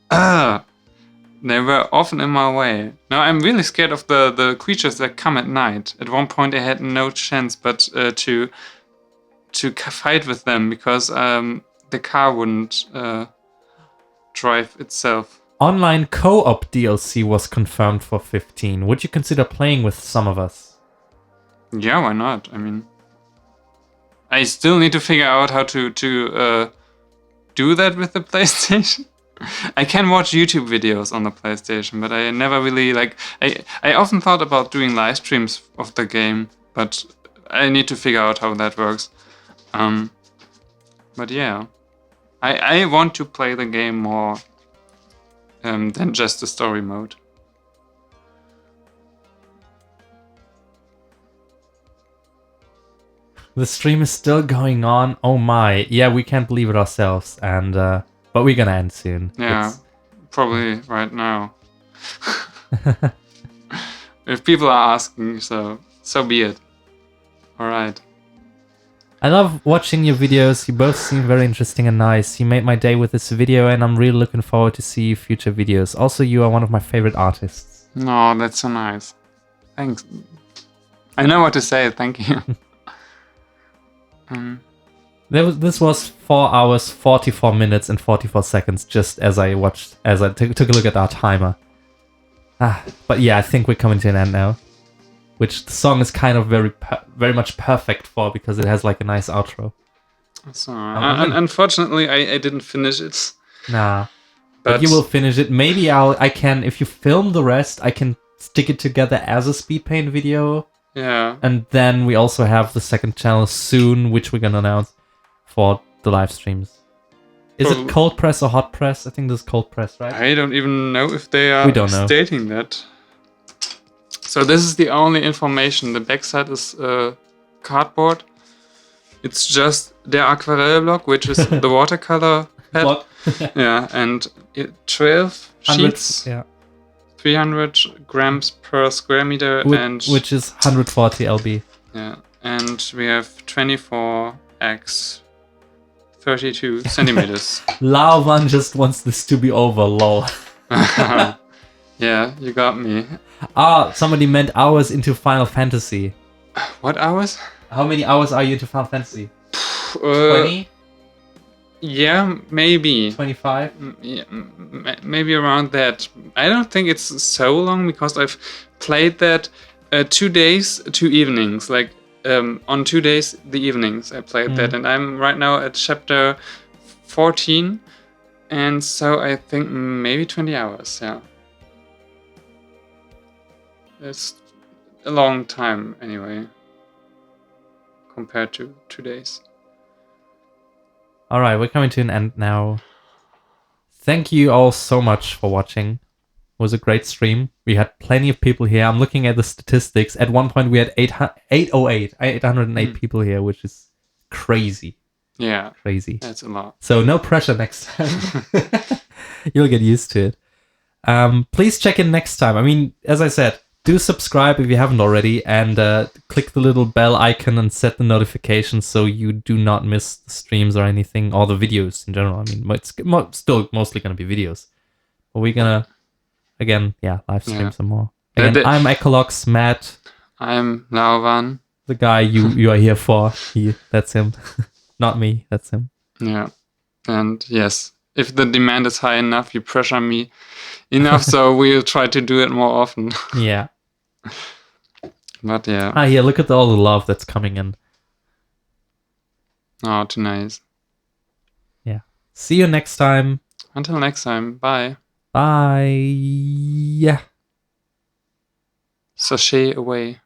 they were often in my way. Now I'm really scared of the creatures that come at night. At one point I had no chance but to fight with them because the car wouldn't drive itself. Online co-op DLC was confirmed for 15. Would you consider playing with some of us? Yeah, why not? I mean, I still need to figure out how to do that with the PlayStation. I can watch YouTube videos on the PlayStation, but I never really I often thought about doing live streams of the game, but I need to figure out how that works. But yeah, I want to play the game more than just the story mode. The stream is still going on. Oh my. Yeah, we can't believe it ourselves. And but we're gonna end soon. Yeah, probably right now. If people are asking, so be it. Alright. I love watching your videos. You both seem very interesting and nice. You made my day with this video and I'm really looking forward to see future videos. Also, you are one of my favorite artists. No, that's so nice. Thanks. I know what to say. Thank you. This was 4 hours, 44 minutes and 44 seconds just as I took a look at our timer. But yeah, I think we're coming to an end now. which the song is kind of very much perfect for, because it has like a nice outro. So, unfortunately, I didn't finish it. Nah, but you will finish it. Maybe I can, if you film the rest, I can stick it together as a speed paint video. Yeah. And then we also have the second channel soon, which we're gonna announce for the live streams. Is it cold press or hot press? I think this is cold press, right? I don't even know if they are stating that. So this is the only information. The backside is cardboard. It's just the aquarelle block, which is the watercolor pad. Yeah, and 12 sheets. Yeah. 300 grams per square meter, which is 140 lb. Yeah, and we have 24 x 32 centimeters. Lavan just wants this to be over, lol. Yeah, you got me. Somebody meant hours into Final Fantasy. What hours? How many hours are you into Final Fantasy? 20? Yeah, maybe. 25? Yeah, maybe around that. I don't think it's so long, because I've played that 2 days, 2 evenings. Like, on 2 days, the evenings, I played that. And I'm right now at chapter 14. And so I think maybe 20 hours, yeah. It's a long time, anyway, compared to 2 days. Alright, we're coming to an end now. Thank you all so much for watching. It was a great stream. We had plenty of people here. I'm looking at the statistics. At one point we had 808 people here, which is crazy. Yeah. Crazy. That's a lot. So no pressure next time. You'll get used to it. Please check in next time. I mean, as I said, do subscribe if you haven't already, and click the little bell icon and set the notifications so you do not miss the streams or anything, or the videos in general. I mean, it's still mostly going to be videos. But we're going to, again, live stream some more. Again, I'm Ecolox, Matt. I'm Lauvan. The guy you are here for. That's him. Not me, that's him. Yeah. And yes, if the demand is high enough, you pressure me enough, so we'll try to do it more often. Yeah. But yeah. Yeah, look at all the love that's coming in. Oh, too nice. Yeah. See you next time. Until next time. Bye. Bye. Yeah. Sashay away.